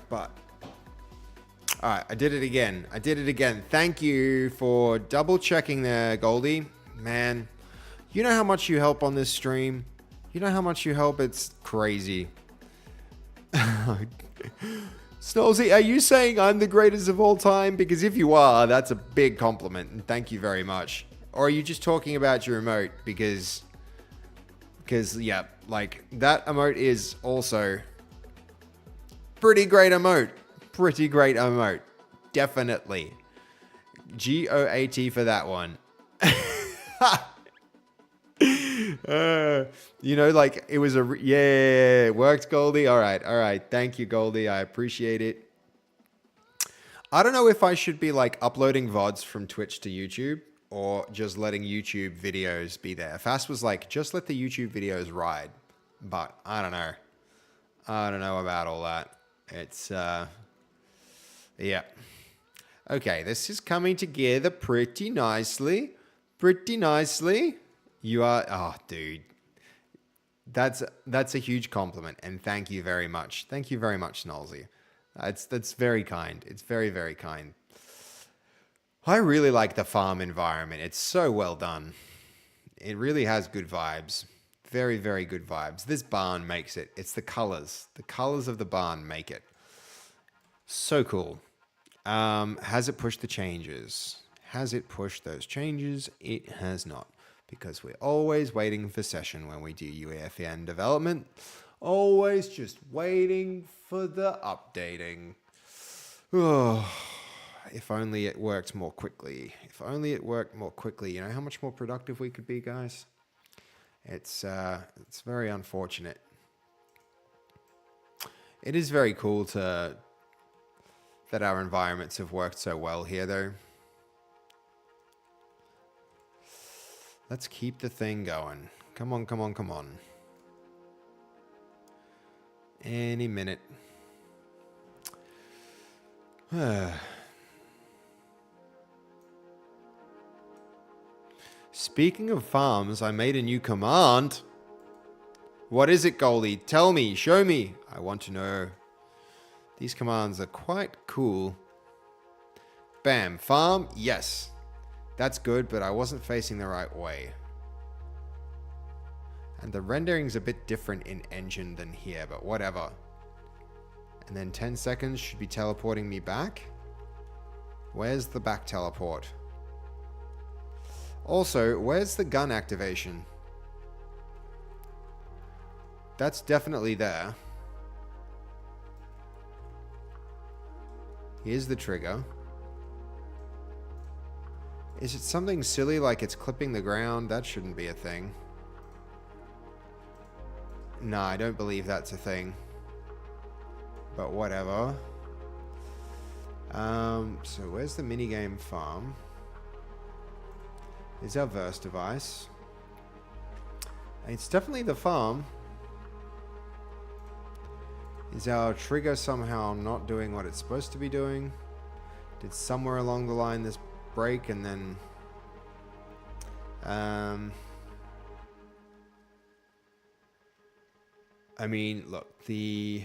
But all right, I did it again. Thank you for double checking there, Goldie. Man, you know how much you help on this stream? You know how much you help? It's crazy. Snowsy, are you saying I'm the greatest of all time? Because if you are, that's a big compliment, and thank you very much. Or are you just talking about your emote? Because yeah, like that emote is also pretty great emote. Definitely. GOAT for that one. You know, like it was yeah, it worked, Goldie. All right. Thank you, Goldie. I appreciate it. I don't know if I should be like uploading VODs from Twitch to YouTube or just letting YouTube videos be there. Fast was like, just let the YouTube videos ride. But I don't know. I don't know about all that. It's, yeah. Okay, this is coming together pretty nicely. You are, oh, dude. That's a huge compliment, and thank you very much. Thank you very much, Snolzy. That's very kind. It's very, very kind. I really like the farm environment. It's so well done. It really has good vibes. Very, very good vibes. This barn makes it. It's the colors. The colors of the barn make it. So cool. Has it pushed the changes? Has it pushed those changes? It has not. Because we're always waiting for session when we do UEFN development. Always just waiting for the updating. Oh, if only it worked more quickly. If only it worked more quickly. You know how much more productive we could be, guys? It's very unfortunate. It is very cool that our environments have worked so well here, though. Let's keep the thing going. Come on. Any minute. Speaking of farms, I made a new command. What is it, Goldie? Tell me, show me. I want to know. These commands are quite cool. Bam, farm, yes. That's good, but I wasn't facing the right way. And the rendering's a bit different in engine than here, but whatever. And then 10 seconds should be teleporting me back. Where's the back teleport? Also, where's the gun activation? That's definitely there. Here's the trigger. Is it something silly like it's clipping the ground? That shouldn't be a thing. No, I don't believe that's a thing. But whatever. So where's the minigame farm? Is our Verse device. It's definitely the farm. Is our trigger somehow not doing what it's supposed to be doing? Did somewhere along the line this break and then I mean, look, the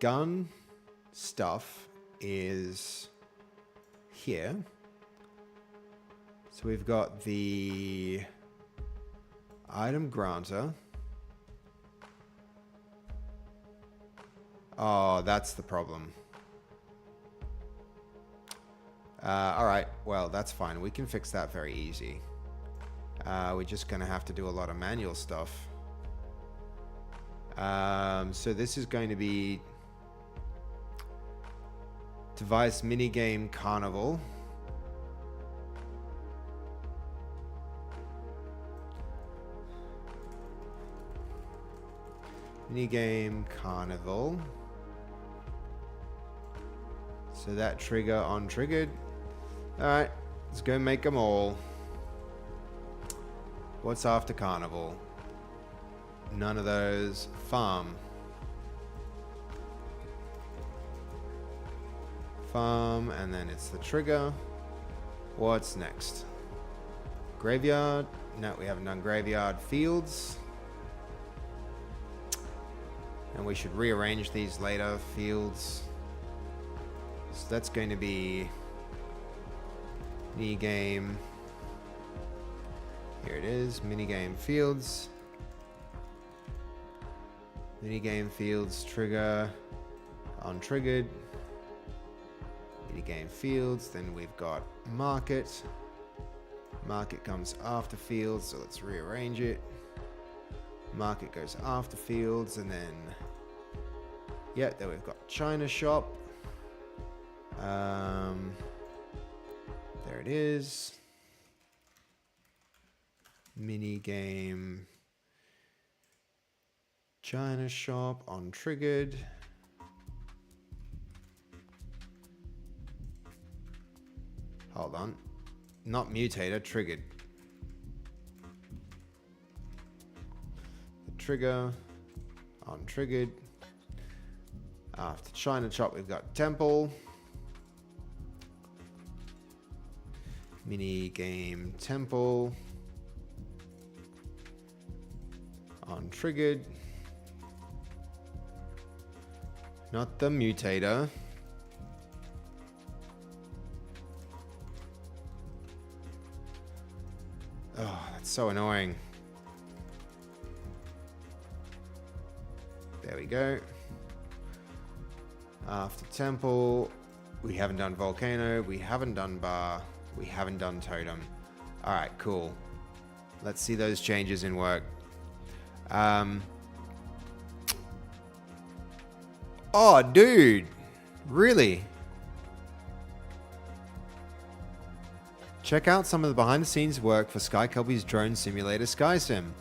gun stuff is here. So we've got the item granter. Oh, that's the problem. All right, well, that's fine. We can fix that very easy. We're just going to have to do a lot of manual stuff. So this is going to be device minigame carnival. Minigame carnival. So that trigger on triggered. All right, let's go make them all. What's after carnival? None of those. Farm. Farm, and then it's the trigger. What's next? Graveyard. No, we haven't done graveyard. Fields. And we should rearrange these later fields. So that's going to be mini game. Here it is, mini game fields. Mini game fields trigger untriggered. Mini game fields. Then we've got market. Market comes after fields, so let's rearrange it. Market goes after fields, and then yeah, there we've got China shop. There it is. Mini game China shop untriggered. Hold on. Not mutator, triggered. The trigger untriggered. After China shop, we've got temple. Mini game temple. Untriggered. Not the mutator. Oh, that's so annoying. There we go. After temple, we haven't done volcano, we haven't done bar, we haven't done totem. All right, cool. Let's see those changes in work. Oh, dude, really? Check out some of the behind the scenes work for SkyCubby's drone simulator SkySim.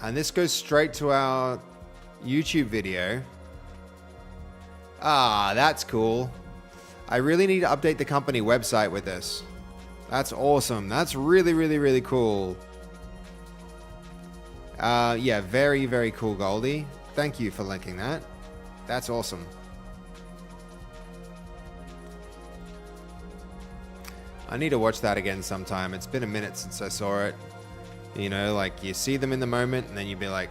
And this goes straight to our YouTube video. Ah, that's cool. I really need to update the company website with this. That's awesome. That's really, really, really cool. Yeah, very, very cool, Goldie. Thank you for linking that. That's awesome. I need to watch that again sometime. It's been a minute since I saw it. You know, like you see them in the moment and then you'd be like,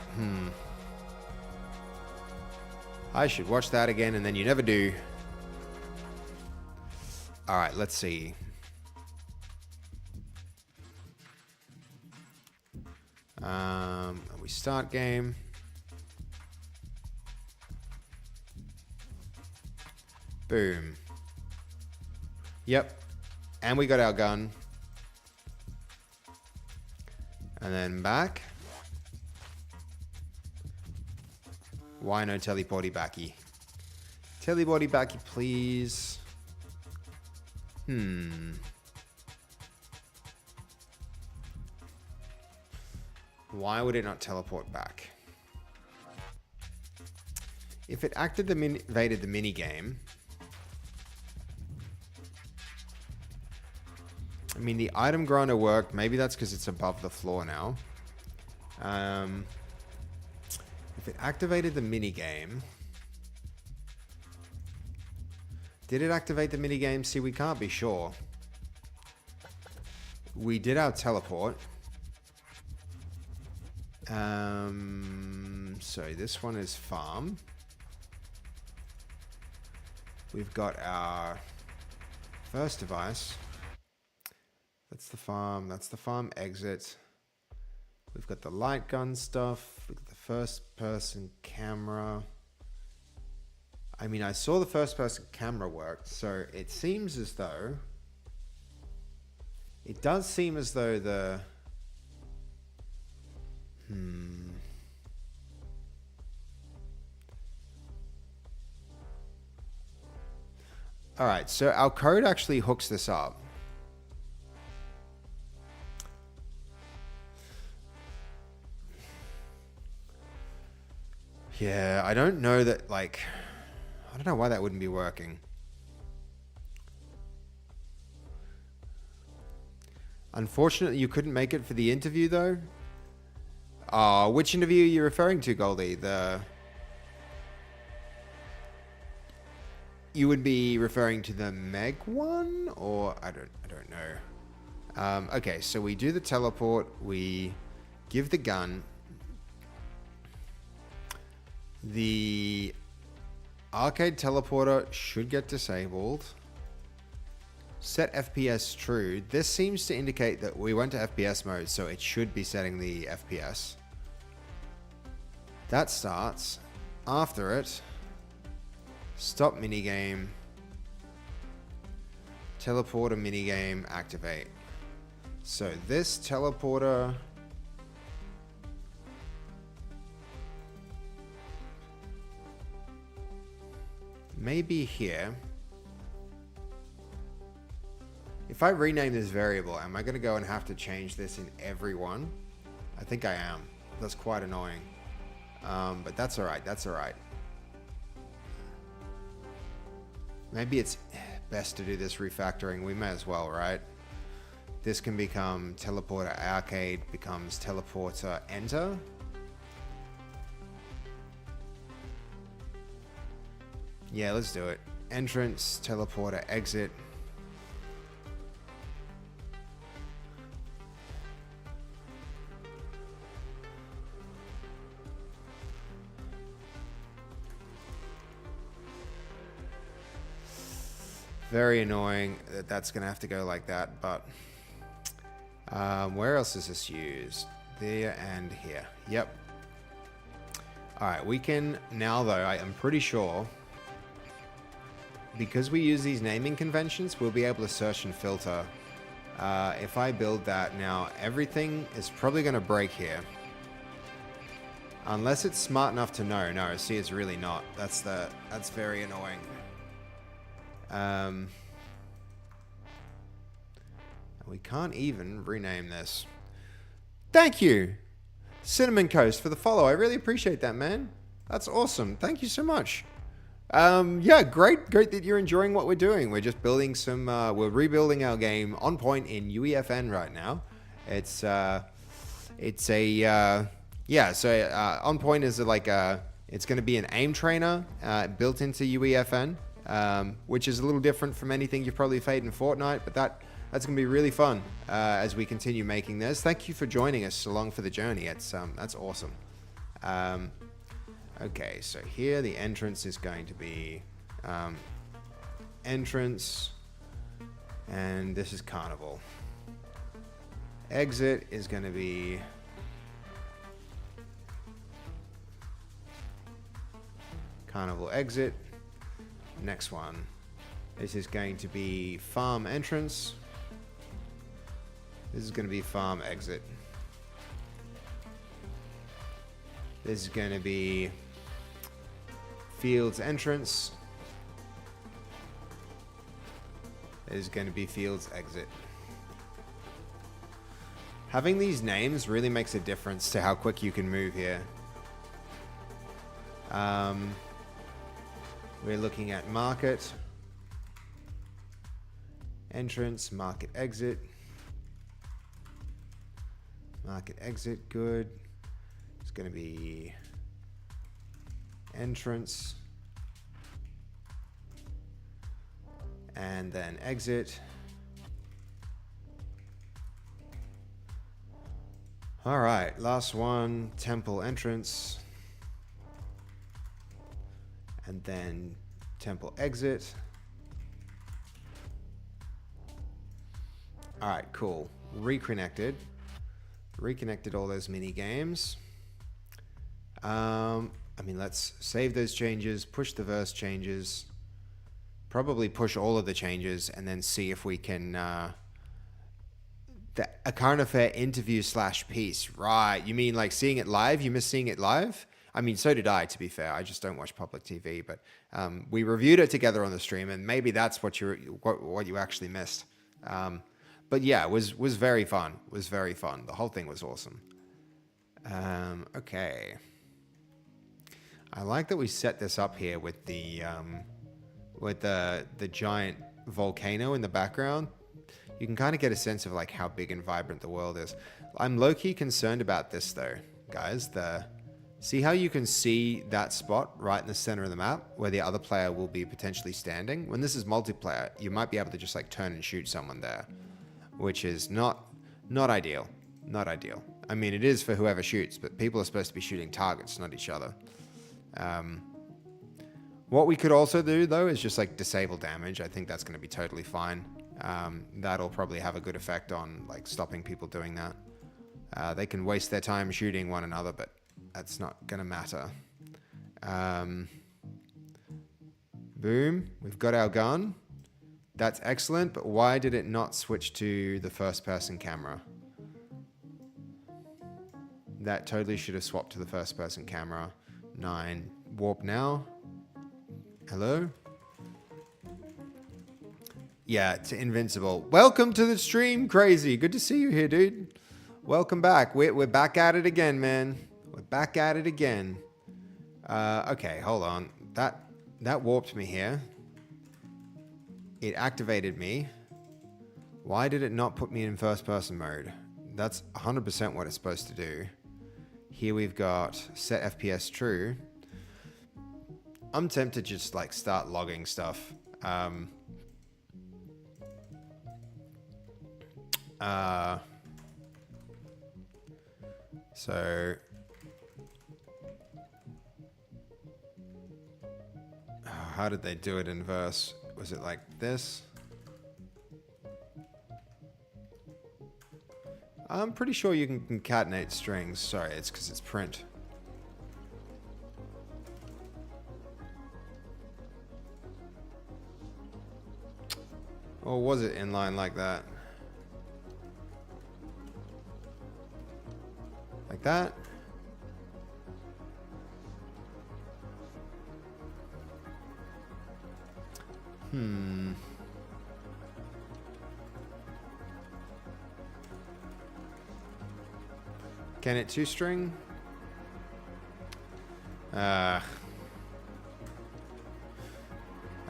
I should watch that again, and then you never do. All right, let's see. We start game. Boom. Yep. And we got our gun. And then back. Why no teleporty backy? Teleporty backy, please. Why would it not teleport back? If it activated the mini game, I mean, the item grinder worked. Maybe that's because it's above the floor now. If it activated the mini game, did it activate the mini game? See, we can't be sure. We did our teleport. So this one is farm. We've got our first device. That's the farm. That's the farm exit. We've got the light gun stuff. We've got the first person camera. I mean, I saw the first person camera worked, so it seems as though... It does seem as though the... Alright, so our code actually hooks this up. Yeah, I don't know that, like... I don't know why that wouldn't be working. Unfortunately, you couldn't make it for the interview, though. Which interview are you referring to, Goldie? You would be referring to the Meg one, or I don't know. Okay, so we do the teleport. We give the gun. The arcade teleporter should get disabled. Set FPS true. This seems to indicate that we went to FPS mode, so it should be setting the FPS. That starts. After it, stop minigame. Teleporter minigame activate. So this teleporter may be here. If I rename this variable, am I going to go and have to change this in every one? I think I am. That's quite annoying. But that's all right. That's all right. Maybe it's best to do this refactoring. We may as well, right? This can become teleporter arcade becomes teleporter enter. Yeah, let's do it. Entrance, teleporter, exit. Very annoying that that's going to have to go like that, but where else is this used? There and here. Yep. All right, we can now, though, I am pretty sure, because we use these naming conventions, we'll be able to search and filter. If I build that now, everything is probably going to break here. Unless it's smart enough to know. No, see, it's really not. That's very annoying. We can't even rename this. Thank you, Cinnamon Coast, for the follow. I really appreciate that, man. That's awesome. Thank you so much. Yeah, great that you're enjoying what we're doing. We're just building some, we're rebuilding our game On Point in UEFN right now. It's On Point is like it's going to be an aim trainer built into UEFN, which is a little different from anything you've probably played in Fortnite, but that's going to be really fun as we continue making this. Thank you for joining us along for the journey. It's that's awesome. Okay, so here the entrance is going to be entrance, and this is carnival. Exit is going to be carnival exit. Next one. This is going to be farm entrance. This is going to be farm exit. This is going to be fields entrance. This is going to be fields exit. Having these names really makes a difference to how quick you can move here. We're looking at market, entrance, market exit. Market exit, good. It's going to be entrance. And then exit. All right, last one, temple entrance. And then temple exit. All right, cool. Reconnected all those mini games. I mean, let's save those changes, push the verse changes, probably push all of the changes, and then see if we can a current affair interview / piece. Right, you mean like seeing it live? You miss seeing it live? I mean, so did I, to be fair. I just don't watch public TV, but we reviewed it together on the stream, and maybe that's what you actually missed. But yeah, it was very fun. It was very fun. The whole thing was awesome. Okay. I like that we set this up here with the giant volcano in the background. You can kind of get a sense of like how big and vibrant the world is. I'm low-key concerned about this though, guys. See how you can see that spot right in the center of the map where the other player will be potentially standing? When this is multiplayer, you might be able to just like turn and shoot someone there, which is not ideal. Not ideal. I mean, it is for whoever shoots, but people are supposed to be shooting targets, not each other. What we could also do, though, is just like disable damage. I think that's going to be totally fine. That'll probably have a good effect on like stopping people doing that. They can waste their time shooting one another, but that's not going to matter. Boom. We've got our gun. That's excellent, but why did it not switch to the first-person camera? That totally should have swapped to the first-person camera. 9. Warp now. Hello? Yeah, it's invincible. Welcome to the stream, Crazy. Good to see you here, dude. Welcome back. We're back at it again, man. We're back at it again. Okay, hold on. That warped me here. It activated me. Why did it not put me in first-person mode? That's 100% what it's supposed to do. Here we've got set FPS true. I'm tempted to just like start logging stuff. So how did they do it in Verse? Was it like this? I'm pretty sure you can concatenate strings. Sorry, it's because it's print. Or was it inline like that? Like that? Can it two-string?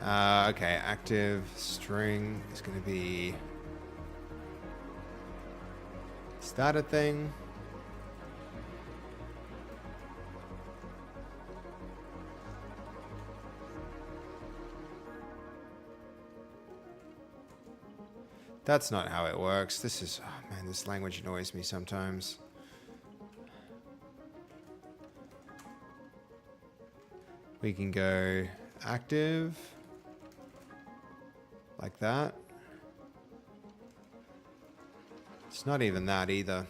Okay, active string is going to be... Is that a thing? That's not how it works. This is... Oh man, this language annoys me sometimes. We can go active, like that. It's not even that either.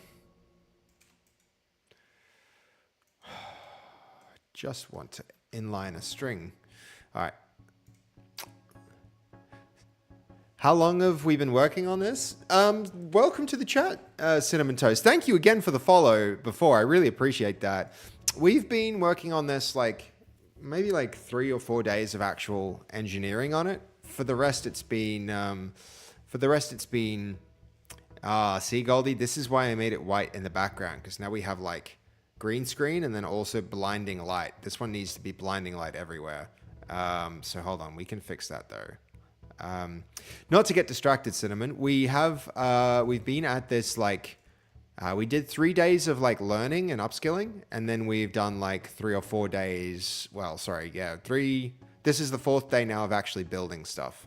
Just want to inline a string. All right. How long have we been working on this? Welcome to the chat, Cinnamon Toast. Thank you again for the follow before. I really appreciate that. We've been working on this like maybe like 3 or 4 days of actual engineering on it. For the rest, it's been, see, Goldie, this is why I made it white in the background, because now we have like green screen and then also blinding light. This one needs to be blinding light everywhere. So hold on, we can fix that though. Not to get distracted, Cinnamon. We've been at this like, we did 3 days of like learning and upskilling, and then we've done like 3 or 4 days. Well, sorry, yeah, 3. This is the 4th day now of actually building stuff.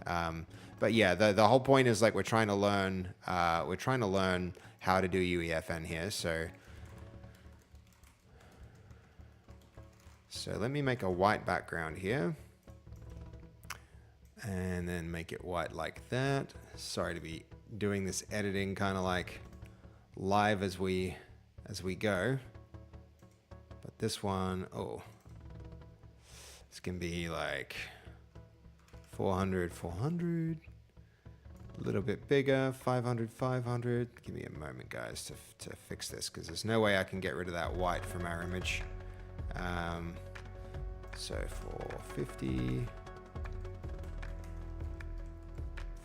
But yeah, the whole point is like we're trying to learn how to do UEFN here. So let me make a white background here, and then make it white like that. Sorry to be doing this editing kind of like live as we go, but this one, oh, this can be like 400, a little bit bigger, 500, 500. Give me a moment, guys, to fix this, because there's no way I can get rid of that white from our image. So 450,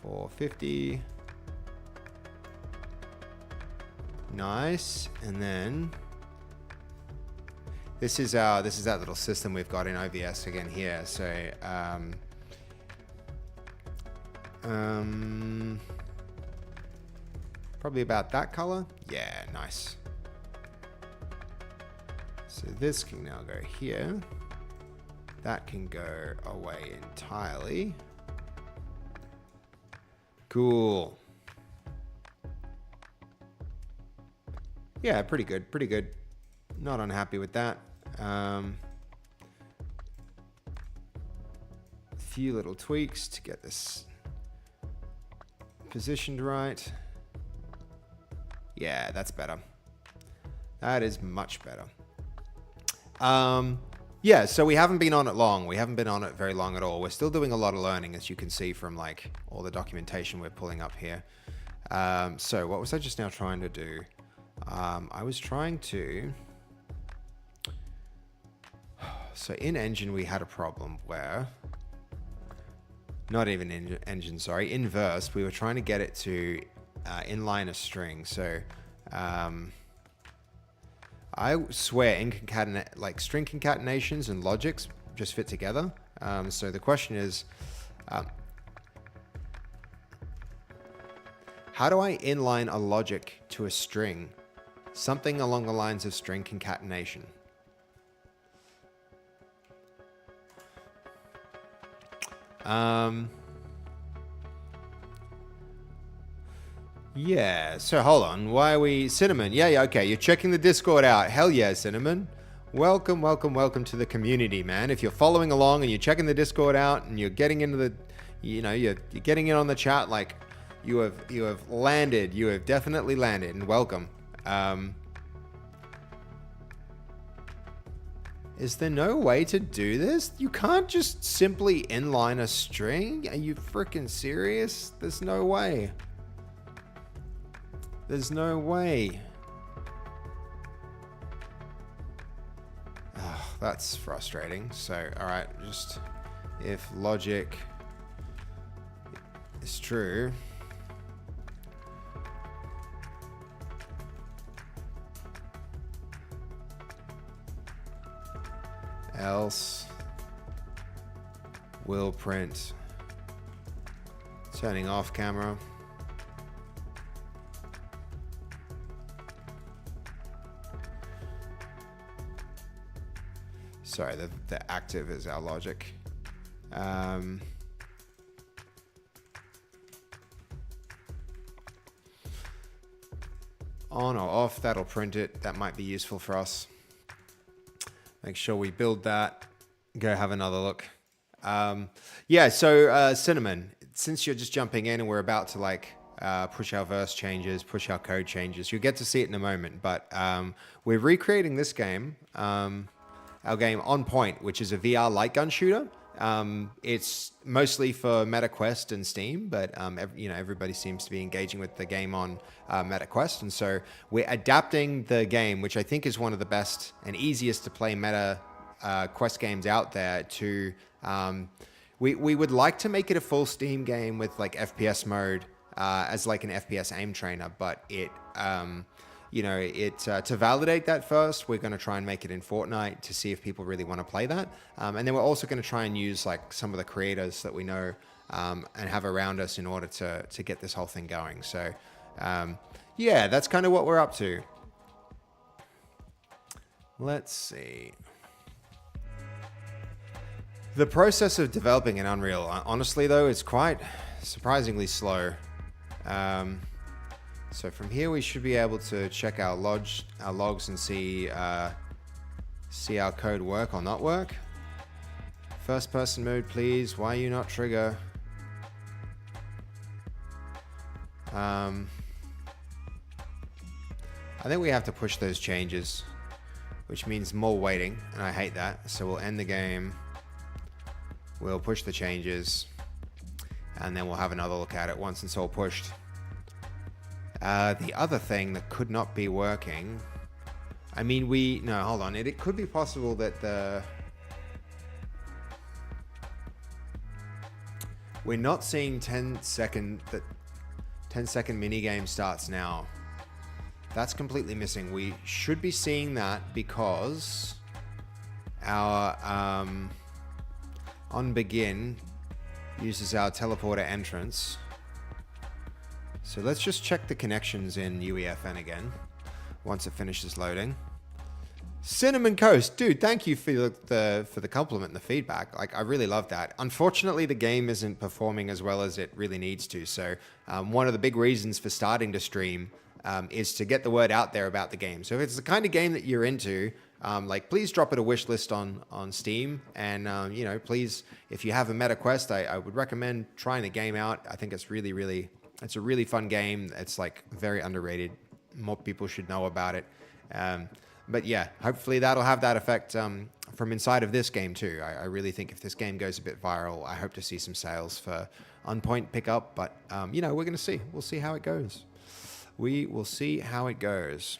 450. Nice. And then this is that little system we've got in OBS again here. So probably about that color. Yeah, nice. So this can now go here. That can go away entirely. Cool. Yeah, pretty good, pretty good. Not unhappy with that. a few little tweaks to get this positioned right. Yeah, that's better. That is much better. Yeah, so we haven't been on it long. We haven't been on it very long at all. We're still doing a lot of learning, as you can see from like all the documentation we're pulling up here. So what was I just now trying to do? I was trying to... So in Engine, we had a problem where... Not even in Engine, sorry. In Verse, we were trying to get it to inline a string. So I swear string concatenations and logics just fit together. So the question is, how do I inline a logic to a string? Something along the lines of string concatenation. Yeah, so hold on. Why are we... Cinnamon, yeah, okay. You're checking the Discord out. Hell yeah, Cinnamon. Welcome, welcome, welcome to the community, man. If you're following along and you're checking the Discord out and you're getting into the... you're getting in on the chat, like, you have landed. You have definitely landed, and welcome. Is there no way to do this? You can't just simply inline a string? Are you freaking serious? There's no way. There's no way. Oh, that's frustrating. So, all right, just if logic is true, else will print turning off camera. Sorry, the active is our logic. On or off, that'll print it. That might be useful for us. Make sure we build that. Go have another look. Yeah, so Cinnamon, since you're just jumping in and we're about to like push our verse changes, push our code changes, you'll get to see it in a moment. But we're recreating this game, our game On Point, which is a VR light gun shooter. It's mostly for MetaQuest and Steam, but everybody seems to be engaging with the game on MetaQuest, and so we're adapting the game, which I think is one of the best and easiest to play Meta Quest games out there. To we would like to make it a full Steam game with like FPS mode as like an FPS aim trainer, but it to validate that first, we're going to try and make it in Fortnite to see if people really want to play that. And then we're also going to try and use like some of the creators that we know and have around us in order to get this whole thing going. So yeah, that's kind of what we're up to. Let's see. The process of developing an Unreal, honestly though, is quite surprisingly slow. So from here, we should be able to check our logs and see our code work or not work. First person mode, please. Why are you not trigger? I think we have to push those changes, which means more waiting, and I hate that. So we'll end the game. We'll push the changes, and then we'll have another look at it once it's all pushed. The other thing that could not be working, I mean, no, hold on. It could be possible that we're not seeing 10-second mini game starts now. That's completely missing. We should be seeing that because our on begin uses our teleporter entrance. So let's just check the connections in UEFN again once it finishes loading. Cinnamon Coast, dude, thank you for the compliment and the feedback. Like, I really love that. Unfortunately, the game isn't performing as well as it really needs to. So one of the big reasons for starting to stream is to get the word out there about the game. So if it's the kind of game that you're into, like please drop it a wish list on Steam, and you know, please, if you have a Meta Quest, I would recommend trying the game out. I think it's it's a really fun game. It's like very underrated. More people should know about it. But yeah, hopefully that'll have that effect from inside of this game too. I really think if this game goes a bit viral, I hope to see some sales for Unpoint pickup. But you know, we're gonna see. We'll see how it goes. We will see how it goes.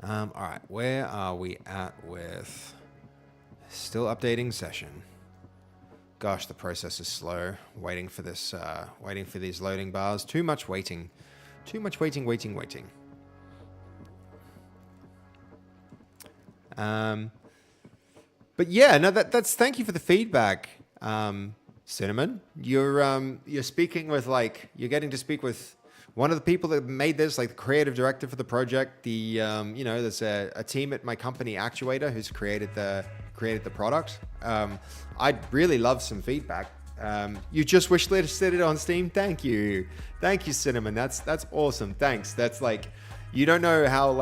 All right, where are we at with still updating session? Gosh, the process is slow. Waiting for this, waiting for these loading bars. Too much waiting. Too much waiting. But yeah, no, that's thank you for the feedback, Cinnamon. You're speaking with you're getting to speak with one of the people that made this, like the creative director for the project. The you know, there's a team at my company, Actuator, who's created the product. I'd really love some feedback. You just wishlisted it on Steam. Thank you, Cinnamon. That's awesome. Thanks. That's like, you don't know how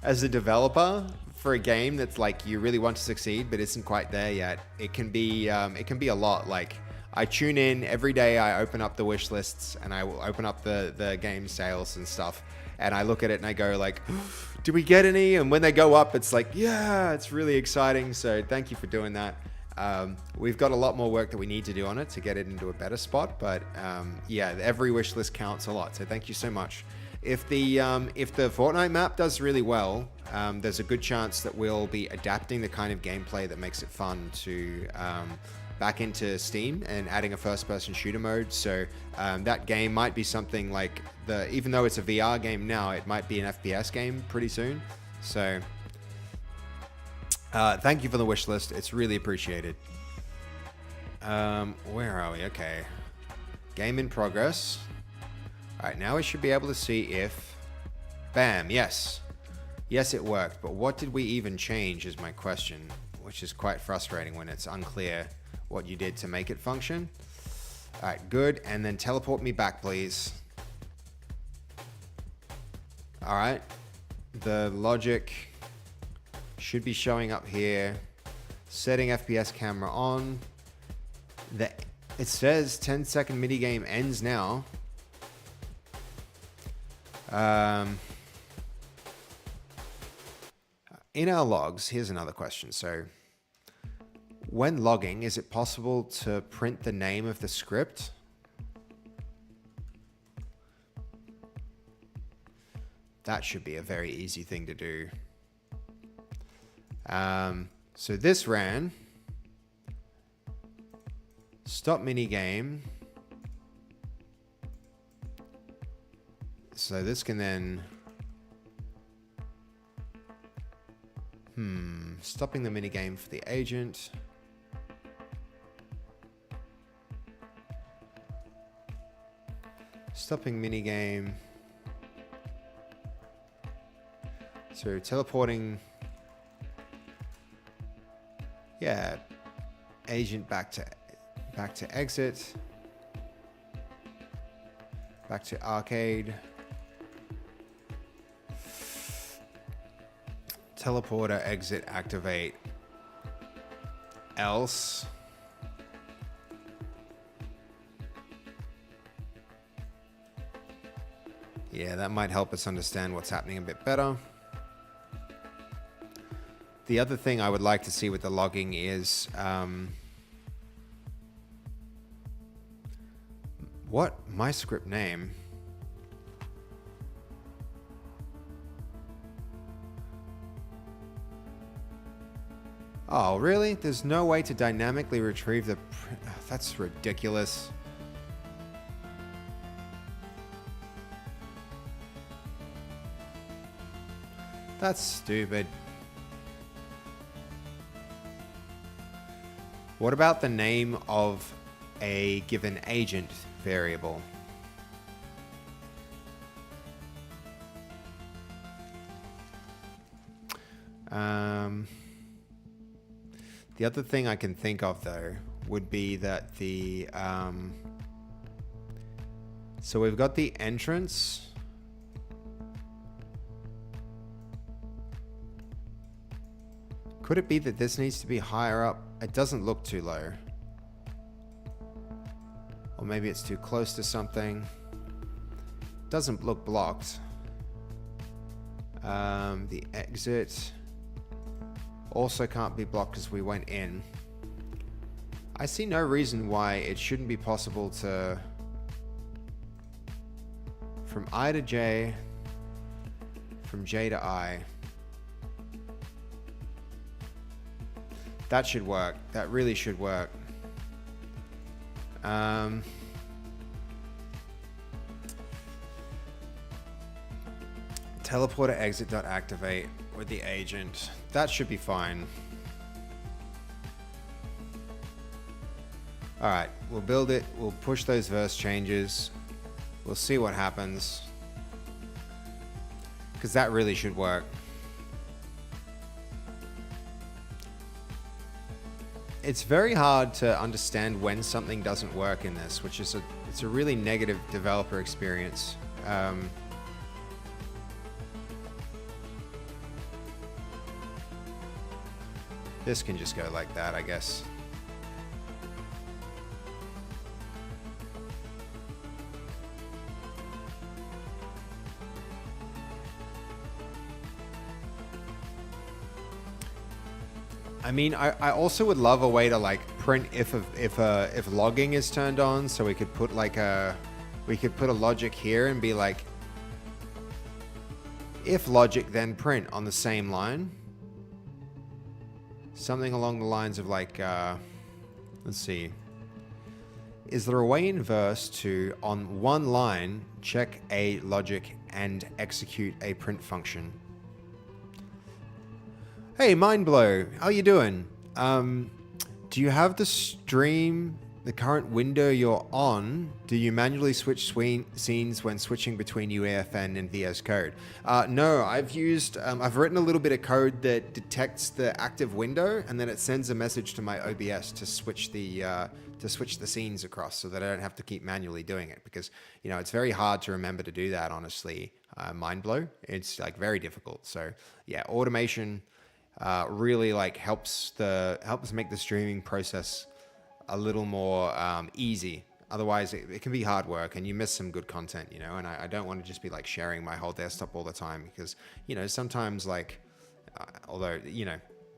as a developer for a game that's like you really want to succeed but isn't quite there yet, it can be a lot. Like, I tune in every day, I open up the wish lists, and I will open up the game sales and stuff, and I look at it and I go like, do we get any? And when they go up, it's like, yeah, it's really exciting. So thank you for doing that. We've got a lot more work that we need to do on it to get it into a better spot, but yeah, every wish list counts a lot. So thank you so much. If the Fortnite map does really well, there's a good chance that we'll be adapting the kind of gameplay that makes it fun to back into Steam and adding a first-person shooter mode. So that game might be something like even though it's a VR game now, it might be an FPS game pretty soon. So thank you for the wish list. It's really appreciated. Where are we? Okay. Game in progress. All right, now we should be able to see if... Bam, yes. Yes, it worked. But what did we even change is my question, which is quite frustrating when it's unclear what you did to make it function. All right, good. And then teleport me back, please. All right. The logic should be showing up here. Setting FPS camera on. It says 10-second minigame ends now. In our logs, here's another question. So when logging, is it possible to print the name of the script? That should be a very easy thing to do. So this ran. Stop minigame. So this can then... Stopping the minigame for the agent. Stopping minigame. So teleporting... Yeah. Agent back to exit. Back to arcade. Teleporter, exit, activate. Else. Yeah, that might help us understand what's happening a bit better. The other thing I would like to see with the logging is what? My script name? Oh, really? There's no way to dynamically retrieve the... That's ridiculous. That's stupid. What about the name of a given agent variable? The other thing I can think of, though, would be that the So we've got the entrance. Could it be that this needs to be higher up? It doesn't look too low. Or maybe it's too close to something. Doesn't look blocked. The exit also can't be blocked because we went in. I see no reason why it shouldn't be possible to, from I to J, from J to I. That should work. That really should work. Teleporter exit.activate with the agent. That should be fine. All right, we'll build it. We'll push those verse changes. We'll see what happens. Because that really should work. It's very hard to understand when something doesn't work in this, which is it's a really negative developer experience. This can just go like that, I guess. I mean, I also would love a way to like print if logging is turned on, so we could put like a logic here and be like, if logic then print on the same line. Something along the lines of like, let's see. Is there a way in Verse to, on one line, check a logic and execute a print function? Hey, Mindblow, how you doing? Do you have the stream, the current window you're on? Do you manually switch scenes when switching between UEFN and VS Code? No, I've written a little bit of code that detects the active window, and then it sends a message to my OBS to switch the scenes across, so that I don't have to keep manually doing it, because it's very hard to remember to do that. Honestly, Mindblow, it's like very difficult. So yeah, automation really like helps make the streaming process a little more easy. Otherwise it can be hard work and you miss some good content, and I don't want to just be like sharing my whole desktop all the time, because sometimes like although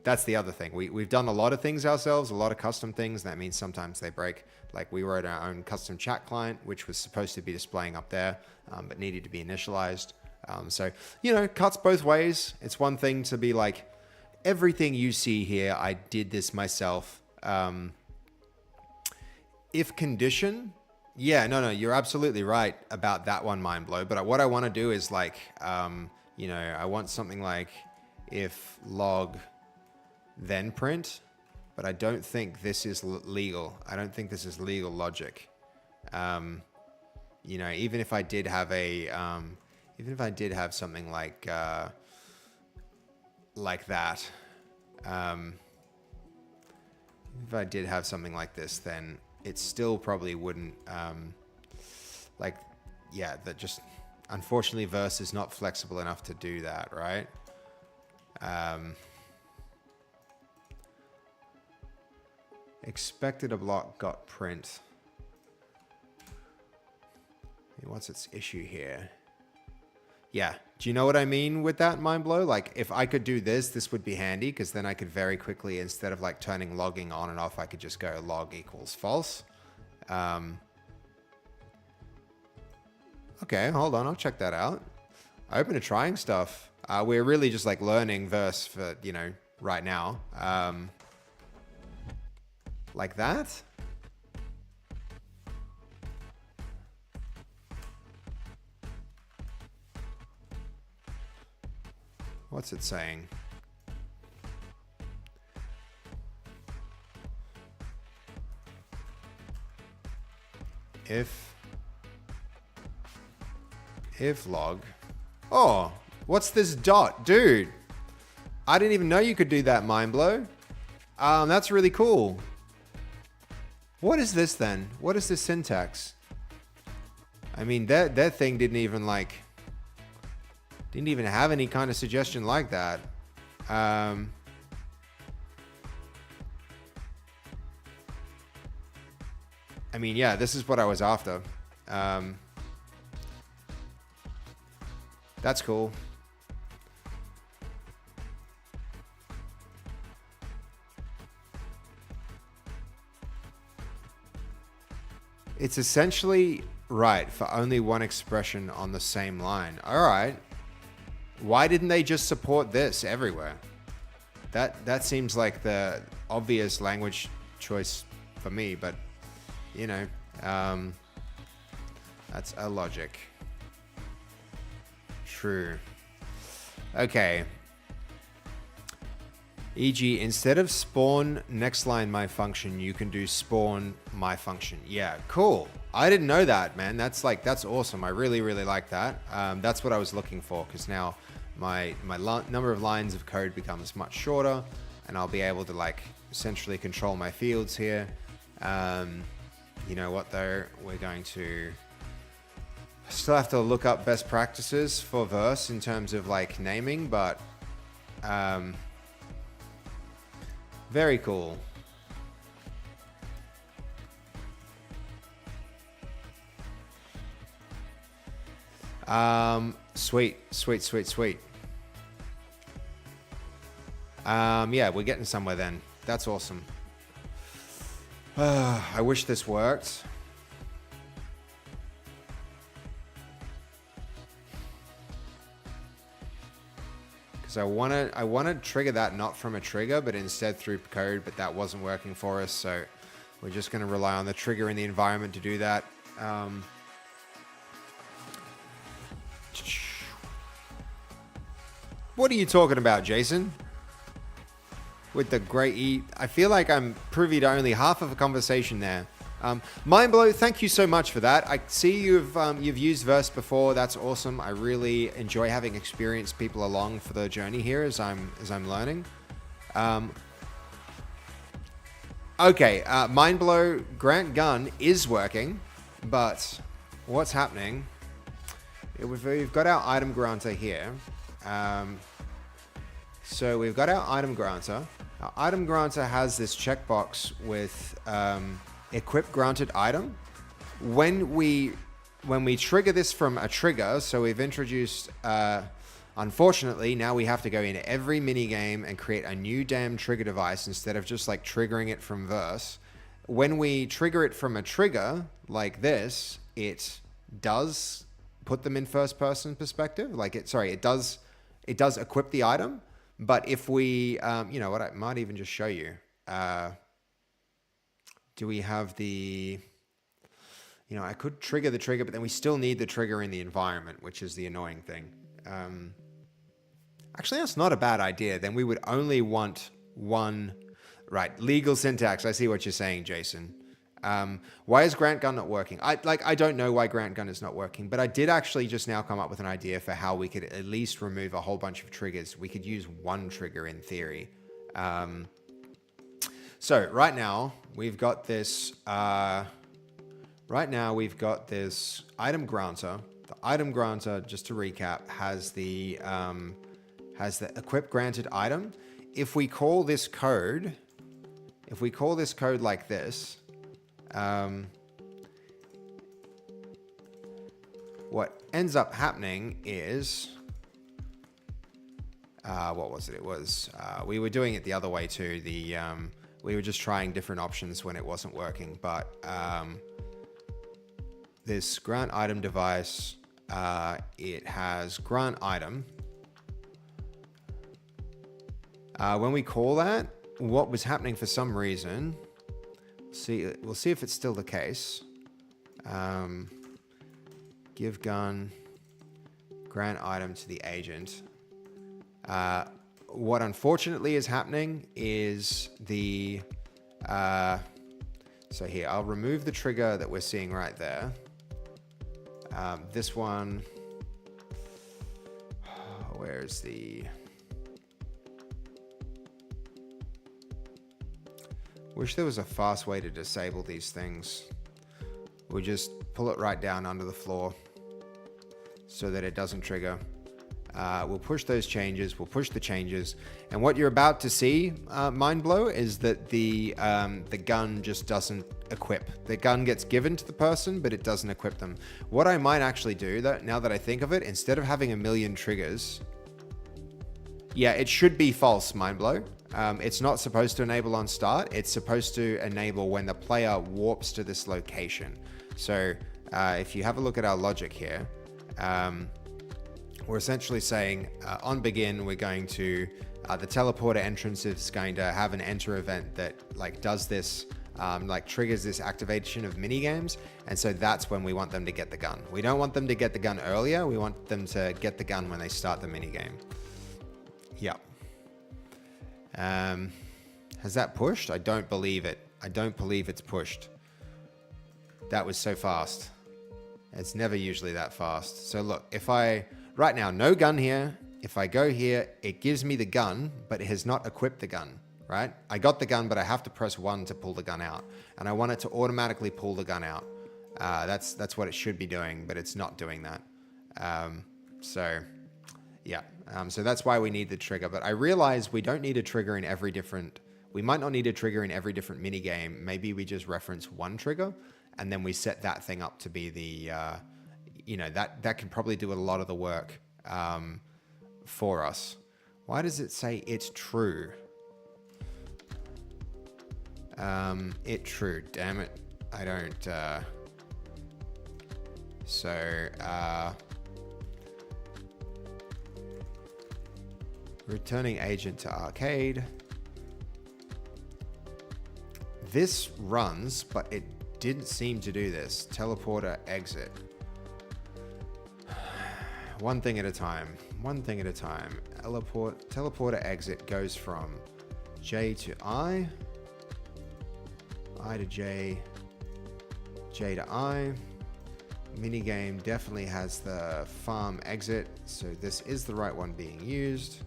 that's the other thing, we've done a lot of things ourselves, a lot of custom things. That means sometimes they break. Like we wrote our own custom chat client, which was supposed to be displaying up there, but needed to be initialized. So cuts both ways. It's one thing to be like, everything you see here, I did this myself. If condition, yeah, no, you're absolutely right about that one, Mindblow. But what I want to do is like, I want something like if log then print, but I don't think this is legal. I don't think this is legal logic. Even if I did have something like that, if I did have something like this, then it still probably wouldn't, that just, unfortunately, Verse is not flexible enough to do that, right? Expected a block got print. What's its issue here? Yeah, do you know what I mean with that, Mindblow? Like, if I could do this would be handy, because then I could very quickly, instead of like turning logging on and off, I could just go log equals false. Okay, hold on, I'll check that out. Open to trying stuff. We're really just like learning Verse for, right now. Like that? What's it saying? If log. Oh, what's this dot? Dude, I didn't even know you could do that, Mindblow. That's really cool. What is this then? What is this syntax? I mean, their thing didn't even have any kind of suggestion like that. I mean, yeah, this is what I was after. That's cool. It's essentially right for only one expression on the same line. All right. Why didn't they just support this everywhere? That seems like the obvious language choice for me, but you know, that's a logic. True. Okay. E.g., instead of spawn next line my function, you can do spawn my function. Yeah, cool. I didn't know that, man. That's awesome. I really, really like that. That's what I was looking for, because now my number of lines of code becomes much shorter, and I'll be able to centrally control my fields here. You know what though? We're going to still have to look up best practices for Verse in terms of naming, but very cool. Sweet. Yeah, we're getting somewhere then. That's awesome. I wish this worked. Because I want to trigger that not from a trigger, but instead through code, but that wasn't working for us. So we're just going to rely on the trigger in the environment to do that. What are you talking about, Jason? With the great E, I feel like I'm privy to only half of a conversation there. Mindblow, thank you so much for that. I see you've used Verse before. That's awesome. I really enjoy having experienced people along for the journey here as I'm learning. Okay, Mindblow, Grant Gun is working, but what's happening? We've got our item granter here. So we've got our item granter. Our item granter has this checkbox with equip granted item. When we trigger this from a trigger, so we've introduced, unfortunately, now we have to go into every mini game and create a new damn trigger device instead of just triggering it from Verse. When we trigger it from a trigger like this, it does put them in first person perspective. It does equip the item. But if we, you know what, I might even just show you. Do we have the, I could trigger the trigger, but then we still need the trigger in the environment, which is the annoying thing. Actually, that's not a bad idea. Then we would only want one, right, legal syntax. I see what you're saying, Jason. Why is Grant Gun not working? I don't know why Grant Gun is not working, but I did actually just now come up with an idea for how we could at least remove a whole bunch of triggers. We could use one trigger in theory. So right now we've got this, item granter. The item granter, just to recap, has the equip granted item. If we call this code like this, what ends up happening is, what was it? It was, we were doing it the other way too. We were just trying different options when it wasn't working, but, this grant item device, it has grant item. When we call that, what was happening for some reason, we'll see if it's still the case. Give gun, grant item to the agent. What unfortunately is happening is so here, I'll remove the trigger that we're seeing right there. This one, where's the... Wish there was a fast way to disable these things. We'll just pull it right down under the floor so that it doesn't trigger. We'll push those changes, we'll push the changes, and what you're about to see, mind blow, is that the gun just doesn't equip. The gun gets given to the person, but it doesn't equip them. What I might actually do, that now that I think of it, instead of having a million triggers, yeah, it should be false, mind blow. It's not supposed to enable on start. It's supposed to enable when the player warps to this location. So if you have a look at our logic here, we're essentially saying on begin, we're going to, the teleporter entrance is going to have an enter event that like does this, like triggers this activation of mini games. And so that's when we want them to get the gun. We don't want them to get the gun earlier. We want them to get the gun when they start the mini game. Yep. Has that pushed? I don't believe it. I don't believe it's pushed. That was so fast. It's never usually that fast. So look, if I, right now, no gun here. If I go here, it gives me the gun, but it has not equipped the gun, right? I got the gun, but I have to press 1 to pull the gun out. And I want it to automatically pull the gun out. That's what it should be doing, but it's not doing that. So yeah, so that's why we need the trigger. But I realize we don't need a trigger in every different, we might not need a trigger in every different mini game. Maybe we just reference one trigger and then we set that thing up to be the, you know, that can probably do a lot of the work for us. Why does it say it's true? It true, damn it. I don't, returning agent to arcade. This runs, but it didn't seem to do this. Teleporter exit. One thing at a time. One thing at a time. Teleporter exit goes from J to I to J, J to I. Minigame definitely has the farm exit, so this is the right one being used.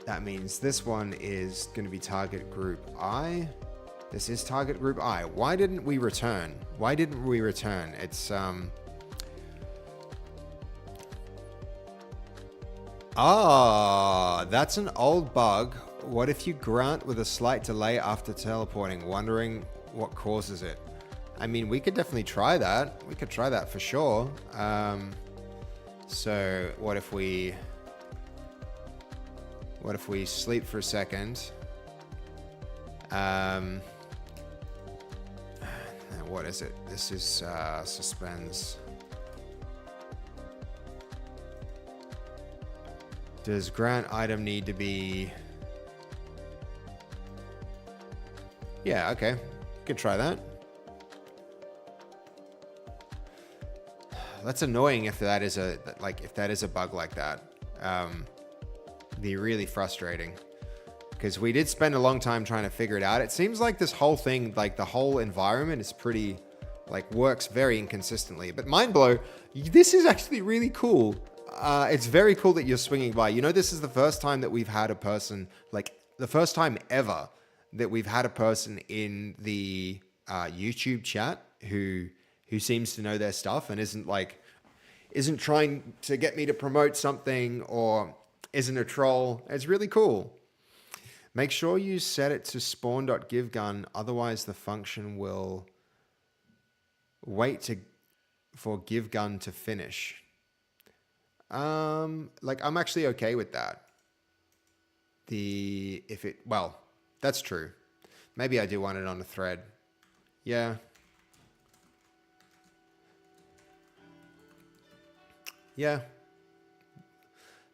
That means this one is going to be target group I. This is target group I. Why didn't we return? Why didn't we return? It's that's an old bug. What if you grant with a slight delay after teleporting, wondering what causes it? I mean, we could definitely try that. We could try that for sure. So what if we sleep for a second? What is it? This is suspends. Does grant item need to be? Yeah, okay. Could try that. That's annoying if that is a bug like that. Be really frustrating because we did spend a long time trying to figure it out. It seems like this whole thing, like the whole environment is pretty, like works very inconsistently. But mind blow, this is actually really cool. It's very cool that you're swinging by. You know, this is the first time that we've had a person, like the first time ever that we've had a person in the YouTube chat who seems to know their stuff and isn't trying to get me to promote something or isn't a troll. It's really cool. Make sure you set it to spawn.givegun, otherwise the function will wait for givegun to finish. Like I'm actually okay with that. Well, that's true. Maybe I do want it on a thread. Yeah. Yeah.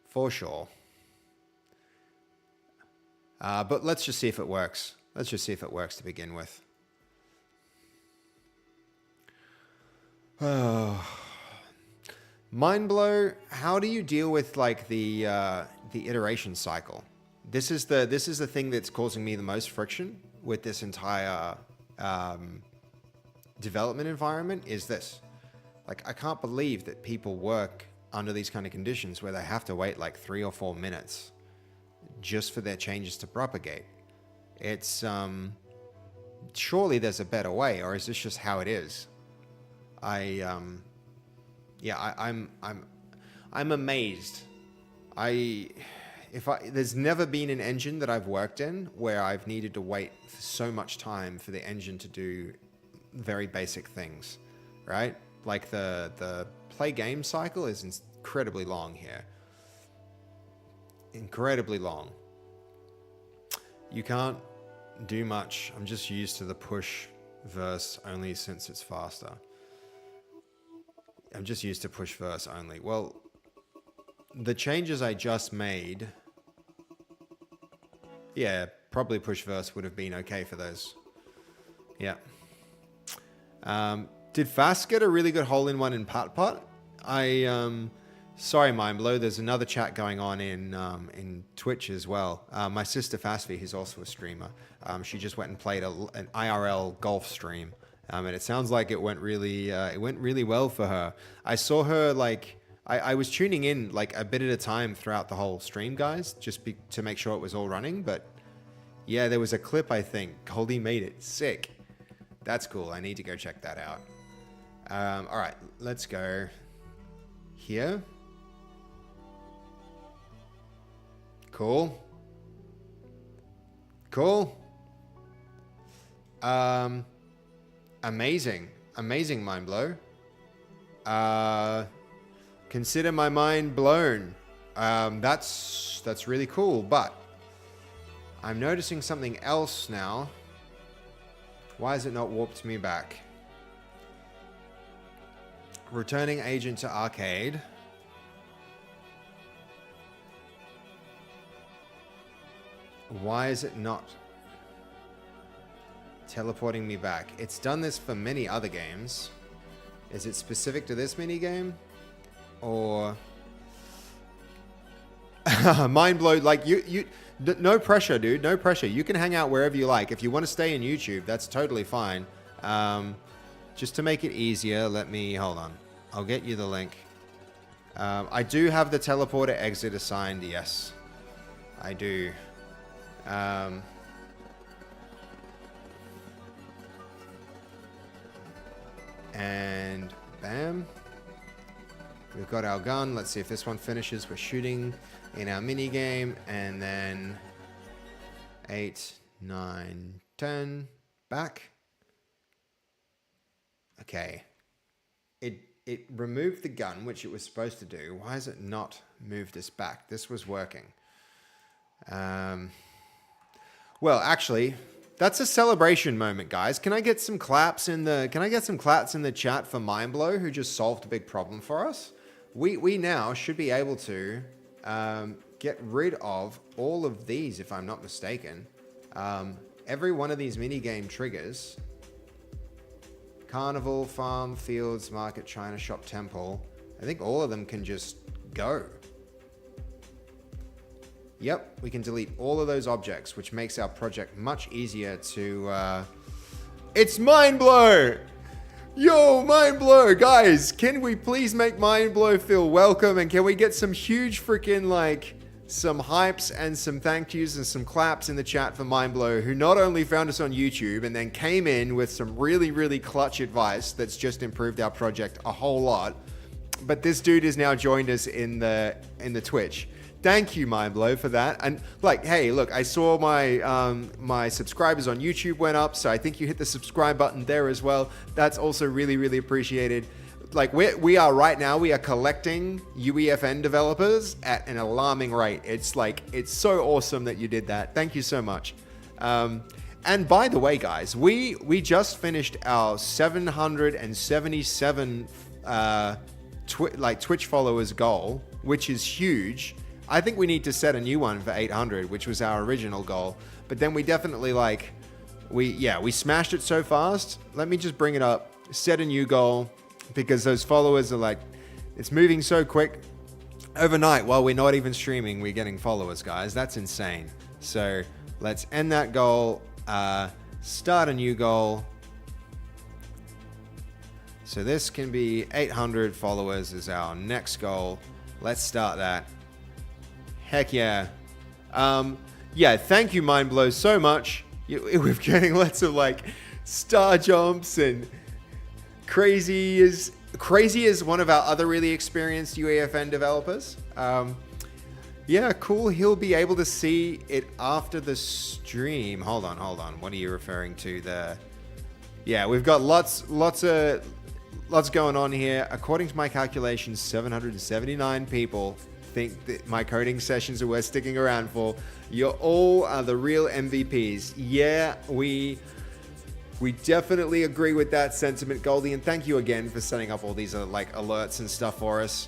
For sure. But let's just see if it works. Let's just see if it works to begin with. Oh. Mind blow. How do you deal with like the iteration cycle? This is the thing that's causing me the most friction with this entire development environment. Is this? Like, I can't believe that people work under these kind of conditions where they have to wait like 3 or 4 minutes just for their changes to propagate. It's surely there's a better way, or is this just how it is? I'm amazed. There's never been an engine that I've worked in where I've needed to wait for so much time for the engine to do very basic things, right? Like the play game cycle is incredibly long here. Incredibly long. You can't do much. I'm just used to the push verse only since it's faster. I'm just used to push verse only. Well, the changes I just made, yeah, probably push verse would have been okay for those. Yeah. Did Fast get a really good hole-in-one in Putt-Putt? Sorry, Mindblow, there's another chat going on in Twitch as well. My sister Fastvi, who's also a streamer, she just went and played an IRL golf stream, and it sounds like it went really well for her. I saw her like I was tuning in like a bit at a time throughout the whole stream, guys, just to make sure it was all running. But yeah, there was a clip, I think. Goldie made it. Sick. That's cool. I need to go check that out. All right, let's go here. Cool. Cool. Amazing. Amazing, Mindblow. Consider my mind blown. That's really cool, but I'm noticing something else now. Why has it not warped me back? Returning agent to arcade. Why is it not teleporting me back? It's done this for many other games. Is it specific to this mini game? Or mind blow, like no pressure, dude, no pressure. You can hang out wherever you like. If you want to stay in YouTube, that's totally fine. Just to make it easier, hold on. I'll get you the link. I do have the teleporter exit assigned. Yes, I do. And bam. We've got our gun. Let's see if this one finishes. We're shooting in our mini game, and then 8, 9, 10 back. Okay. It removed the gun, which it was supposed to do. Why has it not moved us back? This was working. Well, actually, that's a celebration moment, guys. Can I get some claps in the chat for Mindblow, who just solved a big problem for us? We now should be able to get rid of all of these, if I'm not mistaken. Every one of these minigame triggers, Carnival, Farm, Fields, Market, China, Shop, Temple, I think all of them can just go. Yep, we can delete all of those objects, which makes our project much easier to... It's Mindblow! Yo, Mindblow! Guys, can we please make Mindblow feel welcome? And can we get some huge freaking, like, some hypes and some thank yous and some claps in the chat for Mindblow, who not only found us on YouTube and then came in with some really, really clutch advice that's just improved our project a whole lot, but this dude has now joined us in the Twitch. Thank you, Mindblow, for that. And like, hey, look, I saw my subscribers on YouTube went up, so I think you hit the subscribe button there as well. That's also really, really appreciated. Like, we are right now, we are collecting UEFN developers at an alarming rate. It's like, it's so awesome that you did that. Thank you so much. And by the way, guys, we just finished our 777 Twitch followers goal, which is huge. I think we need to set a new one for 800, which was our original goal. But then we definitely we smashed it so fast. Let me just bring it up, set a new goal, because those followers are like, it's moving so quick. Overnight, while we're not even streaming, we're getting followers, guys. That's insane. So let's end that goal, start a new goal. So this can be 800 followers is our next goal. Let's start that. Heck yeah. Yeah, thank you, Mindblow, so much. We're getting lots of star jumps and crazy is one of our other really experienced UEFN developers. Yeah, cool. He'll be able to see it after the stream. Hold on. What are you referring to there? Yeah, we've got lots going on here. According to my calculations, 779 people think that my coding sessions are worth sticking around for. You all are the real MVPs. Yeah, we definitely agree with that sentiment, Goldie, and thank you again for setting up all these like alerts and stuff for us.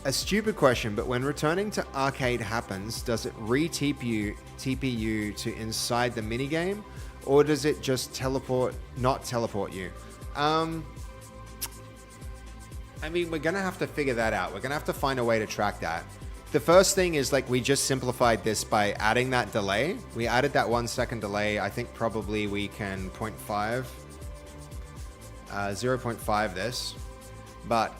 A stupid question, but when returning to arcade happens, does it TP you to inside the minigame, or does it just not teleport you? I mean, we're gonna have to figure that out. We're gonna have to find a way to track that. The first thing is like we just simplified this by adding that delay. We added that 1 second delay. I think probably we can 0.5 this, but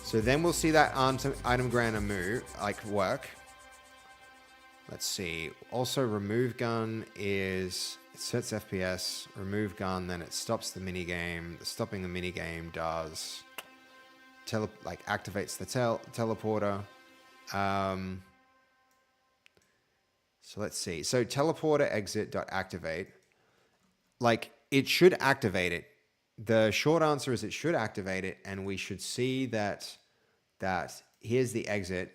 so then we'll see that item granter move work. Let's see. Also, remove gun is it sets FPS. Remove gun, then it stops the minigame. Stopping the minigame does activates the teleporter. So let's see. So teleporter exit.activate. Like it should activate it. The short answer is it should activate it, and we should see that here's the exit.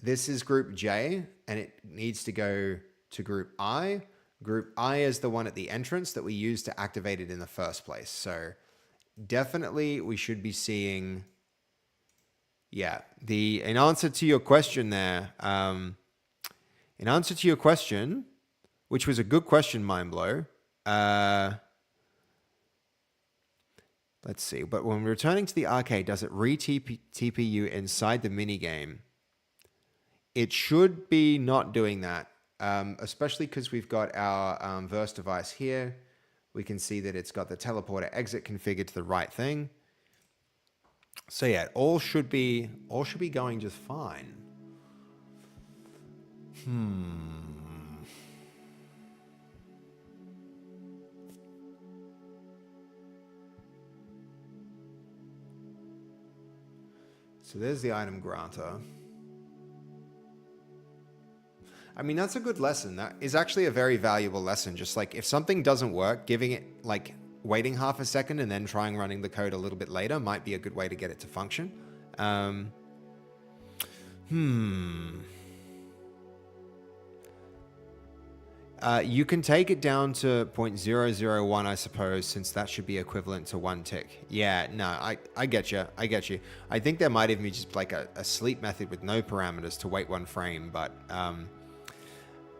This is group J, and it needs to go to group I. Group I is the one at the entrance that we used to activate it in the first place. So definitely we should be seeing, yeah, in answer to your question there, which was a good question, Mindblow. Let's see. But when returning to the arcade, does it TP you inside the minigame? It should be not doing that, especially because we've got our Verse device here. We can see that it's got the teleporter exit configured to the right thing. So yeah, all should be going just fine. So there's the item granter. I mean, that's a good lesson. That is actually a very valuable lesson. Just like if something doesn't work, giving it like waiting half a second and then trying running the code a little bit later might be a good way to get it to function. You can take it down to 0.001, I suppose, since that should be equivalent to 1 tick. Yeah, no, I get you. I think there might even be just like a sleep method with no parameters to wait 1 frame, but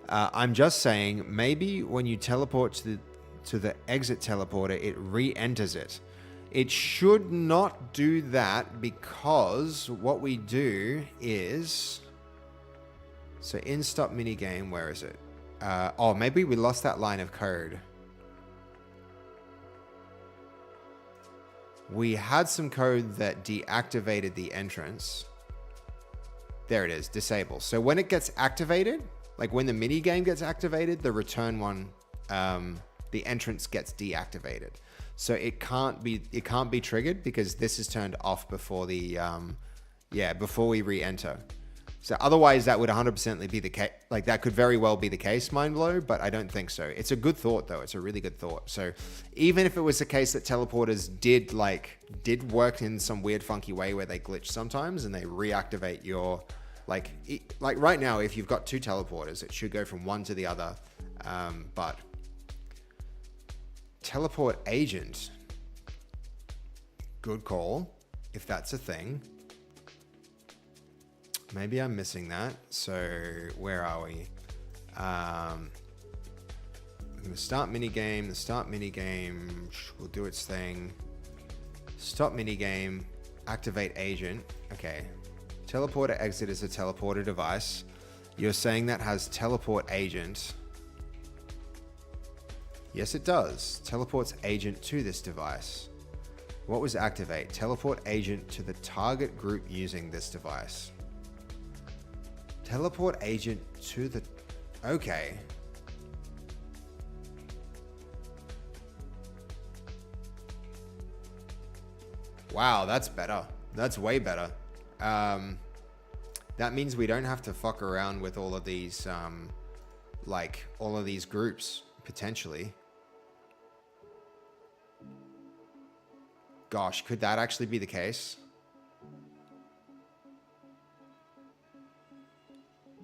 I'm just saying maybe when you teleport to the exit teleporter, it re-enters it. It should not do that because what we do is... So in stop minigame, where is it? Oh, maybe we lost that line of code. We had some code that deactivated the entrance. There it is, disable. So when it gets activated, like when the mini game gets activated, the return one, the entrance gets deactivated. So it can't be triggered because this is turned off before the, before we re-enter. So otherwise that would 100% be the case. Like that could very well be the case, Mindblow, but I don't think so. It's a good thought though. It's a really good thought. So even if it was the case that teleporters did work in some weird funky way where they glitch sometimes and they reactivate your, like right now, if you've got 2 teleporters, it should go from one to the other. But teleport agent, good call, if that's a thing. Maybe I'm missing that. So where are we? I'm gonna start minigame. The start minigame will do its thing. Stop minigame. Activate agent. Okay. Teleporter exit is a teleporter device. You're saying that has teleport agent. Yes, it does. Teleports agent to this device. What was activate? Teleport agent to the target group using this device. Teleport agent to the... Okay. Wow, that's better. That's way better. That means we don't have to fuck around with all of these, like all of these groups, potentially. Gosh, could that actually be the case?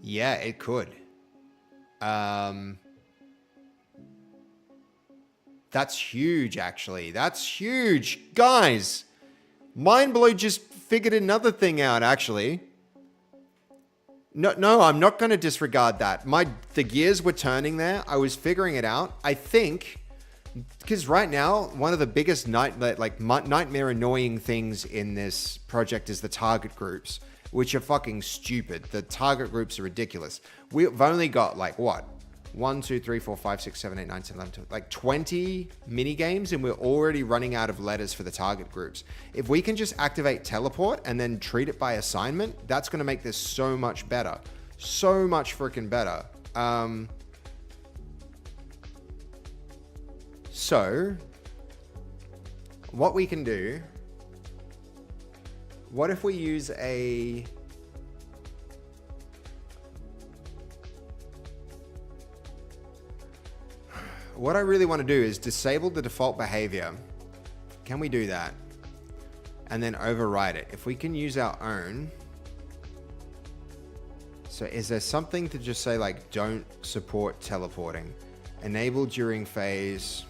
Yeah, it could. That's huge, actually. That's huge. Guys, Mindblow just figured another thing out, actually. No, I'm not going to disregard that. The gears were turning there. I was figuring it out. I think, because right now, one of the biggest nightmare annoying things in this project is the target groups, which are fucking stupid. The target groups are ridiculous. We've only got like what? 1, 2, 3, 4, 5, 6, 7, 8, 9, 10, 11, 12, like 20 mini games, and we're already running out of letters for the target groups. If we can just activate teleport and then treat it by assignment, that's going to make this so much better. So much freaking better. So what we can do, what if we use what I really want to do is disable the default behavior. Can we do that? And then override it. If we can use our own. So is there something to just say like, don't support teleporting? Enable during phase.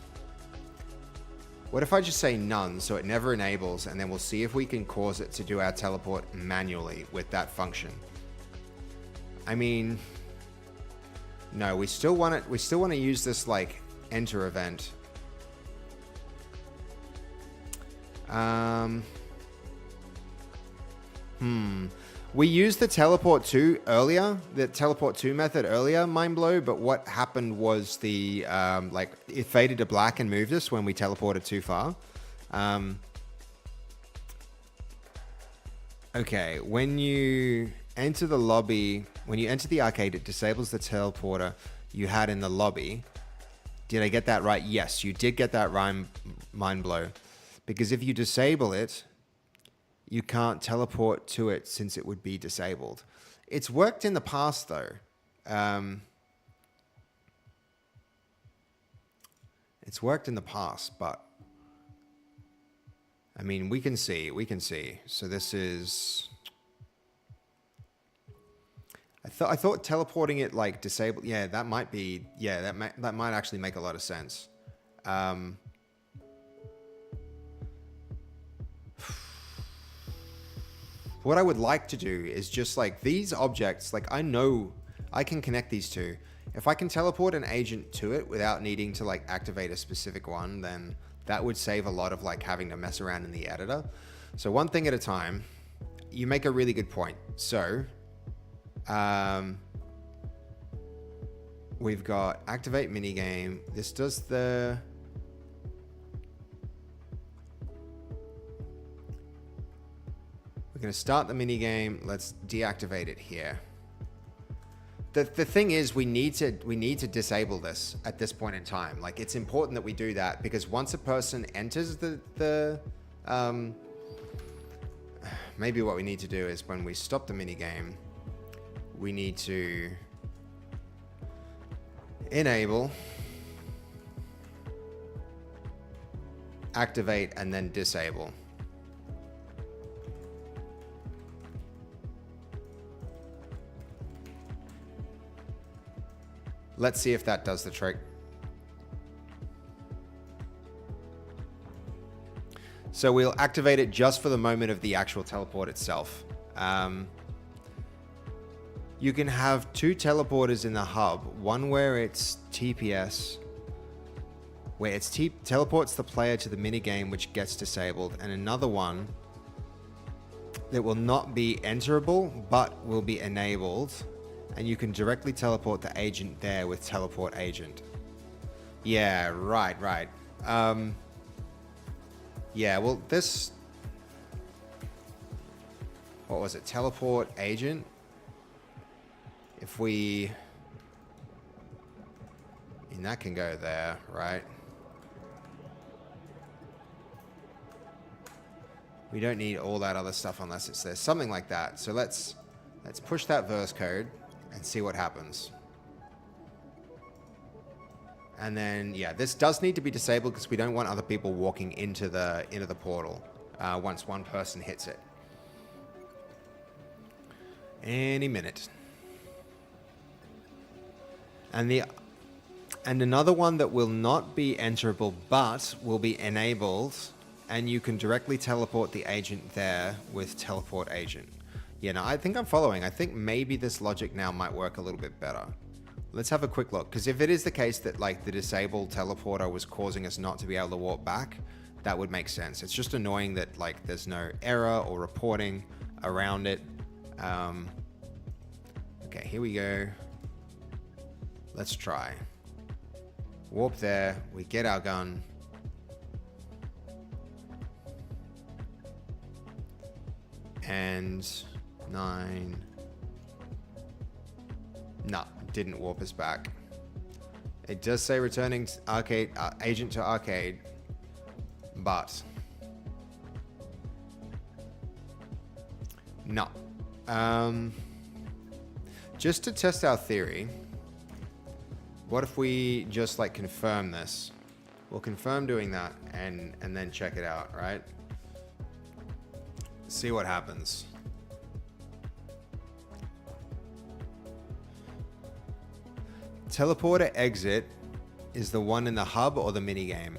What if I just say none, so it never enables, and then we'll see if we can cause it to do our teleport manually with that function. I mean, no, we still want to use this like enter event. We used the teleport to earlier, the teleport to method earlier, Mindblow, but what happened was the, like, it faded to black and moved us when we teleported too far. Okay, when you enter the lobby, when you enter the arcade, it disables the teleporter you had in the lobby. Did I get that right? Yes, you did get that right, Mindblow. Because if you disable it, you can't teleport to it since it would be disabled. It's worked in the past, though. It's worked in the past, but I mean, we can see. So this is. I thought teleporting it like disabled. Yeah, that might be. Yeah, that might actually make a lot of sense. What I would like to do is just like these objects, like I know I can connect these two. If I can teleport an agent to it without needing to like activate a specific one, then that would save a lot of like having to mess around in the editor. So one thing at a time. You make a really good point. So we've got activate minigame. This does the. We're going to start the minigame. Let's deactivate it here. The thing is, we need to disable this at this point in time. Like, it's important that we do that because once a person enters the maybe what we need to do is when we stop the minigame, we need to enable, activate, and then disable. Let's see if that does the trick. So we'll activate it just for the moment of the actual teleport itself. You can have two teleporters in the hub. One where it's TPS, where it's teleports the player to the minigame which gets disabled, and another one that will not be enterable but will be enabled. And you can directly teleport the agent there with teleport agent. Yeah, right. Yeah, well, this. What was it? Teleport agent. If we. And that can go there, right? We don't need all that other stuff unless it's there. Something like that. So let's push that verse code and see what happens. And then, yeah, this does need to be disabled because we don't want other people walking into the portal once one person hits it. Any minute. And another one that will not be enterable but will be enabled, and you can directly teleport the agent there with teleport agent. Yeah, no, I think I'm following. I think maybe this logic now might work a little bit better. Let's have a quick look, because if it is the case that like the disabled teleporter was causing us not to be able to walk back, that would make sense. It's just annoying that like there's no error or reporting around it. Okay, here we go. Let's try. Warp there, we get our gun. And 9. No, didn't warp us back. It does say returning arcade, agent to arcade, but no. Just to test our theory, what if we just like confirm this? We'll confirm doing that and then check it out, right? See what happens. Teleporter exit is the one in the hub or the minigame?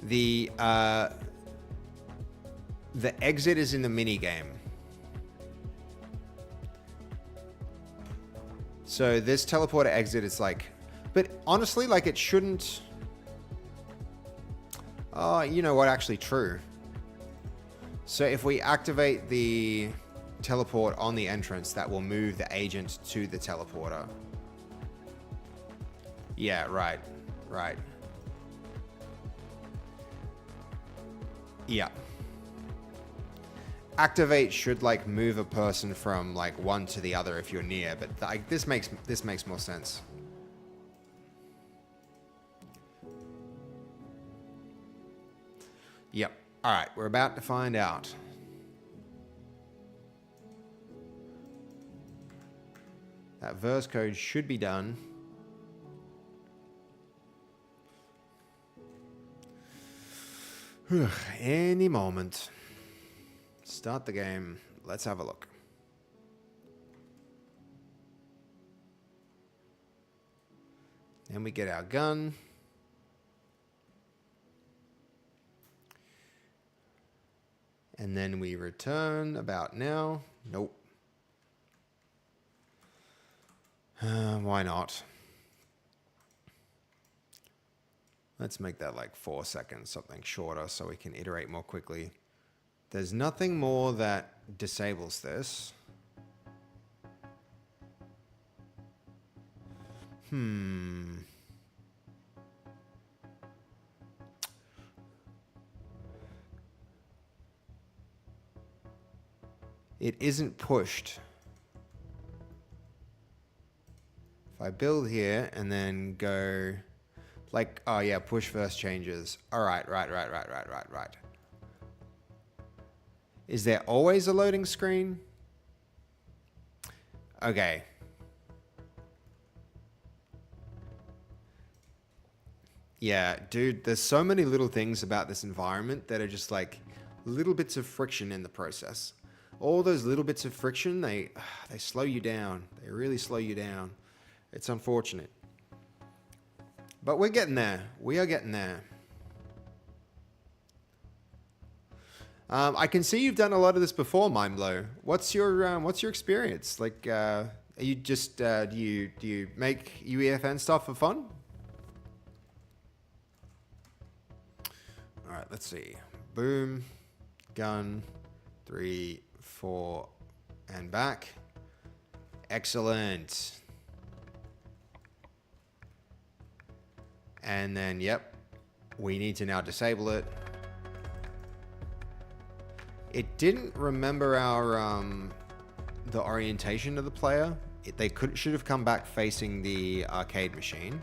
The exit is in the minigame. So this teleporter exit is like, but honestly, like it shouldn't. Oh, you know what? Actually, true. So if we activate the teleport on the entrance, that will move the agent to the teleporter. Yeah, right. Right. Yeah. Activate should like move a person from like one to the other if you're near, but like this makes more sense. Yep. All right, we're about to find out. That verse code should be done. Any moment. Start the game. Let's have a look. Then we get our gun. And then we return about now. Nope. Why not? Let's make that like 4 seconds, something shorter, so we can iterate more quickly. There's nothing more that disables this. It isn't pushed. If I build here and then go like, oh yeah, push first changes. All right, right. Is there always a loading screen? Okay. Yeah, dude, there's so many little things about this environment that are just like little bits of friction in the process. All those little bits of friction, they slow you down. They really slow you down. It's unfortunate. But we're getting there. We are getting there. I can see you've done a lot of this before, Mindblow. What's your experience? Like, are you just do you make UEFN stuff for fun? All right, let's see. Boom, gun, 3, 4, and back. Excellent. And then, yep, we need to now disable it. It didn't remember our the orientation of the player. They should have come back facing the arcade machine.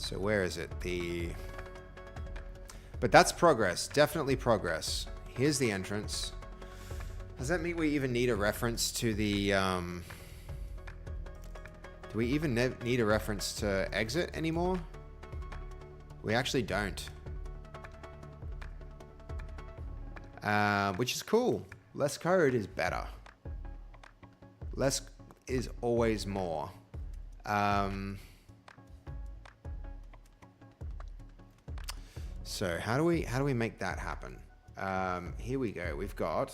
So where is it? But that's progress. Definitely progress. Here's the entrance. Does that mean we even need a reference to the... Do we even need a reference to exit anymore? We actually don't. Which is cool. Less code is better. Less is always more. So how do we make that happen? Here we go. We've got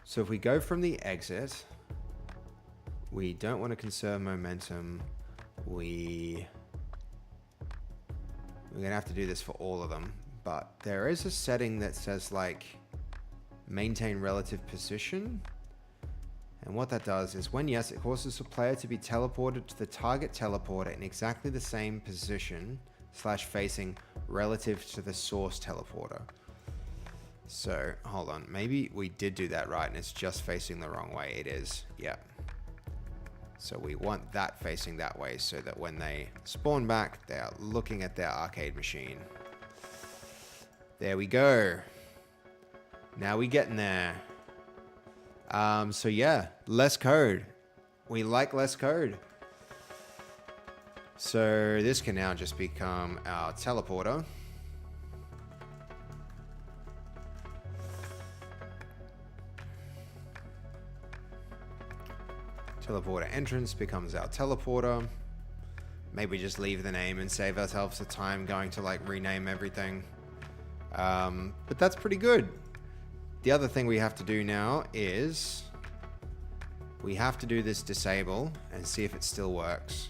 so if we go from the exit, we don't want to conserve momentum. We're gonna have to do this for all of them, but there is a setting that says like maintain relative position. And what that does is when yes, it causes a player to be teleported to the target teleporter in exactly the same position / facing relative to the source teleporter. So hold on, maybe we did do that right and it's just facing the wrong way. It is, yeah. So we want that facing that way so that when they spawn back, they are looking at their arcade machine. There we go. Now we getting there. So yeah, less code. We like less code. So this can now just become our teleporter. Teleporter entrance becomes our teleporter. Maybe just leave the name and save ourselves the time going to like rename everything. But that's pretty good. The other thing we have to do now is we have to do this disable and see if it still works.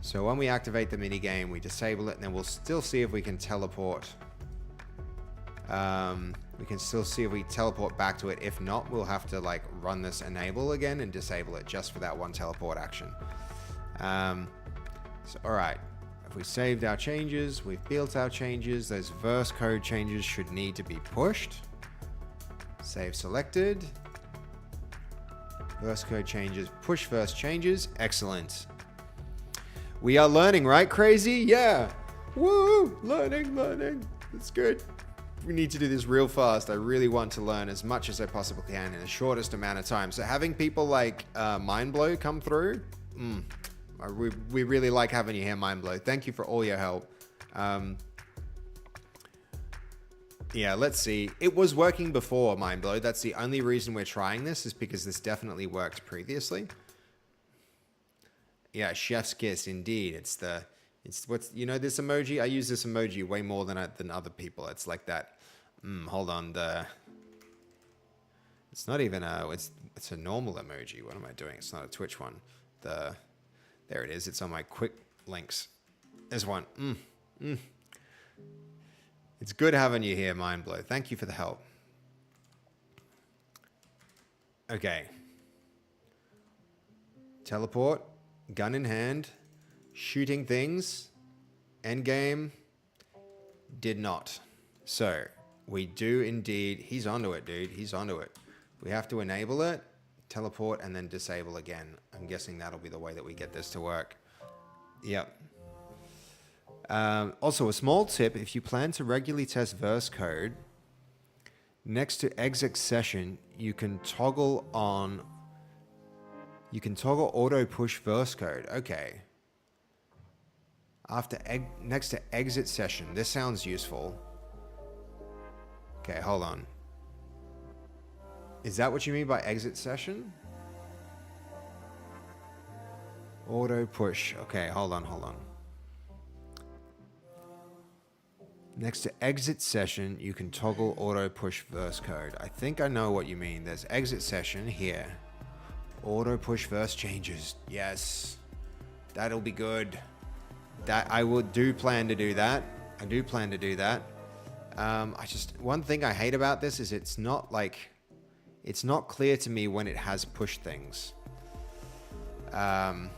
So when we activate the minigame, we disable it and then we'll still see if we can teleport. We can still see if we teleport back to it. If not, we'll have to like run this enable again and disable it just for that one teleport action. So all right, if we saved our changes, we've built our changes, those verse code changes should need to be pushed. Save selected. Verse code changes, push verse changes. Excellent. We are learning, right, Crazy? Yeah. Woo! Learning. That's good. We need to do this real fast. I really want to learn as much as I possibly can in the shortest amount of time. So having people like Mindblow come through, we really like having you here, Mindblow. Thank you for all your help. Yeah, let's see. It was working before, Mindblow. That's the only reason we're trying this, is because this definitely worked previously. Yeah, chef's kiss, indeed. It's what's, you know, this emoji? I use this emoji way more than other people. It's like that. Hold on. It's not even it's a normal emoji. What am I doing? It's not a Twitch one. There it is. It's on my quick links. There's one. It's good having you here, Mindblow. Thank you for the help. Okay. Teleport, gun in hand, shooting things, endgame, did not. So, we do indeed, he's onto it, dude. He's onto it. We have to enable it, teleport, and then disable again. I'm guessing that'll be the way that we get this to work. Yep. Also, a small tip, if you plan to regularly test verse code, next to exit session, you can toggle auto push verse code. Okay. Next to exit session, this sounds useful. Okay, hold on. Is that what you mean by exit session? Auto push. Okay, hold on. Next to exit session, you can toggle auto push verse code. I think I know what you mean. There's exit session here. Auto push verse changes. Yes. That'll be good. I do plan to do that. One thing I hate about this is it's not clear to me when it has pushed things. And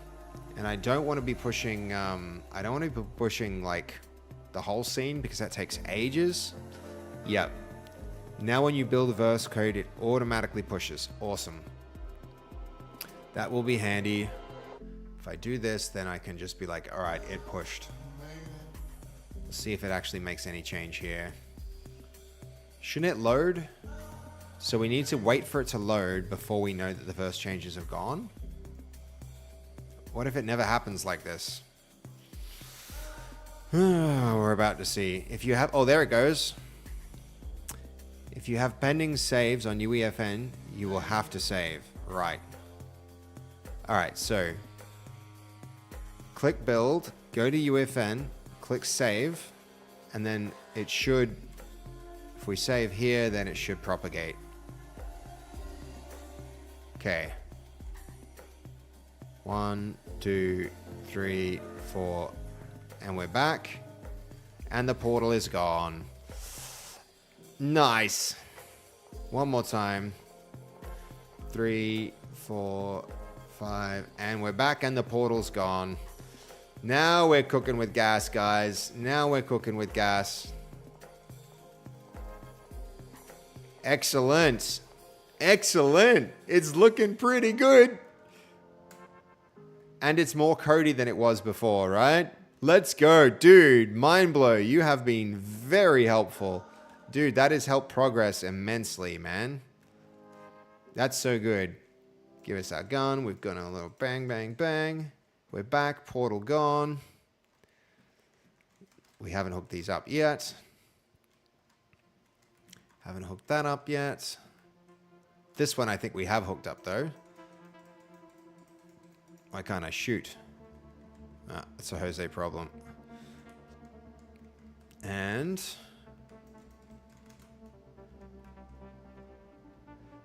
I don't want to be pushing, like the whole scene because that takes ages. Yep. Now when you build a verse code, it automatically pushes. Awesome. That will be handy. If I do this, then I can just be like, all right, it pushed. Let's see if it actually makes any change here. Shouldn't it load? So we need to wait for it to load before we know that the verse changes have gone. What if it never happens like this? We're about to see. If you have, oh, there it goes. If you have pending saves on UEFN, you will have to save. Right. All right, so click build, go to UEFN, click save, and then it should, if we save here, then it should propagate. Okay. 1, 2, 3, 4, and we're back. And the portal is gone. Nice. One more time. 3, 4, 5, and we're back and the portal's gone. Now we're cooking with gas, guys. Now we're cooking with gas. Excellent. Excellent. It's looking pretty good. And it's more Cody than it was before, right? Let's go. Dude, mind blow. You have been very helpful. Dude, that has helped progress immensely, man. That's so good. Give us our gun. We've got a little bang, bang, bang. We're back. Portal gone. We haven't hooked these up yet. Haven't hooked that up yet. This one I think we have hooked up, though. Why can't I shoot? Ah, it's a Jose problem. And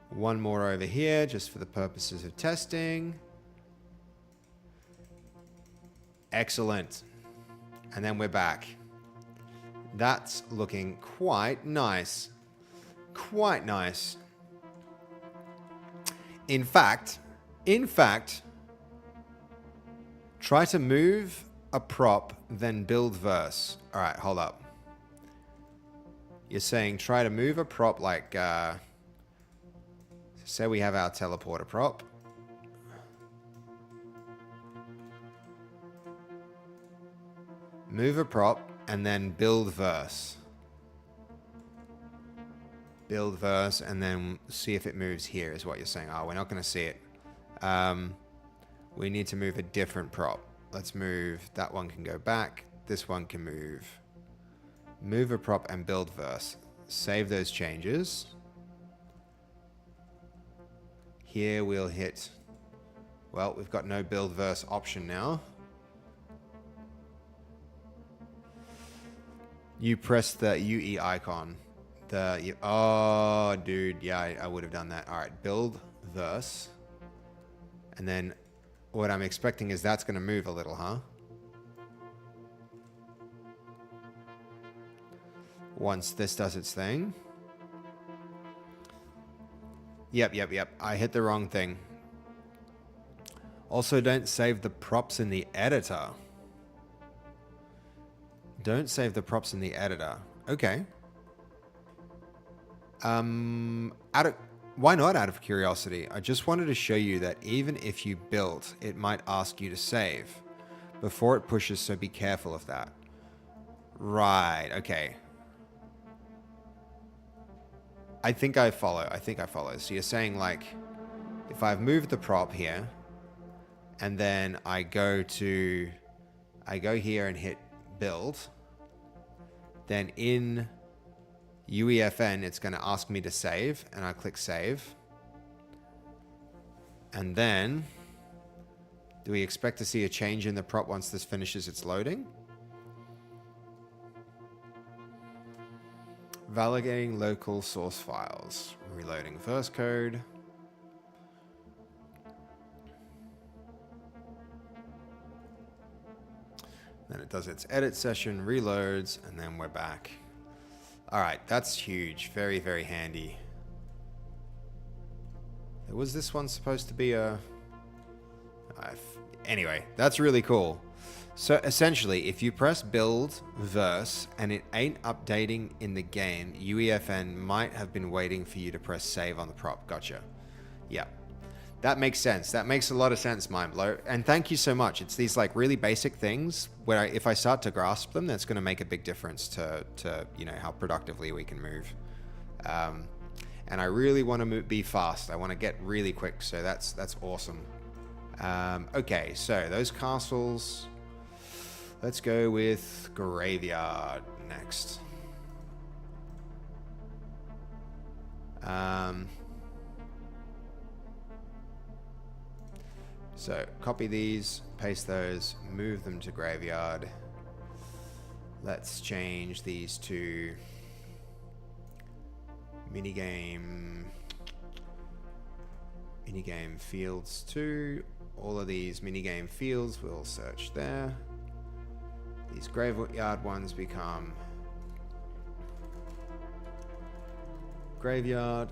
one more over here, just for the purposes of testing. Excellent. And then we're back. That's looking quite nice. Quite nice. In fact, try to move a prop, then build verse. All right, hold up. You're saying try to move a prop like, say we have our teleporter prop. Move a prop and then build verse. Build verse and then see if it moves here is what you're saying. Oh, we're not going to see it. We need to move a different prop. Let's move. That one can go back. This one can move. Move a prop and build verse. Save those changes. Here we'll hit. Well, we've got no build verse option now. You press the UE icon. Oh, dude. Yeah, I would have done that. All right. Build verse. And then what I'm expecting is that's going to move a little, huh? Once this does its thing. Yep. I hit the wrong thing. Also, don't save the props in the editor. Don't save the props in the editor. Okay. Why not, out of curiosity? I just wanted to show you that even if you built, it might ask you to save before it pushes, so be careful of that. Right, okay. I think I follow. So you're saying, like, if I've moved the prop here, and then I go here and hit build, then in UEFN, it's going to ask me to save, and I click save. And then, do we expect to see a change in the prop once this finishes its loading? Validating local source files. Reloading verse code. Then it does its edit session, reloads, and then we're back. All right, that's huge. Very, very handy. Was this one supposed to be a... Anyway, that's really cool. So essentially, if you press build verse and it ain't updating in the game, UEFN might have been waiting for you to press save on the prop. Gotcha. Yeah. That makes sense. That makes a lot of sense, Mindblow. And thank you so much. It's these like really basic things where if I start to grasp them, that's going to make a big difference to you know, how productively we can move. And I really want to be fast. I want to get really quick. So that's awesome. Okay, so those castles. Let's go with Graveyard next. So copy these, paste those, move them to Graveyard. Let's change these to minigame fields 2. All of these minigame fields will search there. These Graveyard ones become Graveyard.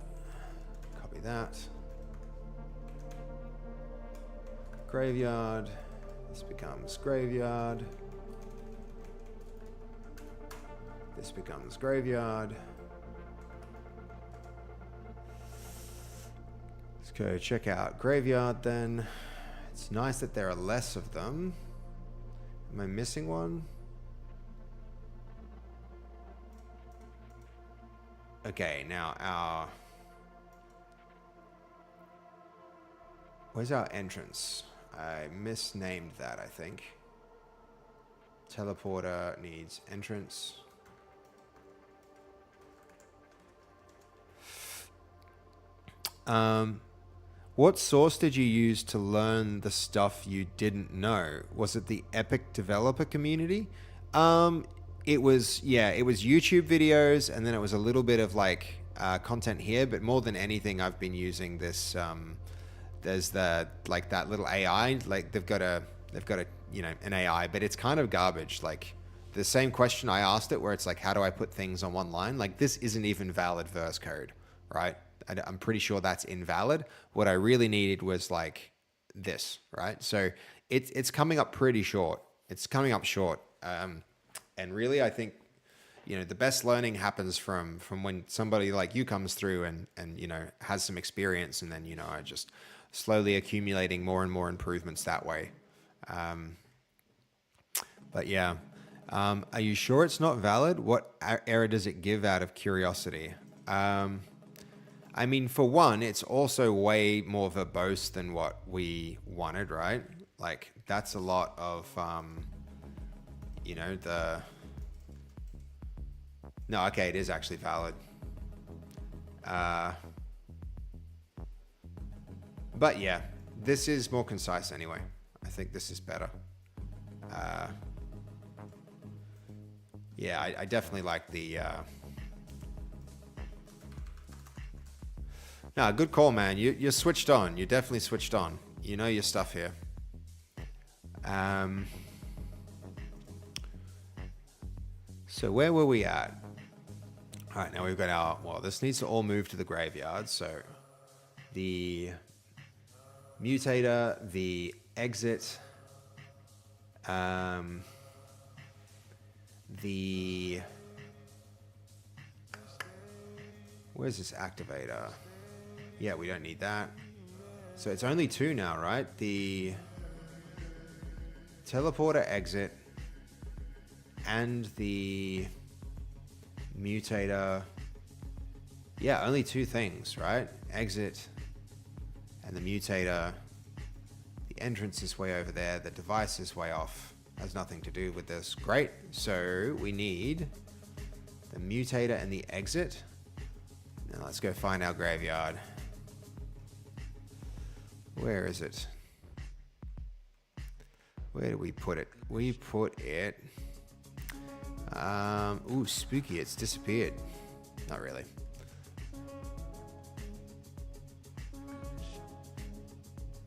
Copy that. Graveyard. This becomes Graveyard. This becomes Graveyard. Let's go check out Graveyard then. It's nice that there are less of them. Am I missing one? Okay, now where's our entrance? I misnamed that, I think. Teleporter needs entrance. What source did you use to learn the stuff you didn't know? Was it the Epic developer community? It was YouTube videos, and then it was a little bit of like content here, but more than anything, I've been using this. There's that little AI, like they've got a you know, an AI, but it's kind of garbage. Like the same question I asked it, where it's like, how do I put things on one line? Like this isn't even valid verse code, right? I'm pretty sure that's invalid. What I really needed was like this, right? So it's coming up pretty short. It's coming up short. And really, I think, you know, the best learning happens from when somebody like you comes through and you know, has some experience, and then, you know, I just slowly accumulating more and more improvements that way. But yeah, are you sure it's not valid? What error does it give out of curiosity? I mean, for one, it's also way more verbose than what we wanted, right? Like that's a lot of, you know, no, okay, it is actually valid. But yeah, this is more concise anyway. I think this is better. Yeah, I definitely like the... No, good call, man. You're switched on. You're definitely switched on. You know your stuff here. So where were we at? All right, now we've got our... Well, this needs to all move to the Graveyard. So the mutator, the exit, the... Where's this activator? Yeah, we don't need that. So it's only 2 now, right? The teleporter exit and the mutator. Yeah, only 2 things, right? Exit and the mutator. The entrance is way over there. The device is way off. Has nothing to do with this. Great. So we need the mutator and the exit. Now let's go find our Graveyard. Where is it? Where do we put it? We put it... ooh, spooky, it's disappeared. Not really.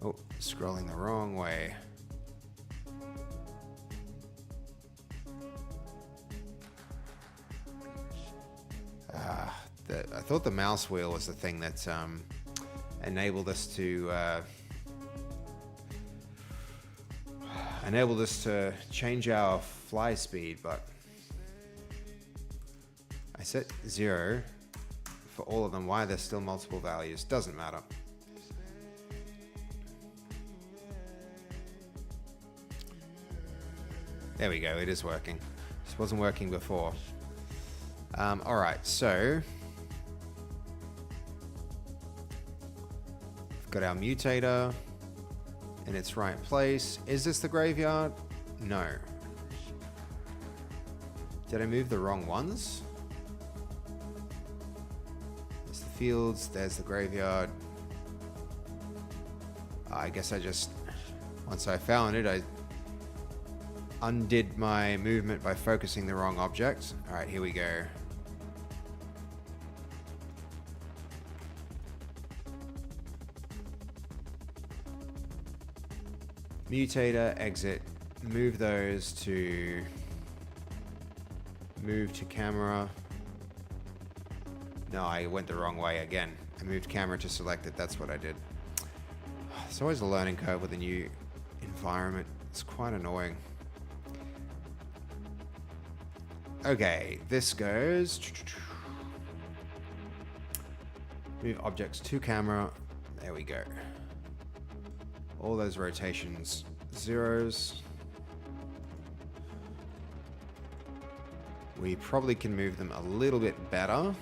Oh, scrolling the wrong way. I thought the mouse wheel was the thing that enabled us to change our fly speed, but I set 0 for all of them. Why there's still multiple values doesn't matter. There we go. It is working. This wasn't working before. All right, so we've got our mutator in its right place. Is this the graveyard? No. Did I move the wrong ones? There's the fields, there's the graveyard. I guess I just, once I found it, I undid my movement by focusing the wrong object. All right, here we go. Mutator, exit, move those to move to camera. No, I went the wrong way again. I moved camera to selected. That's what I did. It's always a learning curve with a new environment. It's quite annoying. Okay, this goes. Move objects to camera. There we go. All those rotations, zeros. We probably can move them a little bit better.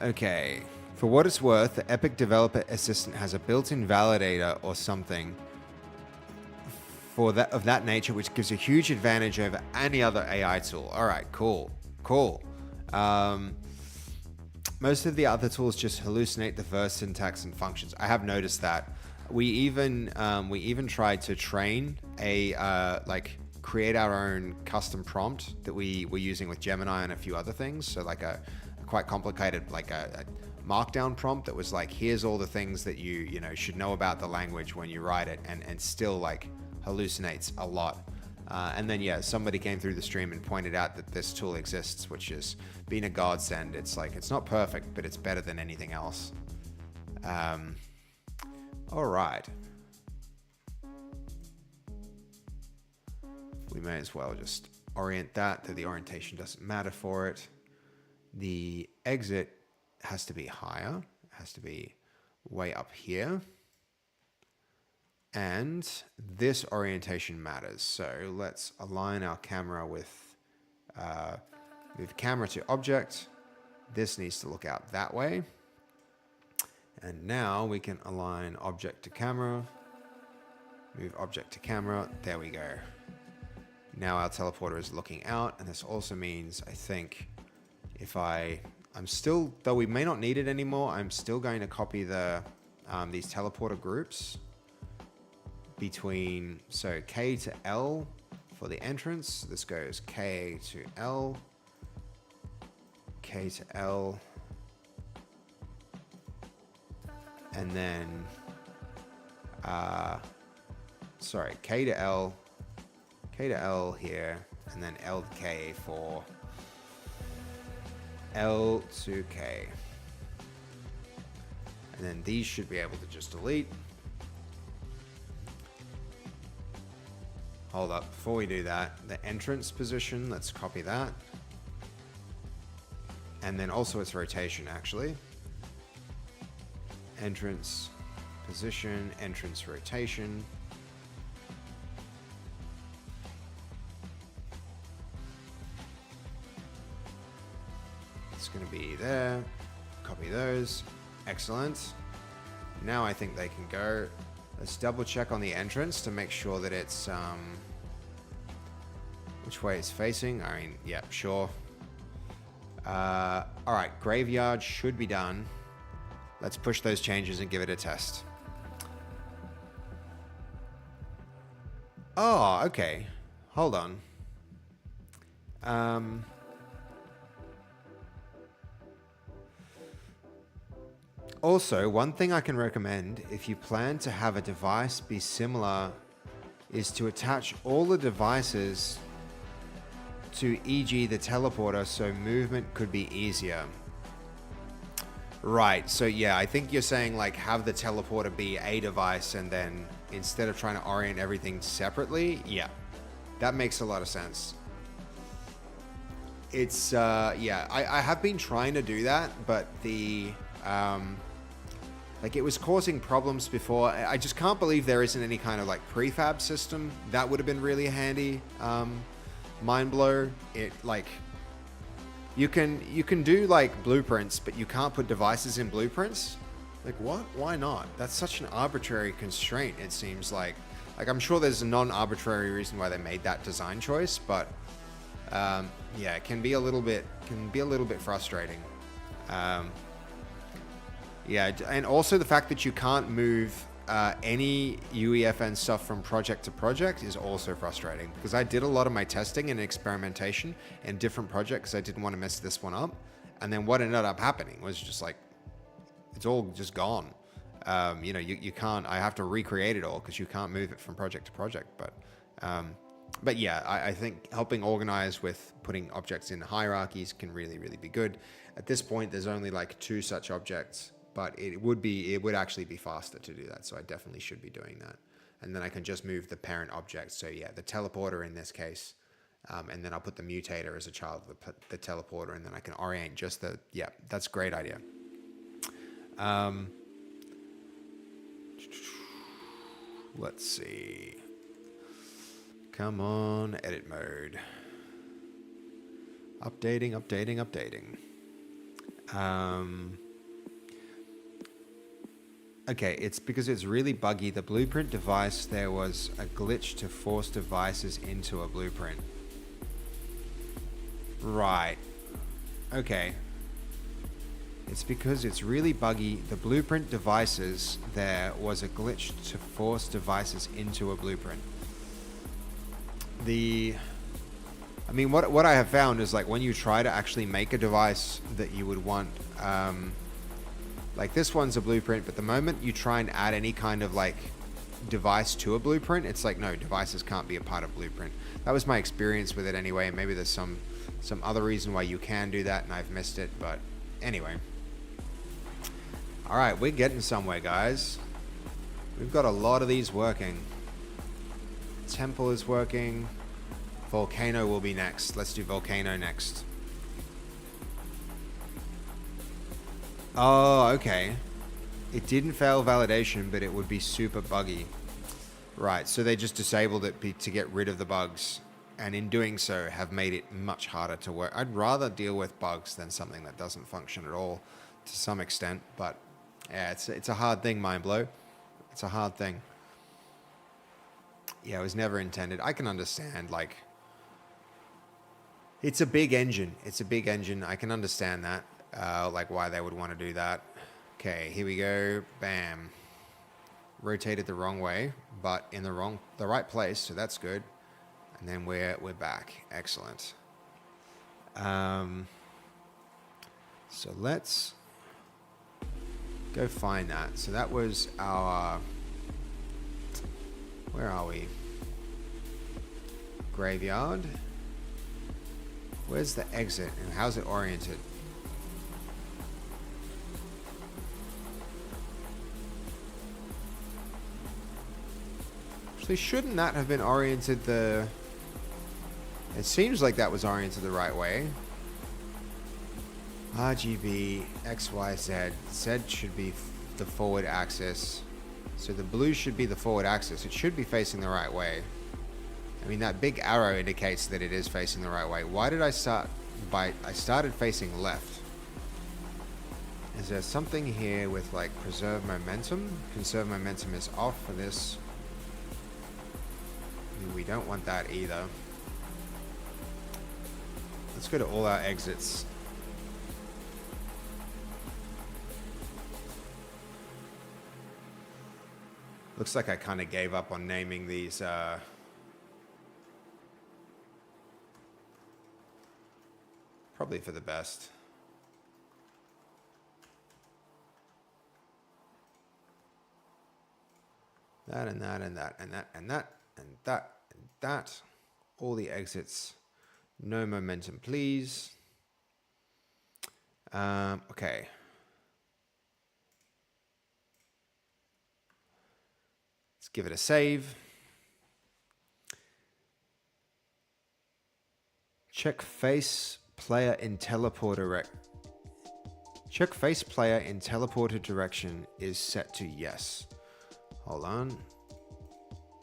Okay, for what it's worth, the Epic Developer Assistant has a built-in validator or something for that of that nature, which gives a huge advantage over any other AI tool. All right, cool. Most of the other tools just hallucinate the verse syntax and functions. I have noticed that. We even tried to train a create our own custom prompt that we were using with Gemini and a few other things. So like a quite complicated, like a markdown prompt that was like, here's all the things that you should know about the language when you write it, and still like hallucinates a lot. And then yeah, somebody came through the stream and pointed out that this tool exists, which has been a godsend. It's like, it's not perfect, but it's better than anything else. All right. We may as well just orient that the orientation doesn't matter for it. The exit has to be higher. It has to be way up here. And this orientation matters. So let's align our camera with, move camera to object. This needs to look out that way. And now we can align object to camera, move object to camera. There we go. Now our teleporter is looking out. And this also means, I think, if I'm still, though we may not need it anymore, I'm still going to copy the these teleporter groups between, so K to L for the entrance. This goes K to L, K to L, and then, K to L here, and then L to K for L to K. And then these should be able to just delete. Hold up, before we do that, the entrance position, let's copy that. And then also its rotation, actually. Entrance position, entrance rotation. It's going to be there. Copy those. Excellent. Now I think they can go. Let's double check on the entrance to make sure that it's which way it's facing. I mean, yeah, sure. All right, graveyard should be done. Let's push those changes and give it a test. Oh, okay. Hold on. Also, one thing I can recommend if you plan to have a device be similar is to attach all the devices to, e.g., the teleporter, so movement could be easier. Right, so yeah, I think you're saying like have the teleporter be a device and then instead of trying to orient everything separately, yeah, that makes a lot of sense. It's, yeah, I have been trying to do that, but the Like, it was causing problems before. I just can't believe there isn't any kind of like prefab system. That would have been really handy. Mind blow. It like you can do like blueprints, but you can't put devices in blueprints. Like, what? Why not? That's such an arbitrary constraint, it seems like. Like, I'm sure there's a non-arbitrary reason why they made that design choice, but yeah, it can be a little bit frustrating. Yeah, and also the fact that you can't move any UEFN stuff from project to project is also frustrating, because I did a lot of my testing and experimentation in different projects. I didn't want to mess this one up, and then what ended up happening was just like, it's all just gone. You know, you can't, I have to recreate it all because you can't move it from project to project. But yeah, I think helping organize with putting objects in hierarchies can really, really be good. At this point, there's only like 2 such objects, but it would actually be faster to do that. So I definitely should be doing that. And then I can just move the parent object. So yeah, the teleporter in this case, and then I'll put the mutator as a child of the teleporter, and then I can orient just yeah, that's a great idea. Let's see. Come on, edit mode. Updating. Okay, it's because it's really buggy. The blueprint device, there was a glitch to force devices into a blueprint. Right. Okay. It's because it's really buggy. The blueprint devices, there was a glitch to force devices into a blueprint. I mean, what I have found is, like, when you try to actually make a device that you would want, like this one's a blueprint, but the moment you try and add any kind of like device to a blueprint, it's like, no, devices can't be a part of blueprint. That was my experience with it anyway. Maybe there's some other reason why you can do that and I've missed it, but anyway. All right, we're getting somewhere, guys. We've got a lot of these working. Temple is working. Volcano will be next. Let's do volcano next. Oh, okay. It didn't fail validation, but it would be super buggy. Right, so they just disabled it to get rid of the bugs, and in doing so have made it much harder to work. I'd rather deal with bugs than something that doesn't function at all to some extent, but yeah, it's a hard thing, mind blow. It's a hard thing. Yeah, it was never intended. I can understand, like, it's a big engine. It's a big engine. I can understand that, like why they would want to do that. Okay, here we go. Bam. Rotated the wrong way, but in the right place, so that's good. And then we're back. Excellent. So let's go find that. So that was our, where are we? Graveyard. Where's the exit and how's it oriented? Actually, shouldn't that have been oriented it seems like that was oriented the right way. RGB, X, Y, Z. Z should be the forward axis. So the blue should be the forward axis. It should be facing the right way. I mean, that big arrow indicates that it is facing the right way. Why did I started facing left? Is there something here with like preserve momentum? Conserve momentum is off for this. We don't want that either. Let's go to all our exits. Looks like I kind of gave up on naming these probably for the best. That and that and that and that and that and that and that. All the exits. No momentum, please. Okay. Let's give it a save. Check face player in teleporter Check face player in teleported direction is set to yes. Hold on.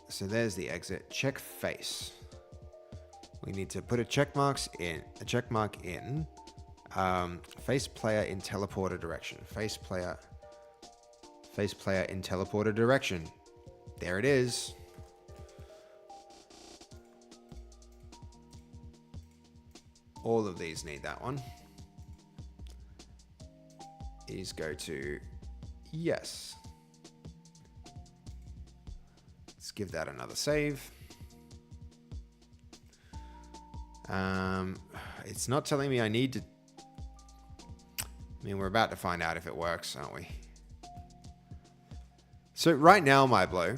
So there's the exit. Check face. We need to put a check mark in. Face player in teleported direction. Face player in teleported direction. There it is. All of these need that one. Is go to yes. Let's give that another save. It's not telling me I need to. I mean, we're about to find out if it works, aren't we? So right now, my blow,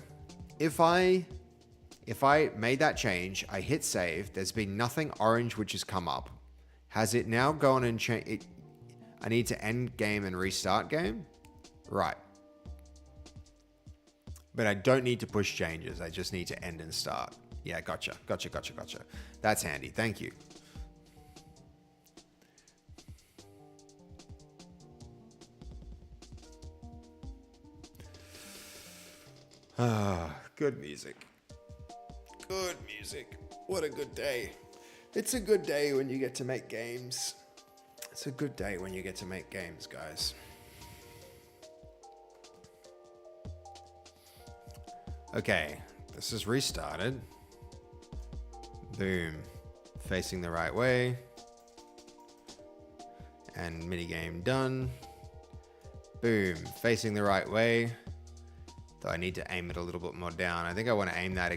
if I made that change, I hit save, there's been nothing orange which has come up. Has it now gone and changed? I need to end game and restart game? Right. But I don't need to push changes. I just need to end and start. Yeah, gotcha. That's handy. Thank you. Good music. Good music. What a good day. It's a good day when you get to make games. It's a good day when you get to make games, guys. Okay, this is restarted. Boom. Facing the right way. And minigame done. Boom. Facing the right way. Though I need to aim it a little bit more down. I think I want to aim that,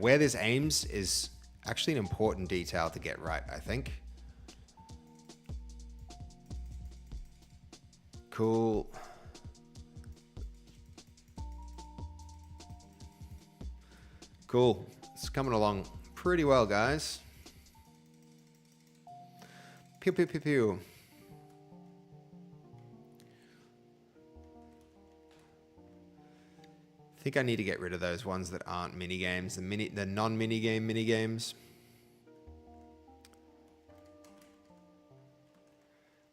where this aims is actually an important detail to get right, I think. Cool. Cool. It's coming along pretty well, guys. Pew, pew, pew, pew. I think I need to get rid of those ones that aren't mini games, the non-minigame mini games.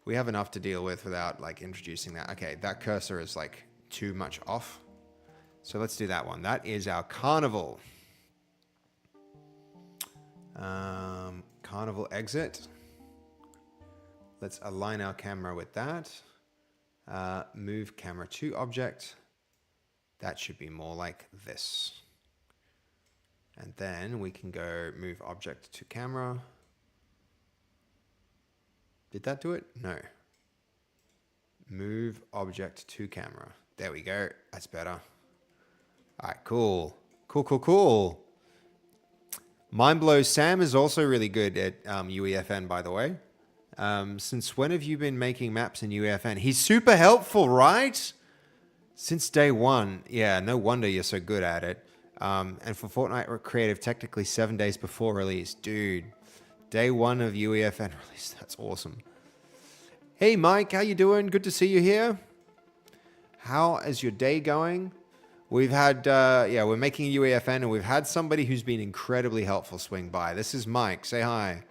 We have enough to deal with without introducing that. Okay, that cursor is too much off. So let's do that one. That is our carnival. Carnival exit. Let's align our camera with that. Move camera to object. That should be more like this. And then we can go move object to camera. Did that do it? No. Move object to camera. There we go. That's better. All right, cool. Cool. Mindblow Sam is also really good at UEFN, by the way. Since when have you been making maps in UEFN? He's super helpful, right? Since day one. Yeah, no wonder you're so good at it. And for Fortnite Creative, technically 7 days before release. Dude, day one of UEFN release. That's awesome. Hey, Mike, how you doing? Good to see you here. How is your day going? We've had, we're making a UEFN, and we've had somebody who's been incredibly helpful swing by. This is Mike. Say hi.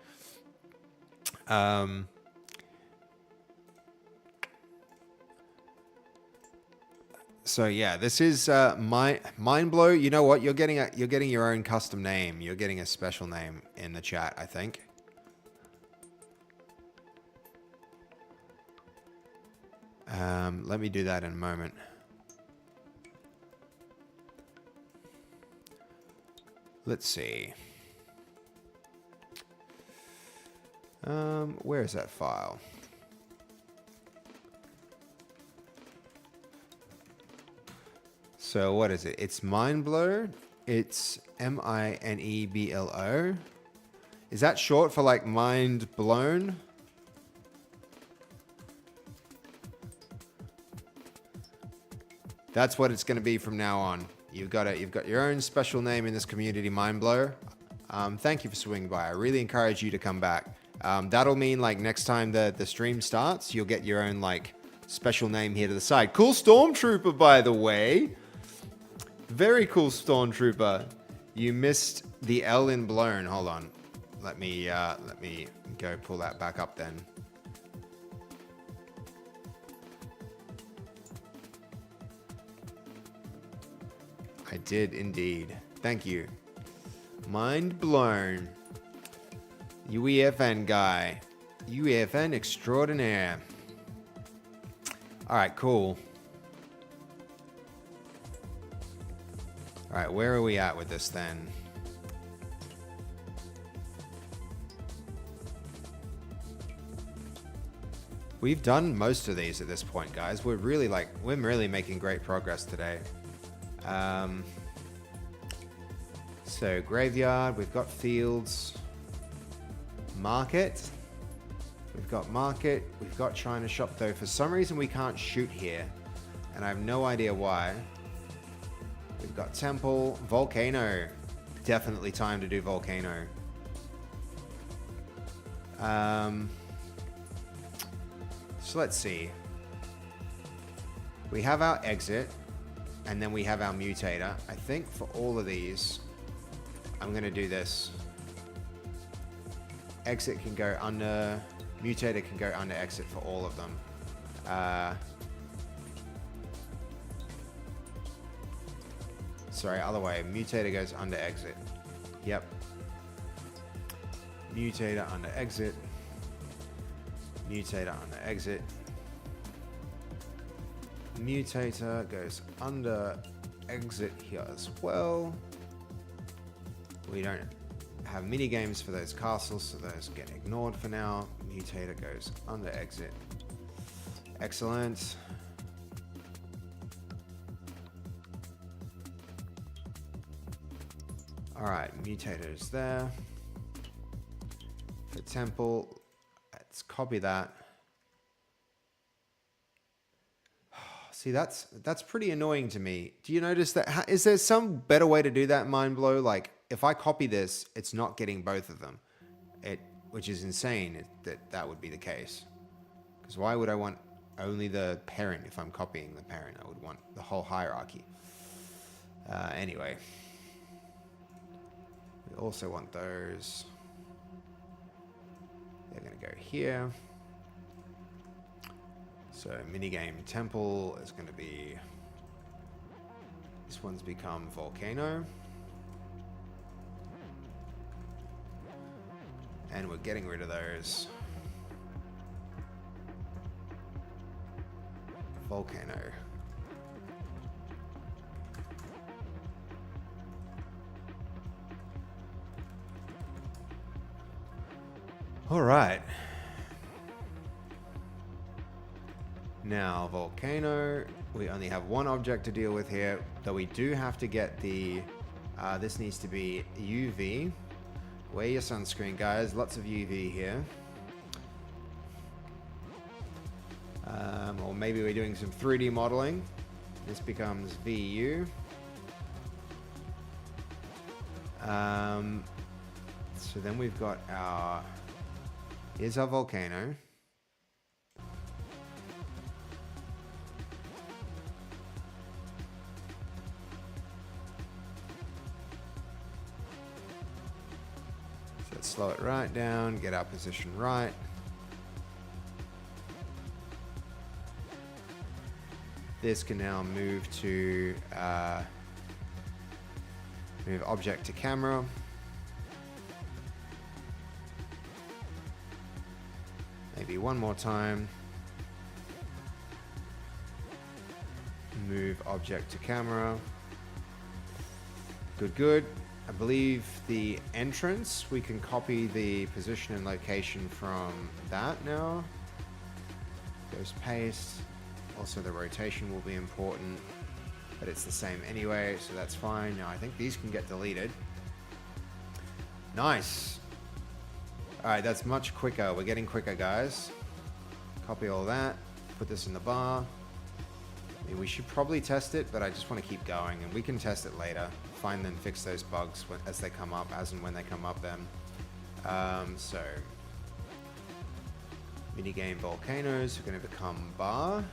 So yeah, this is Mindblow. You know what? You're getting your own custom name. You're getting a special name in the chat, I think. Let me do that in a moment. Let's see. Where is that file? So what is it? It's Mindblow. It's MINEBLO. Is that short for mind blown? That's what it's going to be from now on. You've got your own special name in this community, Mindblow. Thank you for swinging by. I really encourage you to come back. That'll mean next time the stream starts, you'll get your own special name here to the side. Cool Stormtrooper, by the way. Very cool Stormtrooper. You missed the L in blown. Hold on. Let me go pull that back up then. I did indeed. Thank you. Mind blown. UEFN guy. UEFN extraordinaire. All right, cool. All right, where are we at with this then? We've done most of these at this point, guys. We're really making great progress today. So graveyard, we've got fields, market. We've got market. We've got China shop though. For some reason we can't shoot here, and I have no idea why. We've got temple, volcano. Definitely time to do volcano. So let's see. We have our exit, and then we have our mutator. I think for all of these, I'm going to do this. Exit can go under, mutator can go under exit for all of them. Sorry, other way. Mutator goes under exit. Yep. Mutator under exit. Mutator under exit. Mutator goes under exit here as well. We don't have mini games for those castles, so those get ignored for now. Mutator goes under exit. Excellent. All right, mutator is there. For temple, let's copy that. See, that's pretty annoying to me. Do you notice that? Is there some better way to do that, mind blow? Like, if I copy this, it's not getting both of them. Which is insane that would be the case. Because why would I want only the parent if I'm copying the parent? I would want the whole hierarchy. Anyway. We also want those. They're going to go here. So minigame temple is going to be, this one's become volcano. And we're getting rid of those. Volcano. All right. Now, volcano, we only have one object to deal with here, though we do have to get the, this needs to be UV. Wear your sunscreen, guys. Lots of UV here. Or maybe we're doing some 3D modeling. This becomes VU. So then we've got our, here's our volcano. So let's slow it right down, get our position right. This can now move to move object to camera. Maybe one more time. Move object to camera. Good, good. I believe the entrance, we can copy the position and location from that now. Goes paste. Also the rotation will be important, but it's the same anyway, so that's fine. Now I think these can get deleted. Nice. All right, that's much quicker. We're getting quicker, guys. Copy all that, put this in the bar. I mean, we should probably test it, but I just want to keep going, and we can test it later. Find and fix those bugs as they come up, as and when they come up then. So, minigame volcanoes are going to become bar.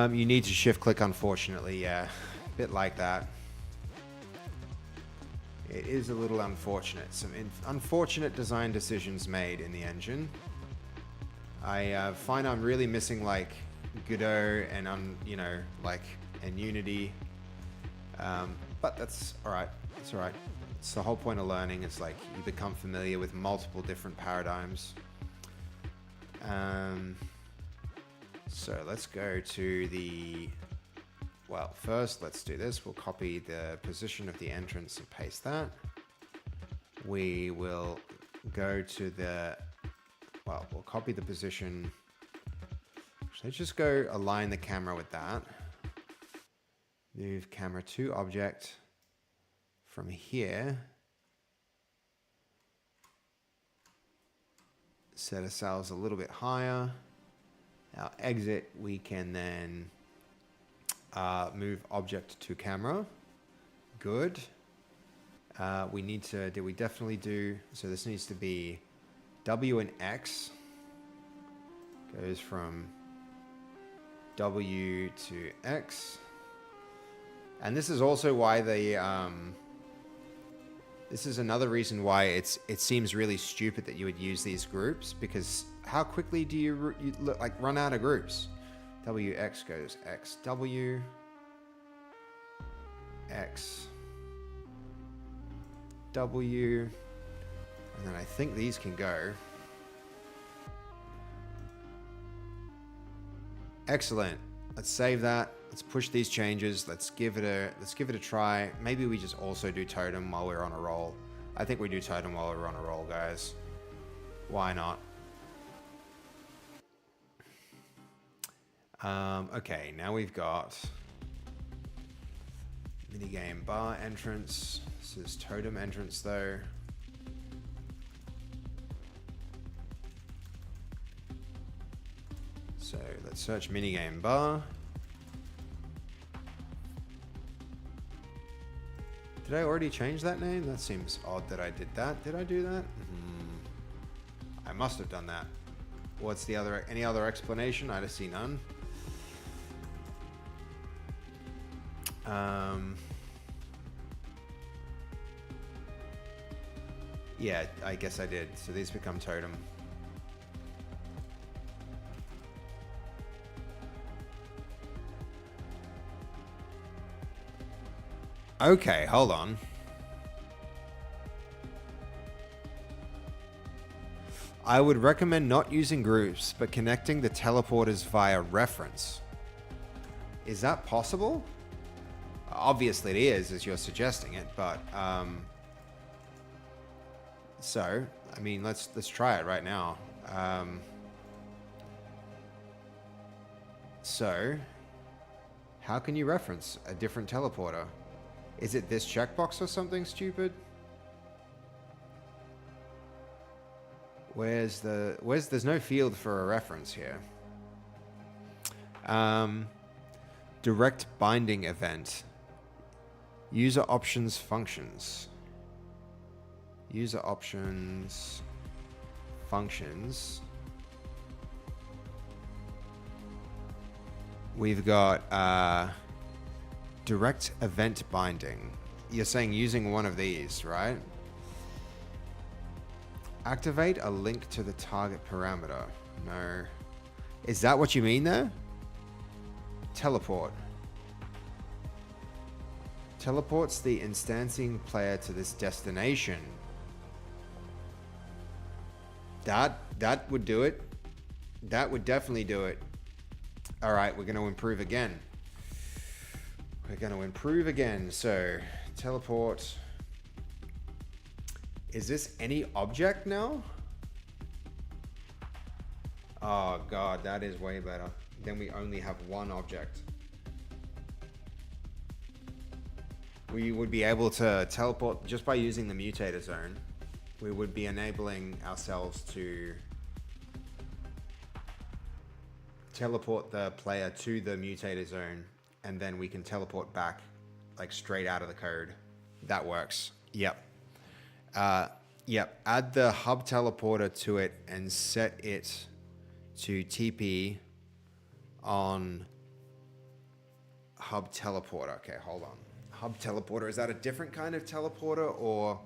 You need to shift click, unfortunately, yeah. A bit like that. It is a little unfortunate. Some unfortunate design decisions made in the engine. I find I'm really missing like Godot and and Unity. But that's all right. It's all right. It's the whole point of learning. It's like you become familiar with multiple different paradigms. So let's go to the, well, first let's do this. We'll copy the position of the entrance and paste that. We will go to the, well, we'll copy the position. So just go align the camera with that. Move camera to object from here. Set ourselves a little bit higher. Our exit, we can then move object to camera. Good. We need to, we definitely do, so this needs to be W and X. Goes from W to X. And this is also why this is another reason why it seems really stupid that you would use these groups, because how quickly do you run out of groups? WX goes XW, X, W, and then I think these can go. Excellent. Let's save that. Let's push these changes. Let's give it a try. Maybe we just also do totem while we're on a roll. I think we do totem while we're on a roll, guys. Why not? Okay, now we've got minigame bar entrance. This is totem entrance though. So let's search minigame bar. Did I already change that name? That seems odd that I did that. Did I do that? I must have done that. What's the other, any other explanation? I see none. Yeah, I guess I did. So these become totem. Okay, hold on. I would recommend not using groups, but connecting the teleporters via reference. Is that possible? Obviously it is, as you're suggesting it, but so I mean, let's try it right now. So how can you reference a different teleporter? Is it this checkbox or something stupid? There's no field for a reference here. Direct binding event. User options functions. User options functions. We've got direct event binding. You're saying using one of these, right? Activate a link to the target parameter. No. Is that what you mean there? Teleport. Teleports the instancing player to this destination. That would do it. That would definitely do it. All right, we're going to improve again. We're going to improve again. So, teleport. Is this any object now? Oh God, that is way better. Then we only have one object. We would be able to teleport just by using the mutator zone. We would be enabling ourselves to teleport the player to the mutator zone, and then we can teleport back like straight out of the code. That works. Yep. Yep. Add the hub teleporter to it and set it to TP on hub teleporter. Okay, hold on. Hub teleporter, is that a different kind of teleporter, or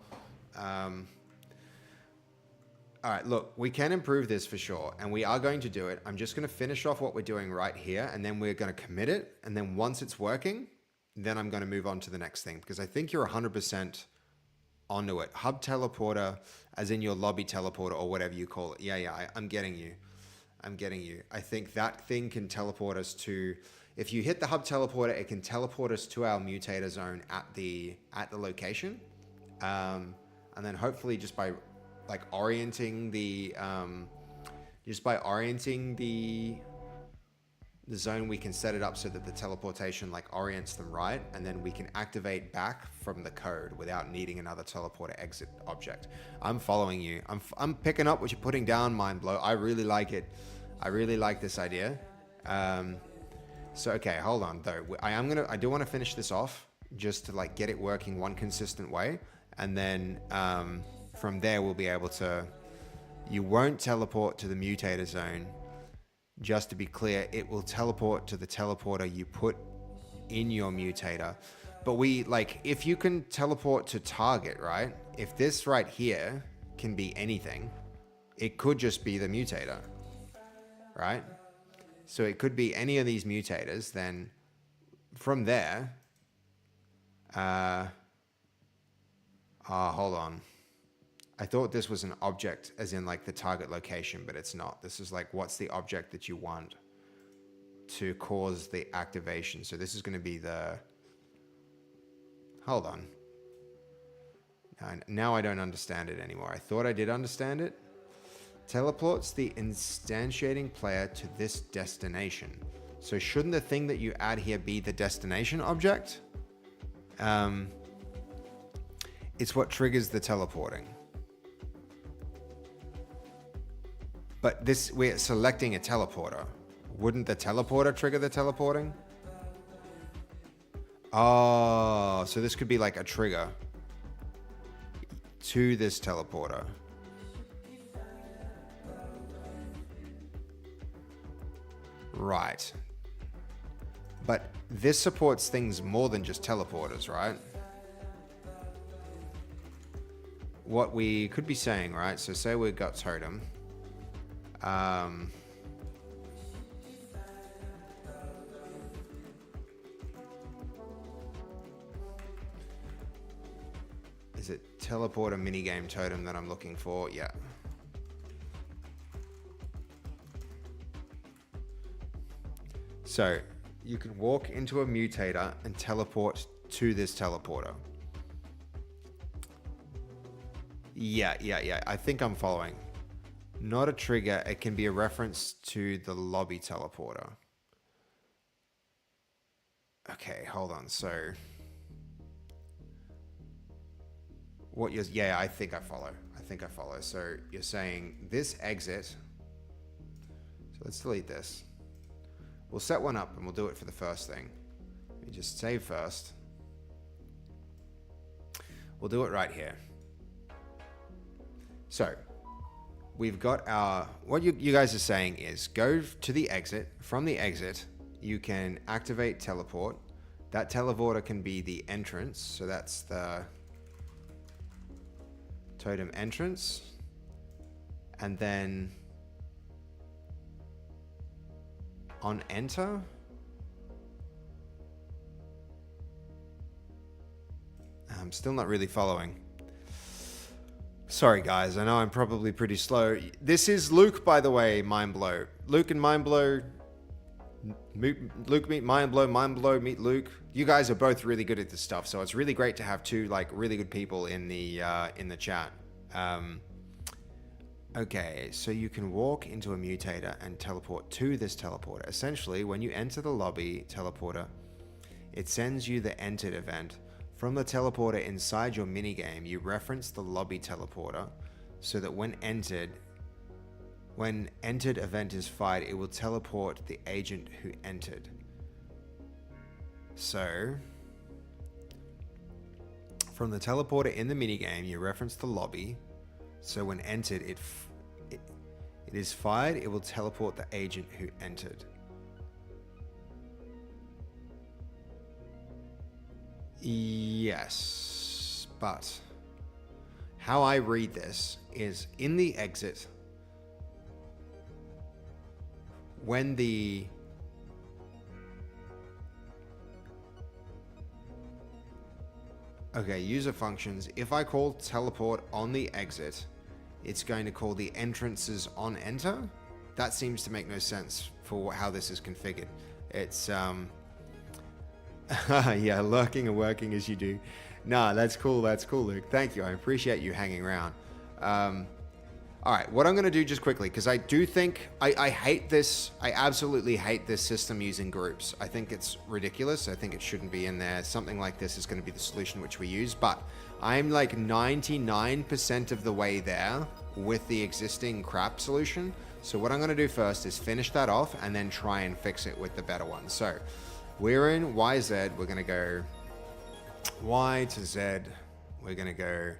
All right, look, we can improve this for sure, and we are going to do it. I'm just going to finish off what we're doing right here, and then we're going to commit it. And then once it's working, then I'm going to move on to the next thing, because I think you're 100% onto it. Hub teleporter, as in your lobby teleporter or whatever you call it. Yeah, I'm getting you. I'm getting you. I think that thing can teleport us to, if you hit the hub teleporter, it can teleport us to our mutator zone at the location. And then hopefully just by like orienting the zone, we can set it up so that the teleportation like orients them right, and then we can activate back from the code without needing another teleporter exit object. I'm following you. I'm picking up what you're putting down, Mindblow. I really like it. I really like this idea. So okay, hold on though. I do want to finish this off just to like get it working one consistent way, and then from there we'll be able to. You won't teleport to the mutator zone. Just to be clear, it will teleport to the teleporter you put in your mutator. But if you can teleport to target, right? If this right here can be anything, it could just be the mutator, right? So it could be any of these mutators. Then from there, hold on. I thought this was an object as in like the target location, but it's not. This is like, what's the object that you want to cause the activation? So this is going to be the, hold on. Now I don't understand it anymore. I thought I did understand it. Teleports the instantiating player to this destination. So shouldn't the thing that you add here be the destination object? It's what triggers the teleporting. But we're selecting a teleporter. Wouldn't the teleporter trigger the teleporting? Oh, so this could be like a trigger to this teleporter. Right. But this supports things more than just teleporters, right? What we could be saying, right? So say we've got totem. Is it teleporter minigame totem that I'm looking for? Yeah. So you can walk into a mutator and teleport to this teleporter. Yeah. I think I'm following. Not a trigger. It can be a reference to the lobby teleporter. Okay, hold on. So what you're, yeah, I think I follow. So you're saying this exit. So let's delete this. We'll set one up and we'll do it for the first thing. Let me just save first. We'll do it right here. So we've got our, what you guys are saying is go to the exit. From the exit, you can activate teleport. That teleporter can be the entrance. So that's the totem entrance. And then on enter, I'm still not really following. Sorry guys, I know I'm probably pretty slow. This is Luke, by the way, Mindblow. Luke and Mindblow, Luke meet Mindblow, Mindblow meet Luke. You guys are both really good at this stuff, so it's really great to have two like really good people in the chat. Okay, so you can walk into a mutator and teleport to this teleporter. Essentially, when you enter the lobby teleporter, it sends you the entered event. From the teleporter inside your minigame, you reference the lobby teleporter so that when entered event is fired, it will teleport the agent who entered. So, from the teleporter in the minigame, you reference the lobby. So when entered, it is fired, it will teleport the agent who entered. Yes, but how I read this is in the exit, when the user functions, if I call teleport on the exit, it's going to call the entrances on enter. That seems to make no sense for how this is configured. It's yeah, lurking and working as you do. Nah, that's cool, Luke. Thank you, I appreciate you hanging around. All right, what I'm going to do just quickly, because I do think, I hate this, I absolutely hate this system using groups. I think it's ridiculous. I think it shouldn't be in there. Something like this is going to be the solution which we use, but I'm like 99% of the way there with the existing crap solution. So what I'm going to do first is finish that off and then try and fix it with the better one. So we're in YZ, we're going to go Y to Z, we're going to go,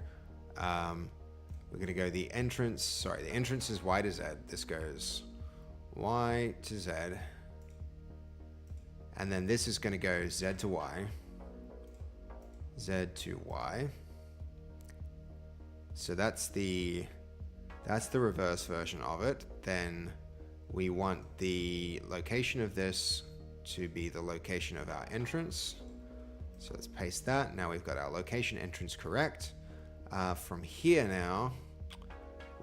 the entrance, sorry, the entrance is Y to Z. This goes Y to Z. And then this is going to go Z to Y. Z to Y. So that's the reverse version of it. Then we want the location of this to be the location of our entrance. So let's paste that. Now we've got our location entrance correct. From here now,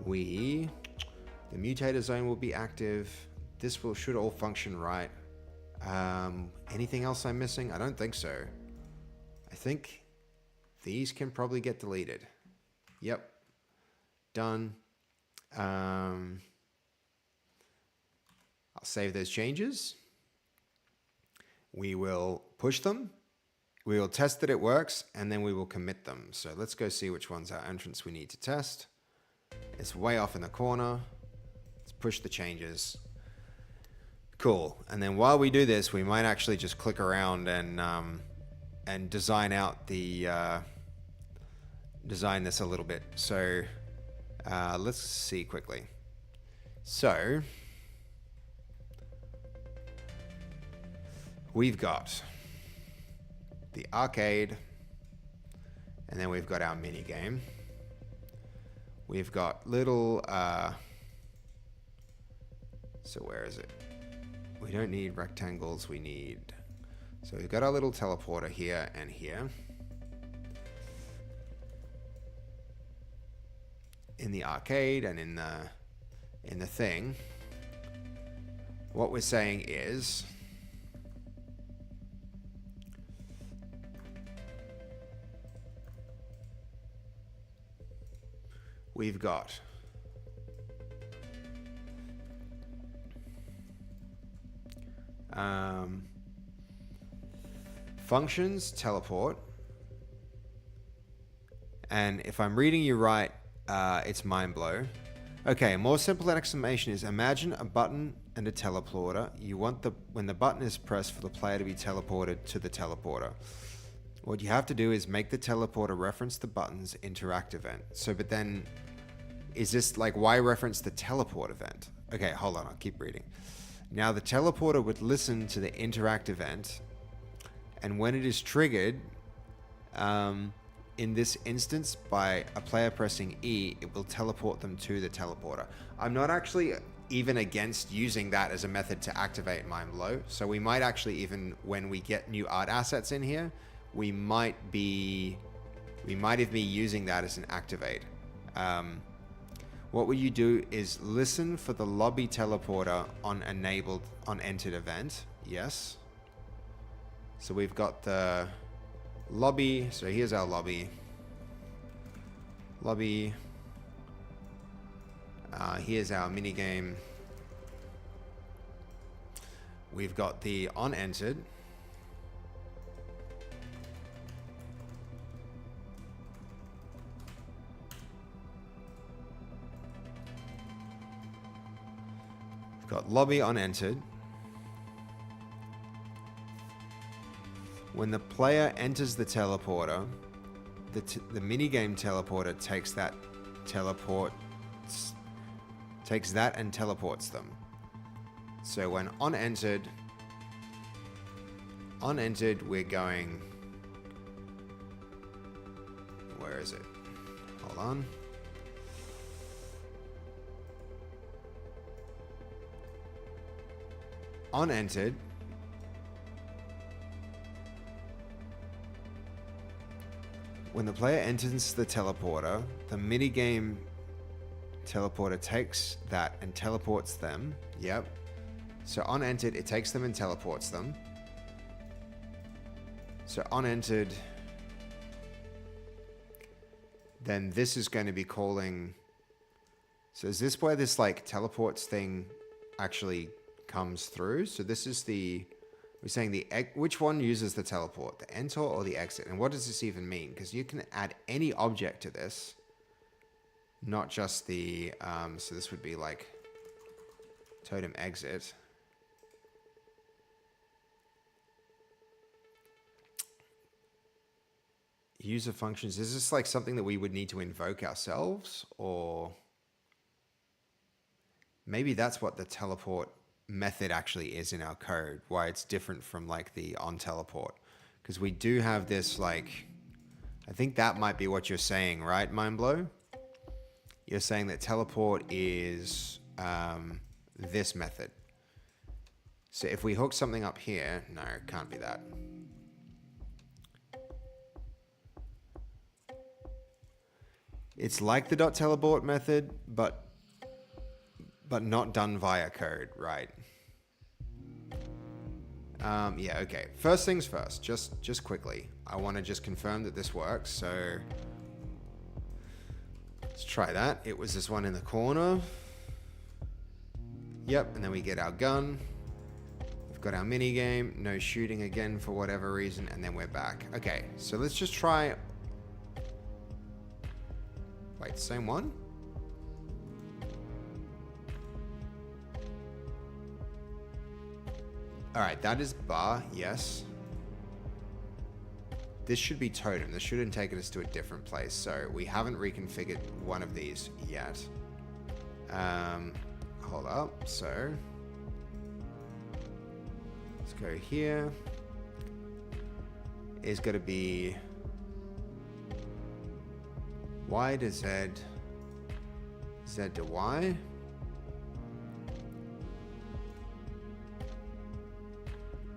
the mutator zone will be active. This should all function right. Anything else I'm missing? I don't think so. I think these can probably get deleted. Yep. Done. I'll save those changes. We will push them. We will test that it works, and then we will commit them. So let's go see which one's our entrance we need to test. It's way off in the corner. Let's push the changes. Cool. And then while we do this, we might actually just click around and design out the design this a little bit. So let's see quickly. So we've got the arcade, and then we've got our mini game. We've got little so where is it? We don't need rectangles, so we've got our little teleporter here and here in the arcade, and in the thing, what we're saying is we've got functions, teleport, and if I'm reading you right, it's mind blow. Okay, a more simple explanation is imagine a button and a teleporter. You want when the button is pressed for the player to be teleported to the teleporter. What you have to do is make the teleporter reference the button's interact event. So, but then, is this like, why reference the teleport event? Okay, hold on, I'll keep reading. Now the teleporter would listen to the interact event, and when it is triggered, in this instance, by a player pressing E, it will teleport them to the teleporter. I'm not actually even against using that as a method to activate Mind Blow. So we might actually, even when we get new art assets in here, we might even be using that as an activate. What will you do is listen for the lobby teleporter on entered event. Yes. So we've got the lobby. So here's our lobby. Here's our mini game. We've got the on entered. We've got lobby on entered. When the player enters the teleporter, the minigame teleporter takes that and teleports them. So when on entered, we're going, where is it? Hold on. On entered, when the player enters the teleporter, the minigame teleporter takes that and teleports them. Yep. So on entered, it takes them and teleports them. So on entered, then this is going to be calling. So is this where this like teleports thing actually comes through? So this is the, we're saying which one uses the teleport, the enter or the exit? And what does this even mean? Because you can add any object to this, not just the, so this would be like totem exit. User functions, is this like something that we would need to invoke ourselves? Or maybe that's what the teleport method actually is in our code, why it's different from like the on teleport. Because we do have this like, I think that might be what you're saying, right, Mindblow? You're saying that teleport is this method. So if we hook something up here, no, it can't be that. It's like the .teleport method, but not done via code, right? Yeah, okay. First things first, just quickly. I want to just confirm that this works, so let's try that. It was this one in the corner. Yep, and then we get our gun. We've got our mini game, no shooting again for whatever reason, and then we're back. Okay, so let's just try. Wait, same one? All right, that is bar, yes. This should be totem. This shouldn't take us to a different place. So we haven't reconfigured one of these yet. Hold up, so let's go here. Is going to be Y to Z, Z to Y.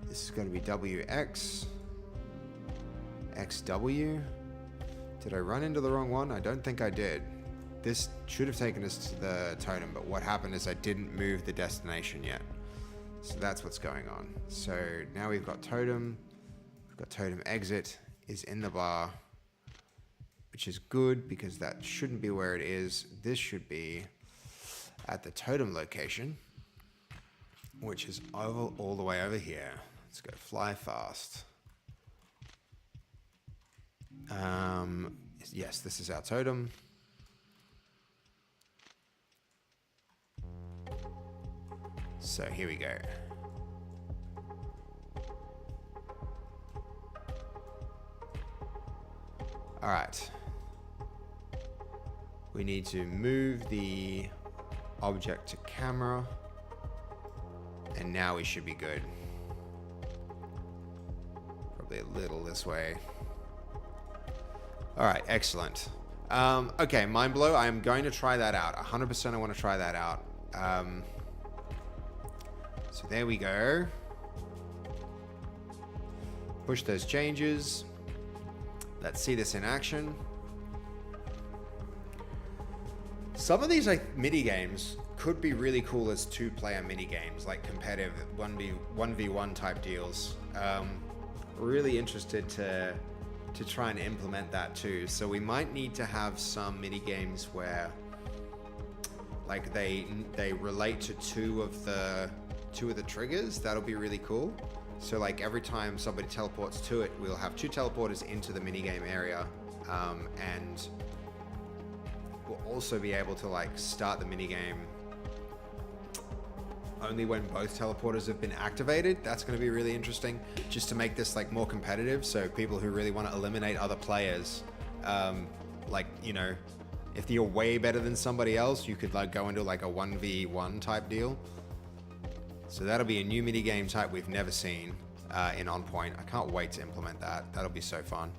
This is going to be WX, XW. Did I run into the wrong one? I don't think I did. This should have taken us to the totem, but what happened is I didn't move the destination yet. So that's what's going on. So now we've got totem. We've got totem exit is in the bar, which is good because that shouldn't be where it is. This should be at the totem location, which is all the way over here. Let's go fly fast. Yes, this is our totem. So here we go. All right. We need to move the object to camera, and now we should be good. Probably a little this way. All right, excellent. Okay, mind blow. I am going to try that out. 100% I want to try that out. So there we go. Push those changes. Let's see this in action. Some of these like mini games could be really cool as two-player mini games, like competitive 1v1 type deals. Really interested to try and implement that too. So we might need to have some mini games where like they relate to two of the triggers. That'll be really cool. So like every time somebody teleports to it, we'll have two teleporters into the minigame area, and we'll also be able to like start the minigame only when both teleporters have been activated. That's going to be really interesting, just to make this like more competitive. So people who really want to eliminate other players, like, you know, if you're way better than somebody else, you could like go into like a 1v1 type deal. So that'll be a new mini game type we've never seen in On Point. I can't wait to implement that. That'll be so fun.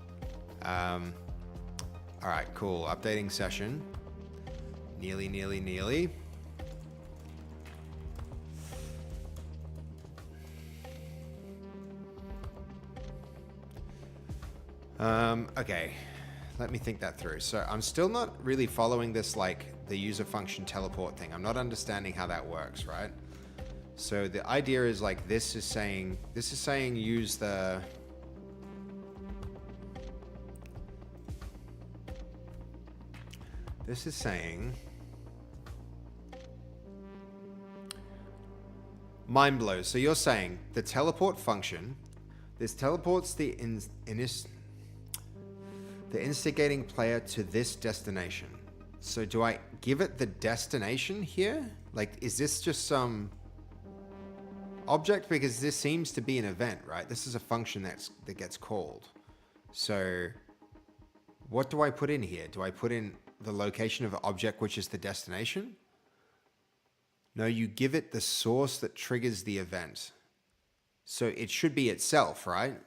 All right, cool. Updating session. Nearly. Okay, let me think that through. So I'm still not really following this, like the user function teleport thing. I'm not understanding how that works, right? So the idea is like this is saying use the this is saying mind blows. So you're saying the teleport function, this teleports the instigating player to this destination. So do I give it the destination here? Like, is this just some object? Because this seems to be an event, right? This is a function that gets called. So what do I put in here? Do I put in the location of an object, which is the destination? No, you give it the source that triggers the event. So it should be itself, right?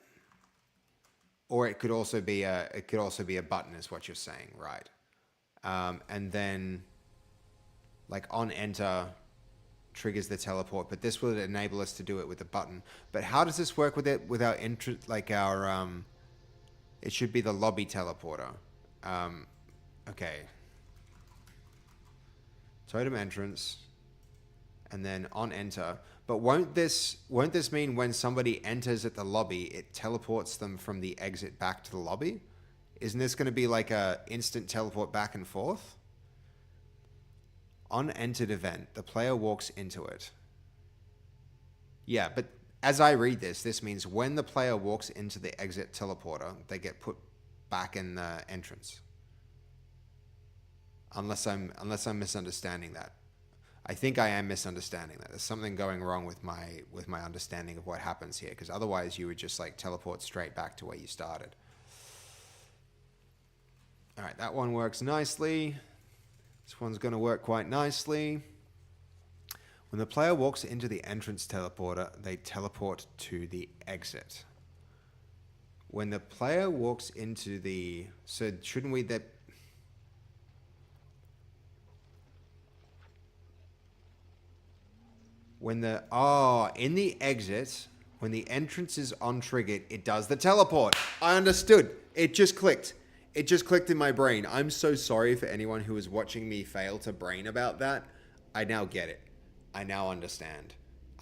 Or it could also be a button, is what you're saying, right? And then, like on enter, triggers the teleport. But this will enable us to do it with the button. But how does this work with it? With our it should be the lobby teleporter. Okay. Totem entrance, and then on enter. But won't this mean when somebody enters at the lobby, it teleports them from the exit back to the lobby? Isn't this going to be like a instant teleport back and forth? On entered event, the player walks into it. Yeah, but as I read this means when the player walks into the exit teleporter, they get put back in the entrance. Unless I'm misunderstanding that. I think I am misunderstanding that. There's something going wrong with my understanding of what happens here, because otherwise you would just like teleport straight back to where you started. All right, that one works nicely. This one's going to work quite nicely. When the player walks into the entrance teleporter, they teleport to the exit. When the player walks into the... So shouldn't we... that? When the... Oh, in the exit, when the entrance is untriggered, it does the teleport. I understood. It just clicked. It just clicked in my brain. I'm so sorry for anyone who is watching me fail to brain about that. I now get it. I now understand.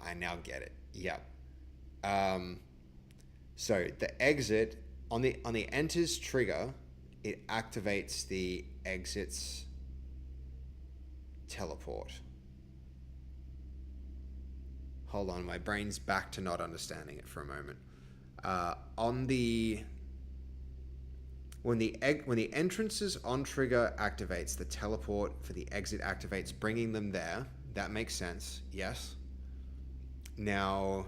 I now get it. Yeah. So the exit on the enters trigger, it activates the exits teleport. Hold on, my brain's back to not understanding it for a moment. When the entrance is on trigger activates, the teleport for the exit activates, bringing them there. That makes sense. Yes. Now,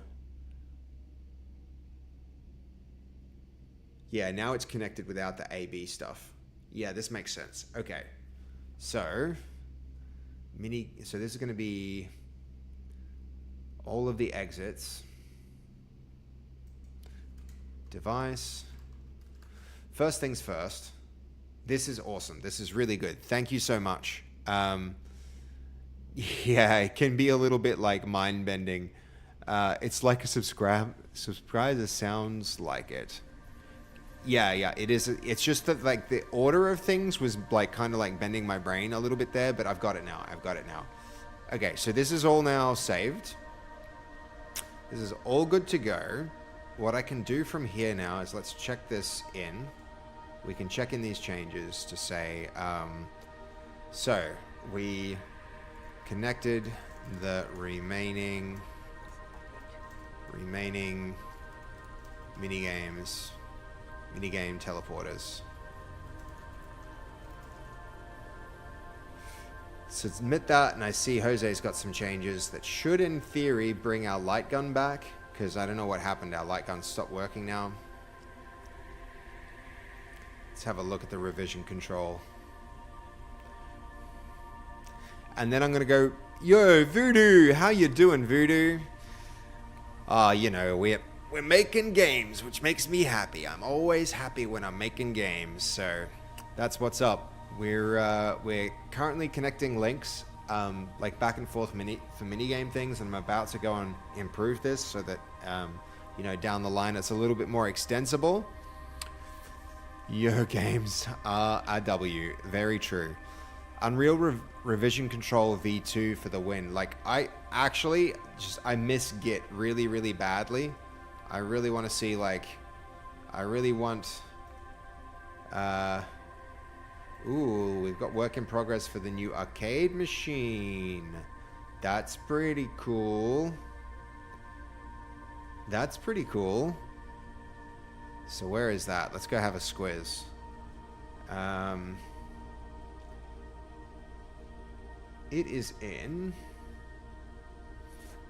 yeah, now it's connected without the AB stuff. Yeah, this makes sense. Okay. So this is going to be all of the exits. Device. First things first. This is awesome. This is really good. Thank you so much. Yeah, it can be a little bit like mind-bending. It's like a subscriber sounds like it. Yeah, it is. It's just that like the order of things was like kind of like bending my brain a little bit there, but I've got it now. Okay, so this is all now saved. This is all good to go. What I can do from here now is let's check this in. We can check in these changes to say, so we connected the remaining minigame teleporters. Submit that, and I see Jose's got some changes that should, in theory, bring our light gun back, because I don't know what happened. Our light gun stopped working now. Let's have a look at the revision control. And then I'm going to go, yo, Voodoo, how you doing, Voodoo? You know, we're making games, which makes me happy. I'm always happy when I'm making games, so That's what's up. We're currently connecting links, like back and forth for mini game things, and I'm about to go and improve this so that down the line it's a little bit more extensible. Yo games RW, very true. Unreal Revision Control V2 for the win. Like I miss Git really, really badly. I really want to see ooh, we've got work in progress for the new arcade machine. That's pretty cool. That's pretty cool. So where is that? Let's go have a squiz. It is in...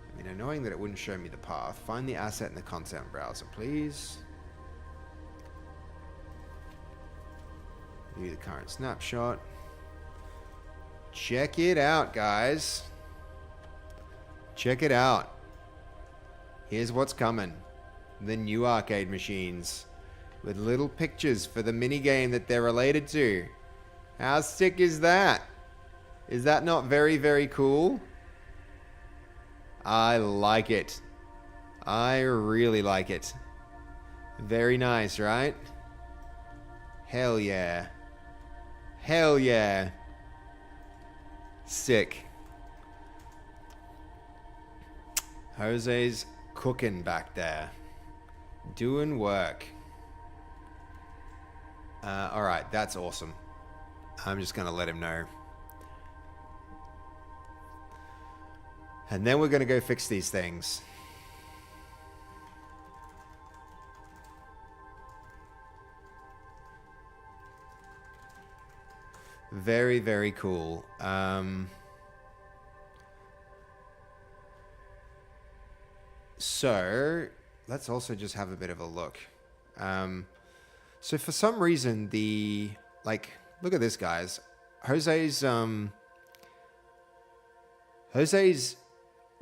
I mean, knowing that it wouldn't show me the path. Find the asset in the content browser, please. View the current snapshot. Check it out, guys. Check it out. Here's what's coming. The new arcade machines. With little pictures for the minigame that they're related to. How sick is that? Is that not very, very cool? I like it. I really like it. Very nice, right? Hell yeah. Hell yeah. Sick. Jose's cooking back there. Doing work. Alright, that's awesome. I'm just going to let him know. And then we're going to go fix these things. Very, very cool. So, let's also just have a bit of a look. So for some reason, look at this, guys. Jose's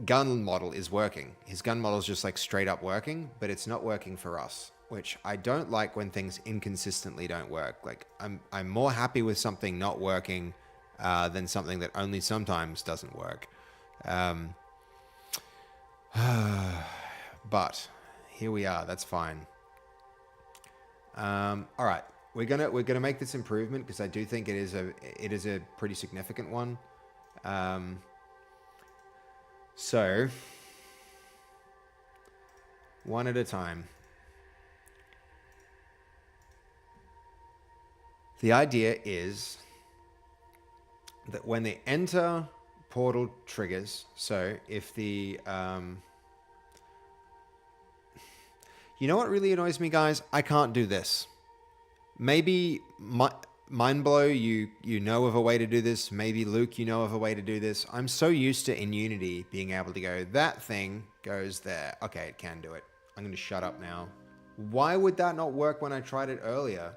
gun model is working. His gun model is just like straight up working, but it's not working for us, which I don't like when things inconsistently don't work. Like I'm more happy with something not working than something that only sometimes doesn't work. But here we are. That's fine. All right, we're gonna make this improvement because I do think it is a pretty significant one. So, one at a time. The idea is that when they enter portal triggers, so if the... you know what really annoys me, guys? I can't do this. Maybe... Mindblow, you know of a way to do this. Maybe Luke, you know of a way to do this. I'm so used to in Unity being able to go, that thing goes there. Okay, it can do it. I'm going to shut up now. Why would that not work when I tried it earlier?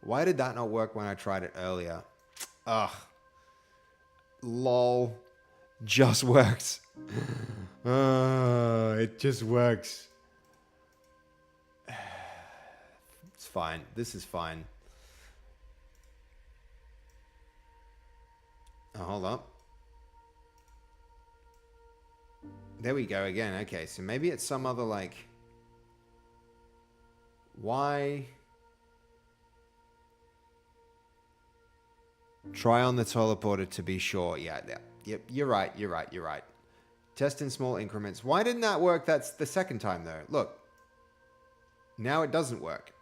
Why did that not work when I tried it earlier? Ugh. Lol. Just works. It just works. It's fine. This is fine. Oh, hold up. There we go again. Okay, so maybe it's some other like... Why? Try on the teleporter to be sure. Yeah, yep, you're right. Test in small increments. Why didn't that work? That's the second time though. Look. Now it doesn't work.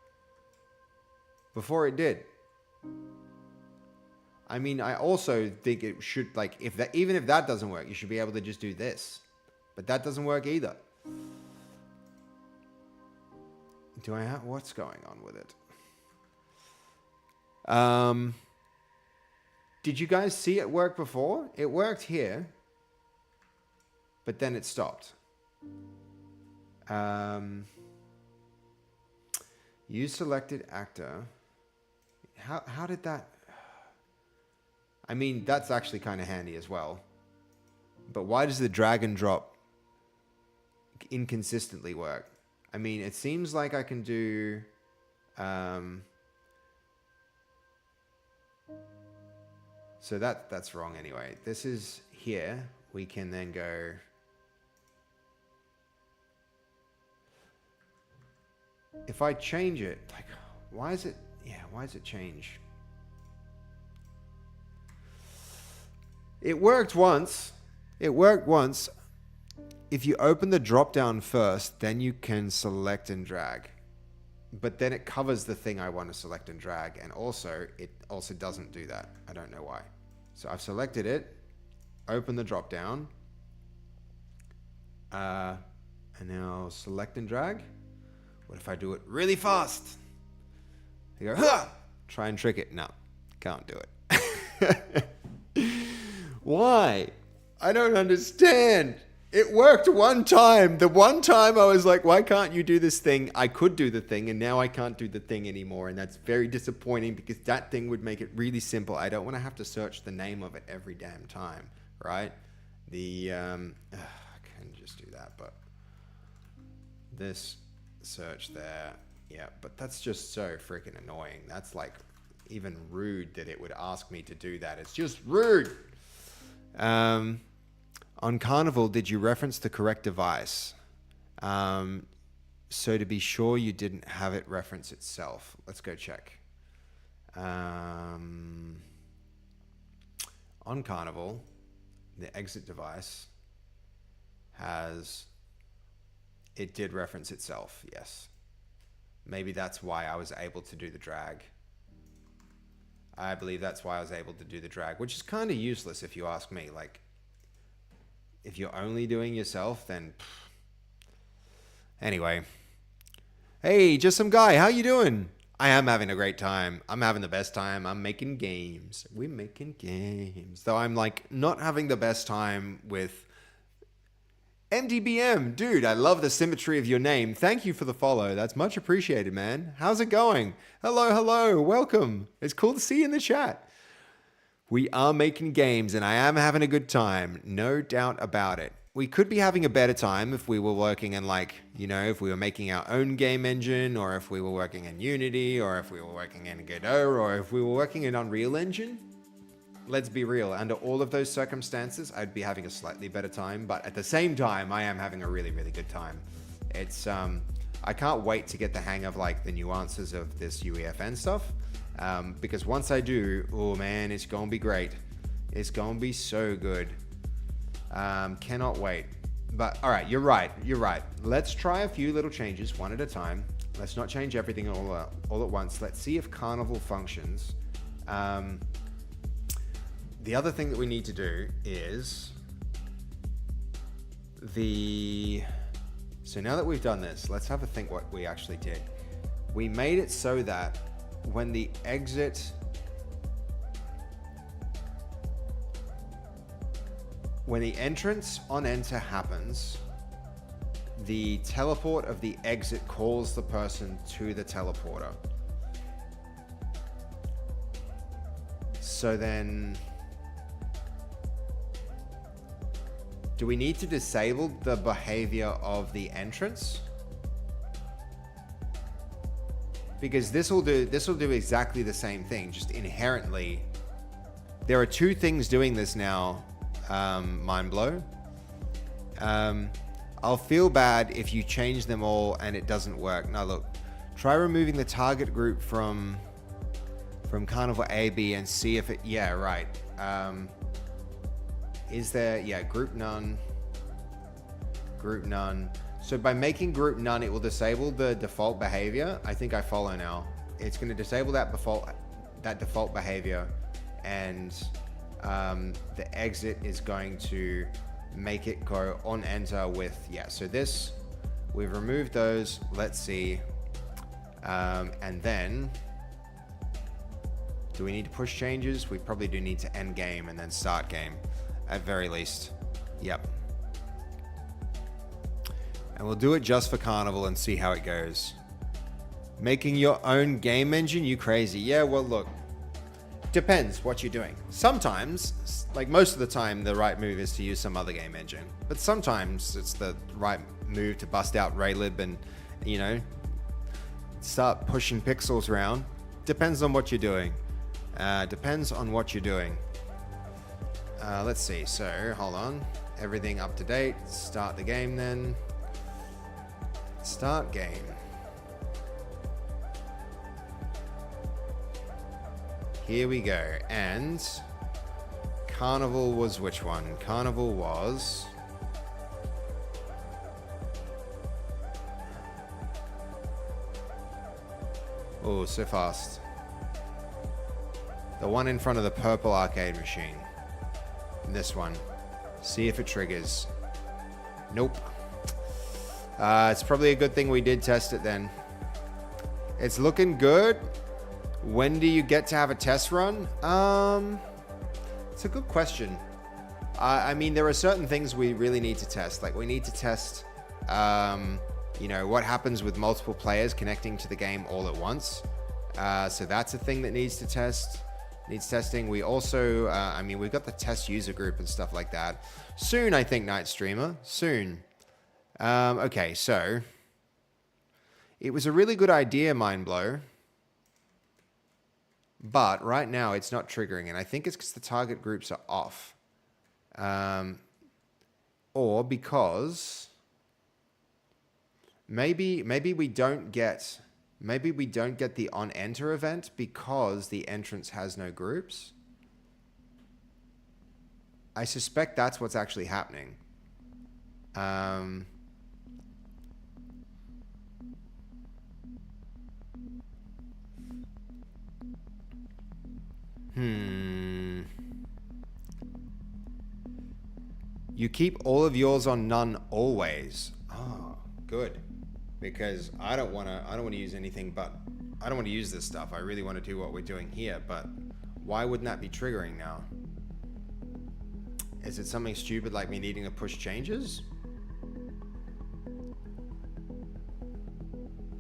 Before it did. I mean, I also think it should, like, even if that doesn't work, you should be able to just do this. But that doesn't work either. Do I have... What's going on with it? Did you guys see it work before? It worked here. But then it stopped. Use selected actor. How did that... I mean, that's actually kind of handy as well. But why does the drag and drop inconsistently work? I mean, it seems like I can do... So that's wrong anyway. This is here. We can then go. If I change it, like, why is it? Yeah, why does it change? It worked once. It worked once. If you open the drop down first, then you can select and drag. But then it covers the thing I want to select and drag. And also, it also doesn't do that. I don't know why. So I've selected it, open the drop down, and now select and drag. What if I do it really fast? You go, huh! Try and trick it. No, can't do it. Why? I don't understand. It worked one time. The one time I was like, why can't you do this thing? I could do the thing, and now I can't do the thing anymore. And that's very disappointing because that thing would make it really simple. I don't want to have to search the name of it every damn time, right? I can just do that, but this search there. Yeah, but that's just so freaking annoying. That's like even rude that it would ask me to do that. It's just rude. On Carnival, did you reference the correct device? So to be sure you didn't have it reference itself. Let's go check. On Carnival, the exit device it did reference itself, yes. Maybe that's why I was able to do the drag. I believe that's why I was able to do the drag, which is kind of useless if you ask me. Like, if you're only doing yourself, then anyway. Hey, just some guy. How you doing? I am having a great time. I'm having the best time. I'm making games. We're making games. Though I'm like not having the best time with MDBM. Dude, I love the symmetry of your name. Thank you for the follow. That's much appreciated, man. How's it going? Hello. Welcome. It's cool to see you in the chat. We are making games and I am having a good time. No doubt about it. We could be having a better time if we were working in if we were making our own game engine, or if we were working in Unity, or if we were working in Godot, or if we were working in Unreal Engine. Let's be real. Under all of those circumstances, I'd be having a slightly better time. But at the same time, I am having a really, really good time. It's I can't wait to get the hang of the nuances of this UEFN stuff. Because once I do, oh man, it's gonna be great. It's gonna be so good. Cannot wait. But all right, you're right. Let's try a few little changes one at a time. Let's not change everything all at once. Let's see if Carnival functions. The other thing that we need to do is so now that we've done this, let's have a think what we actually did. We made it so that when the entrance on enter happens, the teleport of the exit calls the person to the teleporter. So then, do we need to disable the behavior of the entrance? Because this will do exactly the same thing, just inherently. There are two things doing this now, mind blow. I'll feel bad if you change them all and it doesn't work. Now look, try removing the target group from Carnival AB and see if it, yeah, right. Is there, yeah, group none. So by making group none, it will disable the default behavior. I think I follow now. It's going to disable that default behavior, and the exit is going to make it go on enter with, yeah. So this, we've removed those. Let's see. And then, do we need to push changes? We probably do need to end game and then start game. At very least. Yep. And we'll do it just for Carnival and see how it goes. Making your own game engine? You crazy. Yeah, well, look. Depends what you're doing. Sometimes, like most of the time, the right move is to use some other game engine. But sometimes it's the right move to bust out Raylib and, start pushing pixels around. Depends on what you're doing. Let's see. So, hold on. Everything up to date. Start the game then. Start game. Here we go. And Carnival was which one? Carnival was... Oh, so fast. The one in front of the purple arcade machine. This one. See if it triggers. Nope. It's probably a good thing we did test it then. It's looking good. When do you get to have a test run? It's a good question. I mean, there are certain things we really need to test. Like we need to test, you know, what happens with multiple players connecting to the game all at once. So that's a thing that needs to test. Needs testing. We also, I mean, we've got the test user group and stuff like that. Soon, I think, Night Streamer. Soon. Okay, so it was a really good idea, Mindblow. But right now, it's not triggering. And I think it's because the target groups are off. Or because maybe we don't get the on enter event because the entrance has no groups. I suspect that's what's actually happening. You keep all of yours on none always. Oh, good. Because I don't want to use anything but I don't want to use this stuff. I really want to do what we're doing here, but why wouldn't that be triggering now? Is it something stupid like me needing to push changes?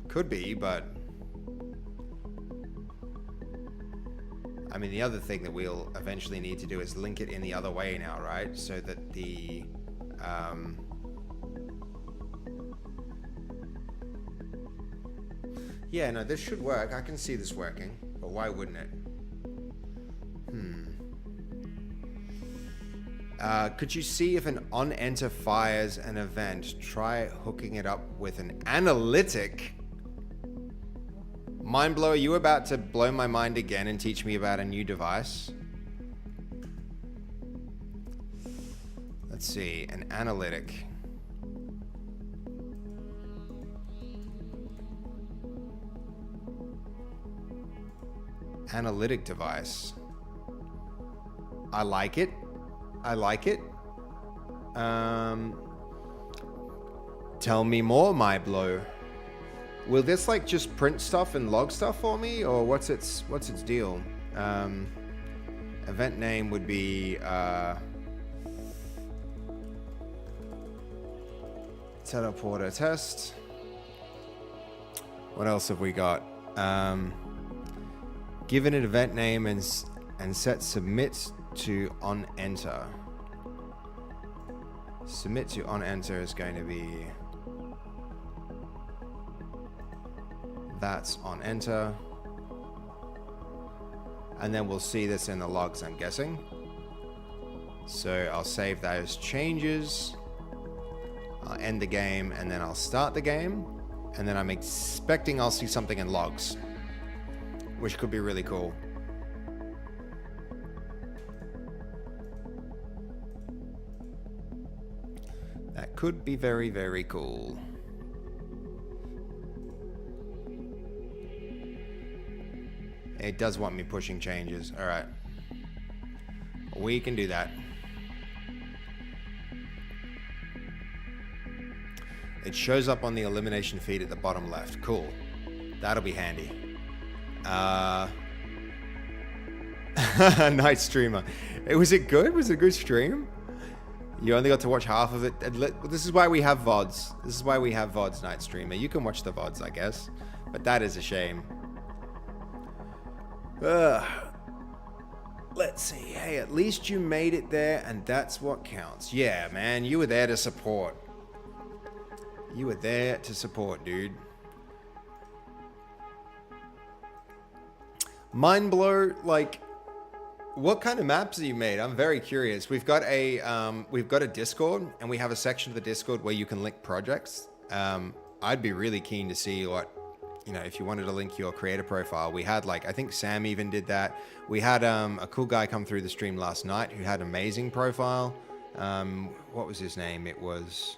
Could be, but I mean, the other thing that we'll eventually need to do is link it in the other way now, right? So that the yeah, no, this should work. I can see this working, but why wouldn't it? Could you see if an on-enter fires an event? Try hooking it up with an analytic. Mindblower, are you about to blow my mind again and teach me about a new device? Let's see, an analytic. Analytic device. I like it. I like it. Tell me more, my blow. Will this like just print stuff and log stuff for me, or what's its deal? Event name would be teleporter test. What else have we got? Give it an event name and set submit to on enter. Submit to on enter is going to be that's on enter, and then we'll see this in the logs, I'm guessing. So I'll save those changes, I'll end the game, and then I'll start the game, and then I'm expecting I'll see something in logs, which could be really cool. That could be very, very cool. It does want me pushing changes. All right. We can do that. It shows up on the elimination feed at the bottom left. Cool. That'll be handy. Night streamer. Was it good? Was it a good stream? You only got to watch half of it. This is why we have VODs. This is why we have VODs, Night streamer. You can watch the VODs, I guess. But that is a shame. Let's see. Hey, at least you made it there, and that's what counts. Yeah, man. You were there to support. You were there to support, dude. Mind blow, like, What kind of maps have you made? I'm very curious. We've got a Discord, and we have a section of the Discord where you can link projects. I'd be really keen to see what, if you wanted to link your creator profile. We had I think Sam even did that. We had a cool guy come through the stream last night who had an amazing profile. What was his name? It was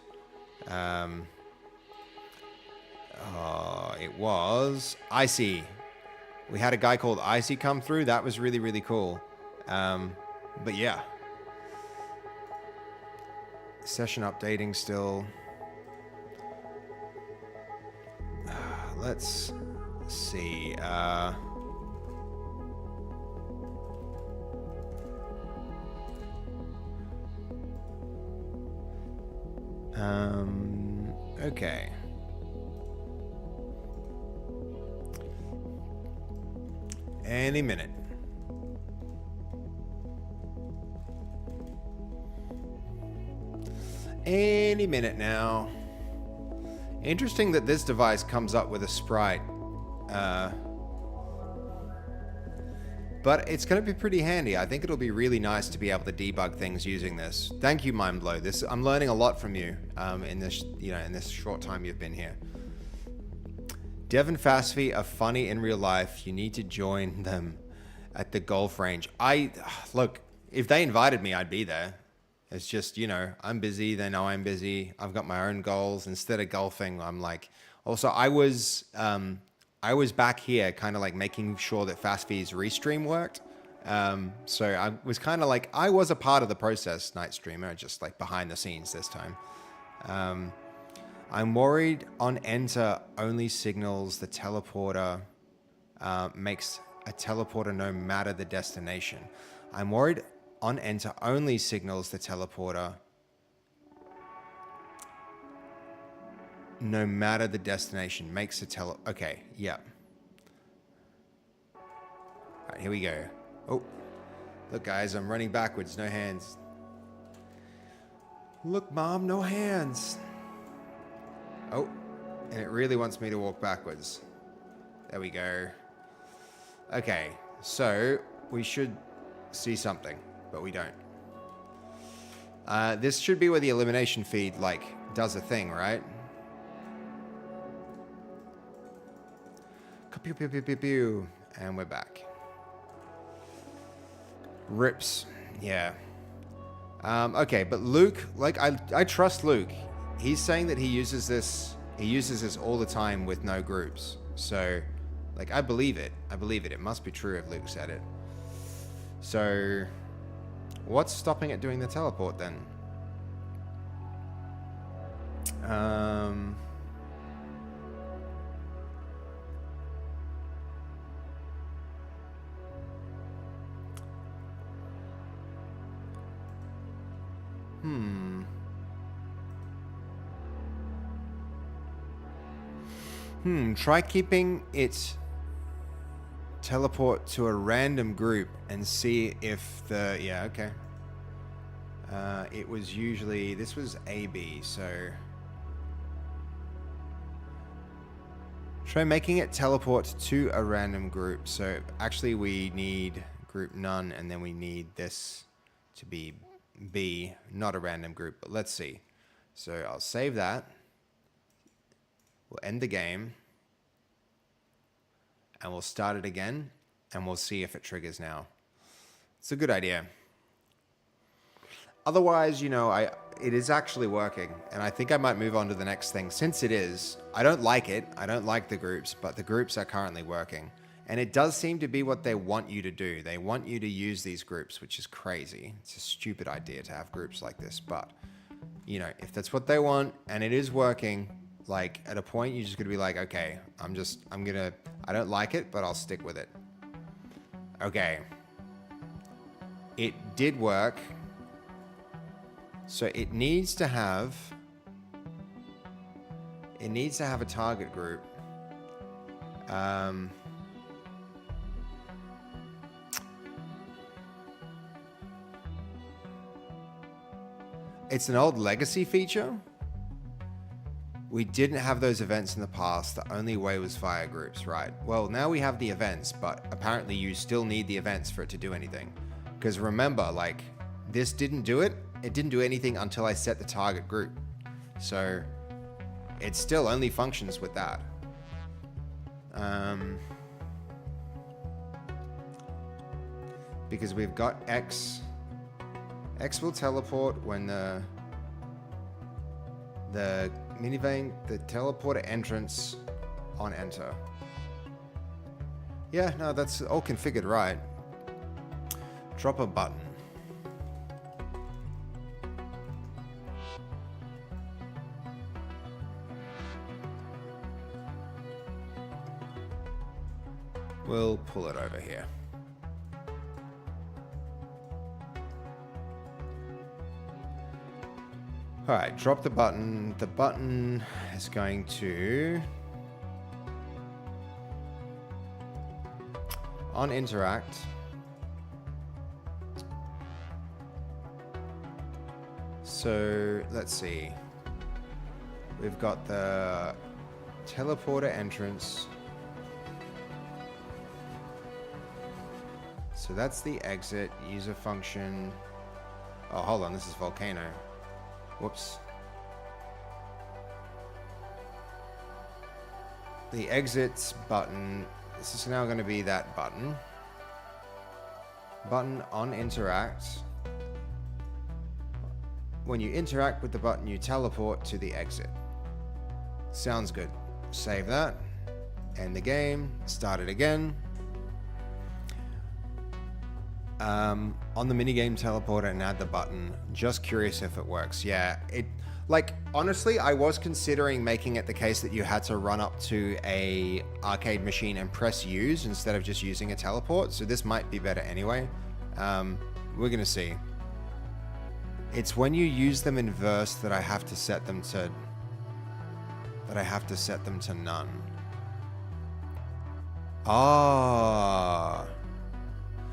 Icy. We had a guy called Icy come through. That was really, really cool. But yeah. Session updating still. Let's see. Okay. Any minute. Any minute now. Interesting that this device comes up with a sprite. But it's going to be pretty handy. I think it'll be really nice to be able to debug things using this. Thank you, Mindblow. I'm learning a lot from you in this short time you've been here. Dev and Fastfy are funny in real life. You need to join them at the golf range. Look, if they invited me, I'd be there. It's just, I'm busy. They know I'm busy. I've got my own goals. Instead of golfing, I'm also I was back here kind of making sure that Fastfy's restream worked. So I was kind of I was a part of the process, Night Streamer, just behind the scenes this time. I'm worried on enter only signals the teleporter makes a teleporter no matter the destination. I'm worried on enter only signals the teleporter no matter the destination makes a okay, yeah. All right, here we go. Oh, look guys, I'm running backwards, no hands. Look, Mom, no hands. Oh, and it really wants me to walk backwards. There we go. Okay, so we should see something, but we don't. This should be where the elimination feed does a thing, right? Pew, pew, pew, pew, pew. And we're back. Rips, yeah. Okay, but Luke, I trust Luke. He's saying that he uses this all the time with no groups. So, I believe it. It must be true if Luke said it. So, what's stopping it doing the teleport then? Try keeping it teleport to a random group and see if yeah, okay. It was usually, this was AB, so try making it teleport to a random group. So actually we need group none, and then we need this to be B, not a random group, but let's see. So I'll save that. We'll end the game. And we'll start it again, and we'll see if it triggers now. It's a good idea. Otherwise, it is actually working, and I think I might move on to the next thing. Since it is, I don't like it. I don't like the groups, but the groups are currently working. And it does seem to be what they want you to do. They want you to use these groups, which is crazy. It's a stupid idea to have groups like this, but, if that's what they want, and it is working, at a point, you're just going to be okay, I don't like it, but I'll stick with it. Okay. It did work. So it needs to have a target group. It's an old legacy feature. We didn't have those events in the past. The only way was via groups, right? Well, now we have the events, but apparently you still need the events for it to do anything. Because remember, like, this didn't do it. It didn't do anything until I set the target group. So it still only functions with that. Because we've got X. X will teleport when the minivan, the teleporter entrance on enter. Yeah, no, that's all configured right. Drop a button. We'll pull it over here. All right, drop the button. The button is going to, on interact, so let's see. We've got the teleporter entrance. So that's the exit, user function. Oh, hold on, this is volcano. Whoops. The exits button, this is now going to be that button. Button on interact. When you interact with the button, you teleport to the exit. Sounds good. Save that. End the game. Start it again. On the minigame teleporter and add the button. Just curious if it works. Yeah, like, honestly, I was considering making it the case that you had to run up to a arcade machine and press use instead of just using a teleport. So this might be better anyway. We're gonna see. It's when you use them in verse that I have to set them to none. Ah.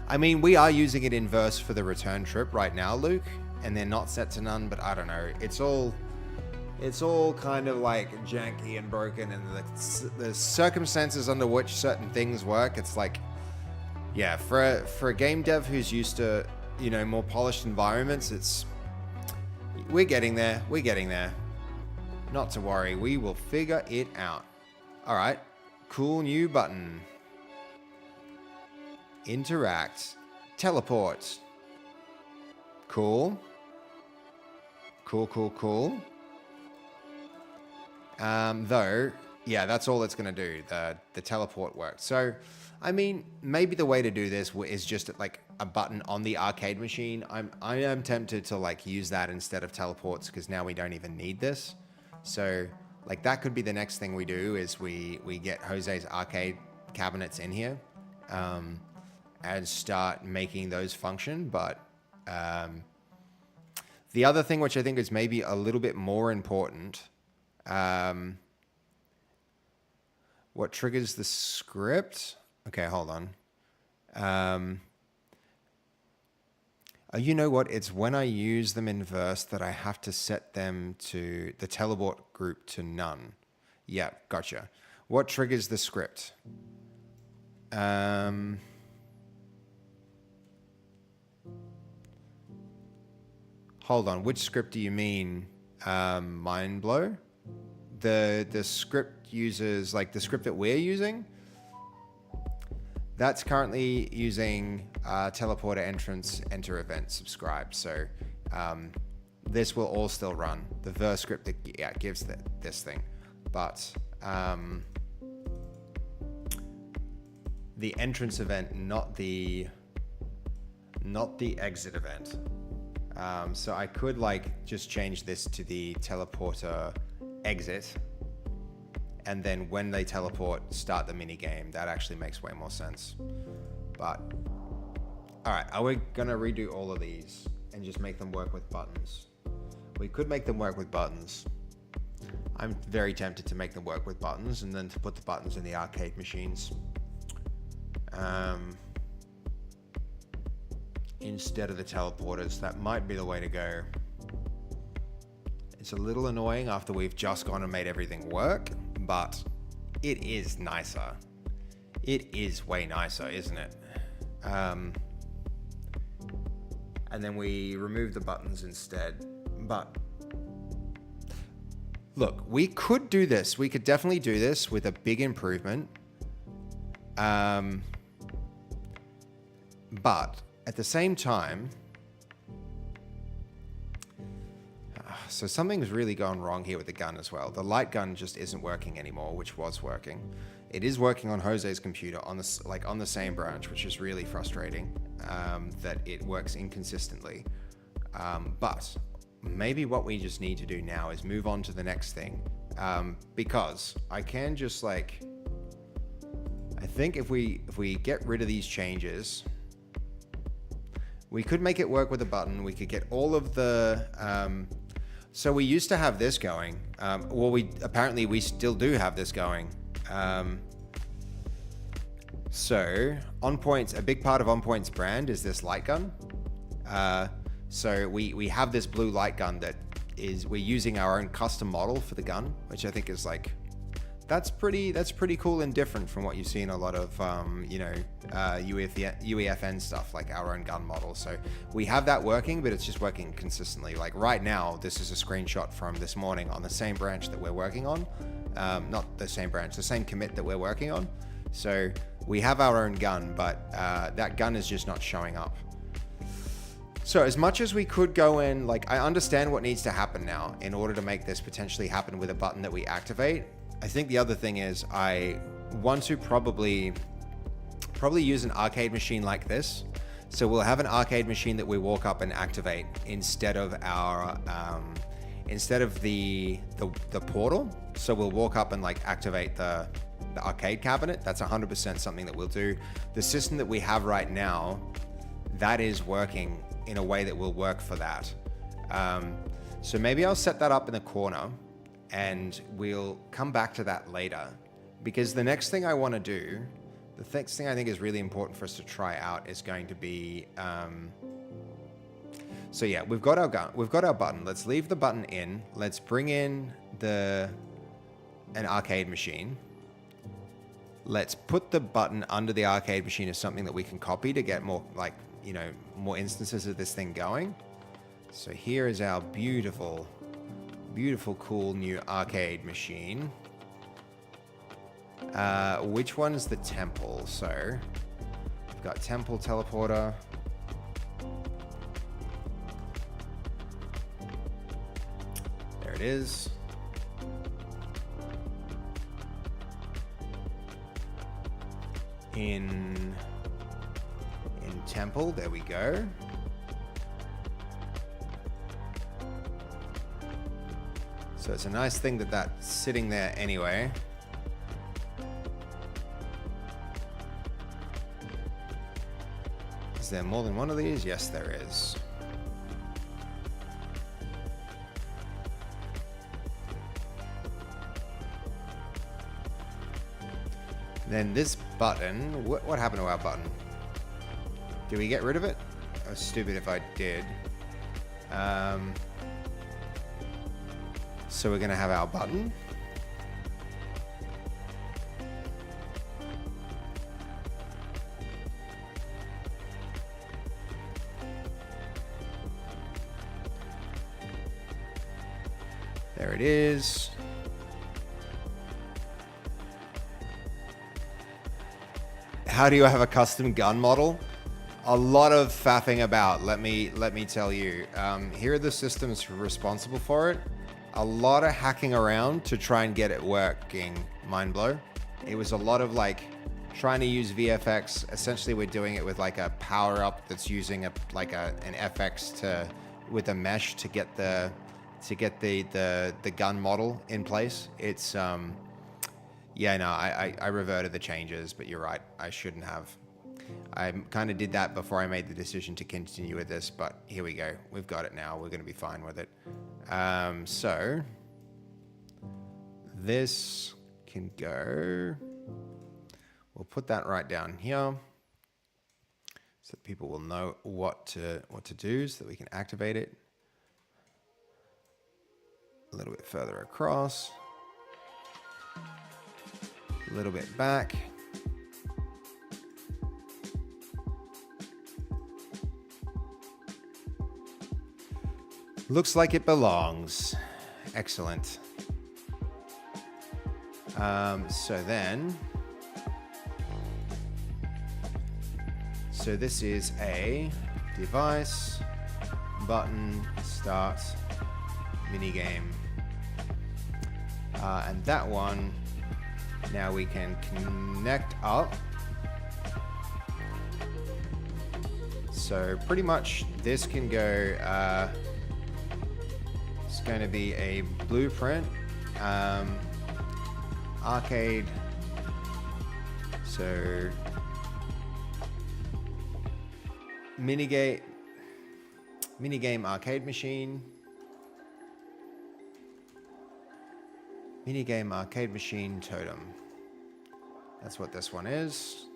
I mean, we are using it in verse for the return trip right now, Luke, and they're not set to none, but I don't know. It's all kind of like janky and broken, and the circumstances under which certain things work, it's like, yeah, for a game dev who's used to, you know, more polished environments, we're getting there. We're getting there. Not to worry, we will figure it out. All right, cool new button. Interact. Teleport. Cool. Cool. Though, yeah, that's all it's going to do. The teleport works. So, I mean, maybe the way to do this is just like a button on the arcade machine. I am tempted to like use that instead of teleports because now we don't even need this. So, like, that could be the next thing we do is we get Jose's arcade cabinets in here. And start making those function. But the other thing, which I think is maybe a little bit more important, what triggers the script? Okay, hold on. You know what? It's when I use them in verse that I have to set them to the teleport group to none. Yeah, gotcha. What triggers the script? Hold on, which script do you mean? Mind blow? The script uses, like the script that we're using? That's currently using teleporter entrance, enter event, subscribe. So this will all still run. The verse script that gives this thing. But the entrance event, not the exit event. So I could like just change this to the teleporter exit, and then when they teleport, start the mini game. That actually makes way more sense. But all right, are we gonna redo all of these and just make them work with buttons? We could make them work with buttons. I'm very tempted to make them work with buttons and then to put the buttons in the arcade machines. Instead of the teleporters. That might be the way to go. It's a little annoying after we've just gone and made everything work, but it is nicer. It is way nicer, isn't it? and then we remove the buttons instead. But look, we could do this. We could definitely do this with a big improvement. But at the same time, so something's really gone wrong here with the gun as well. The light gun just isn't working anymore, which was working. It is working on Jose's computer on the same branch, which is really frustrating, that it works inconsistently. But maybe what we just need to do now is move on to the next thing, because I can just I think if we get rid of these changes, we could make it work with a button. We could get all of the so we used to have this going. Well, we still do have this going. So a big part of OnPoint's brand is this light gun. So we have this blue light gun we're using our own custom model for the gun, which I think is that's pretty cool and different from what you see in a lot of UEFN stuff, like our own gun model. So we have that working, but it's just working consistently. Like right now, this is a screenshot from this morning on the same branch that we're working on. Not the same branch, the same commit that we're working on. So we have our own gun, but that gun is just not showing up. So as much as we could go in, I understand what needs to happen now in order to make this potentially happen with a button that we activate. I think the other thing is I want to probably use an arcade machine like this. So we'll have an arcade machine that we walk up and activate instead of our the portal. So we'll walk up and activate the arcade cabinet. That's 100% something that we'll do. The system that we have right now, that is working in a way that will work for that. So maybe I'll set that up in the corner, and we'll come back to that later, because the next thing I want to do, the next thing I think is really important for us to try out is going to be, so yeah, we've got our gun, we've got our button. Let's leave the button in. Let's bring in an arcade machine. Let's put the button under the arcade machine as something that we can copy to get more, more instances of this thing going. So here is our beautiful, cool new arcade machine. Which one's the temple? So we've got temple teleporter. There it is. In temple, there we go. So it's a nice thing that that's sitting there anyway. Is there more than one of these? Yes, there is. Then this button, what happened to our button? Did we get rid of it? I was stupid if I did. So we're gonna have our button. There it is. How do you have a custom gun model? A lot of faffing about, let me tell you. Here are the systems responsible for it. A lot of hacking around to try and get it working. Mind blow. It was a lot of trying to use VFX. Essentially, we're doing it with a power up that's using an FX with a mesh to get the gun model in place. It's yeah, no, I reverted the changes, but you're right, I shouldn't have. I kind of did that before I made the decision to continue with this, but here we go. We've got it now. We're going to be fine with it. So this can go. We'll put that right down here so that people will know what to do, so that we can activate it. A little bit further across. A little bit back. Looks like it belongs. Excellent. So this is a device, button, start, minigame. And that one, now we can connect up. So pretty much this can go, it's going to be a blueprint, arcade, so minigame arcade machine, minigame arcade machine totem. That's what this one is.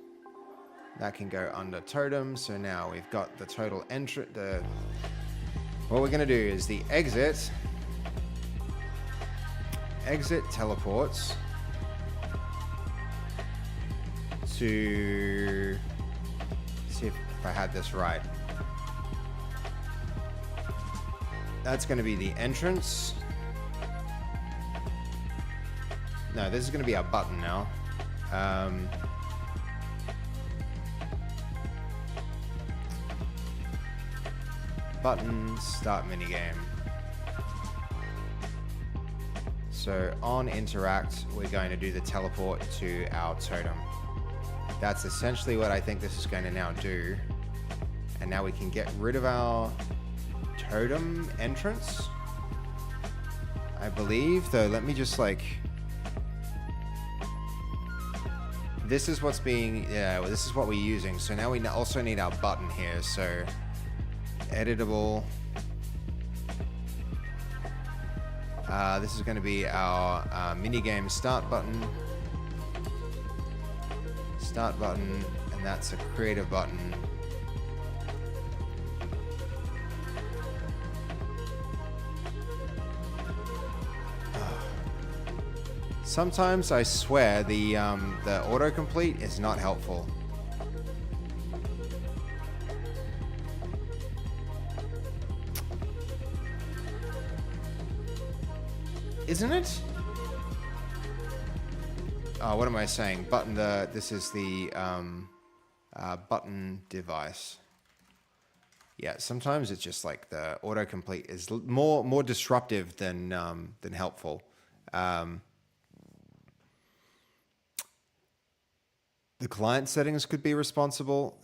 That can go under totem. So now we've got the total entry. What we're going to do is the exit teleports to, see if I had this right. That's going to be the entrance. No, this is going to be our button now. Button, start minigame. So on interact, we're going to do the teleport to our totem. That's essentially what I think this is going to now do. And now we can get rid of our totem entrance, I believe, though. Let me just like, this is what's being, yeah, well, this is what we're using. So now we also need our button here. So editable. This is going to be our minigame start button. Start button, and that's a creative button. Sometimes I swear the autocomplete is not helpful. Isn't it? Oh, what am I saying? Button. This is the button device. Yeah, sometimes it's just like the autocomplete is more disruptive than helpful. The client settings could be responsible.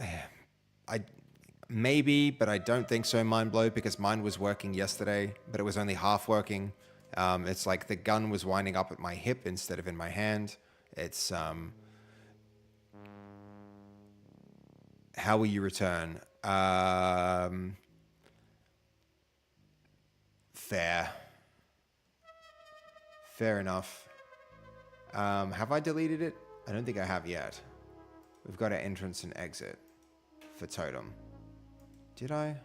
Maybe, but I don't think so. Mind blow, because mine was working yesterday, but it was only half working. It's like the gun was winding up at my hip instead of in my hand. It's how will you return? Fair enough. Have I deleted it? I don't think I have yet. We've got an entrance and exit for totem. Did I?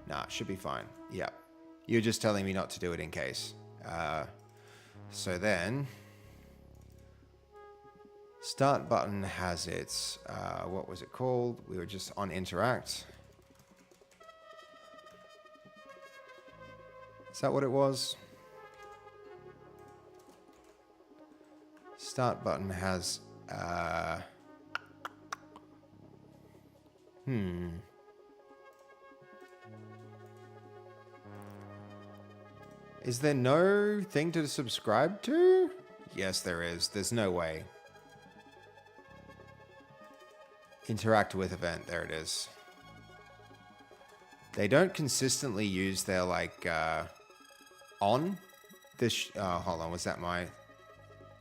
Nah, should be fine. Yeah. You're just telling me not to do it in case. So then, start button has its, what was it called? We were just on interact. Is that what it was? Start button has, Is there no thing to subscribe to? Yes, there is. There's no way. Interact with event. There it is. They don't consistently use their, like, on. This, hold on, was that my...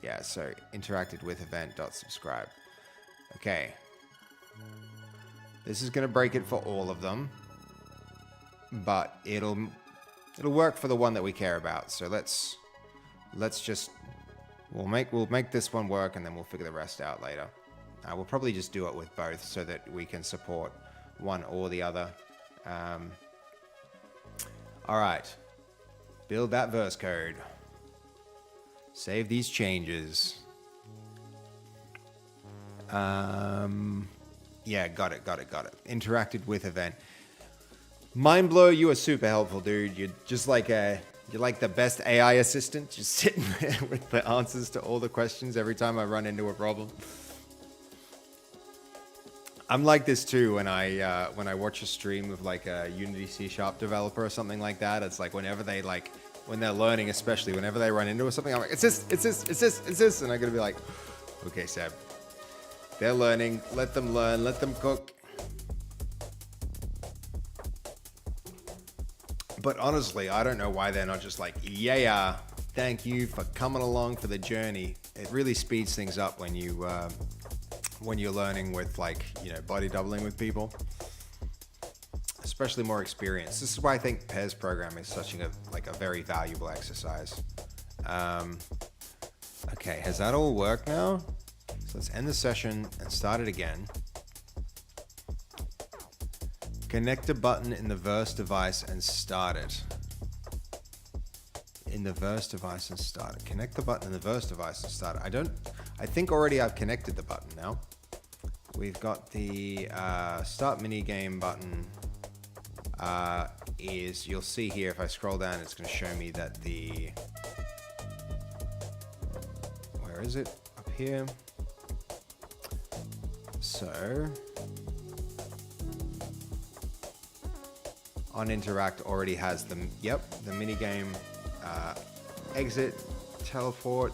Yeah, so interacted with event.subscribe. Okay. This is going to break it for all of them. But it'll work for the one that we care about. So let's just, we'll make this one work, and then we'll figure the rest out later. We'll probably just do it with both so that we can support one or the other. All right, build that verse code. Save these changes. Yeah, got it. Interacted with event. Mindblow, you are super helpful, dude. You're just like you're like the best AI assistant, just sitting there with the answers to all the questions every time I run into a problem. I'm like this too when I watch a stream of like a Unity C# developer or something like that. It's like whenever they when they're learning, especially whenever they run into something, I'm like, it's this, and I'm gonna be like, okay, Seb, they're learning, let them learn, let them cook. But honestly, I don't know why they're not just like, yeah, thank you for coming along for the journey. It really speeds things up when you're learning with body doubling with people, especially more experience. This is why I think pairs programming is such a very valuable exercise. Okay, has that all worked now? So let's end the session and start it again. Connect a button in the Verse device and start it. In the Verse device and start it. Connect the button in the Verse device and start it. I think already I've connected the button now. We've got the start minigame button you'll see here if I scroll down, it's going to show me that where is it? Up here. So on interact already has the minigame exit, teleport,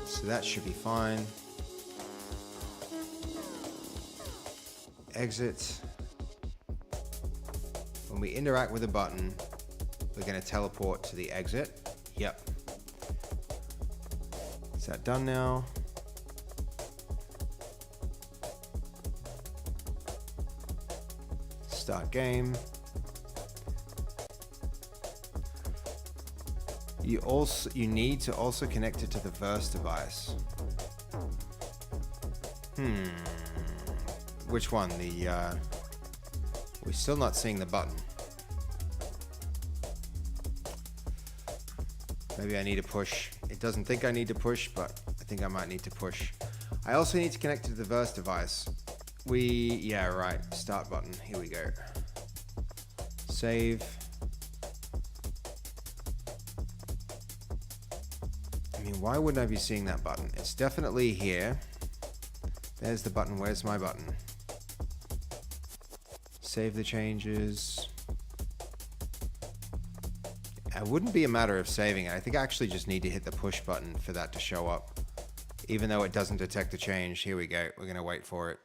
so that should be fine. Exit. When we interact with a button, we're going to teleport to the exit. Yep. Is that done now? Start game. You need to also connect it to the Verse device. Which one? We're still not seeing the button. Maybe I need to push. It doesn't think I need to push, but I think I might need to push. I also need to connect it to the Verse device. Yeah, right. Start button. Here we go. Save. I mean, why wouldn't I be seeing that button? It's definitely here. There's the button. Where's my button? Save the changes. It wouldn't be a matter of saving it. I think I actually just need to hit the push button for that to show up. Even though it doesn't detect the change. Here we go. We're going to wait for it.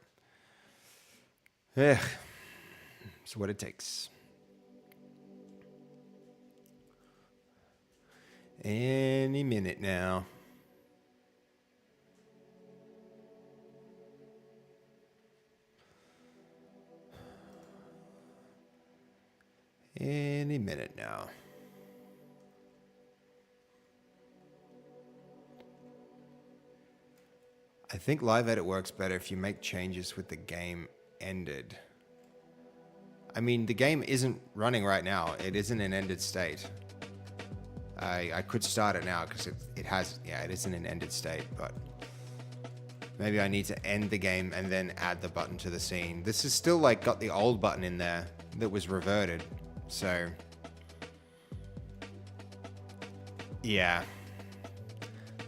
Yeah. It's what it takes. Any minute now. Any minute now. I think live edit works better if you make changes with the game ended. I mean, the game isn't running right now. It is in an ended state. I could start it now because it is in an ended state, but maybe I need to end the game and then add the button to the scene. This is still got the old button in there that was reverted. So yeah,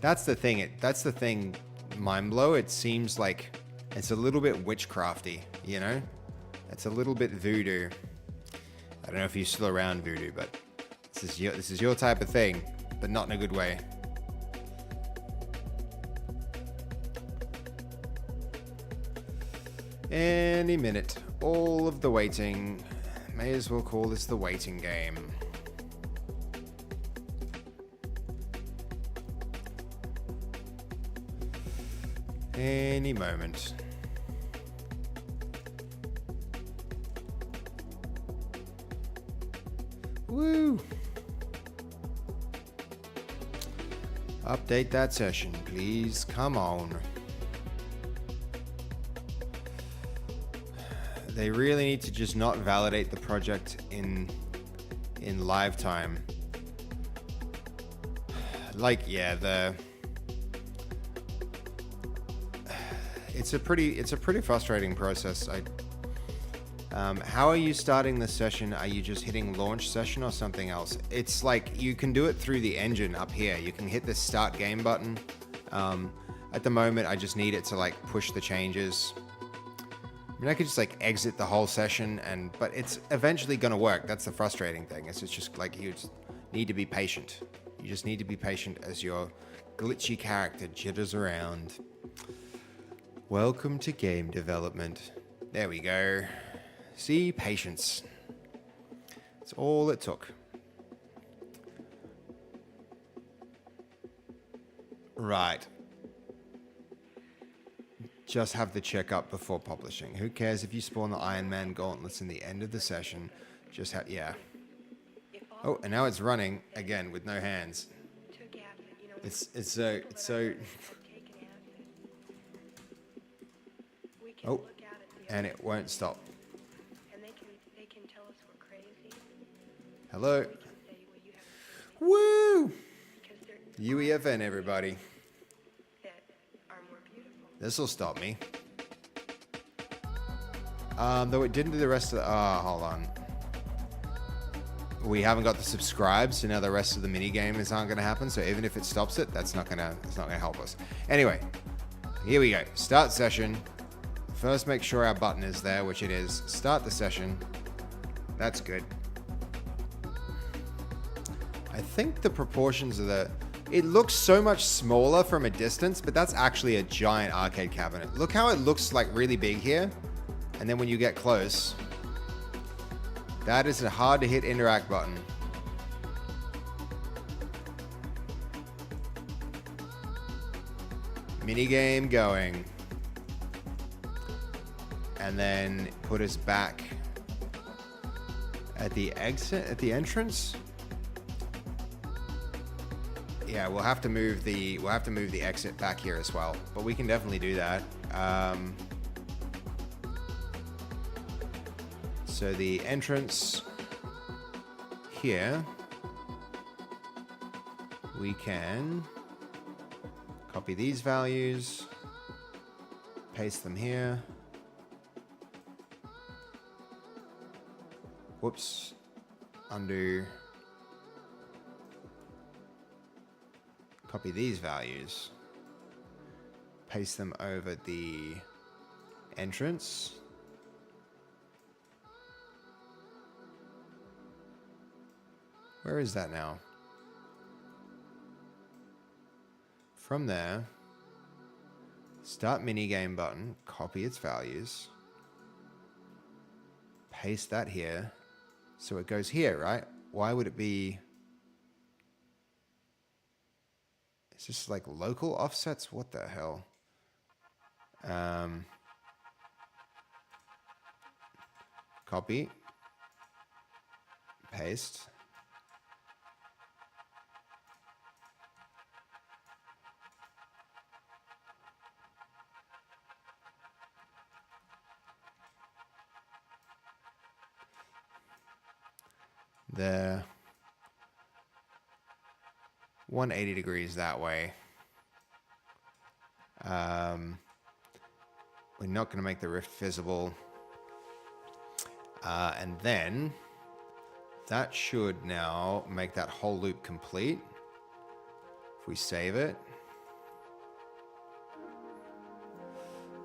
that's the thing. That's the thing. Mindblow. It seems like it's a little bit witchcrafty, you know? It's a little bit voodoo. I don't know if you're still around, voodoo, but this is your type of thing, but not in a good way. Any minute. All of the waiting. May as well call this the waiting game. Any moment. Woo! Update that session, please. Come on. They really need to just not validate the project in live time. It's a pretty frustrating process. How are you starting the session? Are you just hitting launch session or something else? It's like you can do it through the engine up here. You can hit the start game button. At the moment, I just need it to like push the changes. I mean, I could just like exit the whole session, but it's eventually going to work. That's the frustrating thing. It's just like you just need to be patient. You just need to be patient as your glitchy character jitters around. Welcome to game development. There we go. See, patience. That's all it took. Right. Just have the checkup before publishing. Who cares if you spawn the Iron Man gauntlets in the end of the session? Just have, yeah. Oh, and now it's running again with no hands. It's so. Oh, and it won't stop. Hello. Woo! UEFN, everybody. This will stop me. Though it didn't do the rest of the... hold on. We haven't got the subscribe, so now the rest of the mini game aren't going to happen. So even if it stops it, it's not gonna help us. Anyway, here we go. Start session. First, make sure our button is there, which it is. Start the session. That's good. I think the proportions of the... It looks so much smaller from a distance, but that's actually a giant arcade cabinet. Look how it looks like really big here. And then when you get close, that is a hard to hit interact button. Minigame going. And then put us back at the exit, at the entrance. Yeah, we'll have to move the exit back here as well, but we can definitely do that. So the entrance here, we can copy these values, paste them here. Whoops, undo. Copy these values, paste them over the entrance. Where is that now? From there, start minigame button, copy its values, paste that here. So it goes here, right? Why would it be... Is this like local offsets? What the hell? Copy. Paste. There. 180 degrees that way. We're not going to make the rift visible. And then that should now make that whole loop complete. If we save it.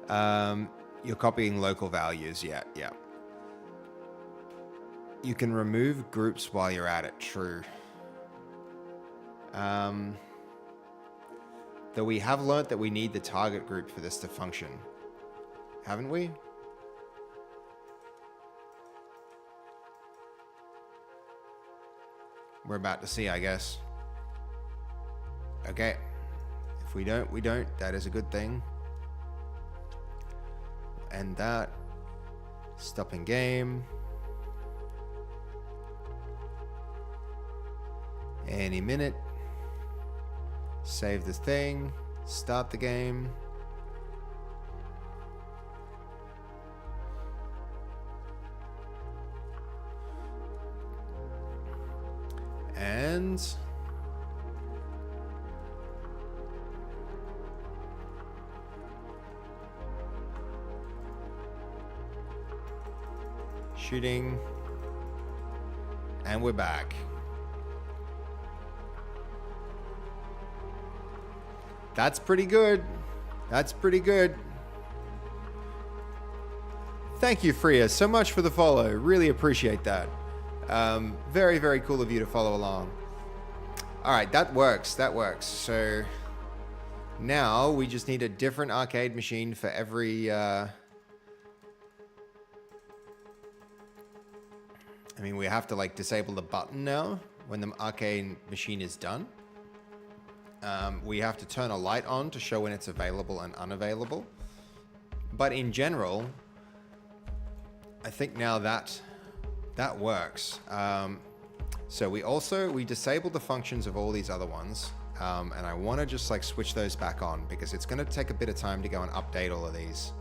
You're copying local values. Yeah. You can remove groups while you're at it. True. Though we have learnt that we need the target group for this to function. Haven't we? We're about to see, I guess. Okay. If we don't, we don't. That is a good thing. And that. Stopping game. Any minute. Save this thing. Start the game. And Shooting. And we're back. That's pretty good. That's pretty good. Thank you, Freya, so much for the follow. Really appreciate that. Very, very cool of you to follow along. All right, that works. That works. So now we just need a different arcade machine for every... I mean, we have to like disable the button now when the arcade machine is done. We have to turn a light on to show when it's available and unavailable. But in general, I think now that works. So we disabled the functions of all these other ones. And I want to just like switch those back on because it's going to take a bit of time to go and update all of these.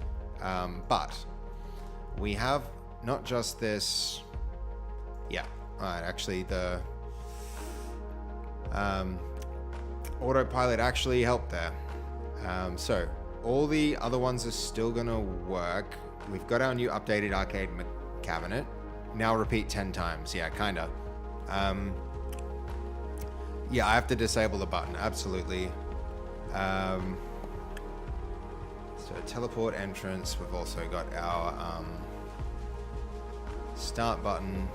But we have not just this. Yeah. All right. Actually, the autopilot actually helped there. So all the other ones are still going to work. We've got our new updated arcade cabinet. Now repeat 10 times. Yeah, kind of. Yeah, I have to disable the button. Absolutely. So teleport entrance. We've also got our start button.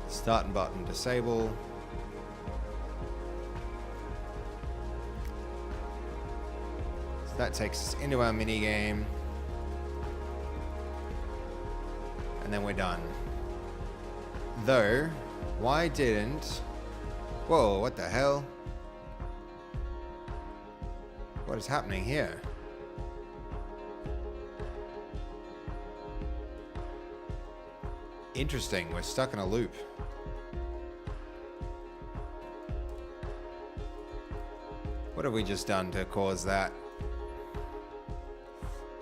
Start button disable. So that takes us into our mini game. And then we're done. Though, why didn't... Whoa, what the hell? What is happening here? Interesting, we're stuck in a loop. What have we just done to cause that?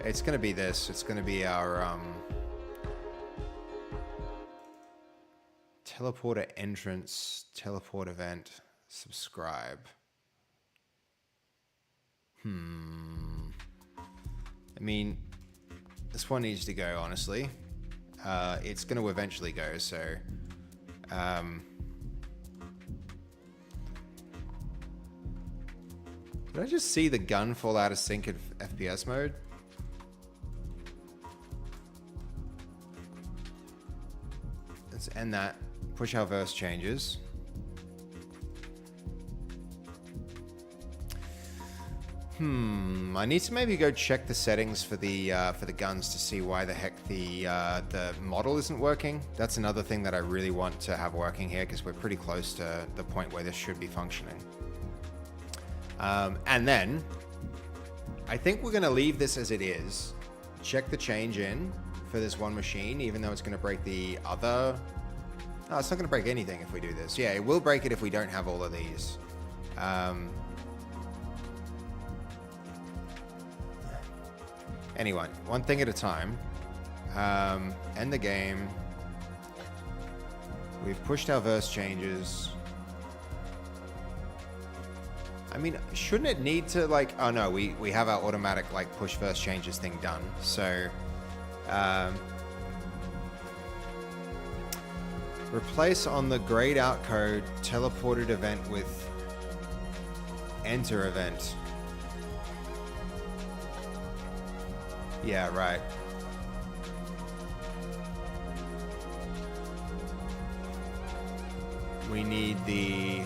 It's gonna be this. It's gonna be our teleporter entrance, teleport event, subscribe. I mean, this one needs to go, honestly. It's going to eventually go, so... Did I just see the gun fall out of sync in FPS mode? Let's end that. Push our verse changes. I need to maybe go check the settings for the guns to see why the heck the model isn't working. That's another thing that I really want to have working here because we're pretty close to the point where this should be functioning. And then I think we're going to leave this as it is. Check the change in for this one machine, even though it's going to break the other. No, it's not going to break anything if we do this. Yeah, it will break it if we don't have all of these. Anyway, one thing at a time. End the game. We've pushed our verse changes. I mean, shouldn't it need to like... Oh no, we have our automatic like push verse changes thing done. So... replace on the grayed out code teleported event with enter event. Yeah, right. We need the...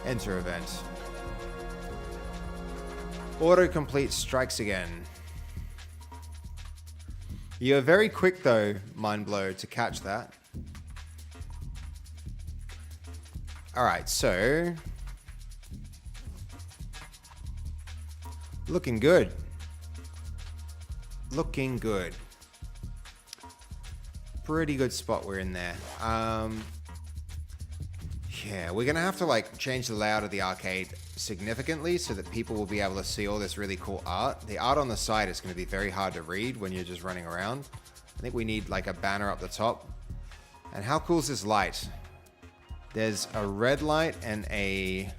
enter event. Autocomplete strikes again. You're very quick though, Mindblow, to catch that. Alright, so... looking good. Looking good. Pretty good spot we're in there. Yeah, we're gonna have to like change the layout of the arcade significantly so that people will be able to see all this really cool art. The art on the side is gonna be very hard to read when you're just running around. I think we need like a banner up the top. And how cool is this light? There's a red light and a...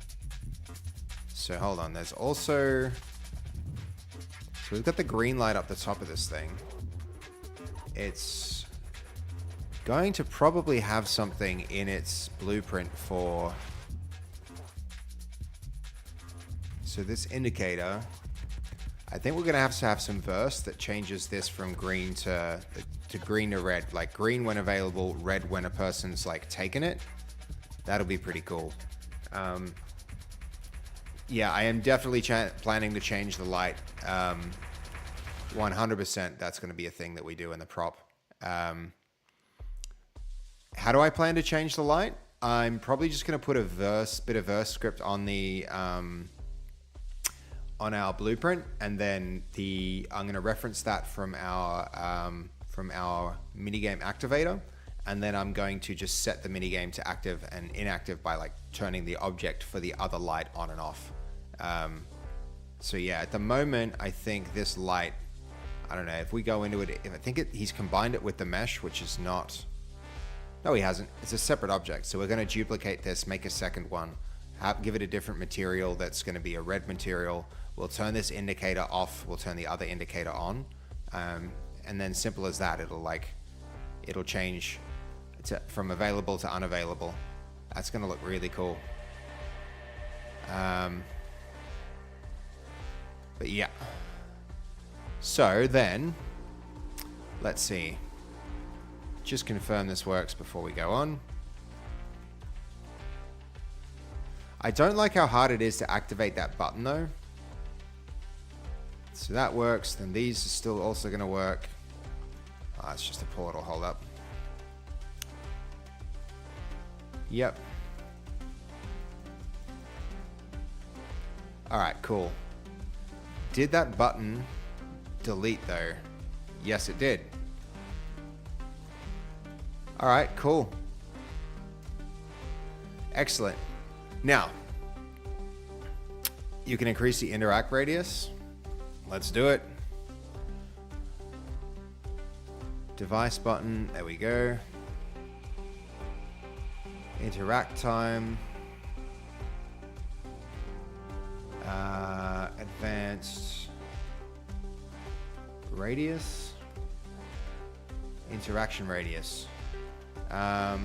So hold on, there's also... So we've got the green light up the top of this thing. It's going to probably have something in its blueprint for... So this indicator, I think we're going to have some verse that changes this from green to green to red. Like green when available, red when a person's like taken it. That'll be pretty cool. Yeah, I am definitely planning to change the light. 100% that's going to be a thing that we do in the prop. How do I plan to change the light? I'm probably just going to put a bit of verse script on the on our blueprint, and then I'm going to reference that from our minigame activator, and then I'm going to just set the minigame to active and inactive by like turning the object for the other light on and off. So yeah, at the moment, I think this light, I don't know, if we go into it, he's combined it with the mesh, which is not, no, he hasn't. It's a separate object. So we're going to duplicate this, make a second one, give it a different material that's going to be a red material. We'll turn this indicator off. We'll turn the other indicator on. And then simple as that, it'll change from available to unavailable. That's going to look really cool. But yeah. So then, let's see. Just confirm this works before we go on. I don't like how hard it is to activate that button though. So that works. Then these are still also going to work. It's just a portal. Hold up. Yep. All right, cool. Did that button delete though? Yes, it did. All right, cool. Excellent. Now, you can increase the interact radius. Let's do it. Device button, there we go. Interact time. Advanced radius. Interaction radius. So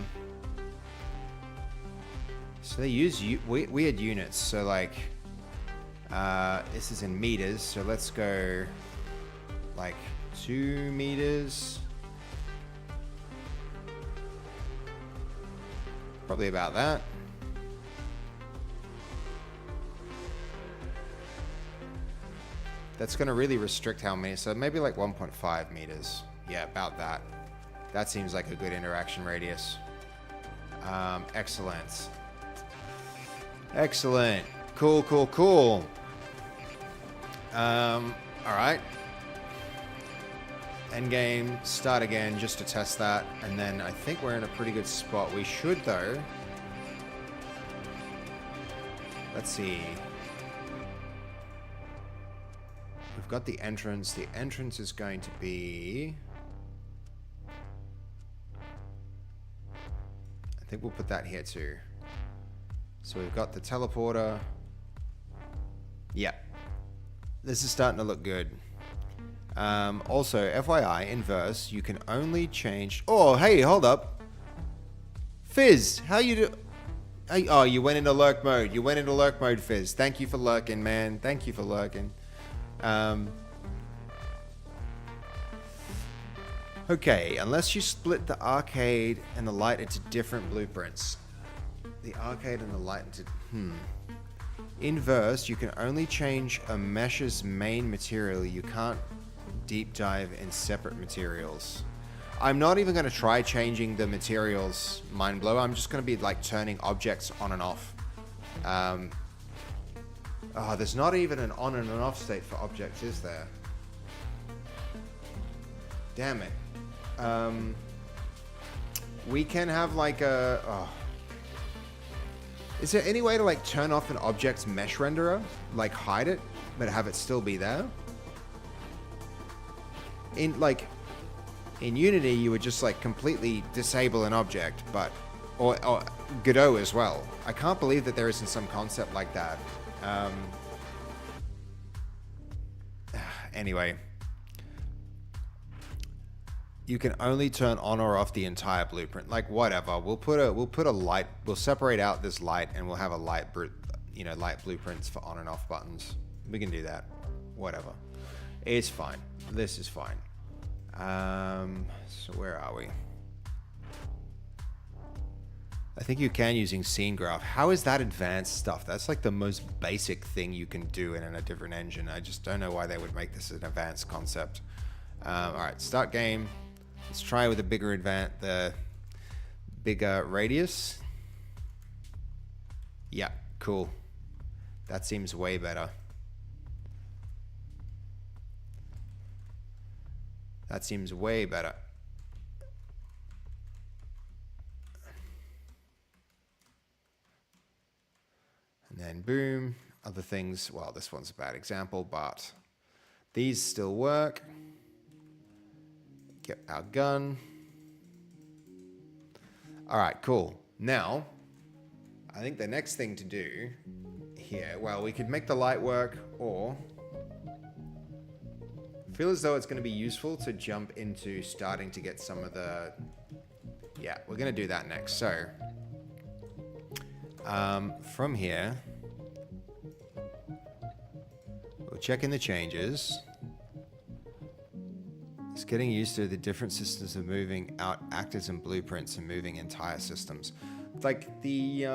they use weird units. So like, this is in meters. So let's go like 2 meters. Probably about that. That's going to really restrict how many. So maybe like 1.5 meters. Yeah, about that. That seems like a good interaction radius. Excellent. Excellent. Cool, cool, cool. All right. Endgame, start again just to test that. And then I think we're in a pretty good spot. We should, though. Let's see. We've got the entrance. The entrance is going to be... I think we'll put that here too. So we've got the teleporter. Yeah. This is starting to look good. Also, FYI, in Verse, you can only change... Oh, hey, hold up. Fizz, how you do... Hey, oh, you went into lurk mode. You went into lurk mode, Fizz. Thank you for lurking, man. Thank you for lurking. Okay, unless you split the arcade and the light into different blueprints. The arcade and the light into... In Verse, you can only change a mesh's main material. You can't deep dive in separate materials. I'm not even going to try changing the materials, mind blow. I'm just going to be like turning objects on and off. Oh, there's not even an on and an off state for objects, is there? Damn it. We can have like a... Oh. Is there any way to like turn off an object's mesh renderer? Like hide it, but have it still be there? In Unity, you would just like completely disable an object, but or Godot as well. I can't believe that there isn't some concept like that. Anyway, you can only turn on or off the entire blueprint. Like whatever, we'll put a light. We'll separate out this light, and we'll have a light blueprints for on and off buttons. We can do that. Whatever, it's fine. This is fine. So where are we? I think you can using scene graph. How is that advanced stuff? That's like the most basic thing you can do in a different engine. I just don't know why they would make this an advanced concept. All right, start game. Let's try with the bigger radius. Yeah, cool. That seems way better. That seems way better. And then boom, other things. Well, this one's a bad example, but these still work. Get our gun. All right, cool. Now, I think the next thing to do here, well, we could make the light work, or feel as though it's going to be useful to jump into starting to get some of the... Yeah, we're going to do that next. So, from here, we'll check in the changes. It's getting used to the different systems of moving out actors and blueprints and moving entire systems. Like the...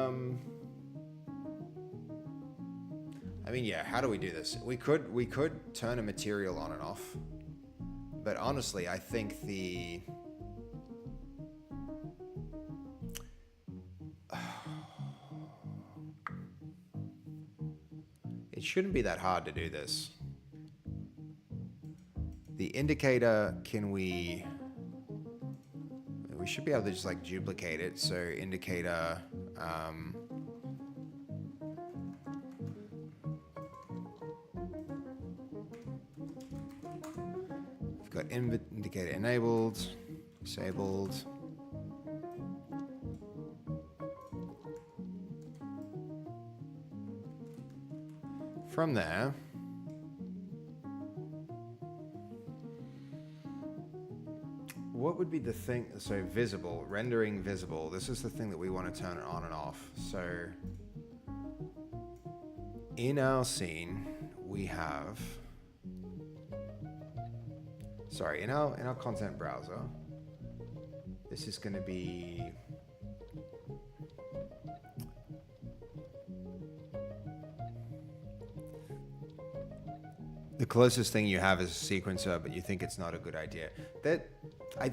I mean, yeah, how do we do this? We could turn a material on and off. But honestly, I think the... It shouldn't be that hard to do this. The indicator, we should be able to just like duplicate it. So indicator, we've got indicator enabled, disabled. From there, what would be the thing? So visible, rendering visible. This is the thing that we want to turn it on and off. So in our scene, we have, sorry, in our content browser, this is going to be, the closest thing you have is a sequencer, but you think it's not a good idea. That I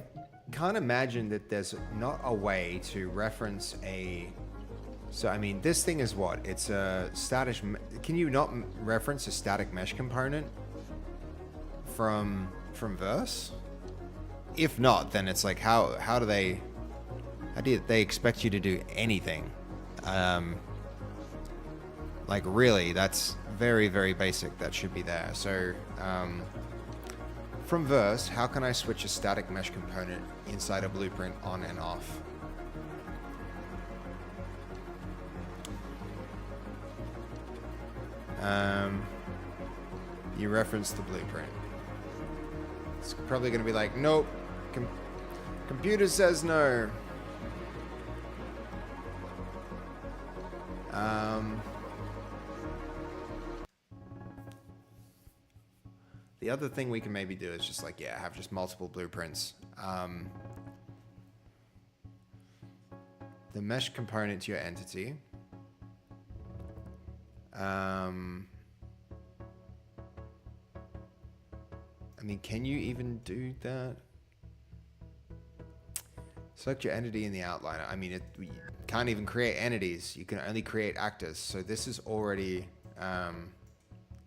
can't imagine that there's not a way to reference a... So, I mean, this thing is what? It's a static... Can you not reference a static mesh component from Verse? If not, then it's like, how do they expect you to do anything? Like, really, that's very, very basic. That should be there. So, from Verse, how can I switch a static mesh component inside a blueprint on and off? You reference the blueprint. It's probably going to be like, nope, computer says no. The other thing we can maybe do is just like, yeah, have just multiple blueprints. The mesh component to your entity. I mean, can you even do that? Select your entity in the outliner. I mean, you can't even create entities. You can only create actors. So this is already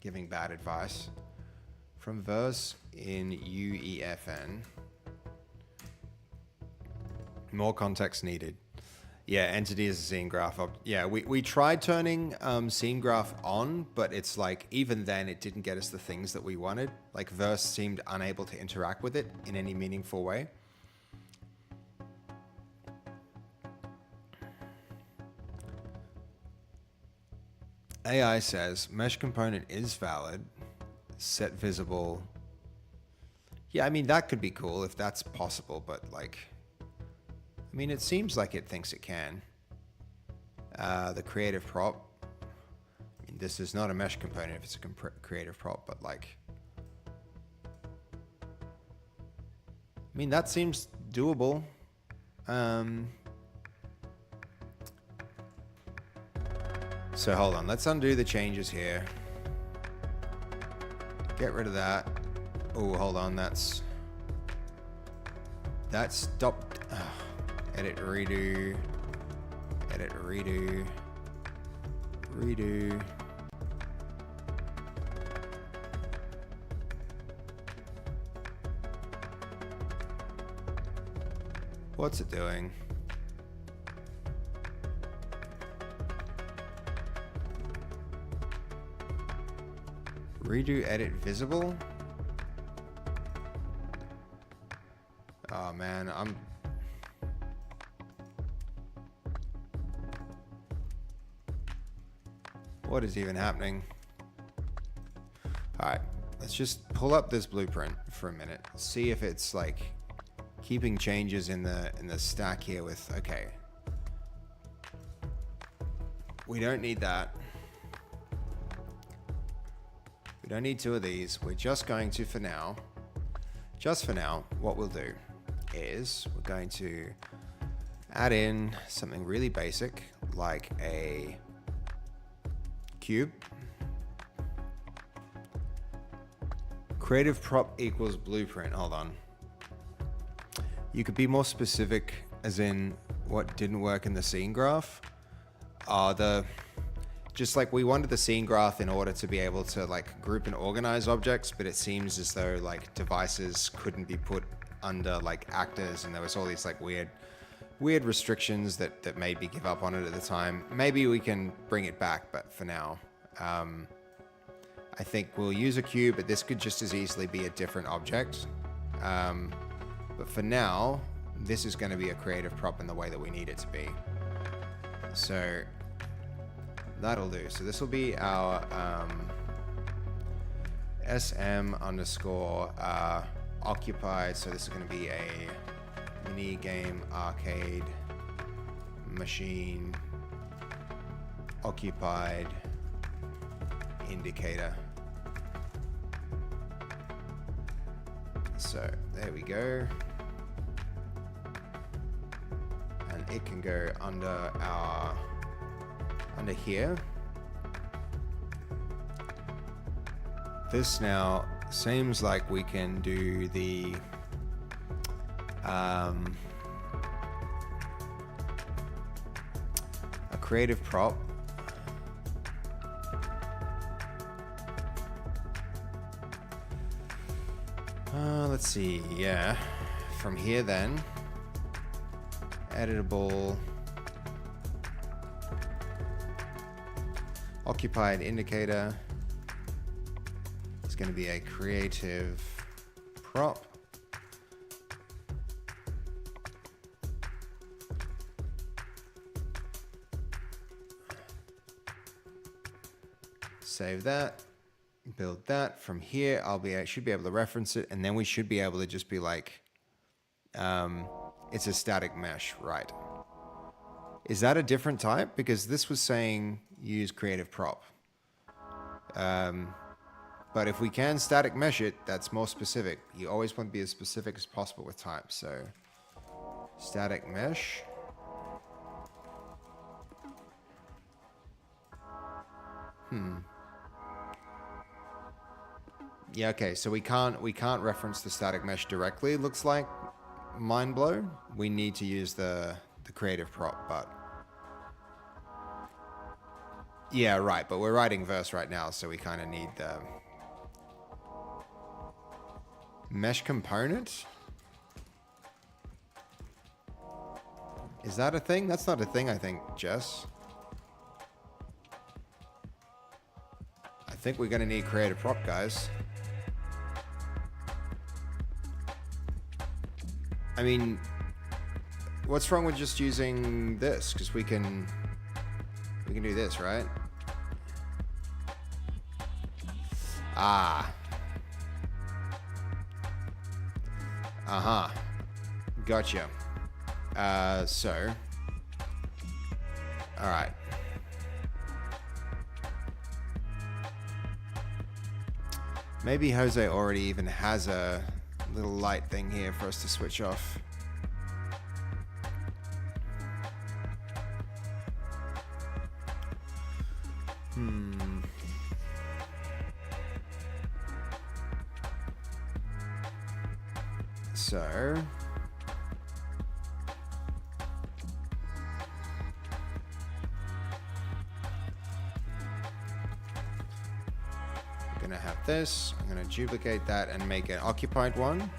giving bad advice. From Verse in UEFN. More context needed. Yeah, entity is a scene graph. Yeah, we tried turning scene graph on, but it's like, even then it didn't get us the things that we wanted. Like Verse seemed unable to interact with it in any meaningful way. AI says mesh component is valid. Set visible. Yeah, I mean, that could be cool if that's possible, but like, I mean, it seems like it thinks it can. The creative prop. I mean, this is not a mesh component if it's a creative prop, but like, I mean, that seems doable. So hold on, let's undo the changes here. Get rid of that. Oh, hold on, that's stopped. Edit, redo, edit, redo, redo. What's it doing? Redo edit visible? Oh man, what is even happening? All right, let's just pull up this blueprint for a minute. See if it's like keeping changes in the stack here with, okay. We don't need that. We don't need two of these. We're just going to, for now, what we'll do is we're going to add in something really basic like a cube. Creative prop equals blueprint. Hold on. You could be more specific as in what didn't work in the scene graph. Just like we wanted the scene graph in order to be able to like group and organize objects, but it seems as though like devices couldn't be put under like actors, and there was all these like weird restrictions that made me give up on it at the time. Maybe we can bring it back, but for now, I think we'll use a cube, but this could just as easily be a different object. But for now, this is going to be a creative prop in the way that we need it to be. So that'll do. So this will be our SM underscore occupied. So this is going to be a mini game arcade machine occupied indicator. So there we go. And it can go under here. This now seems like we can do the a creative prop. Let's see, yeah. From here then, editable occupied indicator is going to be a creative prop. Save that, build that. From here, I should be able to reference it, and then we should be able to just be like, it's a static mesh, right? Is that a different type? Because this was saying use creative prop. But if we can static mesh it, that's more specific. You always want to be as specific as possible with types. So static mesh. Yeah, okay, so we can't reference the static mesh directly, it looks like. Mind blow. We need to use the creative prop, but yeah, right, but we're writing verse right now, so we kind of need the mesh component. Is that a thing? That's not a thing, I think, Jess. I think we're gonna need creative prop, guys. I mean, what's wrong with just using this? Because we can do this, right? Ah. Uh-huh. Gotcha. So. All right. Maybe Jose already even has a little light thing here for us to switch off. So. I'm gonna have this. I'm gonna duplicate that and make an occupied one.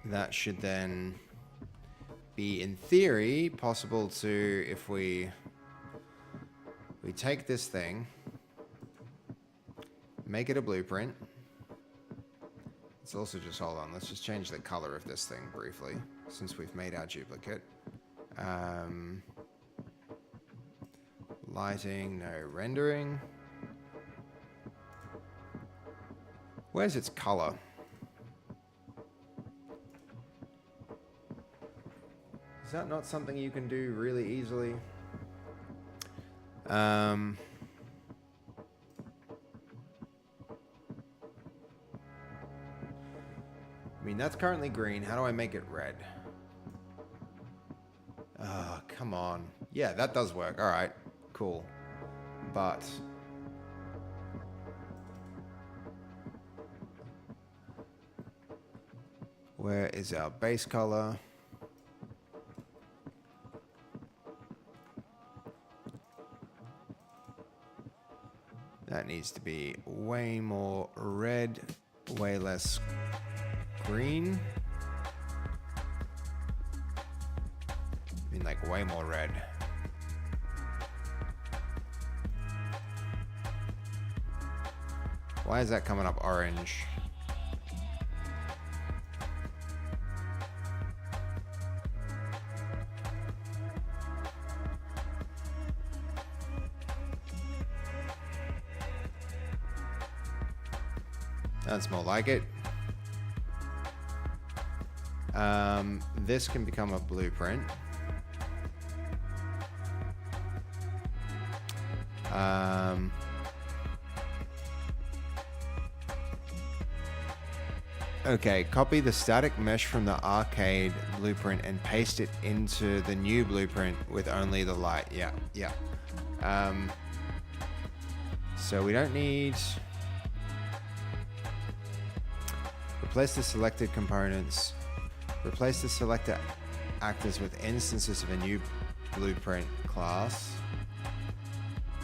That should then be, in theory, possible to, if we take this thing, make it a blueprint. Let's also just, hold on, let's just change the color of this thing briefly, since we've made our duplicate. Lighting, no rendering. Where's its color? Is that not something you can do really easily? I mean, that's currently green. How do I make it red? Oh, come on. Yeah, that does work. All right, cool. But where is our base color? That needs to be way more red, way less green. I mean, like, way more red. Why is that coming up orange? That's more like it. This can become a blueprint. Okay, copy the static mesh from the arcade blueprint and paste it into the new blueprint with only the light. Yeah. So we don't need... Replace the selected components. Replace the selected actors with instances of a new blueprint class.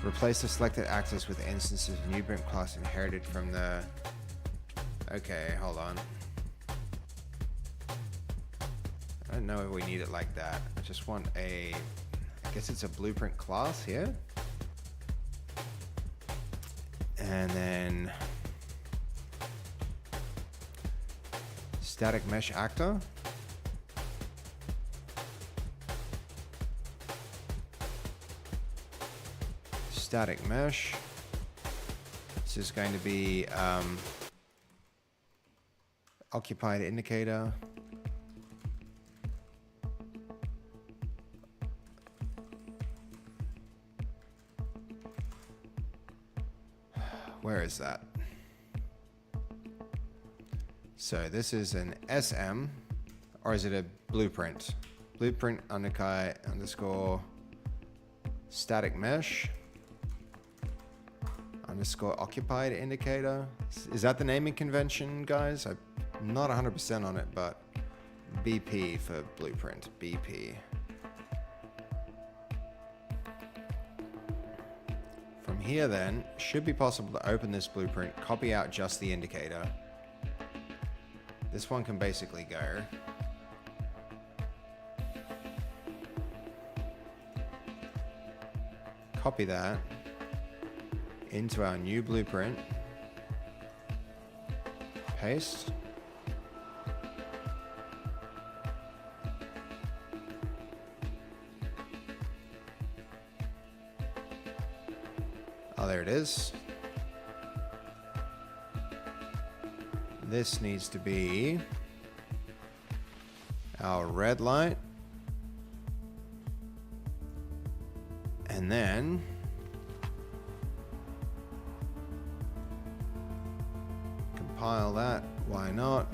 Replace the selected actors with instances of a new blueprint class inherited from the... Okay, hold on. I don't know if we need it like that. I just want a... I guess it's a blueprint class here. And then... Static mesh actor. Static mesh. This is going to be occupied indicator. Where is that? So this is an SM, or is it a blueprint? Blueprint underscore static mesh underscore occupied indicator. Is that the naming convention, guys? I'm not 100% on it, but BP for blueprint, BP. From here then, should be possible to open this blueprint, copy out just the indicator. This one can basically go. Copy that into our new blueprint. Paste. Oh, there it is. This needs to be our red light. And then compile that, why not?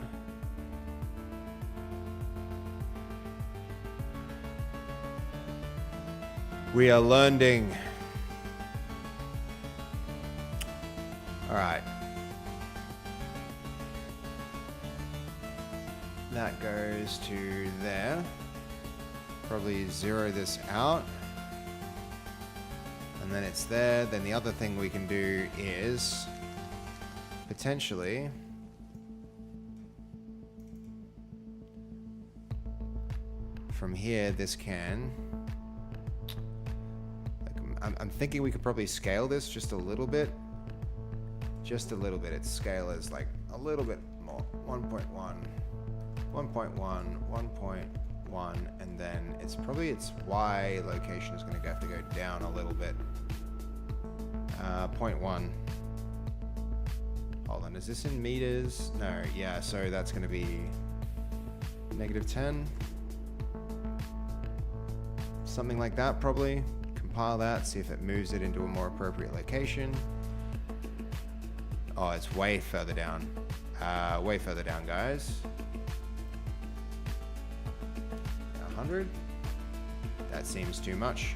We are learning. All right. That goes to there. Probably zero this out. And then it's there. Then the other thing we can do is potentially from here, this can. I'm thinking we could probably scale this just a little bit. Just a little bit. Its scale is like a little bit more. 1.1, 1.1, 1.1, and then it's probably its Y location is going to have to go down a little bit. 0.1. Hold on, is this in meters? No, yeah, so that's going to be -10. Something like that, probably. Compile that, see if it moves it into a more appropriate location. Oh, it's way further down. Way further down, guys. 100? That seems too much.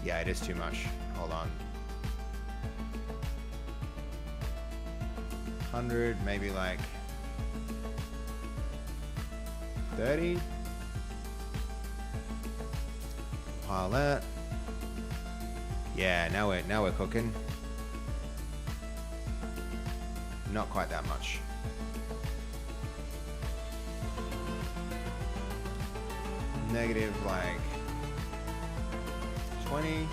Yeah, it is too much. Hold on. 100, maybe like 30. Pile that. Yeah, now we're cooking. Not quite that much. Negative like 20.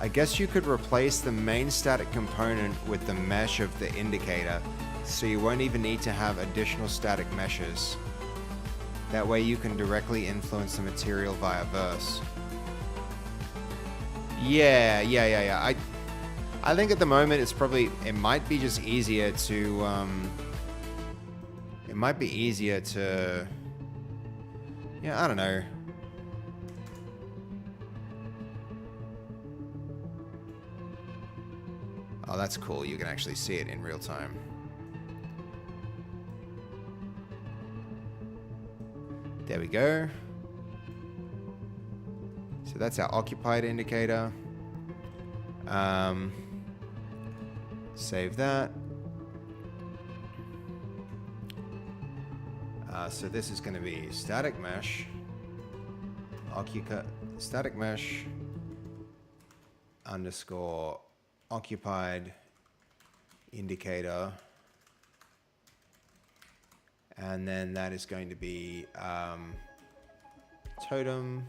I guess you could replace the main static component with the mesh of the indicator, so you won't even need to have additional static meshes. That way you can directly influence the material via Verse. Yeah. I think at the moment it's probably, it might be just easier to, yeah, I don't know. Oh, that's cool. You can actually see it in real time. There we go. So that's our occupied indicator. Save that. So this is going to be static mesh, static mesh underscore occupied indicator, and then that is going to be totem.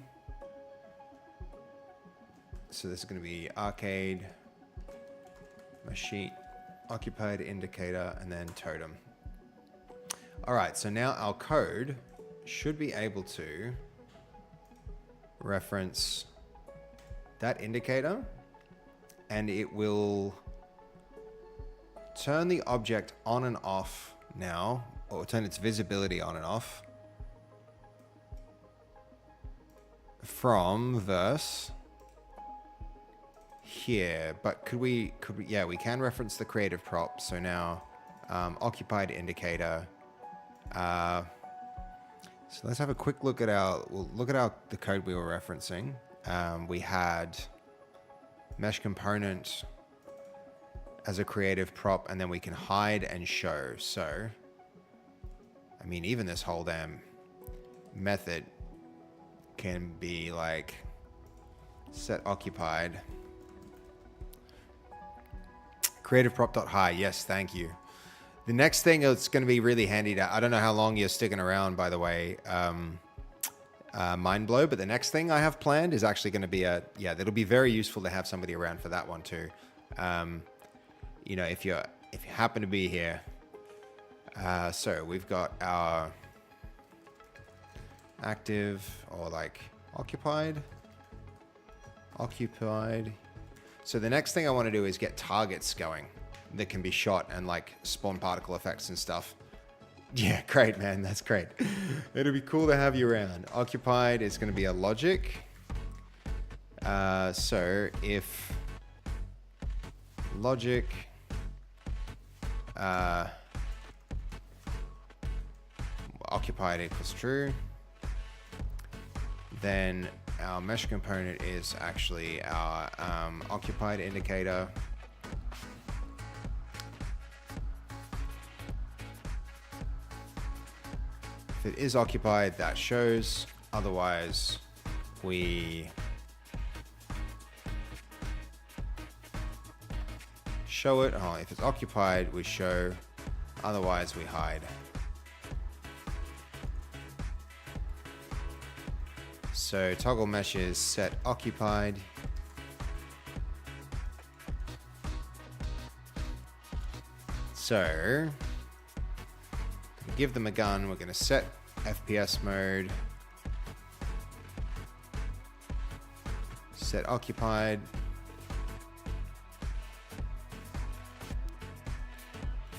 So this is going to be arcade, sheet, occupied indicator, and then totem. All right, so now our code should be able to reference that indicator, and it will turn the object on and off now, or turn its visibility on and off from Verse here. But could we, yeah, we can reference the creative prop. So now occupied indicator. So let's have a quick look at the code we were referencing. We had mesh component as a creative prop, and then we can hide and show. So, I mean, even this whole damn method can be like set occupied. Creative prop.hide. Yes, thank you. The next thing that's going to be really handy to, I don't know how long you're sticking around, by the way, mind blow, but the next thing I have planned is actually going to be that'll be very useful to have somebody around for that one too. You know, if you're if you happen to be here. So we've got our active or like occupied. So the next thing I want to do is get targets going that can be shot and like spawn particle effects and stuff. Yeah, great, man. That's great. It'll be cool to have you around. Occupied is going to be a logic. So if logic occupied equals true, then our mesh component is actually our occupied indicator. If it is occupied, that shows. Otherwise, we show it. Oh, if it's occupied, we show. Otherwise, we hide. So toggle mesh is set occupied. So give them a gun. We're going to set FPS mode. Set occupied.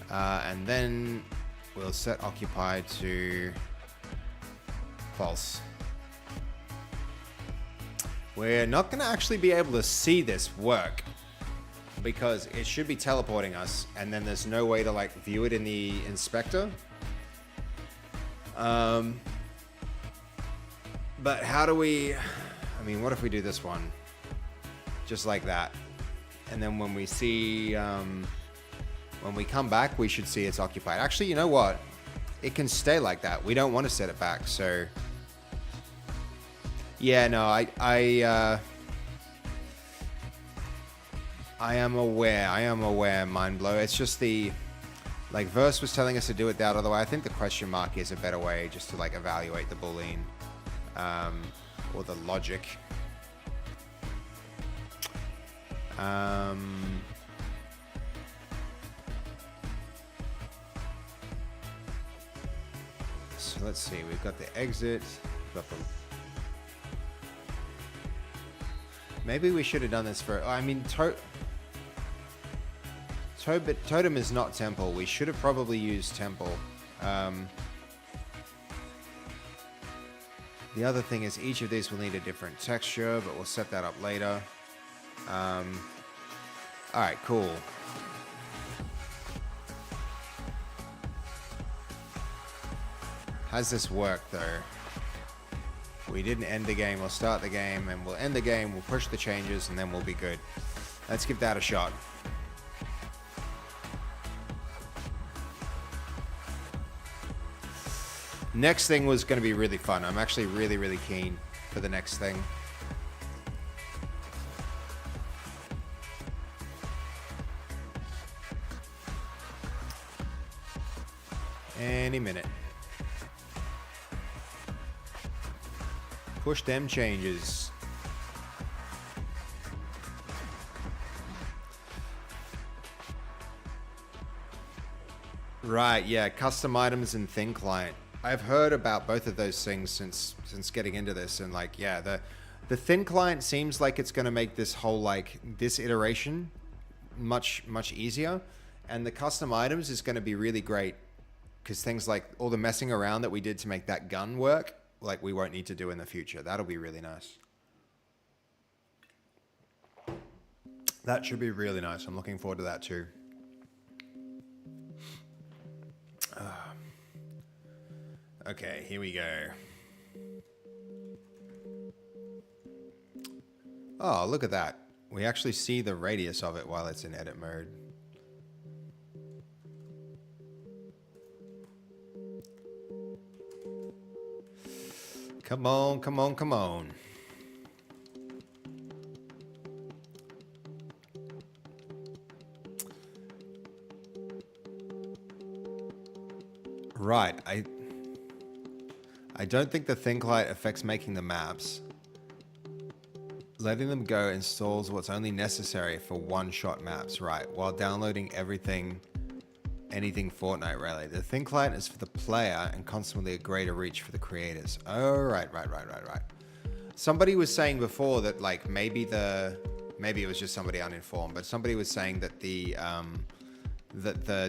And then we'll set occupied to false. We're not going to actually be able to see this work because it should be teleporting us, and then there's no way to like view it in the inspector. But how do we, I mean, what if we do this one just like that? And then when we see, when we come back, we should see it's occupied. Actually, you know what? It can stay like that. We don't want to set it back. So yeah, no, I am aware, mind blow. It's just the, like Verse was telling us to do it that other way. I think the question mark is a better way just to like evaluate the Boolean, or the logic. So let's see, we've got the exit, we've got the, maybe we should have done this for, I mean, totem is not temple. We should have probably used temple. The other thing is each of these will need a different texture, but we'll set that up later. All right, cool. How's this work though? We didn't end the game. We'll start the game and we'll end the game. We'll push the changes and then we'll be good. Let's give that a shot. Next thing was going to be really fun. I'm actually really, really keen for the next thing. Any minute. Push them changes. Right, yeah, custom items and thin client. I've heard about both of those things since getting into this, and like, yeah, the thin client seems like it's going to make this whole like this iteration much easier, and the custom items is going to be really great because things like all the messing around that we did to make that gun work, like we won't need to do in the future. That'll be really nice. That should be really nice. I'm looking forward to that too. Okay, here we go. Oh, look at that. We actually see the radius of it while it's in edit mode. Come on, come on, come on. Right, I don't think the thin client affects making the maps. Letting them go installs what's only necessary for one-shot maps, right, while downloading everything anything Fortnite related. The thin client is for the player and consequently a greater reach for the creators. Oh, right. Somebody was saying before that like maybe it was just somebody uninformed, but somebody was saying that the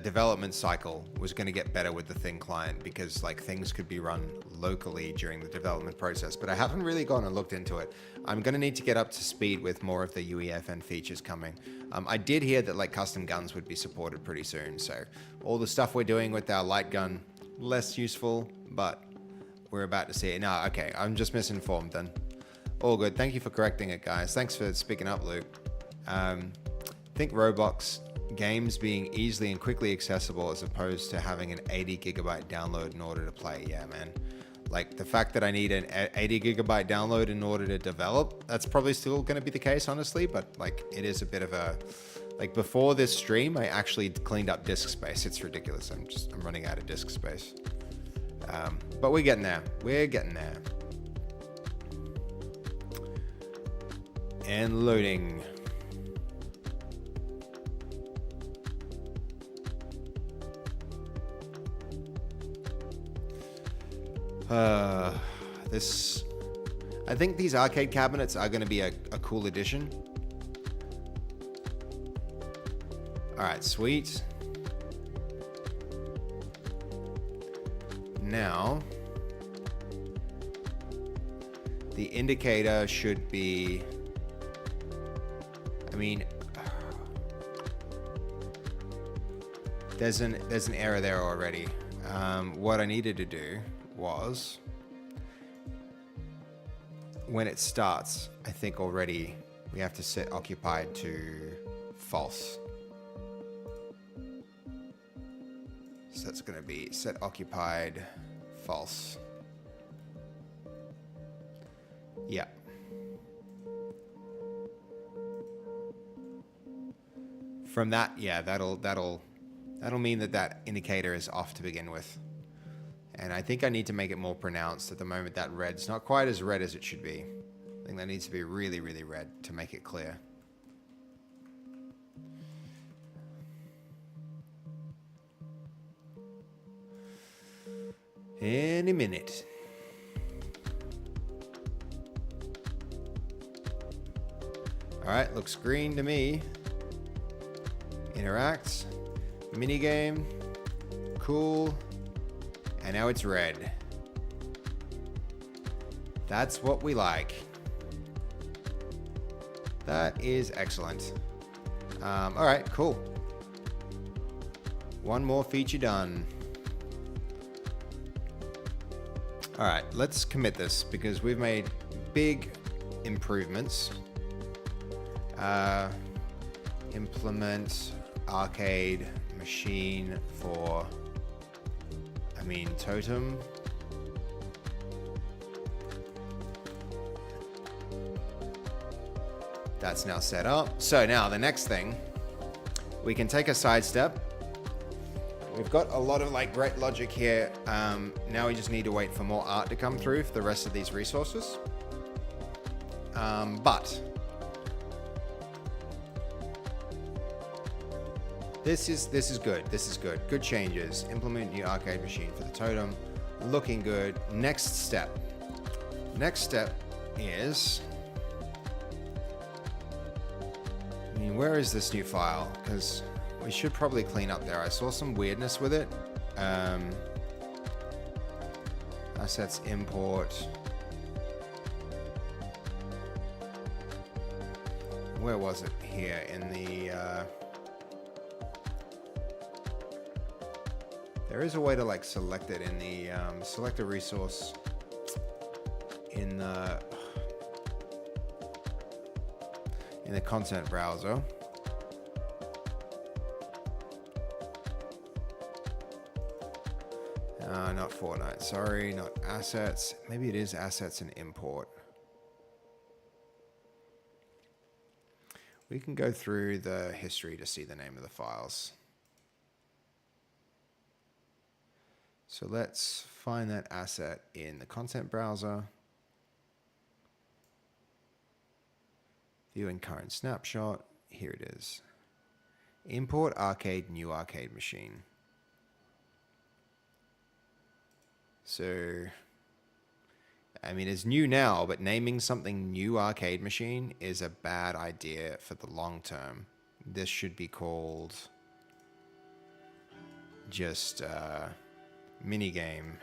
development cycle was going to get better with the thin client because like things could be run locally during the development process, but I haven't really gone and looked into it. I'm going to need to get up to speed with more of the UEFN features coming. I did hear that like custom guns would be supported pretty soon, so all the stuff we're doing with our light gun, less useful, but we're about to see it. No, okay, I'm just misinformed then. All good. Thank you for correcting it, guys. Thanks for speaking up, Luke. Think Roblox games being easily and quickly accessible as opposed to having an 80 gigabyte download in order to play. Yeah, man. Like the fact that I need an 80 gigabyte download in order to develop, that's probably still going to be the case, honestly. But like it is a bit of a, like before this stream, I actually cleaned up disk space. It's ridiculous. I'm running out of disk space. But we're getting there. We're getting there. And loading. I think these arcade cabinets are going to be a cool addition. All right, sweet. Now, the indicator should be, I mean, there's an error there already. What I needed to do was, when it starts, I think already we have to set occupied to false. So that's going to be set occupied false. Yeah. From that, yeah, that'll mean that indicator is off to begin with. And I think I need to make it more pronounced. At the moment, that red's not quite as red as it should be. I think that needs to be really, really red to make it clear. Any minute. All right, looks green to me. Interact. Minigame. Cool. And now it's red. That's what we like. That is excellent. All right, cool. One more feature done. All right, let's commit this because we've made big improvements. Implement arcade machine for, totem. That's now set up. So now the next thing, we can take a sidestep. We've got a lot of great logic here. Now we just need to wait for more art to come through for the rest of these resources. But this is good. This is good. Good changes. Implement new arcade machine for the totem. Looking good. Next step. Next step is, where is this new file? Because we should probably clean up there. I saw some weirdness with it. Assets import. Where was it? Here in the... there is a way to select it in the select a resource in the content browser. Not Fortnite, sorry, not assets. Maybe it is assets and import. We can go through the history to see the name of the files. So let's find that asset in the content browser. Viewing current snapshot. Here it is. Import arcade, new arcade machine. So, I mean, it's new now, but naming something new arcade machine is a bad idea for the long term. This should be called just minigame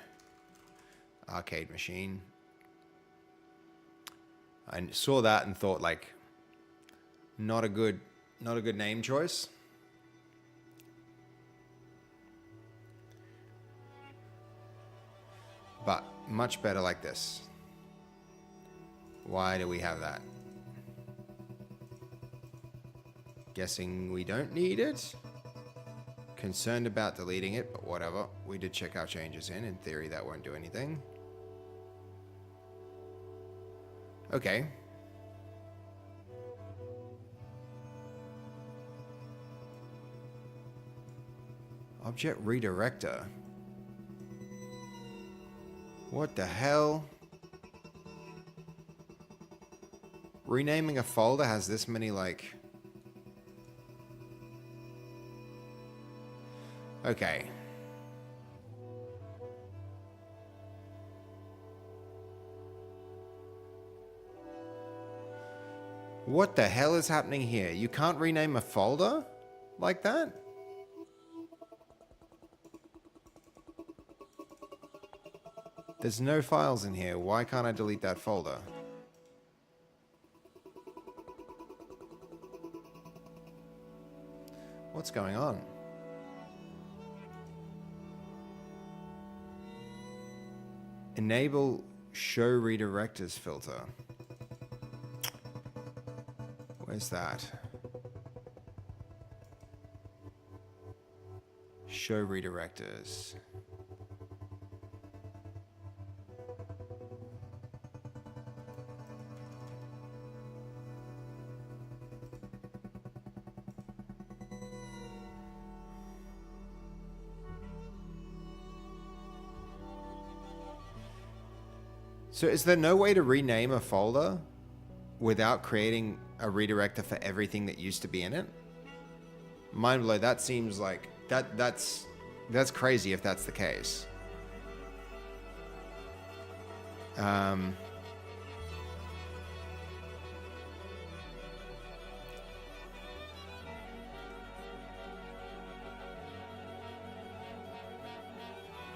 arcade machine. I saw that and thought, like, not a good name choice. But much better like this. Why do we have that? Guessing we don't need it. Concerned about deleting it, but whatever. We did check our changes in. In theory, that won't do anything. Okay. Object redirector. What the hell? Renaming a folder has this many, like... Okay. What the hell is happening here? You can't rename a folder like that? There's no files in here. Why can't I delete that folder? What's going on? Enable show redirectors filter. Where's that? Show redirectors. So is there no way to rename a folder without creating a redirector for everything that used to be in it? Mind blow, that seems like that's crazy if that's the case.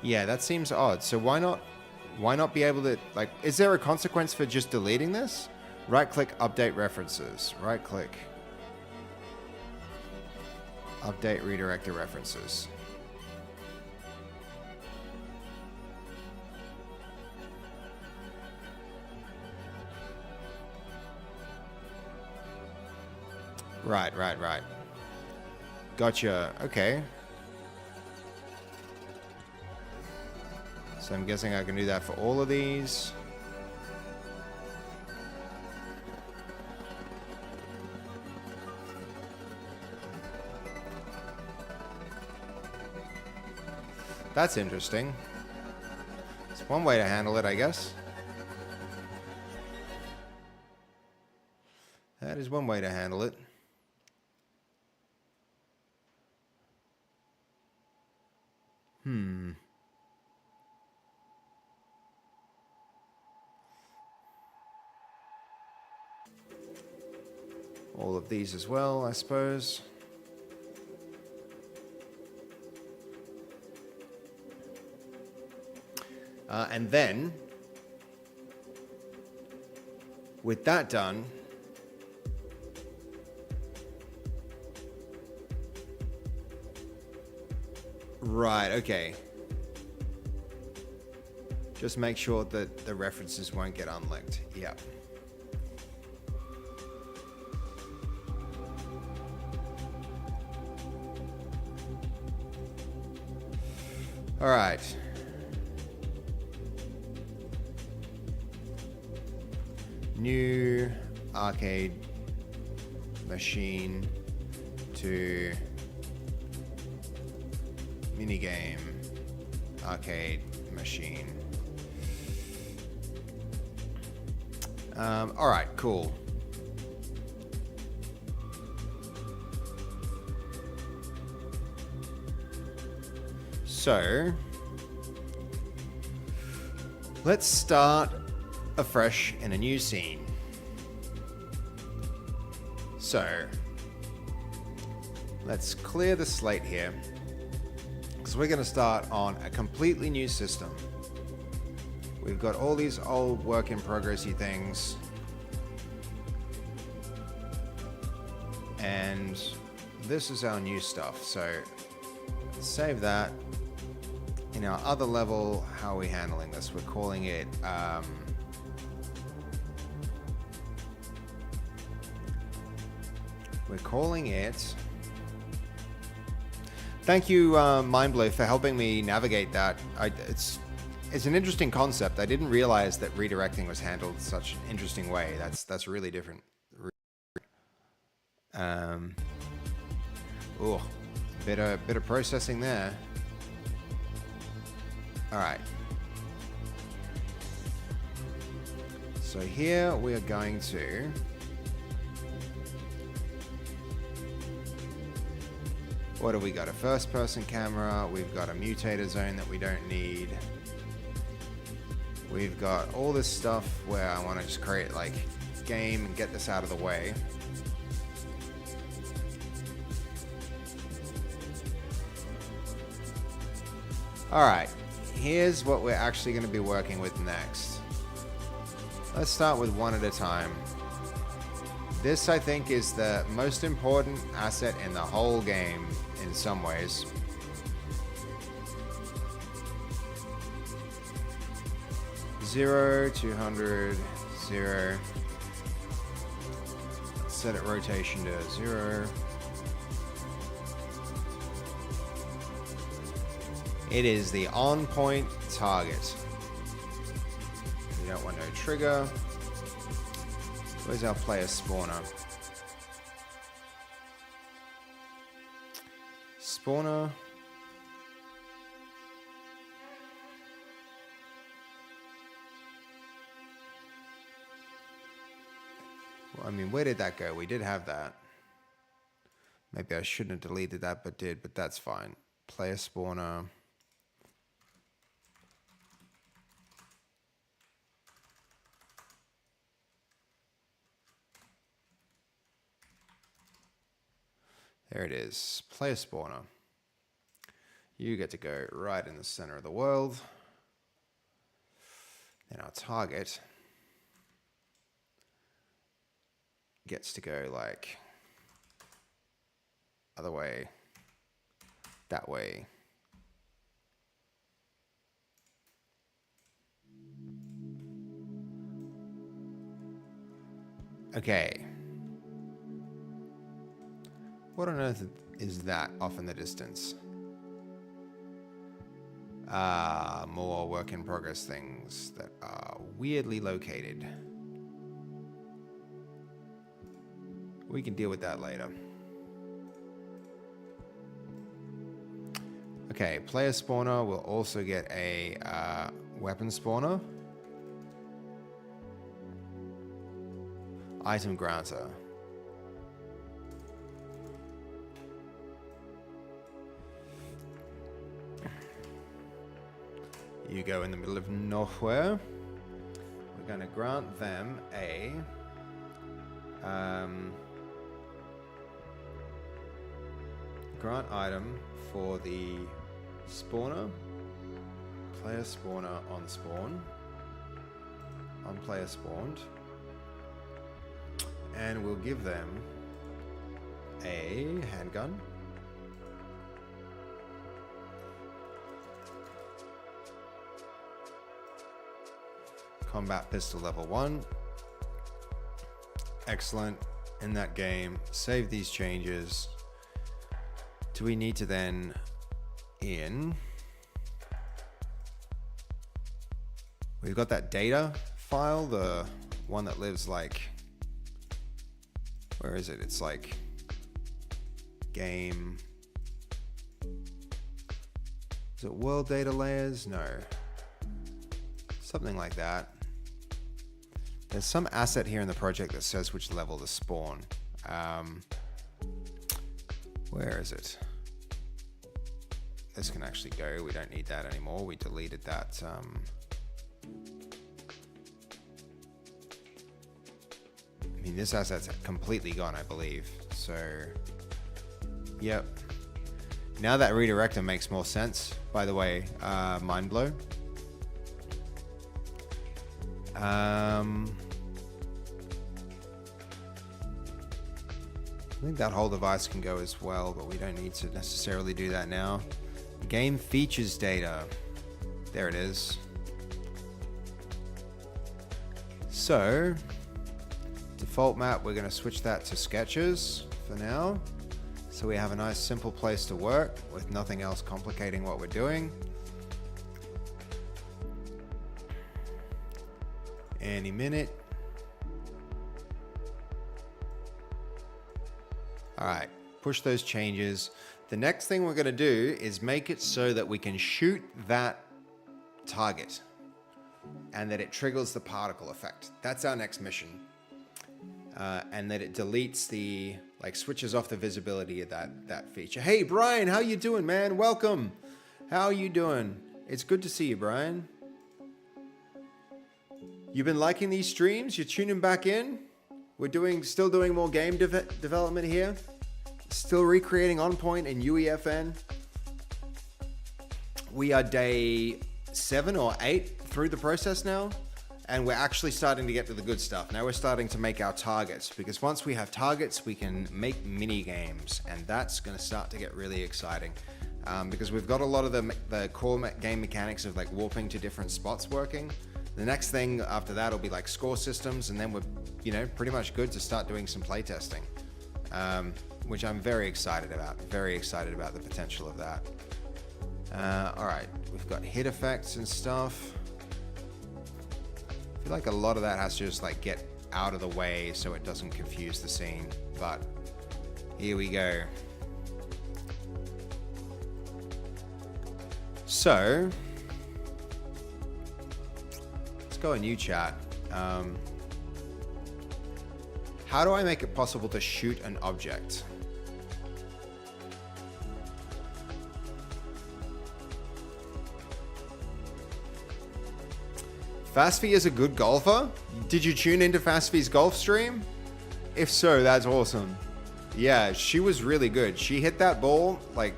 Yeah, that seems odd. So why not be able to, like, is there a consequence for just deleting this? Right click, update references. Right click, update redirector references. Right. Gotcha. Okay. So I'm guessing I can do that for all of these. That's interesting. It's one way to handle it, I guess. That is one way to handle it. All of these as well, I suppose. And then, with that done, right, okay. Just make sure that the references won't get unlinked. Yeah. All right. New arcade machine to minigame arcade machine. All right, cool. So Let's start afresh in a new scene. So, let's clear the slate here, because we're going to start on a completely new system. We've got all these old work in progressy things, and this is our new stuff. So save that. In our other level, how are we handling this? We're calling it thank you, Mindblow, for helping me navigate that. It's an interesting concept. I didn't realize that redirecting was handled such an interesting way. That's really different. Oh, bit of processing there. All right. So here we are going to what do we got? A first-person camera. We've got a mutator zone that we don't need. We've got all this stuff where I want to just create like game and get this out of the way. All right, here's what we're actually going to be working with next. Let's start with one at a time. This, I think, is the most important asset in the whole game in some ways. Zero, 200, 0. Set it rotation to 0. It is the on-point target. We don't want no trigger. Where's our player spawner? Spawner. Well, I mean, where did that go? We did have that. Maybe I shouldn't have deleted that, but did, but that's fine. Player spawner. There it is, player spawner. You get to go right in the center of the world. And our target gets to go like other way, that way. Okay. What on earth is that off in the distance? More work in progress things that are weirdly located. We can deal with that later. Okay, player spawner will also get a weapon spawner. Item granter. You go in the middle of nowhere. We're going to grant them a grant item for the spawner. Player spawner on spawn. On player spawned. And we'll give them a handgun. Combat pistol level 1. Excellent. In that game, save these changes. Do we need to then we've got that data file, the one that lives like, where is it? It's like game. Is it world data layers? No. Something like that. There's some asset here in the project that says which level to spawn. Where is it? This can actually go. We don't need that anymore. We deleted that I mean, this asset's completely gone, I believe. So, yep. Now that redirector makes more sense, by the way, mind blow. I think that whole device can go as well, but we don't need to necessarily do that now. Game features data. There it is. So, default map, we're going to switch that to sketches for now. So we have a nice simple place to work with nothing else complicating what we're doing. Any minute. All right, push those changes. The next thing we're going to do is make it so that we can shoot that target and that it triggers the particle effect. That's our next mission. And that it deletes the, like, switches off the visibility of that feature. Hey, Brian, how you doing, man? Welcome. How you doing? It's good to see you, Brian. You've been liking these streams? You're tuning back in? We're still doing more game development here. Still recreating On Point and UEFN. We are day 7 or 8 through the process now. And we're actually starting to get to the good stuff. Now we're starting to make our targets, because once we have targets, we can make mini games, and that's going to start to get really exciting. Because we've got a lot of the core game mechanics of like warping to different spots working. The next thing after that will be like score systems, and then we're, pretty much good to start doing some playtesting, which I'm very excited about. Very excited about the potential of that. All right, we've got hit effects and stuff. I feel like a lot of that has to just like get out of the way so it doesn't confuse the scene, but here we go. So let's go a new chat. How do I make it possible to shoot an object? Fastfee is a good golfer? Did you tune into Fastfee's golf stream? If so, that's awesome. Yeah, she was really good. She hit that ball like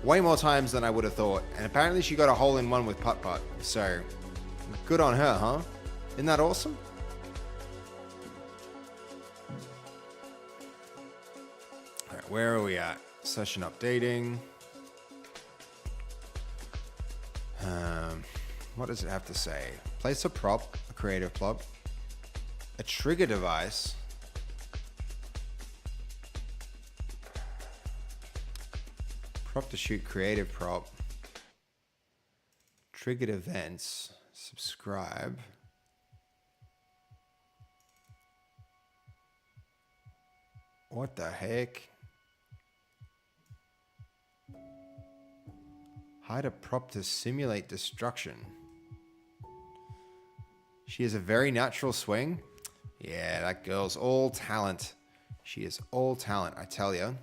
way more times than I would have thought. And apparently she got a hole-in-one with putt-putt. So, good on her, huh? Isn't that awesome? All right, where are we at? Session updating. What does it have to say? Place a prop, a creative prop, a trigger device, prop to shoot creative prop, triggered events, subscribe. What the heck? Hide a prop to simulate destruction. She has a very natural swing. Yeah, that girl's all talent. She is all talent, I tell you.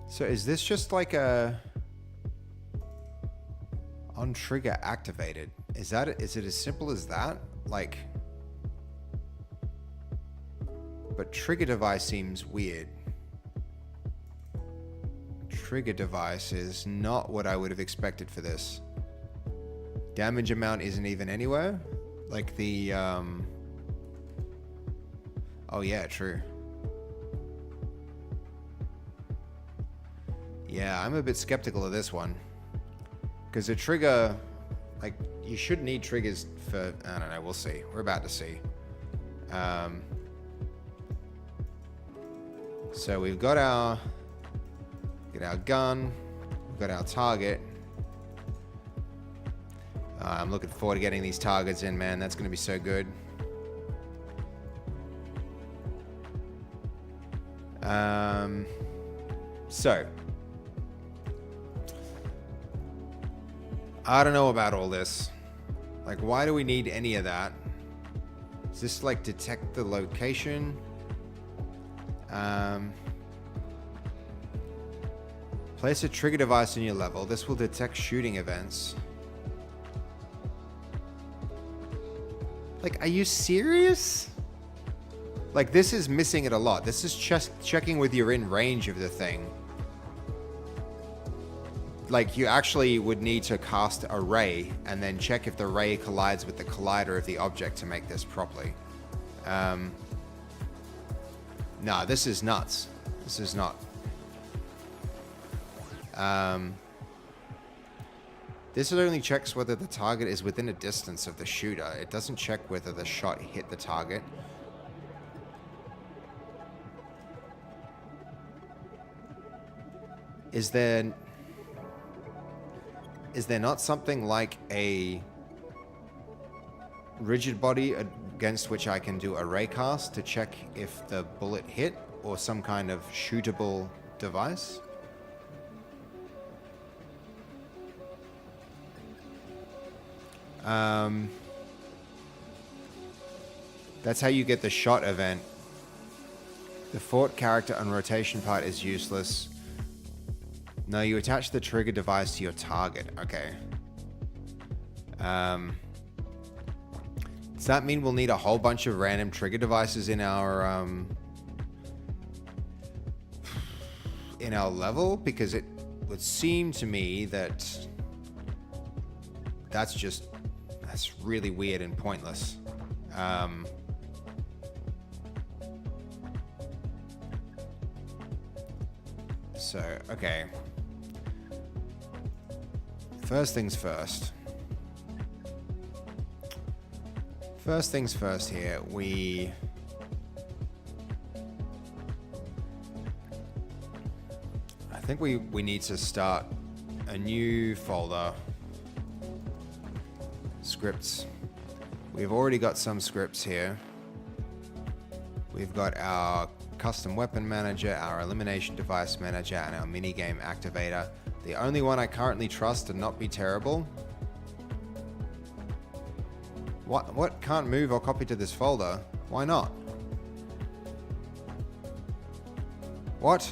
So is this just like a on trigger activated? Is it as simple as that? Like, but trigger device seems weird. Trigger device is not what I would have expected for this. Damage amount isn't even anywhere. Like the, oh yeah, true. Yeah, I'm a bit skeptical of this one. Because a trigger, like, you should need triggers for, I don't know, we'll see. We're about to see. So we've got our gun, we've got our target. I'm looking forward to getting these targets in, man. That's going to be so good. So I don't know about all this. Like, why do we need any of that? Is this like detect the location? Place a trigger device on your level. This will detect shooting events. Like, are you serious? Like, this is missing it a lot. This is just checking whether you're in range of the thing. Like, you actually would need to cast a ray and then check if the ray collides with the collider of the object to make this properly. No, this is nuts. This is not. This only checks whether the target is within a distance of the shooter. It doesn't check whether the shot hit the target. Is there not something like a rigid body against which I can do a ray cast to check if the bullet hit, or some kind of shootable device? That's how you get the shot event. The fort character on rotation part is useless. No, you attach the trigger device to your target. Okay. Does that mean we'll need a whole bunch of random trigger devices in our level? Because it would seem to me that that's really weird and pointless. So, okay. First things first. First things first here, I think we need to start a new folder. Scripts. We've already got some scripts here. We've got our custom weapon manager, our elimination device manager, and our minigame activator. The only one I currently trust to not be terrible. What can't move or copy to this folder? Why not? What?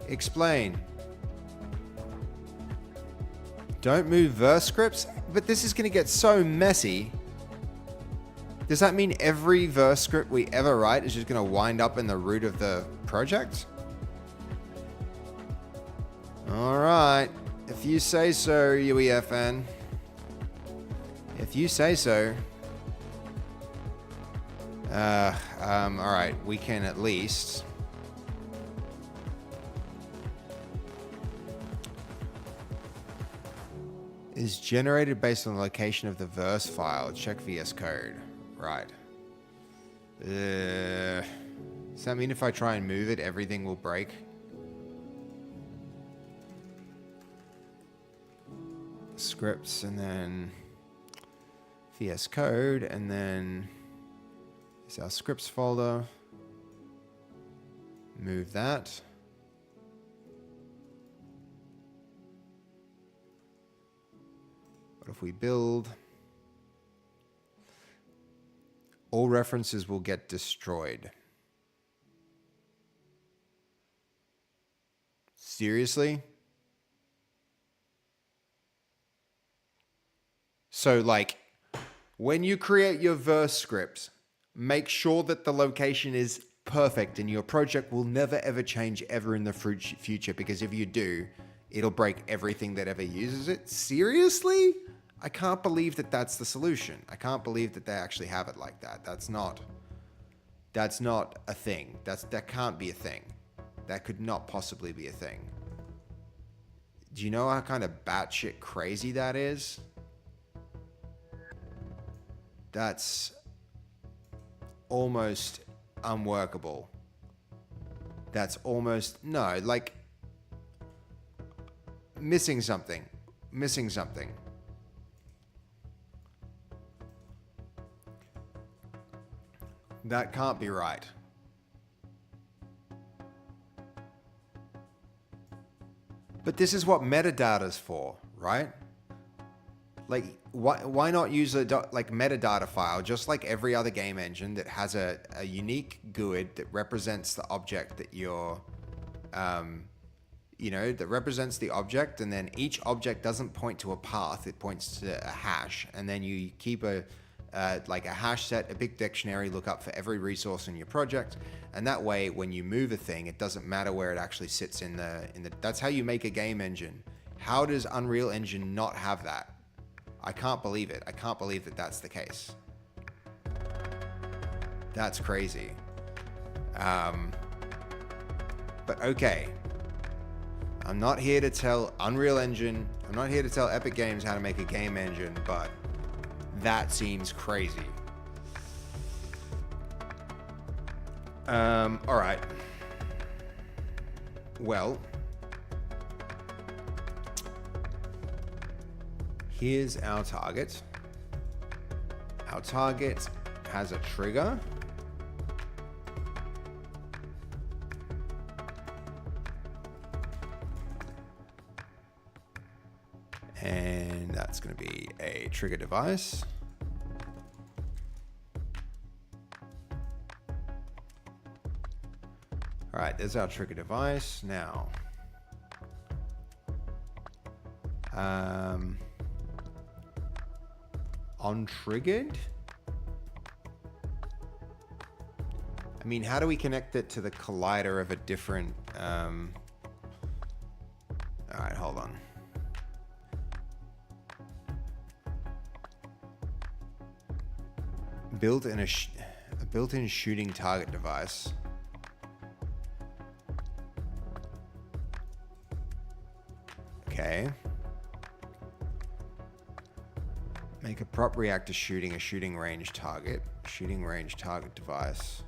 Explain. Don't move verse scripts? But this is going to get so messy. Does that mean every verse script we ever write is just going to wind up in the root of the project? Alright. If you say so, UEFN. If you say so. Alright. We can at least... is generated based on the location of the verse file. Check VS Code. Right. Does that mean if I try and move it, everything will break? Scripts, and then VS Code, and then it's our scripts folder. Move that. What if we build? All references will get destroyed. Seriously? So, like, when you create your verse scripts, make sure that the location is perfect and your project will never ever change ever in the future, because if you do, it'll break everything that ever uses it. Seriously? I can't believe that that's the solution. I can't believe that they actually have it like that. That's not a thing. That can't be a thing. That could not possibly be a thing. Do you know how kind of batshit crazy that is? That's almost unworkable. That's almost, no, like missing something. Missing something. That can't be right. But this is what metadata's for, right? Like, why not use a metadata file, just like every other game engine that has a unique GUID that represents the object that you're you know, that represents the object, and then each object doesn't point to a path, it points to a hash, and then you keep a like a hash set, a big dictionary lookup for every resource in your project, and that way when you move a thing, it doesn't matter where it actually sits in the that's how you make a game engine. How does Unreal Engine not have that? I can't believe it. I can't believe that that's the case. That's crazy. But okay. I'm not here to tell Unreal Engine, I'm not here to tell Epic Games how to make a game engine, but that seems crazy. All right. Well, here's our target. Our target has a trigger. And that's going to be a trigger device. All right, there's our trigger device. Now, on triggered, I mean, how do we connect it to the collider of a different, all right, hold on. Built-in a built-in shooting target device. Okay. Make a prop reactor shooting a shooting range target. Shooting range target device.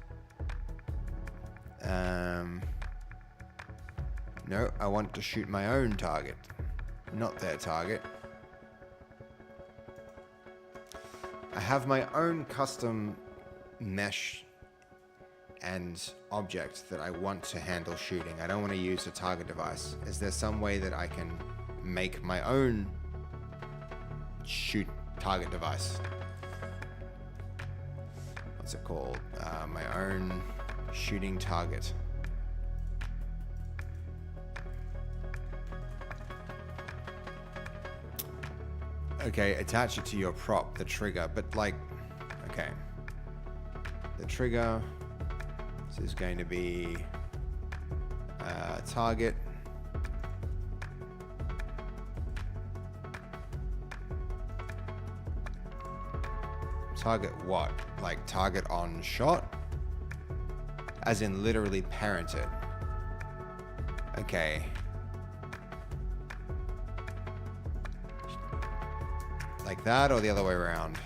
No, I want to shoot my own target, not their target. I have my own custom mesh and object that I want to handle shooting. I don't want to use a target device. Is there some way that I can make my own shoot target device? What's it called? My own shooting target. Okay, attach it to your prop, the trigger, but like, okay. The trigger, this is going to be target. Target what? Like target on shot? As in literally parent it. Okay. Like that or the other way around?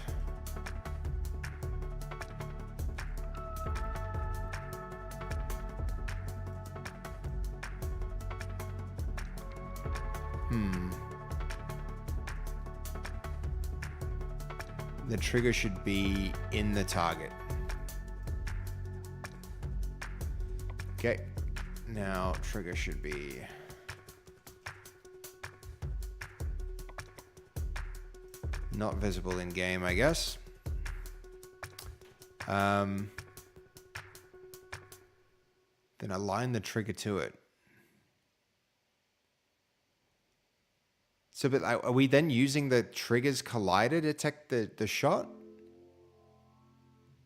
The trigger should be in the target. Okay. Now trigger should be not visible in game, I guess. Then align the trigger to it. So, but are we then using the trigger's collider to detect the shot?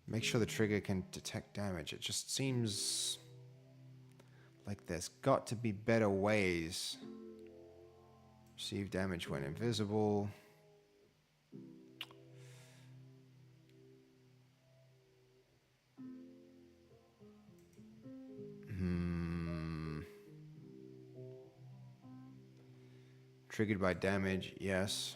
Make sure the trigger can detect damage. It just seems like there's got to be better ways. Receive damage when invisible. Triggered by damage, yes.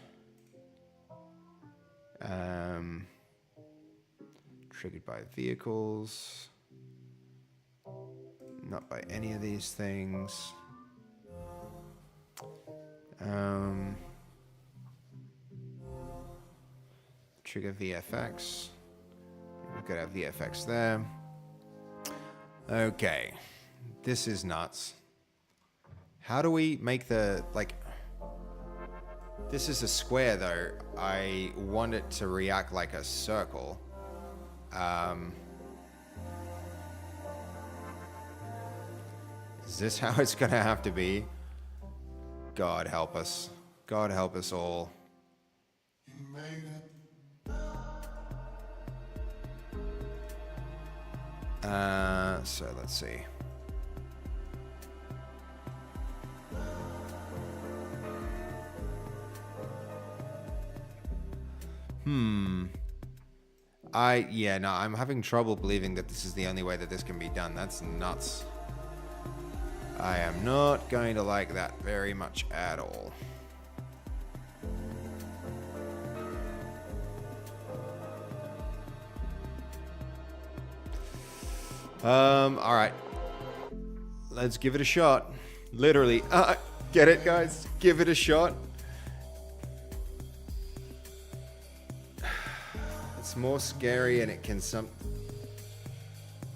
Triggered by vehicles. Not by any of these things. Trigger VFX. Look at our VFX there. Okay. This is nuts. How do we make the, like... This is a square though. I want it to react like a circle. Is this how it's gonna have to be? God help us. God help us all. So let's see. I'm having trouble believing that this is the only way that this can be done. That's nuts. I am not going to like that very much at all. All right. Let's give it a shot. Literally. Get it, guys? Give it a shot. It's more scary and it can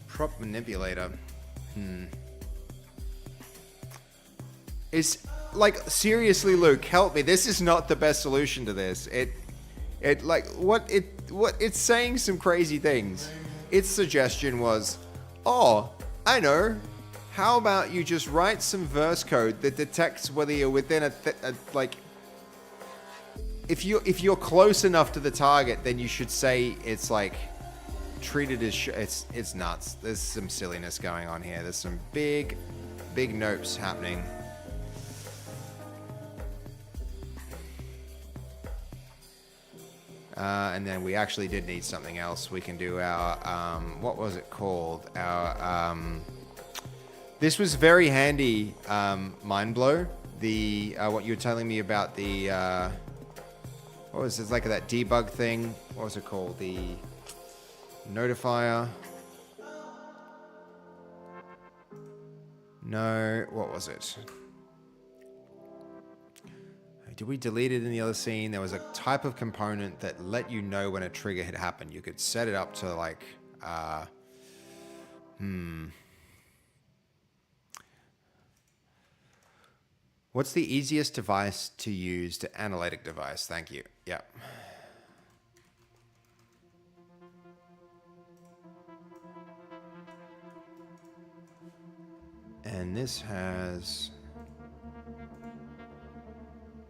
prop manipulator. It's like, seriously, Luke, help me. This is not the best solution to this. It's saying some crazy things. Its suggestion was, oh, I know. How about you just write some verse code that detects whether you're within if you're close enough to the target, then you should say it's like treated as it's nuts. There's some silliness going on here. There's some big nopes happening. And then we actually did need something else. We can do our what was it called? Our this was very handy. Mind blow. The what you were telling me about the what was it, like that debug thing? What was it called? The notifier. No, what was it? Did we delete it in the other scene? There was a type of component that let you know when a trigger had happened. You could set it up to like, What's the easiest device to use to analytic device? Thank you. Yep. And this has...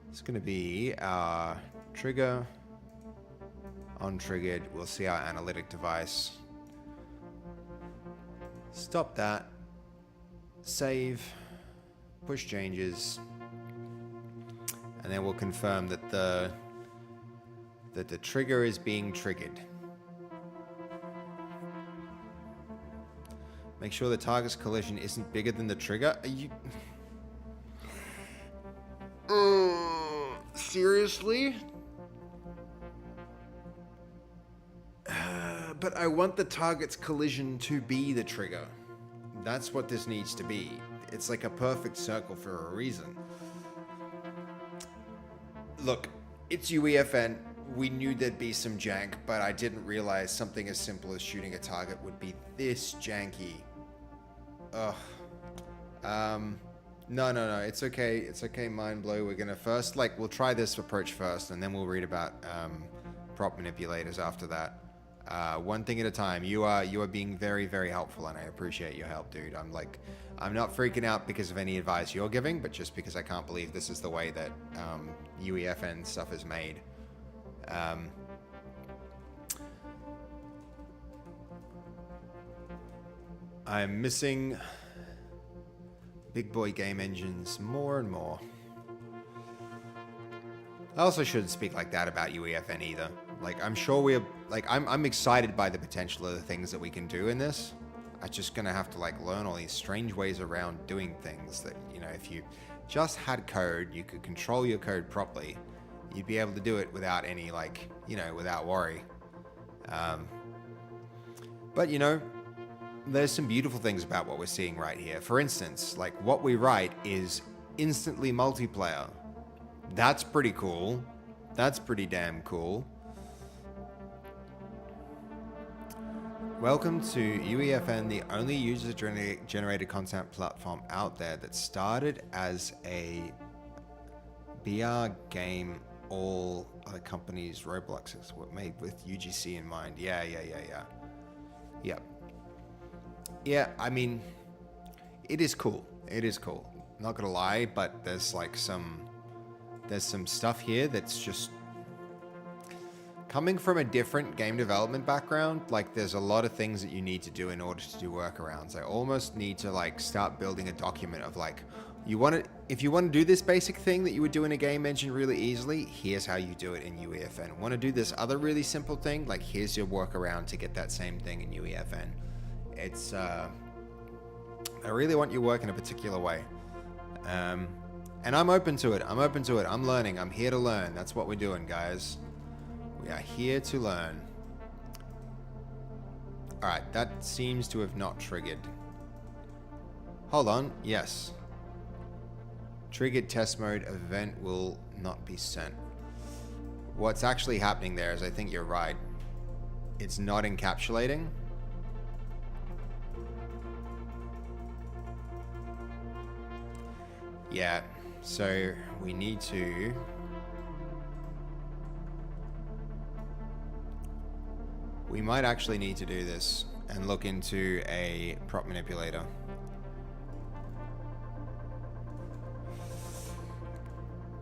It's going to be our trigger. Untriggered. We'll see our analytic device. Stop that. Save. Push changes. And then we'll confirm that the trigger is being triggered. Make sure the target's collision isn't bigger than the trigger. Are you... seriously? But I want the target's collision to be the trigger. That's what this needs to be. It's like a perfect circle for a reason. Look, it's UEFN. We knew there'd be some jank, but I didn't realize something as simple as shooting a target would be this janky. Ugh. No. It's okay. It's okay, mind blow. We're gonna first, we'll try this approach first, and then we'll read about prop manipulators after that. One thing at a time. You are being very, very helpful, and I appreciate your help, dude. I'm not freaking out because of any advice you're giving, but just because I can't believe this is the way that UEFN stuff is made. I'm missing big boy game engines more and more. I also shouldn't speak like that about UEFN either. I'm sure I'm excited by the potential of the things that we can do in this. I'm just gonna have to learn all these strange ways around doing things that, if you just had code, you could control your code properly, you'd be able to do it without any without worry. But there's some beautiful things about what we're seeing right here. For instance, what we write is instantly multiplayer. That's pretty cool. That's pretty damn cool. Welcome to UEFN, the only user-generated content platform out there that started as a BR game. All other companies, Robloxes, were made with UGC in mind. Yeah. Yep. Yeah, I mean, it is cool. It is cool. not gonna lie, but there's like some stuff here that's just coming from a different game development background. Like there's a lot of things that you need to do in order to do workarounds. I almost need to like start building a document of like, if you want to do this basic thing that you would do in a game engine really easily, here's how you do it in UEFN. Want to do this other really simple thing? Like here's your workaround to get that same thing in UEFN. It's I really want you to work in a particular way. And I'm open to it. I'm learning. I'm here to learn. That's what we're doing, guys. We are here to learn. All right, that seems to have not triggered. Hold on. Yes. Triggered test mode event will not be sent. What's actually happening there is, I think you're right. It's not encapsulating. Yeah, so we need to... We might actually need to do this and look into a prop manipulator.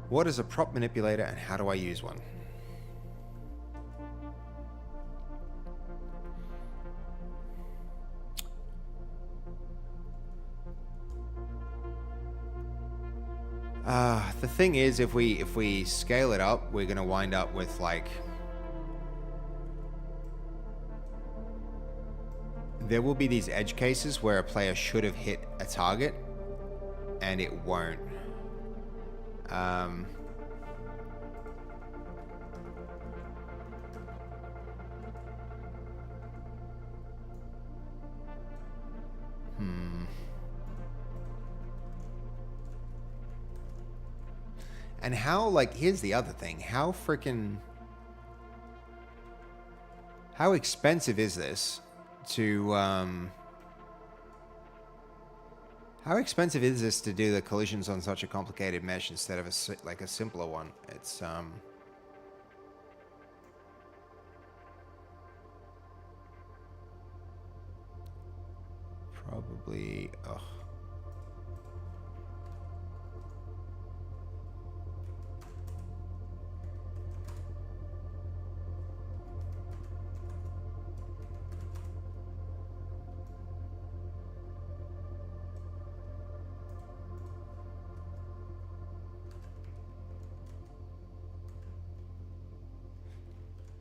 What is a prop manipulator and how do I use one? The thing is, if we scale it up, we're gonna wind up with like... There will be these edge cases where a player should have hit a target and it won't. And how, like, here's the other thing. How expensive is this to, how expensive is this to do the collisions on such a complicated mesh instead of a simpler one? It's, probably, ugh.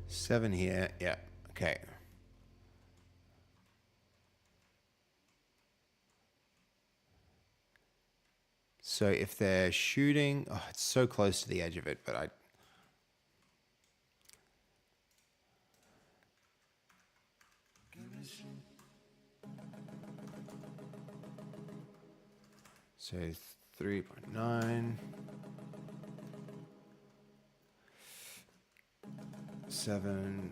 Seven here, yeah, okay. So if they're shooting, oh, it's so close to the edge of it, but so 3.9. 7,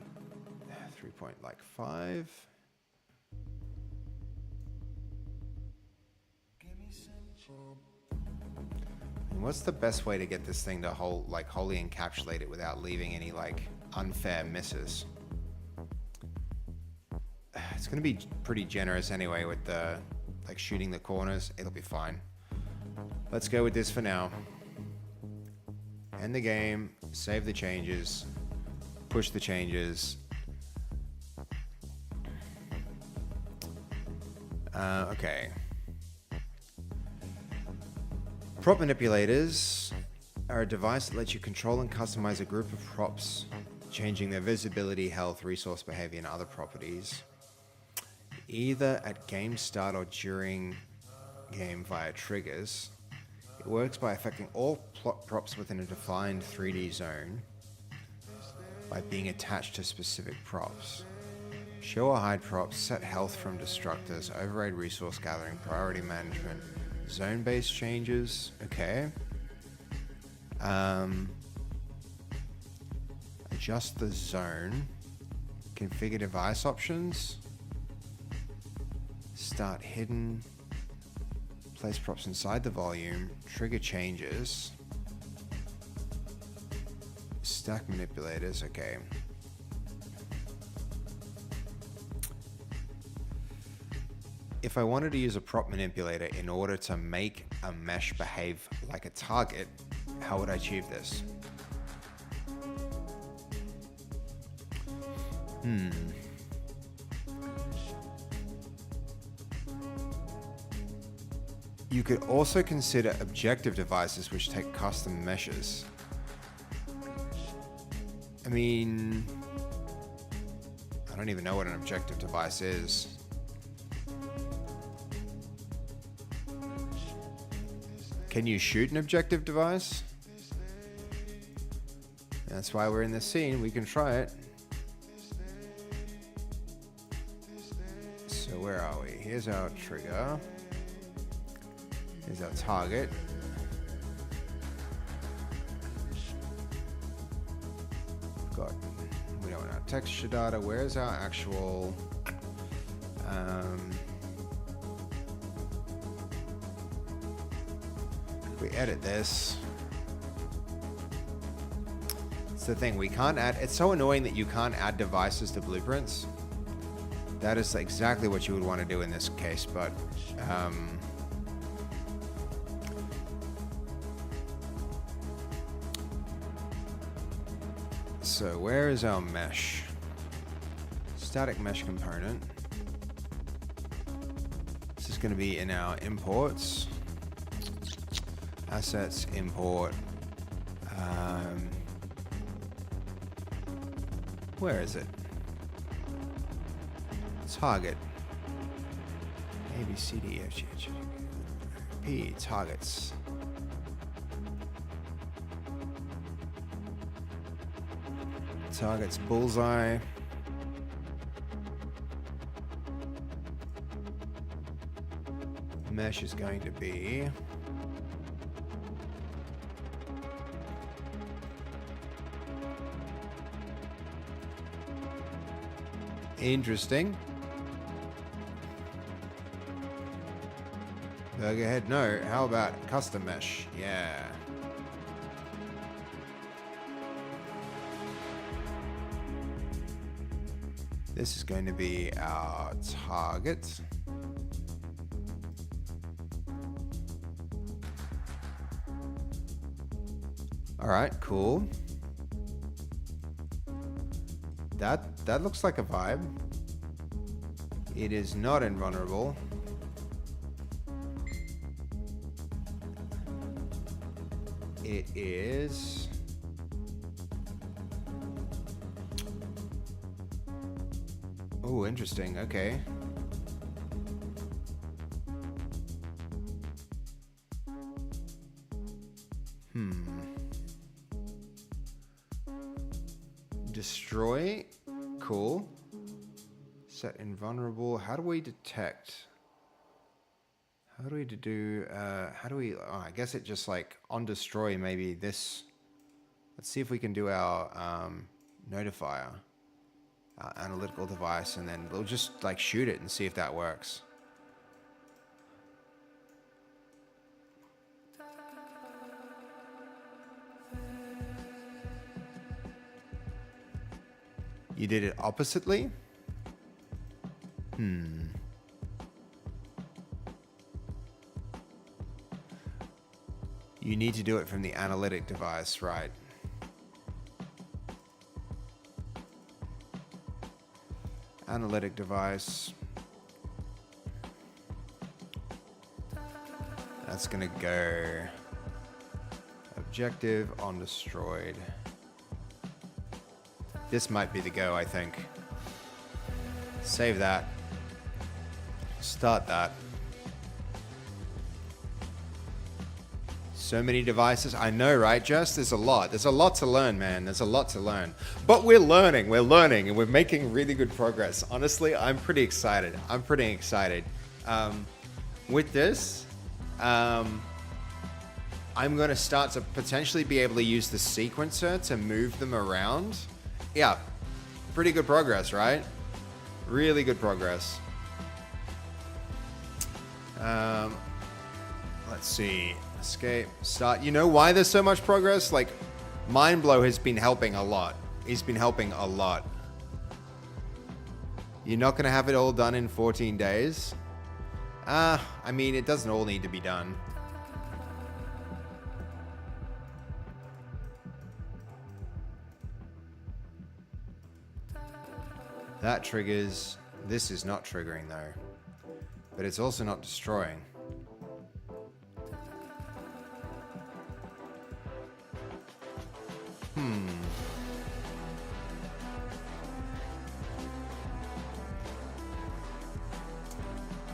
3.5. And what's the best way to get this thing to wholly encapsulate it without leaving any like unfair misses? It's gonna be pretty generous anyway with the like shooting the corners. It'll be fine. Let's go with this for now. End the game, save the changes, push the changes. Okay. Prop manipulators are a device that lets you control and customize a group of props, changing their visibility, health, resource behavior, and other properties, either at game start or during game via triggers. It works by affecting all props within a defined 3D zone by being attached to specific props. Show or hide props, set health from destructors, override resource gathering, priority management, zone-based changes, okay. Adjust the zone, configure device options, start hidden, place props inside the volume, trigger changes, stack manipulators, okay. if I wanted to use a prop manipulator in order to make a mesh behave like a target, how would I achieve this? You could also consider objective devices which take custom meshes. I mean, I don't even know what an objective device is. Can you shoot an objective device? That's why we're in this scene. We can try it. So where are we? Here's our trigger. Here's our target. We don't want our texture data. Where's our actual if we edit this, it's the thing, we can't add, it's so annoying that you can't add devices to blueprints. That is exactly what you would want to do in this case, but so where is our mesh? Static mesh component. This is going to be in our imports. Assets, import. Where is it? Target. A, B, C, D, F, G, H, P, targets. Targets bullseye. Mesh is going to be interesting. Burgerhead, no. How about custom mesh? Yeah. This is going to be our target. All right, cool. That looks like a vibe. It is not invulnerable. It is. Oh, interesting. Okay. Destroy. Cool. Set invulnerable. How do we detect? How do we do? How do we? Oh, I guess it just like on destroy. Maybe this. Let's see if we can do our notifier, analytical device, and then we'll just like shoot it and see if that works. You did it oppositely? You need to do it from the analytic device, right? Analytic device. That's gonna go objective on destroyed. This might be the go, I think. Save that. Start that. So many devices. I know, right, Jess? There's a lot. There's a lot to learn, man. There's a lot to learn. But we're learning, and we're making really good progress. Honestly, I'm pretty excited. With this, I'm going to start to potentially be able to use the sequencer to move them around. Yeah, pretty good progress, right? Really good progress. Let's see. Escape, start. You know why there's so much progress? Like, Mindblow has been helping a lot. He's been helping a lot. You're not going to have it all done in 14 days. I mean, it doesn't all need to be done. That triggers. This is not triggering though. But it's also not destroying.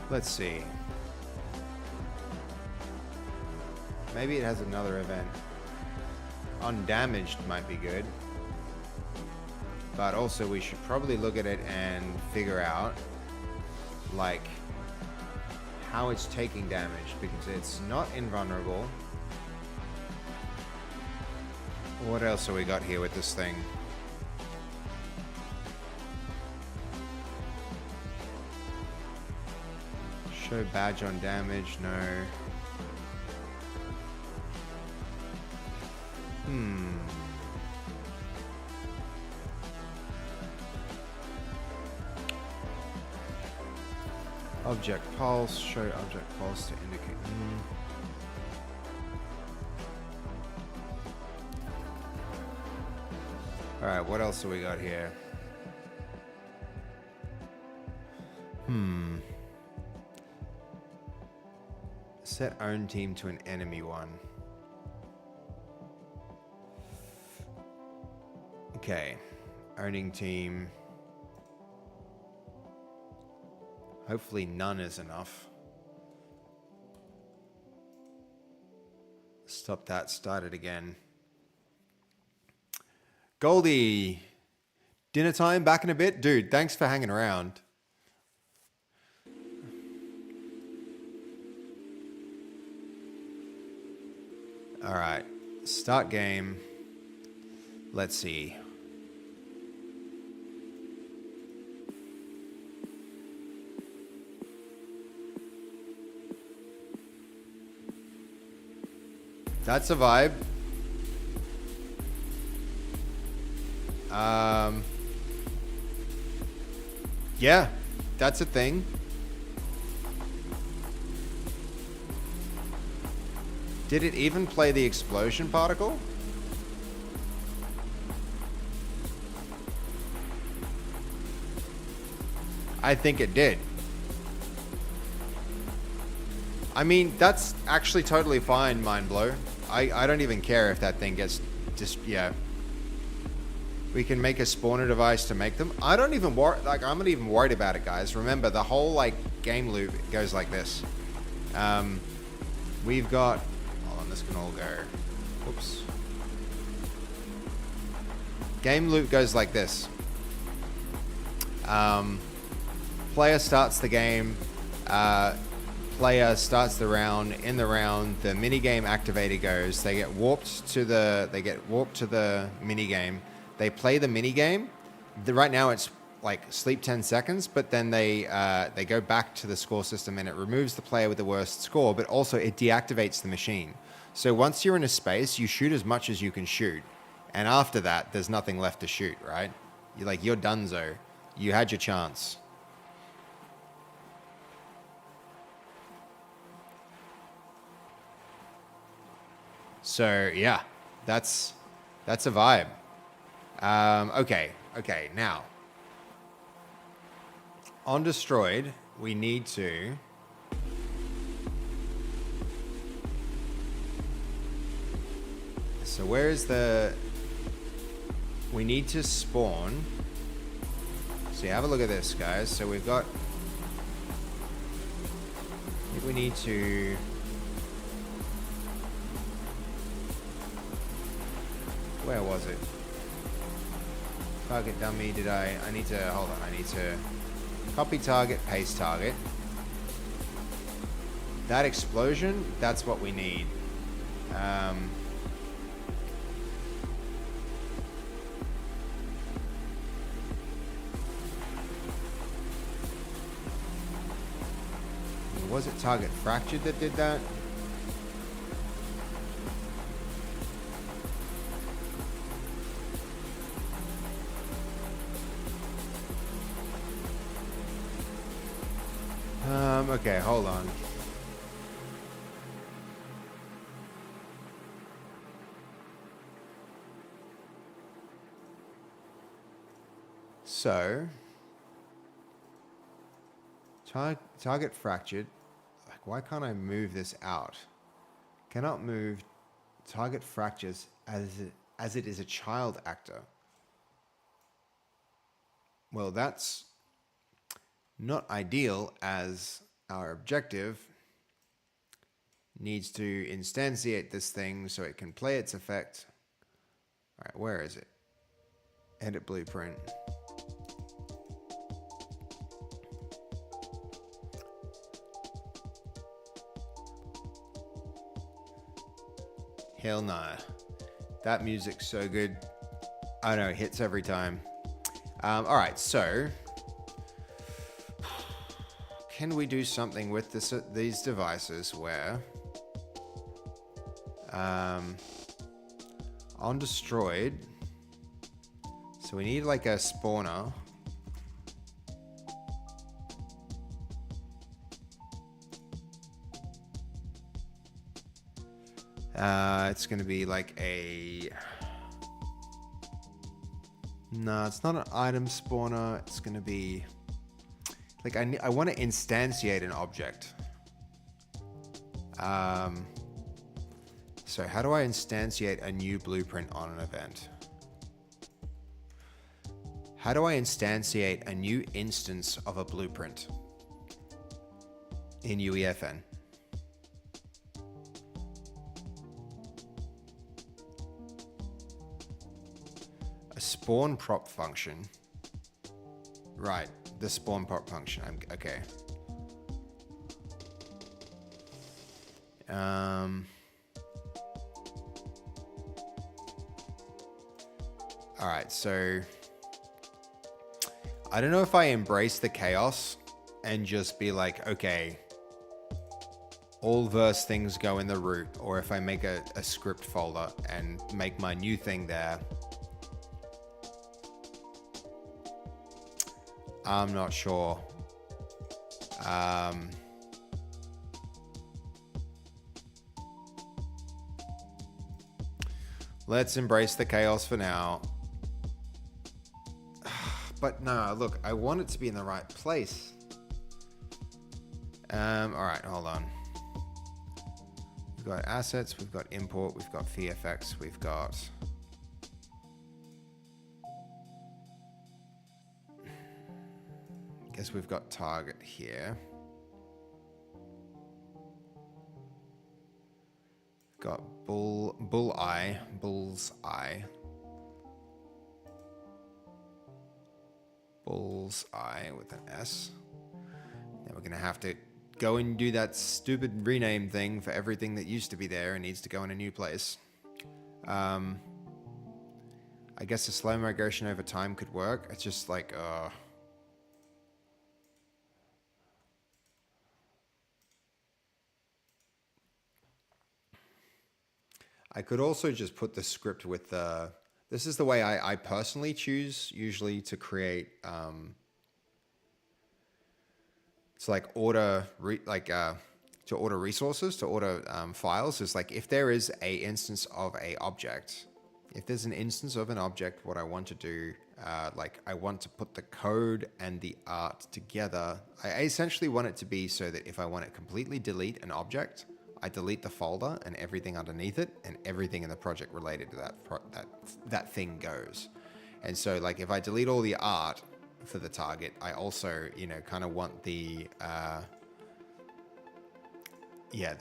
Let's see. Maybe it has another event. Undamaged might be good. But also we should probably look at it and figure out like how it's taking damage, because it's not invulnerable. What else have we got here with this thing? Show badge on damage, no. Object pulse, show object pulse to indicate. Alright, what else have we got here? Set own team to an enemy one. Okay, owning team. Hopefully none is enough. Stop that, start it again. Goldie, dinner time, back in a bit? Dude, thanks for hanging around. All right, start game. Let's see. That's a vibe. Yeah, that's a thing. Did it even play the explosion particle? I think it did. I mean, that's actually totally fine, Mind Blow. I don't even care if that thing gets just, yeah. We can make a spawner device to make them. I don't even worry, like, I'm not even worried about it, guys. Remember, the whole, like, game loop goes like this. We've got, hold on, this can all go, whoops. Game loop goes like this. Player starts the game, player starts the round. In the round, the minigame activator goes. They get warped to the minigame. They play the minigame. Right now it's like sleep 10 seconds, but then they go back to the score system and it removes the player with the worst score, but also it deactivates the machine. So once you're in a space, you shoot as much as you can shoot. And after that, there's nothing left to shoot, right? You're donezo. You had your chance. So yeah, that's a vibe. Okay, now on destroyed, we need to where is we need to spawn. So have a look at this, guys. So we've got, I think we need to, where was it? Target dummy, I need to, hold on, I need to copy target, paste target. That explosion, that's what we need. Was it target fractured that did that? Okay, hold on. So, target fractured. Like, why can't I move this out? Cannot move target fractures as it is a child actor. Well, that's not ideal, as our objective needs to instantiate this thing so it can play its effect. All right, where is it? Edit blueprint. Hell nah. That music's so good. I know, it hits every time. All right, so can we do something with these devices where on destroyed, so we need like a spawner. It's going to be like a... No, it's not an item spawner. It's going to be... Like, I want to instantiate an object. So how do I instantiate a new blueprint on an event? How do I instantiate a new instance of a blueprint in UEFN? A spawn prop function. Right, the spawn prop function. Okay. All right, so I don't know if I embrace the chaos and just be like, okay, all verse things go in the root, or if I make a script folder and make my new thing there. I'm not sure. Let's embrace the chaos for now. But no, look, I want it to be in the right place. All right, hold on. We've got assets, we've got import, we've got VFX, we've got... Guess we've got target here. Got bull's eye. Bull's eye with an S. Then we're gonna have to go and do that stupid rename thing for everything that used to be there and needs to go in a new place. I guess a slow migration over time could work. It's just like, I could also just put the script with the... This is the way I personally choose usually to create... it's like order to order resources, to order files. Is like if there is a instance of a object, if there's an instance of an object, what I want to do, like I want to put the code and the art together. I essentially want it to be so that if I want to completely delete an object, I delete the folder and everything underneath it, and everything in the project related to that thing goes. And so, like, if I delete all the art for the target, I also, you know, kind of want the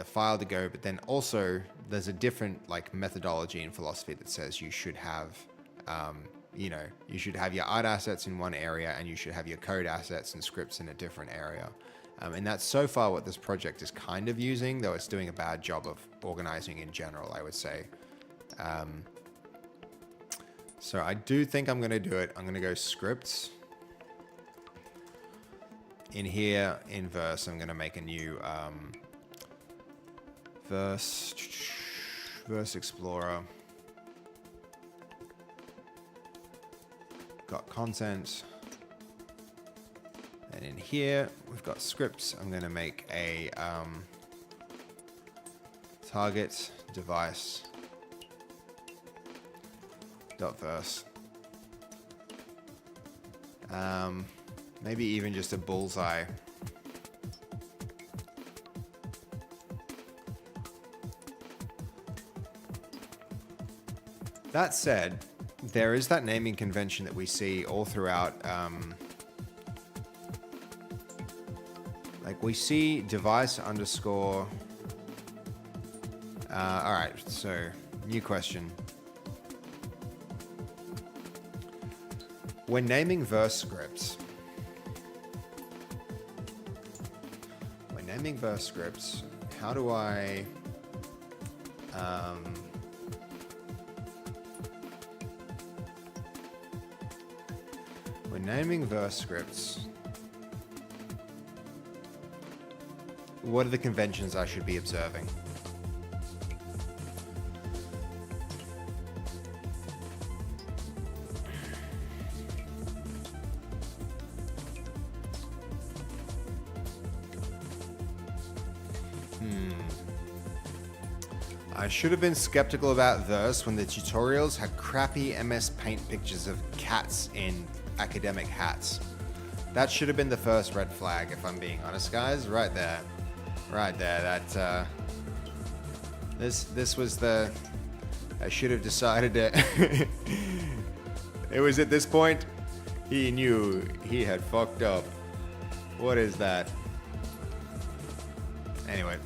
file to go. But then also, there's a different like methodology and philosophy that says you should have, you know, you should have your art assets in one area, and you should have your code assets and scripts in a different area. And that's so far what this project is kind of using, though it's doing a bad job of organizing in general, I would say. So I do think I'm going to do it. I'm going to go scripts. In here, in Verse, I'm going to make a new Verse Explorer. Got content. And in here, we've got scripts. I'm going to make a target device dot verse. Maybe even just a bullseye. That said, there is that naming convention that we see all throughout. Like we see device underscore. All right, so new question. When naming verse scripts, how do I when naming verse scripts, what are the conventions I should be observing? I should have been skeptical about Verse when the tutorials had crappy MS Paint pictures of cats in academic hats. That should have been the first red flag, if I'm being honest, guys. Right there. Right there. That, this was the... I should have decided it. It was at this point, he knew he had fucked up. What is that? Anyway.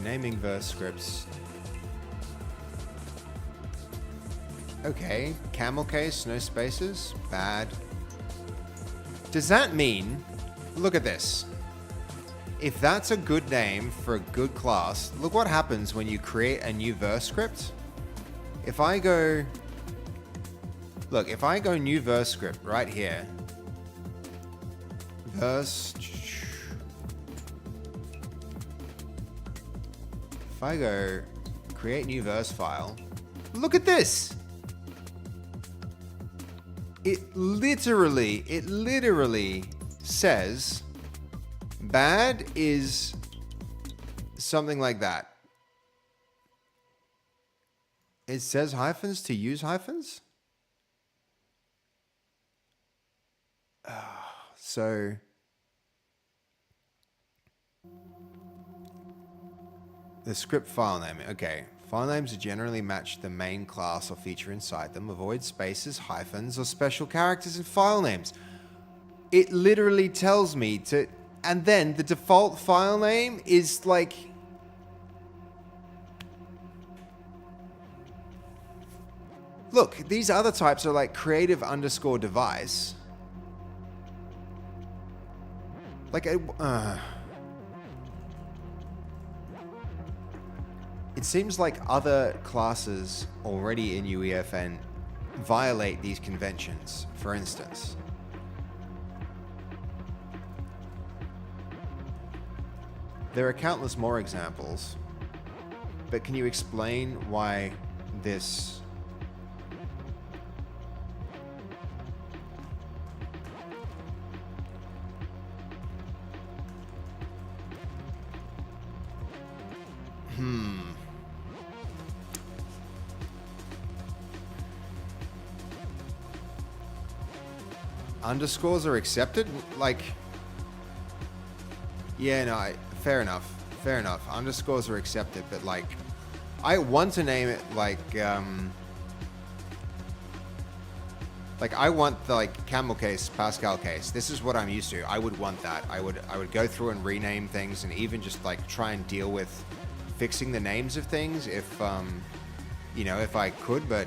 Naming verse scripts. Okay, camel case, no spaces, bad. Does that mean, look at this. If that's a good name for a good class, look what happens when you create a new verse script. If I go, look, if I go new verse script right here, verse, if I go create new verse file, look at this. It literally says bad is something like that. It says hyphens to use hyphens. So the script file name. Okay. File names generally match the main class or feature inside them. Avoid spaces, hyphens, or special characters in file names. It literally tells me to... And then the default file name is like... Look, these other types are like creative underscore device. Like it seems like other classes already in UEFN violate these conventions, for instance. There are countless more examples, but can you explain why this... Underscores are accepted? Like... Yeah, no, fair enough. Fair enough. Underscores are accepted, but like... I want to name it like... Like, I want the, like, camel case, Pascal case. This is what I'm used to. I would want that. I would go through and rename things and even just, like, try and deal with fixing the names of things if, you know, if I could, but...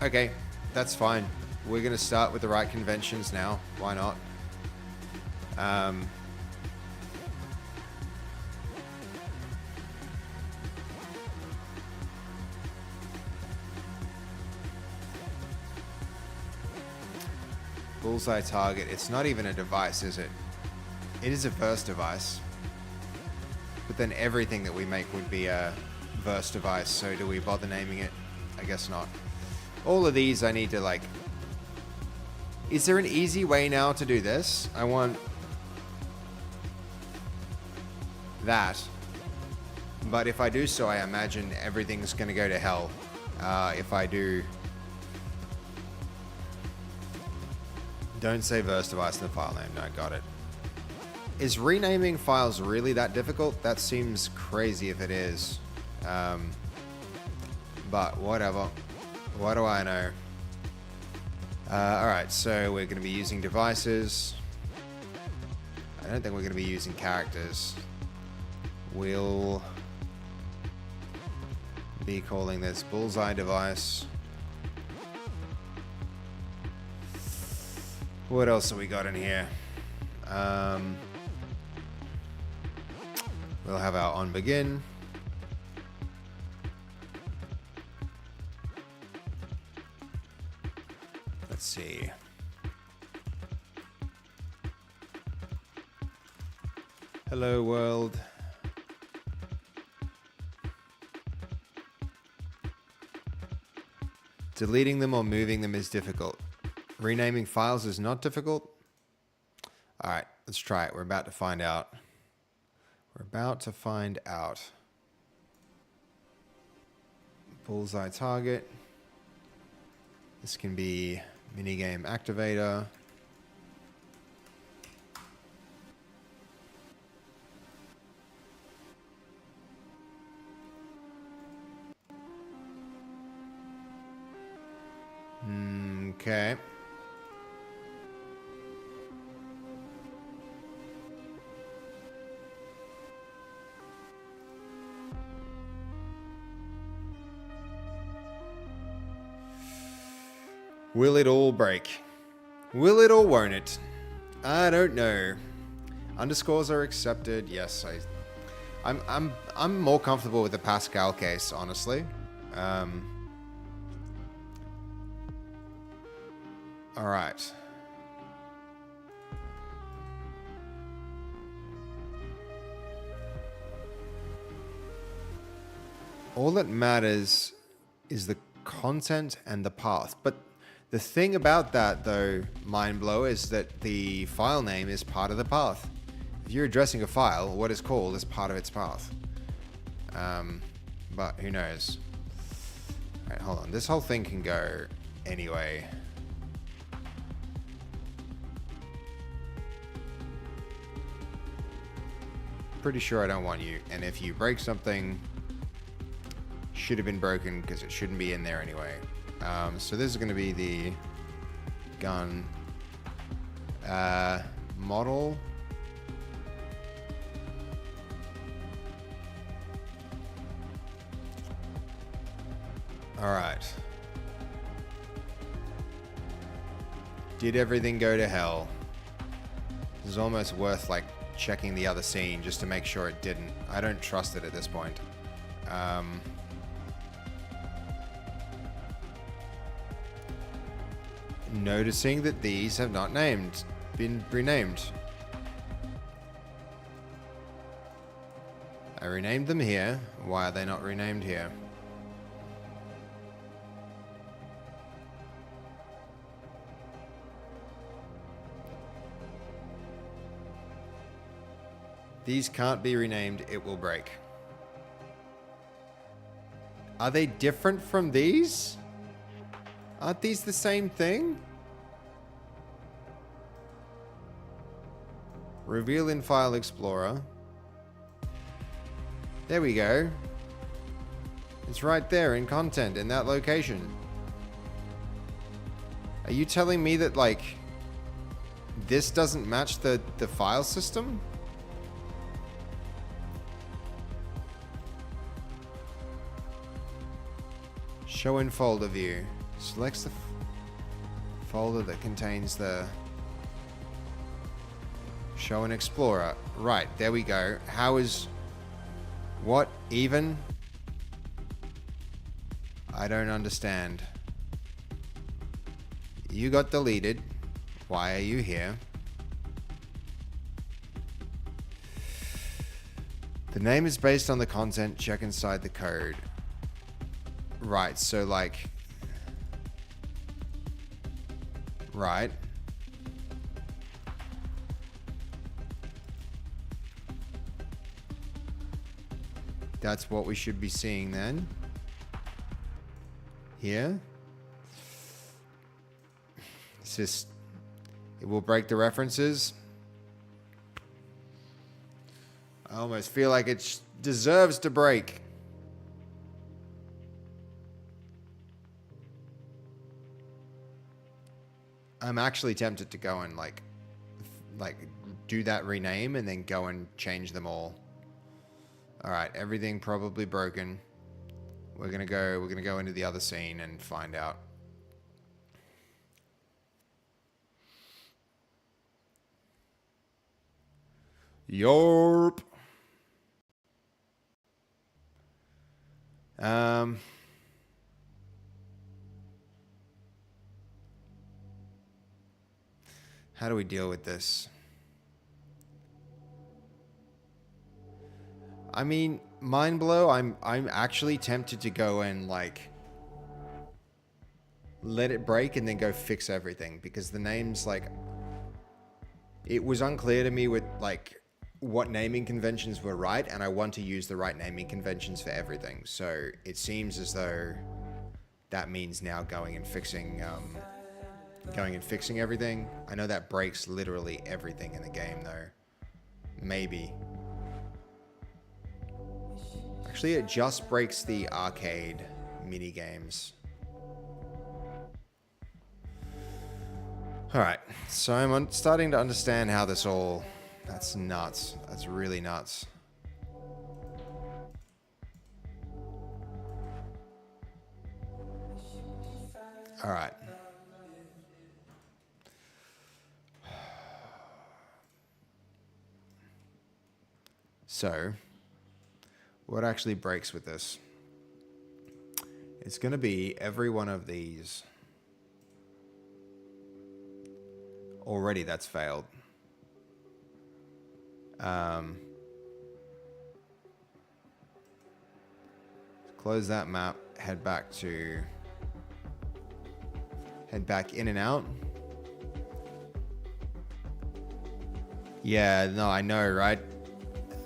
Okay, that's fine. We're going to start with the right conventions now. Why not? Bullseye target. It's not even a device, is it? It is a verse device. But then everything that we make would be a verse device. So do we bother naming it? I guess not. All of these I need to like... Is there an easy way now to do this? I want that. But if I do so, I imagine everything's going to go to hell. If I do... Don't say verse device in the file name. No, got it. Is renaming files really that difficult? That seems crazy if it is. But whatever. What do I know? Alright, so we're going to be using devices. I don't think we're going to be using characters. We'll be calling this bullseye device. What else have we got in here? We'll have our on begin. Let's see. Hello world. Deleting them or moving them is difficult. Renaming files is not difficult. All right, let's try it. We're about to find out. We're about to find out. Bullseye target. This can be minigame activator. Okay. Will it all break? Will it or won't it? I don't know. Underscores are accepted. Yes, I'm more comfortable with the Pascal case, honestly. All right. All that matters is the content and the path. But the thing about that, though, mind blow, is that the file name is part of the path. If you're addressing a file, what is called is part of its path. But who knows? All right, hold on. This whole thing can go anyway. Pretty sure I don't want you. And if you break something, should have been broken because it shouldn't be in there anyway. So this is going to be the gun model. All right. Did everything go to hell? This is almost worth like checking the other scene just to make sure it didn't. I don't trust it at this point. Noticing that these have not been renamed. I renamed them here. Why are they not renamed here? These can't be renamed, it will break. Are they different from these? Aren't these the same thing? Reveal in File Explorer. There we go. It's right there in content in that location. Are you telling me that like this doesn't match the file system? Show in folder view. Selects the folder that contains the show in Explorer. Right, there we go. How is what even? I don't understand. You got deleted. Why are you here? The name is based on the content. Check inside the code. Right, so like... Right. That's what we should be seeing then. Here. It's just... It will break the references. I almost feel like it deserves to break. I'm actually tempted to go and like do that rename and then go and change them all. All right, everything probably broken. We're gonna go into the other scene and find out. Yorp. How do we deal with this? I mean, mind blow, I'm actually tempted to go and like let it break and then go fix everything, because the names, like, it was unclear to me with like what naming conventions were right, and I want to use the right naming conventions for everything. So it seems as though that means now going and fixing everything. I know that breaks literally everything in the game though. Maybe. Actually, it just breaks the arcade mini games. All right, so I'm starting to understand how this all... That's nuts. That's really nuts. All right. So, what actually breaks with this? It's going to be every one of these. Already that's failed. Close that map, head back in and out. Yeah, no, I know, right?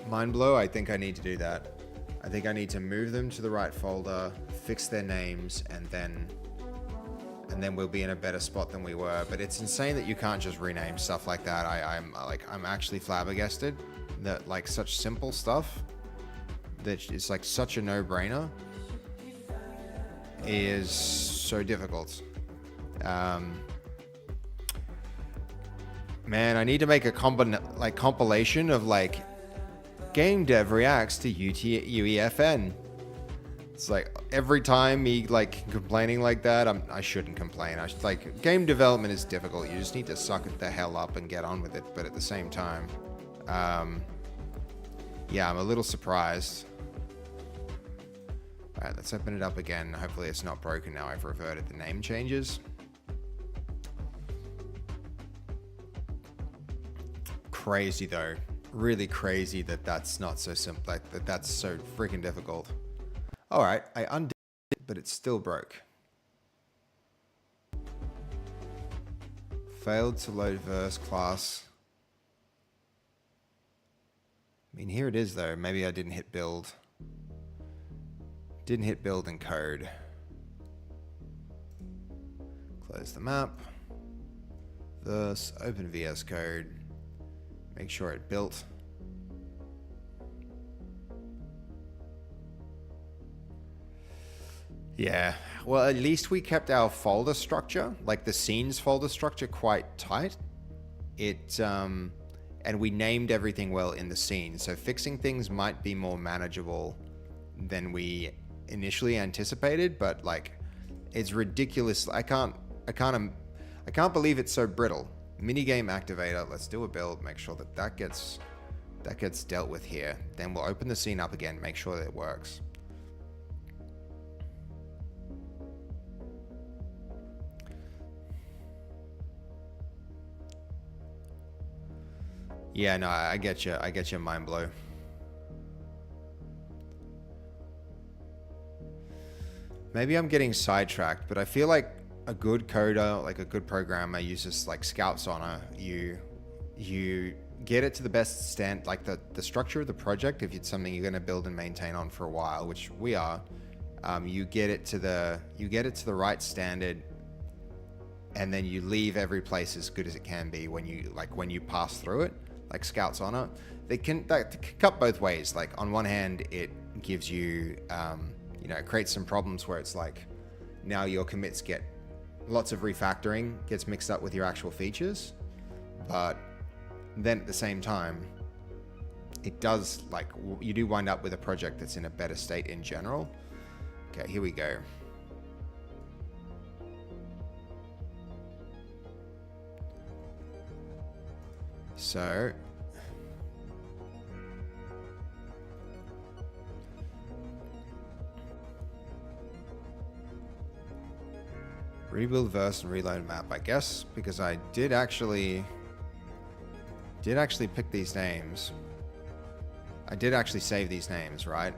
Mind blow, I think I need to do that. I think I need to move them to the right folder, fix their names, and then we'll be in a better spot than we were. But it's insane that you can't just rename stuff like that. I'm actually flabbergasted that like such simple stuff that is like such a no-brainer is so difficult. Man, I need to make a compilation of like game dev reacts to UEFN. It's like every time he like complaining like that, I shouldn't complain. I should, like, game development is difficult. You just need to suck it the hell up and get on with it. But at the same time, yeah, I'm a little surprised. All right, let's open it up again. Hopefully it's not broken now. I've reverted the name changes. Crazy though, really crazy that that's not so simple. Like that's so freaking difficult. All right, I undid it, but it still broke. Failed to load verse class. I mean, here it is though. Maybe I didn't hit build. Didn't hit build and code. Close the map. Verse, open VS Code. Make sure it built. Yeah, well, at least we kept our folder structure, like the scenes folder structure, quite tight. And we named everything well in the scene. So fixing things might be more manageable than we initially anticipated, but like, it's ridiculous. I can't believe it's so brittle. Minigame activator. Let's do a build. Make sure that gets dealt with here. Then we'll open the scene up again. Make sure that it works. Yeah, no, I get you. I get your mind blow. maybe I'm getting sidetracked, but I feel like a good coder, like a good programmer, uses like Scout's honor. You get it to the best stand, like the structure of the project. If it's something you're going to build and maintain on for a while, which we are, you get it to the right standard, and then you leave every place as good as it can be when you pass through it. Like Scout's honor, that can cut both ways. Like on one hand, it gives you, it creates some problems where it's like now your commits get lots of refactoring gets mixed up with your actual features, but then at the same time, it does, like, you do wind up with a project that's in a better state in general. Okay, here we go. So rebuild verse and reload map, I guess, because I did actually pick these names. I did actually save these names, right?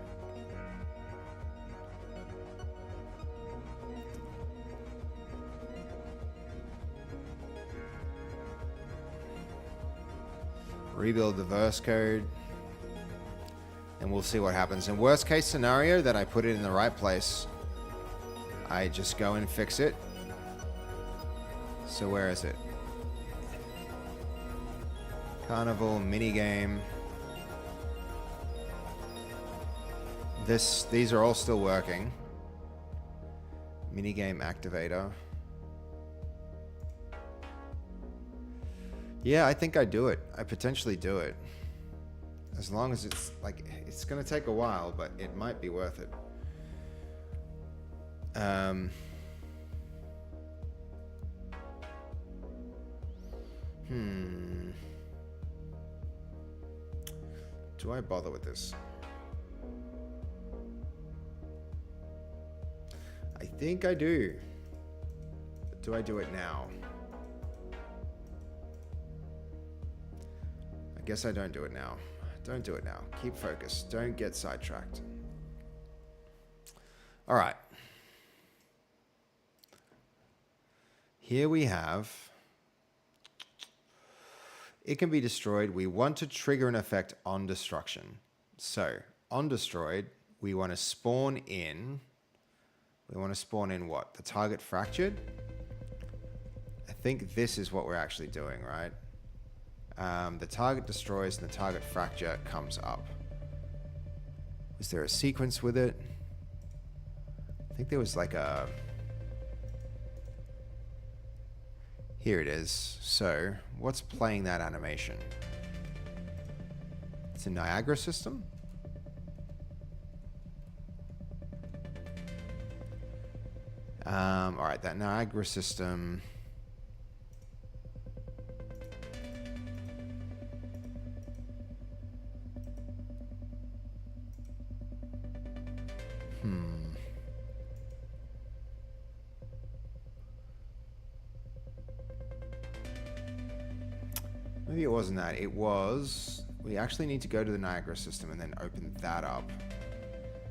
Rebuild the verse code, and we'll see what happens. In worst case scenario, that I put it in the right place, I just go and fix it. So where is it? Carnival minigame. These are all still working. Minigame activator. Yeah, I think I do it. I potentially do it. As long as it's like, it's gonna take a while, but it might be worth it. Do I bother with this? I think I do. But do I do it now? I guess I don't do it now. Don't do it now. Keep focused. Don't get sidetracked. All right. Here we have, it can be destroyed. We want to trigger an effect on destruction. So on destroyed, we want to spawn in. We want to spawn in what? The target fractured? I think this is what we're actually doing, right? The target destroys and the target fracture comes up. Was there a sequence with it? I think there was like a... Here it is. So what's playing that animation? It's a Niagara system. All right, that Niagara system. Maybe it wasn't that. It was, we actually need to go to the Niagara system and then open that up.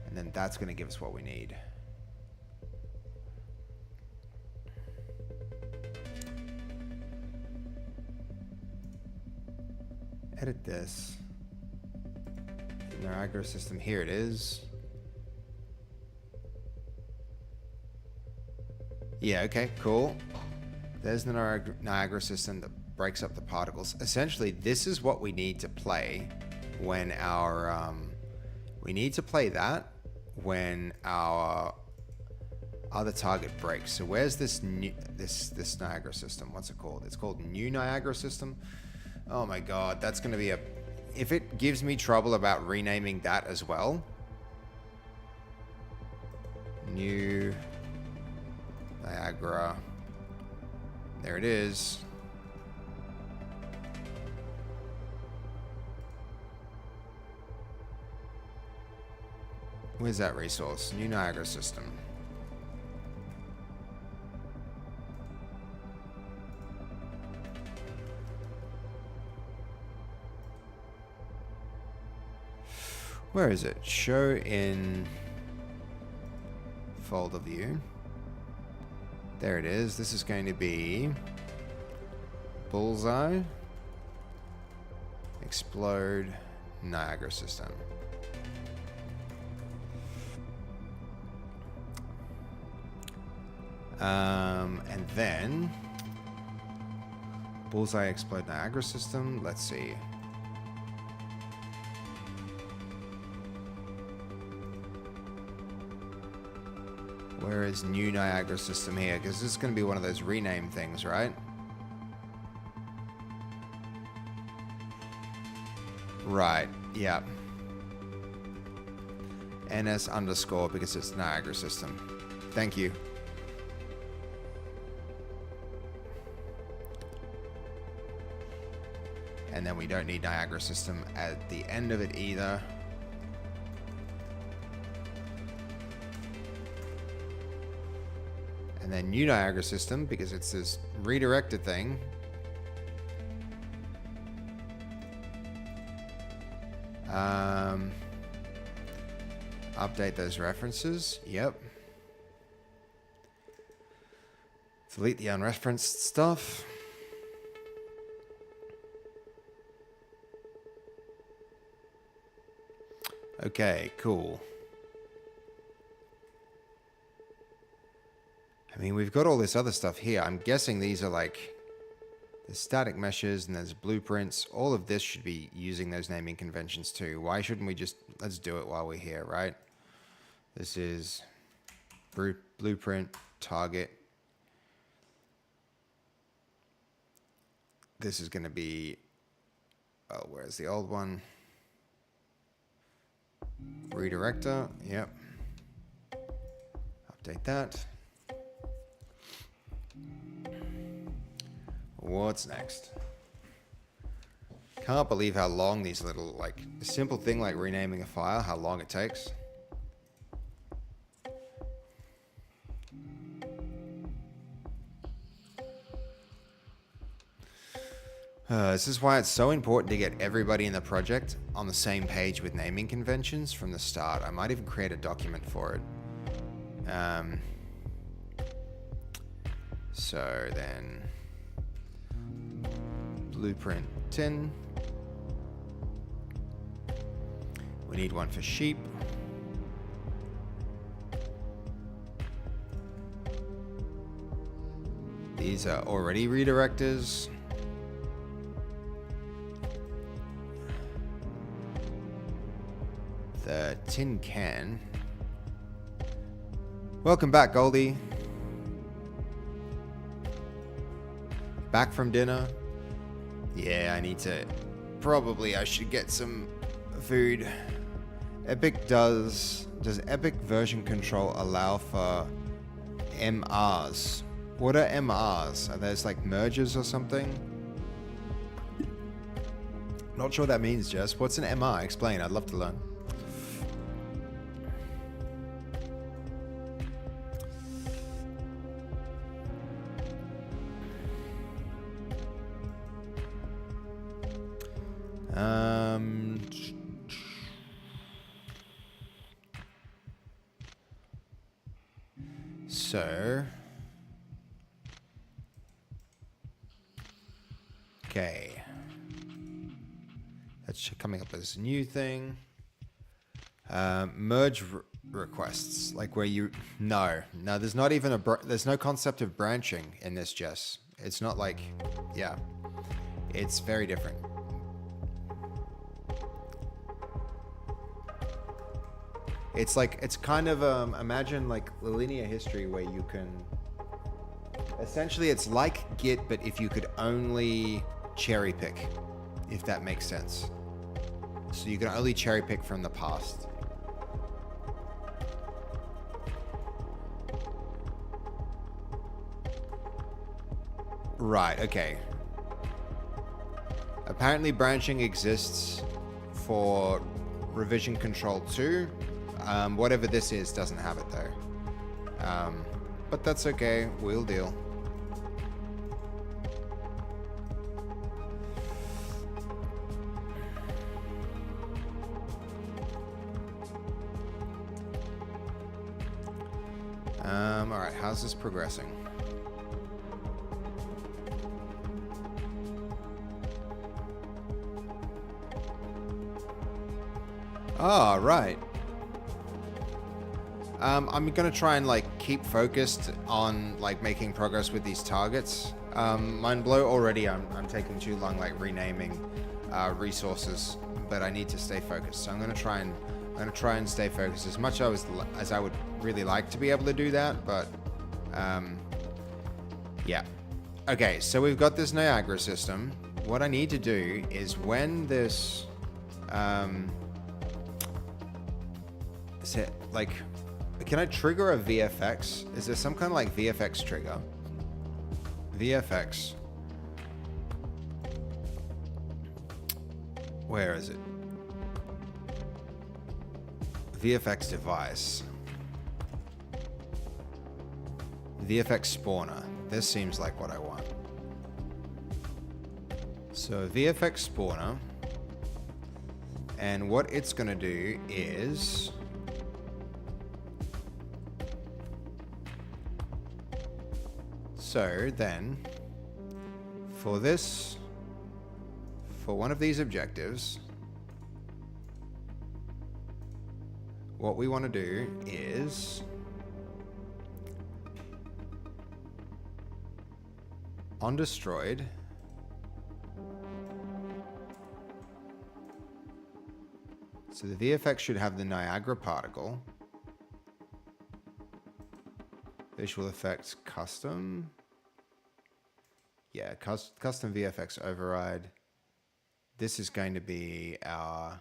And then that's going to give us what we need. Edit this. The Niagara system, here it is. Yeah, okay, cool. There's the Niagara system that breaks up the particles. Essentially, this is what we need to play when our, we need to play that when our other target breaks. So where's this new, this Niagara system? What's it called? It's called New Niagara System. Oh my God, that's going to be a, if it gives me trouble about renaming that as well. New Niagara. There it is. Where's that resource? New Niagara system. Where is it? Show in folder view. There it is. This is going to be Bullseye, Explode, Niagara System. And then Bullseye, Explode, Niagara System. Let's see. Where is new Niagara System here? Because this is going to be one of those rename things, right? Right, yeah. NS underscore because it's Niagara System. Thank you. And then we don't need Niagara System at the end of it either. And then new Niagara System because it's this redirected thing. Update those references. Yep. Delete the unreferenced stuff. Okay, cool. I mean, we've got all this other stuff here. I'm guessing these are like the static meshes and there's blueprints. All of this should be using those naming conventions too. Why shouldn't we just, let's do it while we're here, right? This is blueprint, target. This is going to be, oh, where's the old one? Redirector, yep. Update that. What's next? Can't believe how long these little, like, a simple thing like renaming a file, how long it takes. This is why it's so important to get everybody in the project on the same page with naming conventions from the start. I might even create a document for it. So then, blueprint 10. We need one for sheep. These are already redirectors. The tin can. Welcome back, Goldie. Back from dinner. Yeah, I need to. Probably I should get some food. Epic does Epic version control allow for MRs? What are MRs? Are those like mergers or something? Not sure what that means, Jess. What's an MR? Explain. I'd love to learn. So, okay, that's coming up as a new thing. Merge requests, like where you no, there's not even there's no concept of branching in this, Jess. It's not like, yeah, it's very different. It's like, it's kind of, imagine like the linear history where you can, essentially it's like Git, but if you could only cherry pick, if that makes sense. So you can only cherry pick from the past. Right, okay. Apparently branching exists for revision control 2. Whatever this is doesn't have it though. But that's okay, we'll deal. All right, how's this progressing? Oh, right. I'm gonna try and like keep focused on like making progress with these targets. Mind blow already. I'm taking too long like renaming resources, but I need to stay focused. So I'm gonna try and stay focused as much as I would really like to be able to do that. But yeah. Okay, so we've got this Niagara system. What I need to do is when this is it like, can I trigger a VFX? Is there some kind of like VFX trigger? VFX. Where is it? VFX device. VFX spawner. This seems like what I want. So VFX spawner. And what it's going to do is... So then, for one of these objectives, what we want to do is on destroyed, so the VFX should have the Niagara particle, visual effects custom. Yeah, custom VFX override. This is going to be our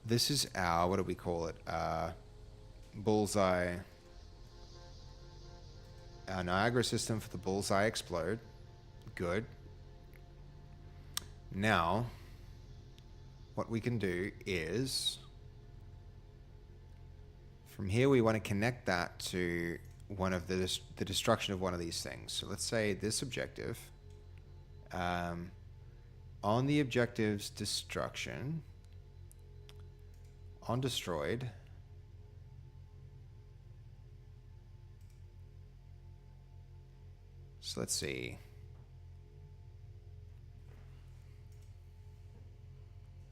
this is our, what do we call it? Bullseye. Our Niagara system for the bullseye explode. Good. Now, what we can do is, from here we want to connect that to one of the destruction of one of these things. So let's say this objective, on the objective's destruction, on destroyed, so let's see.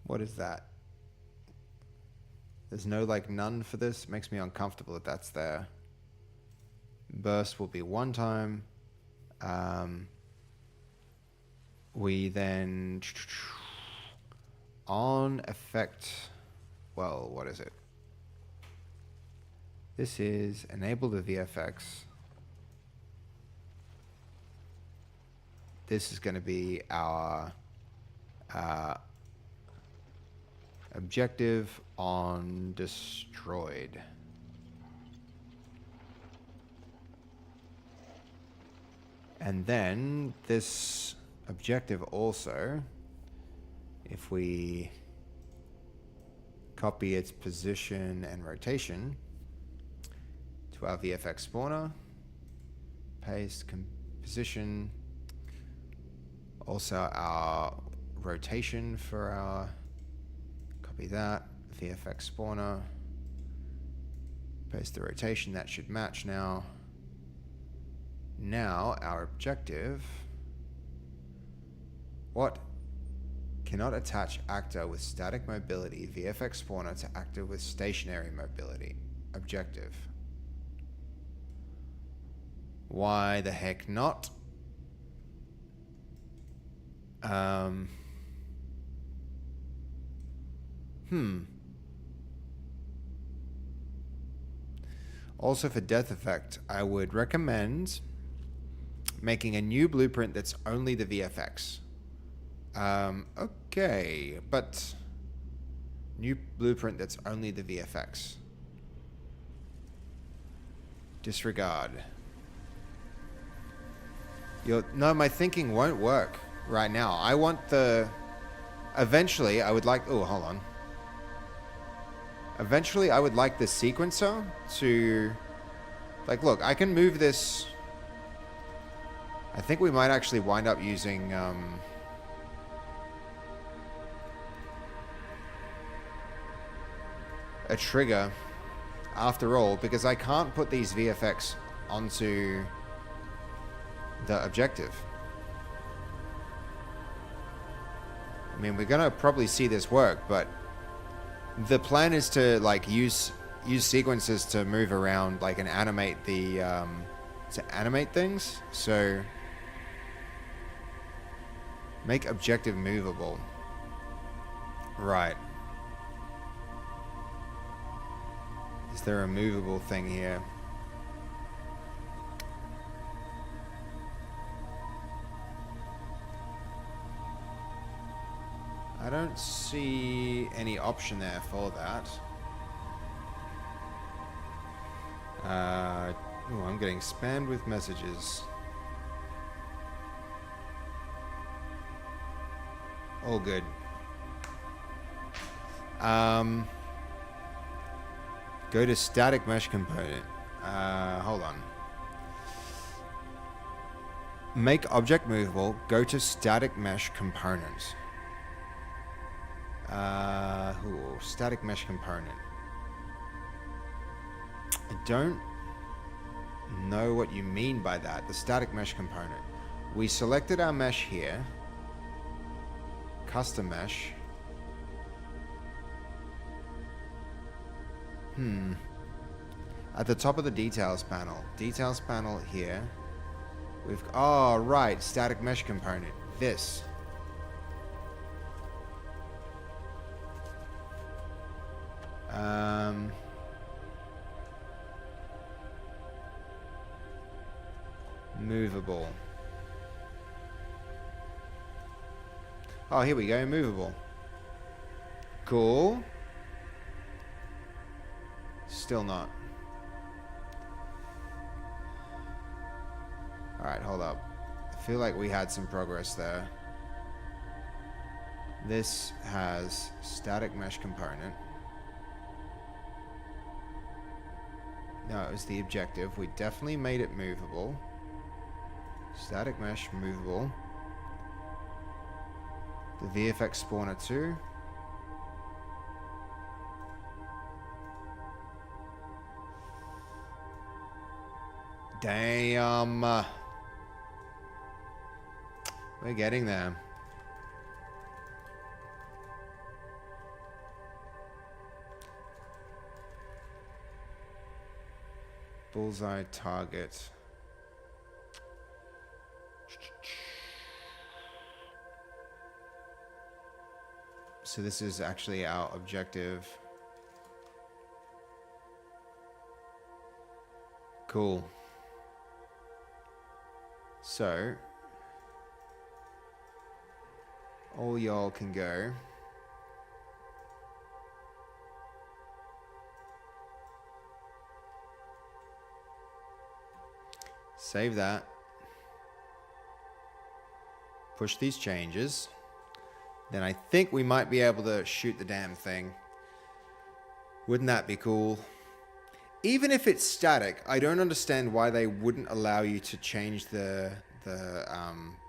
What is that? There's no like none for this. It makes me uncomfortable that that's there. Burst will be one time. We then on effect. Well, what is it? This is enable the VFX. This is going to be our objective on destroyed. And then this objective also, if we copy its position and rotation to our VFX spawner, paste position, also our rotation for our, copy that, VFX spawner, paste the rotation, that should match now. Now our objective, what? Cannot attach actor with static mobility, VFX spawner to actor with stationary mobility. Objective. Why the heck not? Also for depth effect, I would recommend making a new blueprint that's only the VFX. Okay, but new blueprint that's only the VFX. Disregard. No, my thinking won't work right now. I want eventually I would like, oh, hold on. Eventually I would like the sequencer to, like, look, I can move this. I think we might actually wind up using, a trigger after all, because I can't put these VFX onto the objective. I mean, we're gonna probably see this work, but the plan is to like use sequences to move around, like, and animate the to animate things. So make objective movable. Right. Is there a movable thing here? I don't see any option there for that. Oh, I'm getting spammed with messages. All good. Go to static mesh component. Hold on. Make object movable. Go to static mesh component. Static mesh component. I don't know what you mean by that. The static mesh component. We selected our mesh here. Custom mesh. At the top of the details panel. Details panel here. We've... Oh, right. Static mesh component. This. Movable. Oh, here we go. Movable. Cool. Still not. Alright, hold up. I feel like we had some progress there. This has static mesh component. No, it was the objective. We definitely made it movable. Static mesh movable. The VFX spawner 2. Damn. We're getting there. Bullseye target. So this is actually our objective. Cool. So all y'all can go. Save that. Push these changes. Then I think we might be able to shoot the damn thing. Wouldn't that be cool? Even if it's static, I don't understand why they wouldn't allow you to change the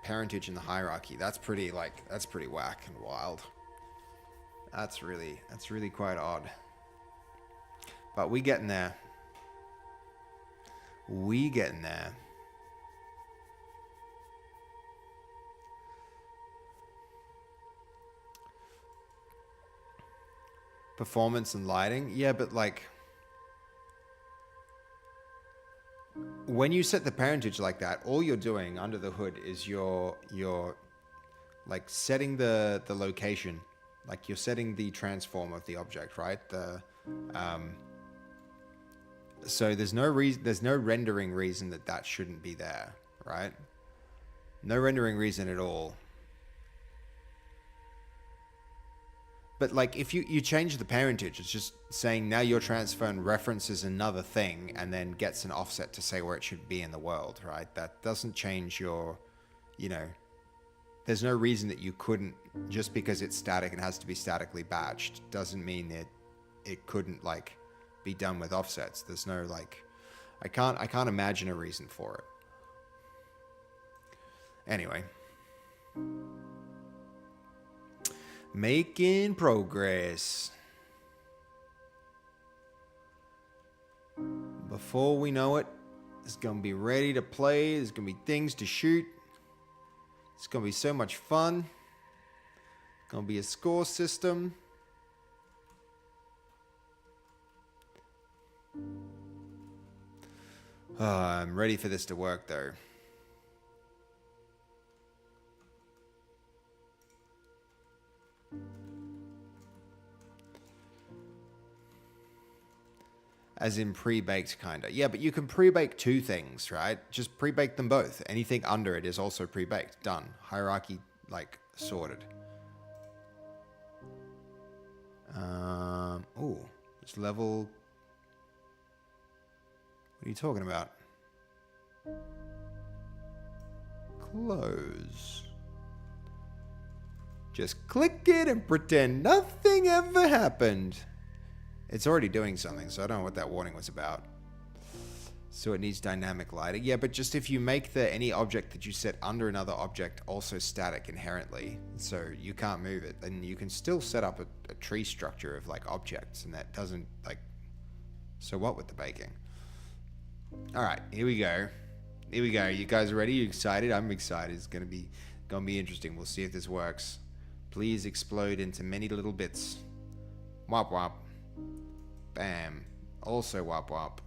parentage in the hierarchy. That's pretty whack and wild. That's really quite odd. But we getting there. We getting there. Performance and lighting, yeah, but like when you set the parentage like that, all you're doing under the hood is you're like setting the location, like you're setting the transform of the object, right? So there's no rendering reason that shouldn't be there, right? No rendering reason at all. But like if you change the parentage, it's just saying now your transform references another thing and then gets an offset to say where it should be in the world, right? That doesn't change your, there's no reason that you couldn't, just because it's static and has to be statically batched, doesn't mean that it couldn't like be done with offsets. There's no like, I can't imagine a reason for it. Anyway. Making progress. before we know it, it's going to be ready to play. There's going to be things to shoot. It's going to be so much fun. Going to be a score system. I'm ready for this to work though. As in pre-baked, kinda. Yeah, but you can pre-bake two things, right? Just pre-bake them both. Anything under it is also pre-baked. Done. Hierarchy, like, sorted. Oh, it's level... What are you talking about? Close. Just click it and pretend nothing ever happened. It's already doing something, so I don't know what that warning was about. So it needs dynamic lighting. Yeah, but just if you make any object that you set under another object also static inherently, so you can't move it, then you can still set up a tree structure of like objects, and that doesn't like... So what with the baking? All right, here we go. Here we go. You guys ready? You excited? I'm excited. It's gonna be interesting. We'll see if this works. Please explode into many little bits. Wop wop. Bam. Also wop wop.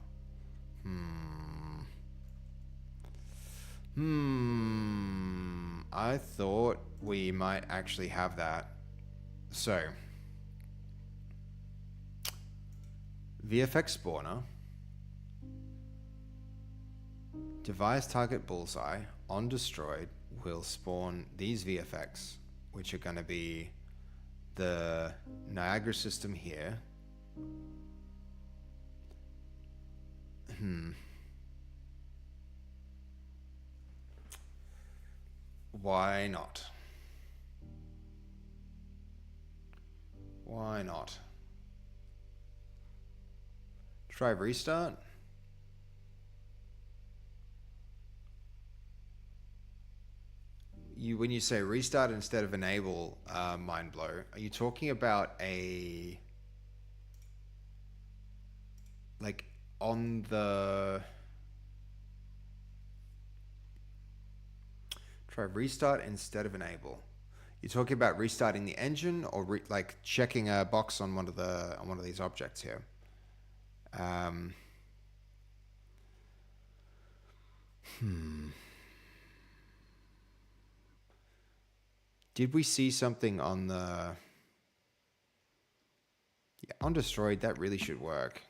I thought we might actually have that. So, VFX spawner. Device target bullseye on destroyed will spawn these VFX, which are going to be the Niagara system here. Why not? Why not? Try restart. When you say restart instead of enable, mind blow, are you talking about a like on the try restart instead of enable? You're talking about restarting the engine, or like checking a box on one of these objects here? Did we see something on the... Yeah, on destroyed, that really should work.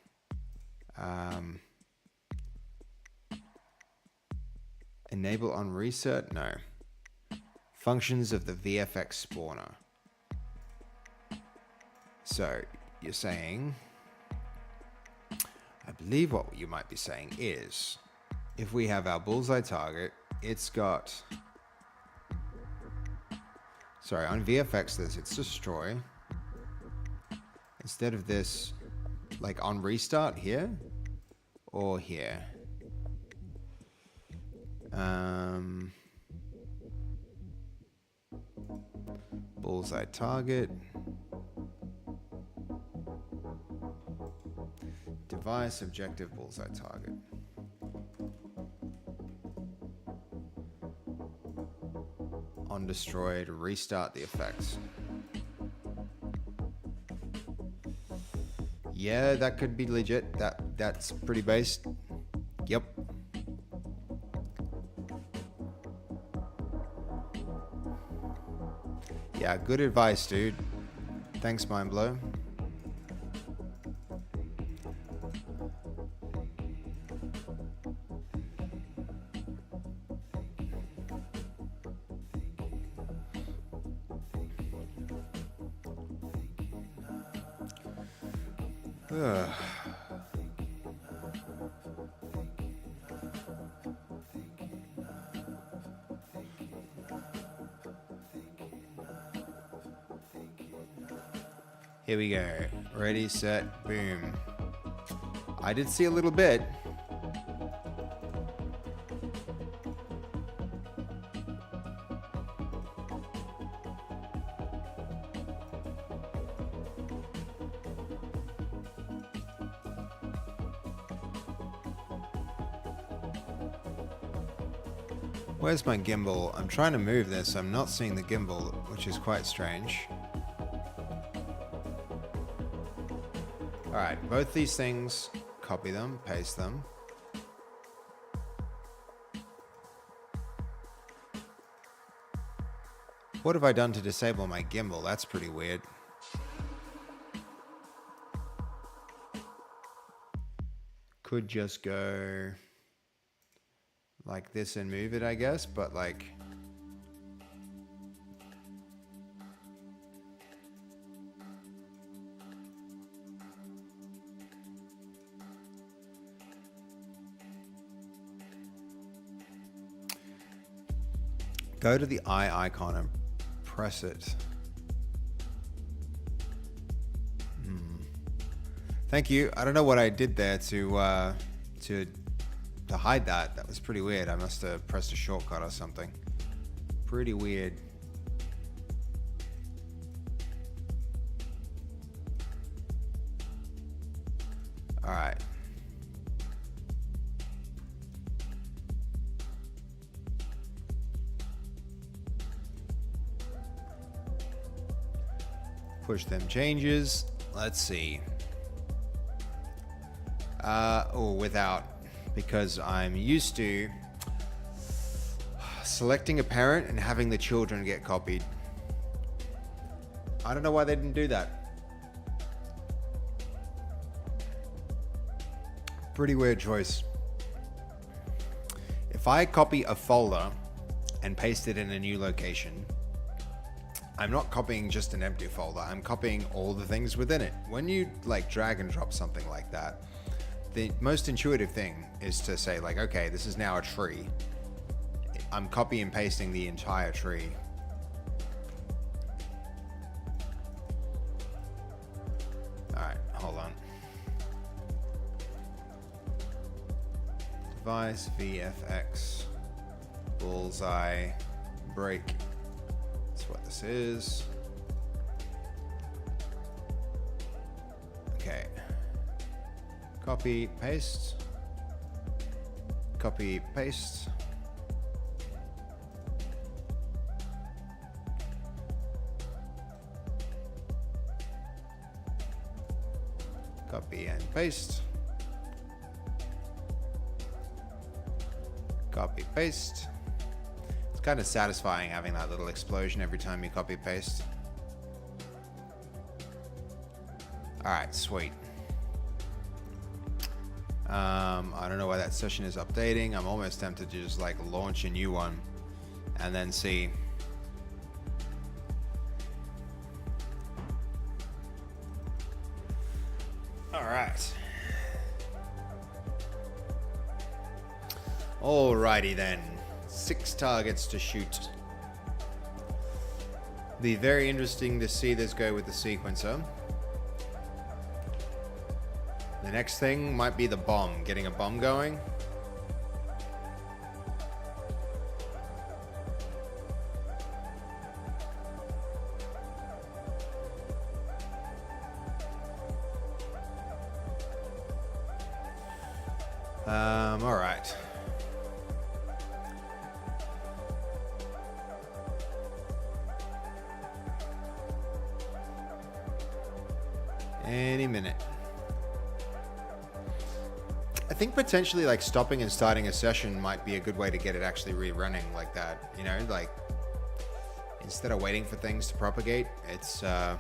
Enable on reset? No. Functions of the VFX spawner. So, you're saying... I believe what you might be saying is, if we have our bullseye target, it's got... Sorry, on VFX it's destroy. Instead of this, like on restart here, or here. Bullseye target. Device objective bullseye target. On destroyed, restart the effects. Yeah, that could be legit. That's pretty based. Yep. Yeah, good advice, dude. Thanks, Mindblow. Here we go. Ready, set, boom. I did see a little bit. Where's my gimbal? I'm trying to move this. I'm not seeing the gimbal, which is quite strange. Alright, both these things, copy them, paste them. What have I done to disable my gimbal? That's pretty weird. Could just go like this and move it, I guess, but like... Go to the eye icon and press it. Thank you. I don't know what I did there to hide that. That was pretty weird. I must have pressed a shortcut or something. Pretty weird. All right. Push them changes. Let's see. Without, because I'm used to selecting a parent and having the children get copied. I don't know why they didn't do that. Pretty weird choice. If I copy a folder and paste it in a new location, I'm not copying just an empty folder. I'm copying all the things within it. When you like drag and drop something like that, the most intuitive thing is to say like, okay, this is now a tree. I'm copy and pasting the entire tree. All right, hold on. Device, VFX, bullseye, break. That's what this is. Okay. Copy, paste. Copy, paste. Copy and paste. Copy, paste. It's kind of satisfying having that little explosion every time you copy, paste. All right, sweet. I don't know why that session is updating. I'm almost tempted to just like launch a new one and then see. All right. Alrighty then. 6 targets to shoot. Be very interesting to see this go with the sequencer. The next thing might be the bomb, getting a bomb going. All right. Any minute. I think potentially like stopping and starting a session might be a good way to get it actually rerunning like that. You know, like instead of waiting for things to propagate, it's So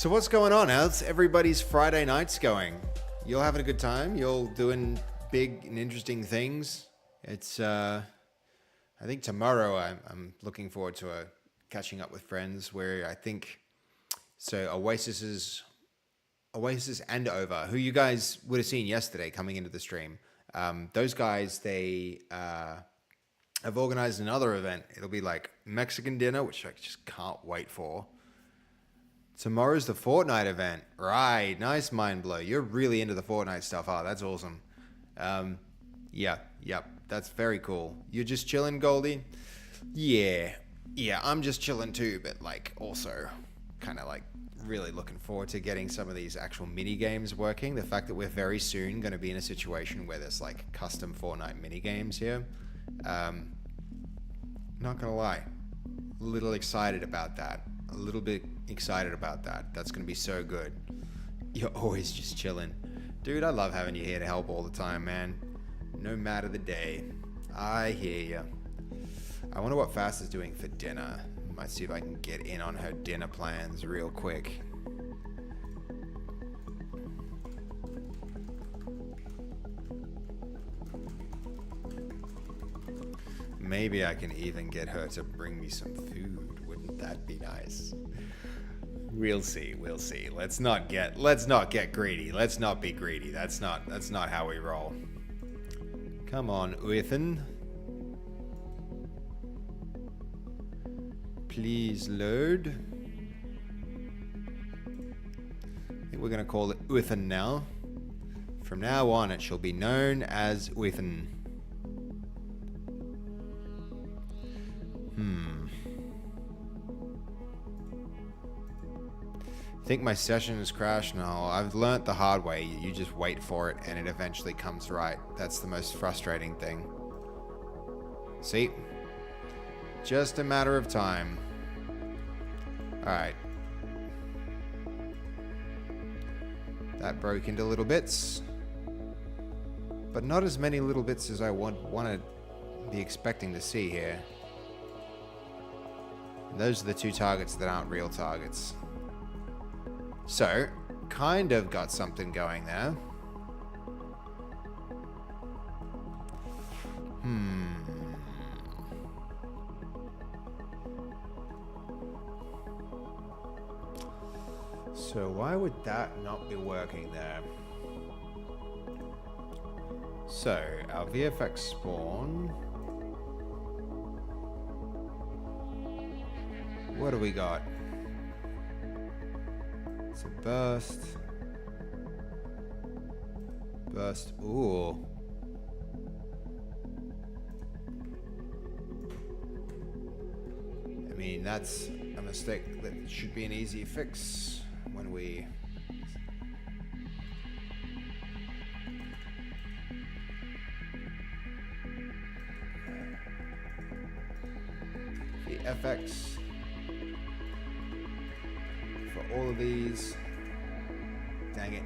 what's going on? How's everybody's Friday nights going? You're having a good time? You're doing big and interesting things? It's I think tomorrow I'm looking forward to catching up with friends where I think so Oasis and Over, who you guys would have seen yesterday coming into the stream. Those guys, they have organized another event. It'll be like Mexican dinner, which I just can't wait for. Tomorrow's the Fortnite event. Right, nice mind blow. You're really into the Fortnite stuff, huh? That's awesome. Yep, that's very cool. You're just chilling, Goldie? Yeah, I'm just chilling too, but like also kind of like really looking forward to getting some of these actual mini games working. The fact that we're very soon going to be in a situation where there's like custom Fortnite mini games here. Not gonna lie, a little excited about that. A little bit excited about that. That's gonna be so good. You're always just chilling. Dude, I love having you here to help all the time, man. No matter the day. I hear ya. I wonder what Fast is doing for dinner. Might see if I can get in on her dinner plans real quick. Maybe I can even get her to bring me some food. Wouldn't that be nice? We'll see. We'll see. Let's not get greedy. Let's not be greedy. That's not how we roll. Come on, UEFN. Please load. I think we're gonna call it UEFN now. From now on, it shall be known as UEFN. I think my session has crashed. No, I've learnt the hard way. You just wait for it and it eventually comes right. That's the most frustrating thing. See? Just a matter of time. Alright. That broke into little bits. But not as many little bits as I want to be expecting to see here. And those are the two targets that aren't real targets. So, kind of got something going there. So why would that not be working there? So, our VFX spawn. What do we got? It's a burst. Burst. Ooh. I mean, that's a mistake that should be an easy fix when we... The FX for all of these. Dang it.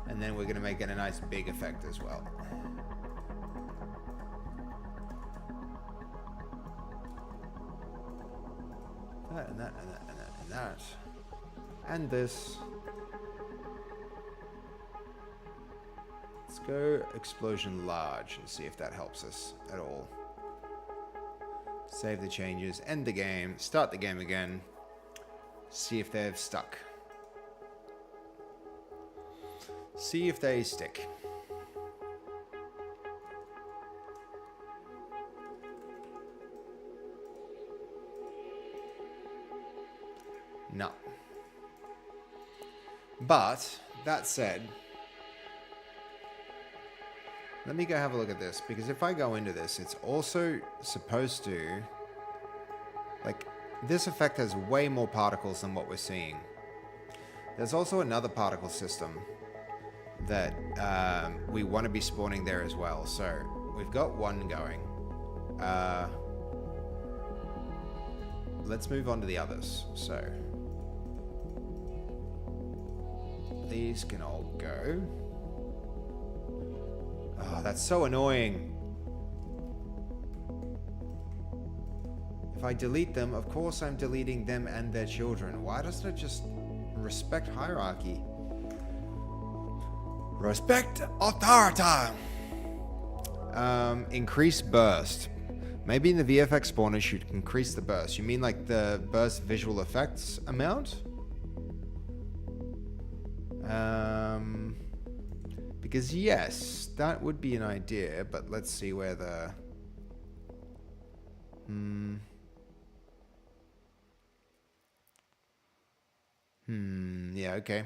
And then we're going to make it a nice big effect as well. That and that and that and that and that. And this. Let's go explosion large and see if that helps us at all. Save the changes, end the game, start the game again, see if they've stuck. See if they stick. No. But, that said, let me go have a look at this, because if I go into this, it's also supposed to, like, this effect has way more particles than what we're seeing. There's also another particle system that we want to be spawning there as well. So, we've got one going. Let's move on to the others. So, these can all go. Oh, that's so annoying. If I delete them, of course I'm deleting them and their children. Why doesn't it just respect hierarchy? Respect authority. Increase burst. Maybe in the VFX spawner should increase the burst. You mean like the burst visual effects amount? Because yes, that would be an idea, but let's see where the... Yeah, okay.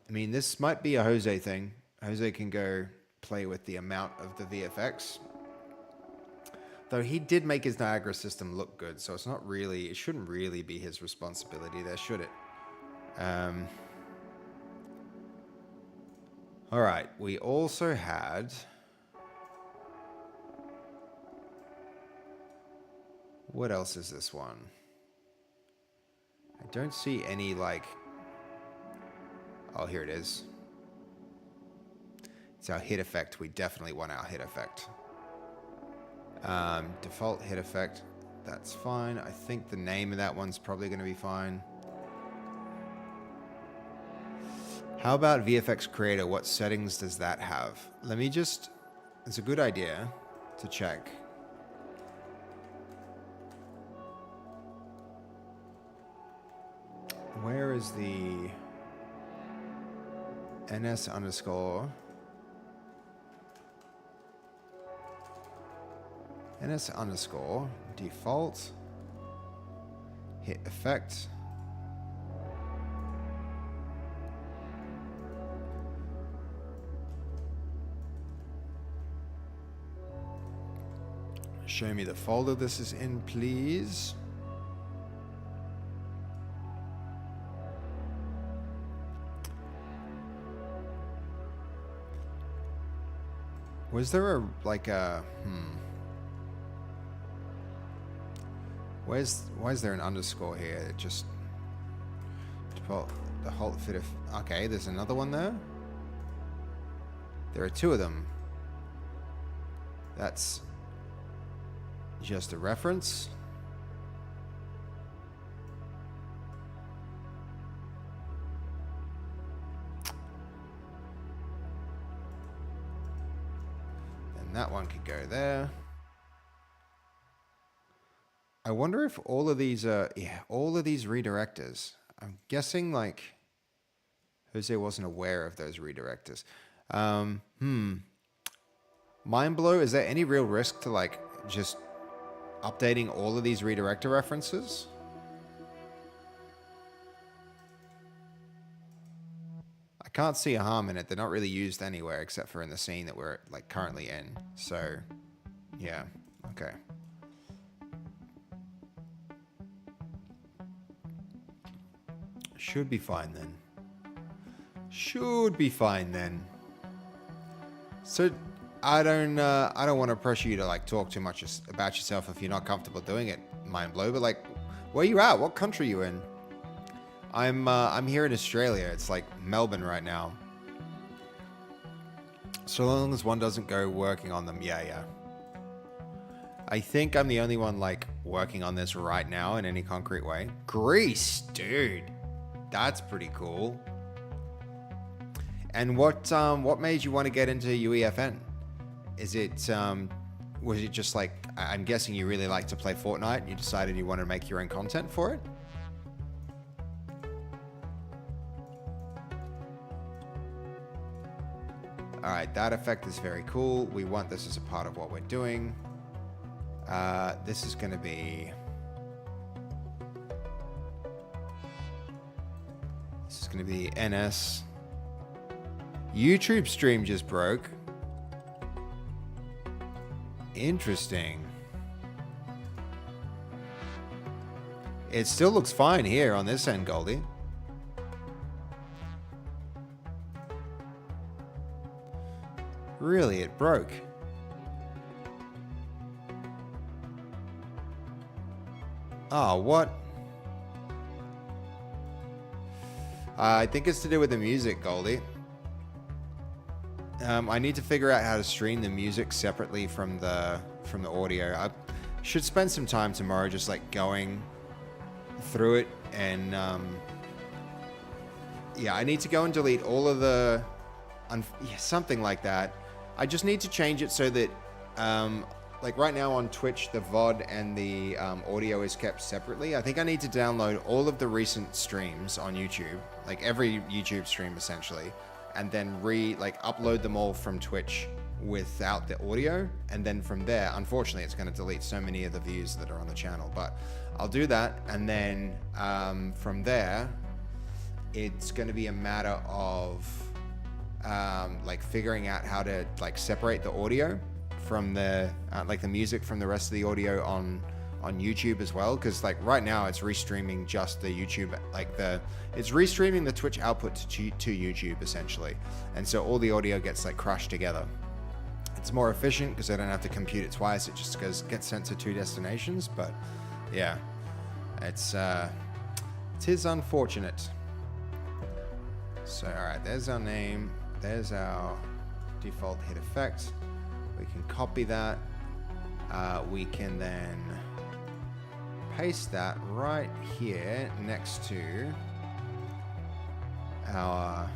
I mean, this might be a Jose thing. Jose can go play with the amount of the VFX. Though he did make his Niagara system look good, so it's not really, it shouldn't really be his responsibility there, should it? All right, we also had... What else is this one? I don't see any, like... Oh, here it is. It's our hit effect. We definitely want our hit effect. Default hit effect. That's fine. I think the name of that one's probably going to be fine. How about VFX Creator? What settings does that have? Let me just... It's a good idea to check. Where is the NS underscore? NS underscore default hit effect. Show me the folder this is in, please. Was there a, like a, why is there an underscore here? It just, the whole fit of, okay, there's another one there. There are two of them. That's just a reference. And that one could go there. I wonder if all of these are, yeah, all of these redirectors. I'm guessing like Jose wasn't aware of those redirectors. Mind blow, is there any real risk to like just updating all of these redirector references? I can't see a harm in it. They're not really used anywhere except for in the scene that we're like currently in. So yeah, okay. Should be fine then. Should be fine then. So I don't want to pressure you to like talk too much about yourself if you're not comfortable doing it, mind blow. But like, where you at? What country are you in? I'm here in Australia. It's like Melbourne right now. So long as one doesn't go working on them, yeah. I think I'm the only one like working on this right now in any concrete way. Greece, dude. That's pretty cool. And what made you want to get into UEFN? Is it was it just like, I'm guessing you really like to play Fortnite and you decided you wanted to make your own content for it? All right, that effect is very cool. We want this as a part of what we're doing. This is going to be... This is going to be NS. YouTube stream just broke. Interesting. It still looks fine here on this end, Goldie. Really, it broke. Oh, what? I think it's to do with the music, Goldie. I need to figure out how to stream the music separately from the audio. I should spend some time tomorrow just like going through it and yeah, I need to go and delete all of the something like that. I just need to change it so that like right now on Twitch the VOD and the audio is kept separately. I think I need to download all of the recent streams on YouTube, like every YouTube stream essentially, and then upload them all from Twitch without the audio, and then from there, unfortunately, it's going to delete so many of the views that are on the channel, but I'll do that, and then from there, it's going to be a matter of like figuring out how to like separate the audio from the like the music from the rest of the audio on YouTube as well, because like right now it's restreaming just the YouTube, like it's restreaming the Twitch output to YouTube essentially, and so all the audio gets like crushed together. It's more efficient because I don't have to compute it twice. It just gets sent to 2 destinations. But yeah, it is unfortunate. So all right, there's our name. There's our default hit effect. We can copy that. We can then paste that right here next to our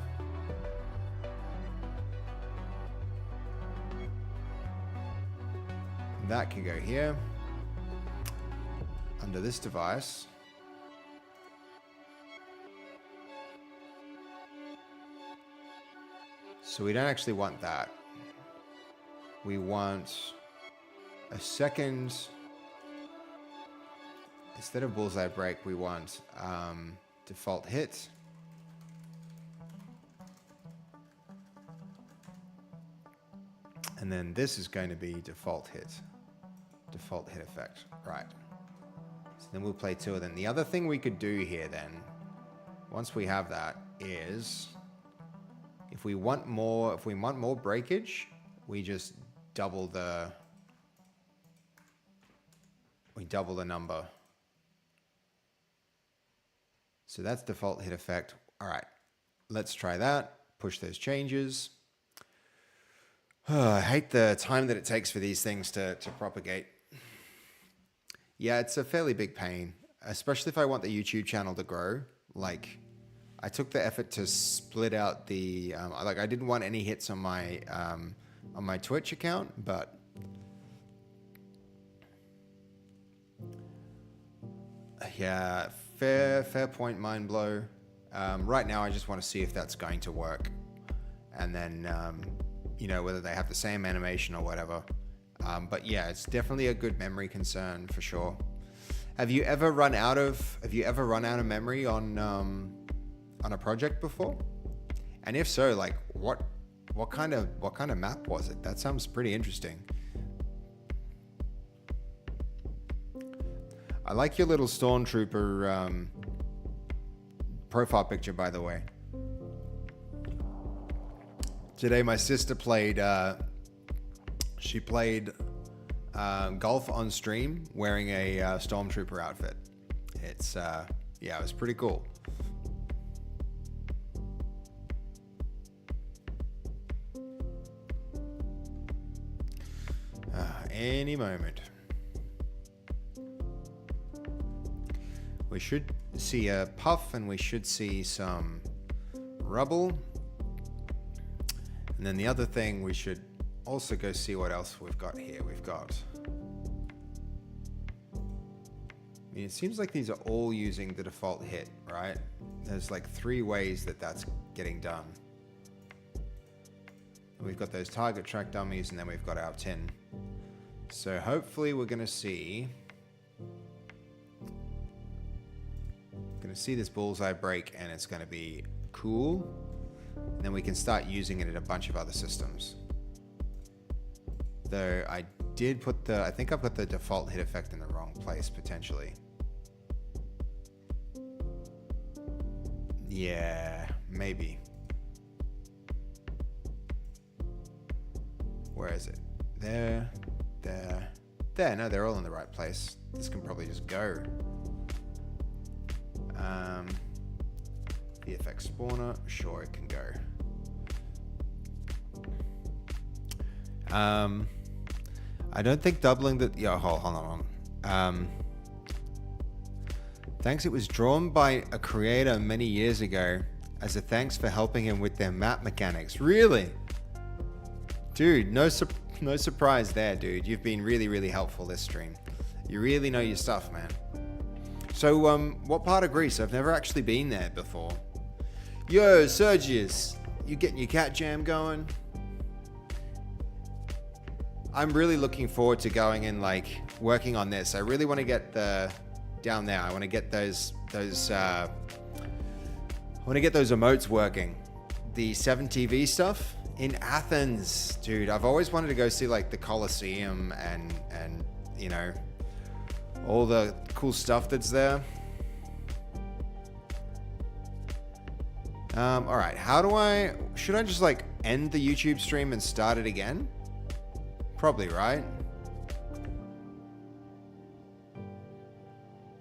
that can go here under this device. So we don't actually want that. We want a second, instead of bullseye break, we want default hit. And then this is going to be default hit effect, right? So then we'll play 2 of them. The other thing we could do here then, once we have that, is if we want more breakage, we just double the number. So that's default hit effect. All right, let's try that. Push those changes. I hate the time that it takes for these things to propagate. Yeah, it's a fairly big pain, especially if I want the YouTube channel to grow. Like, I took the effort to split out the like I didn't want any hits on my Twitch account, but yeah, fair point, mind blow. Right now I just want to see if that's going to work, and then you know, whether they have the same animation or whatever. But yeah, it's definitely a good memory concern for sure. Have you ever run out of memory on a project before? And if so, like what kind of map was it? That sounds pretty interesting. I like your little stormtrooper profile picture, by the way. Today my sister played golf on stream wearing a stormtrooper outfit. It's yeah, it was pretty cool. Any moment. We should see a puff, and we should see some rubble. And then the other thing, we should also go see what else we've got here. We've got, I mean, it seems like these are all using the default hit, right? There's like 3 ways that that's getting done. We've got those target track dummies, and then we've got our tin. So hopefully we're gonna see this bullseye break, and it's gonna be cool. And then we can start using it in a bunch of other systems. Though I think I put the default hit effect in the wrong place potentially. Yeah, maybe. Where is it? There. No, they're all in the right place. This can probably just go. VFX spawner, sure, it can go. I don't think doubling the, yeah, hold on. Thanks, it was drawn by a creator many years ago as a thanks for helping him with their map mechanics. Really? Dude, no surprise there, dude. You've been really, really helpful this stream. You really know your stuff, man. So, what part of Greece? I've never actually been there before. Yo, Sergius, you getting your cat jam going? I'm really looking forward to going and like working on this. I really want to get down there. I want to get those emotes working. The 7TV stuff. In Athens, dude. I've always wanted to go see like the Colosseum and you know, all the cool stuff that's there. All right, should I just like end the YouTube stream and start it again? Probably, right?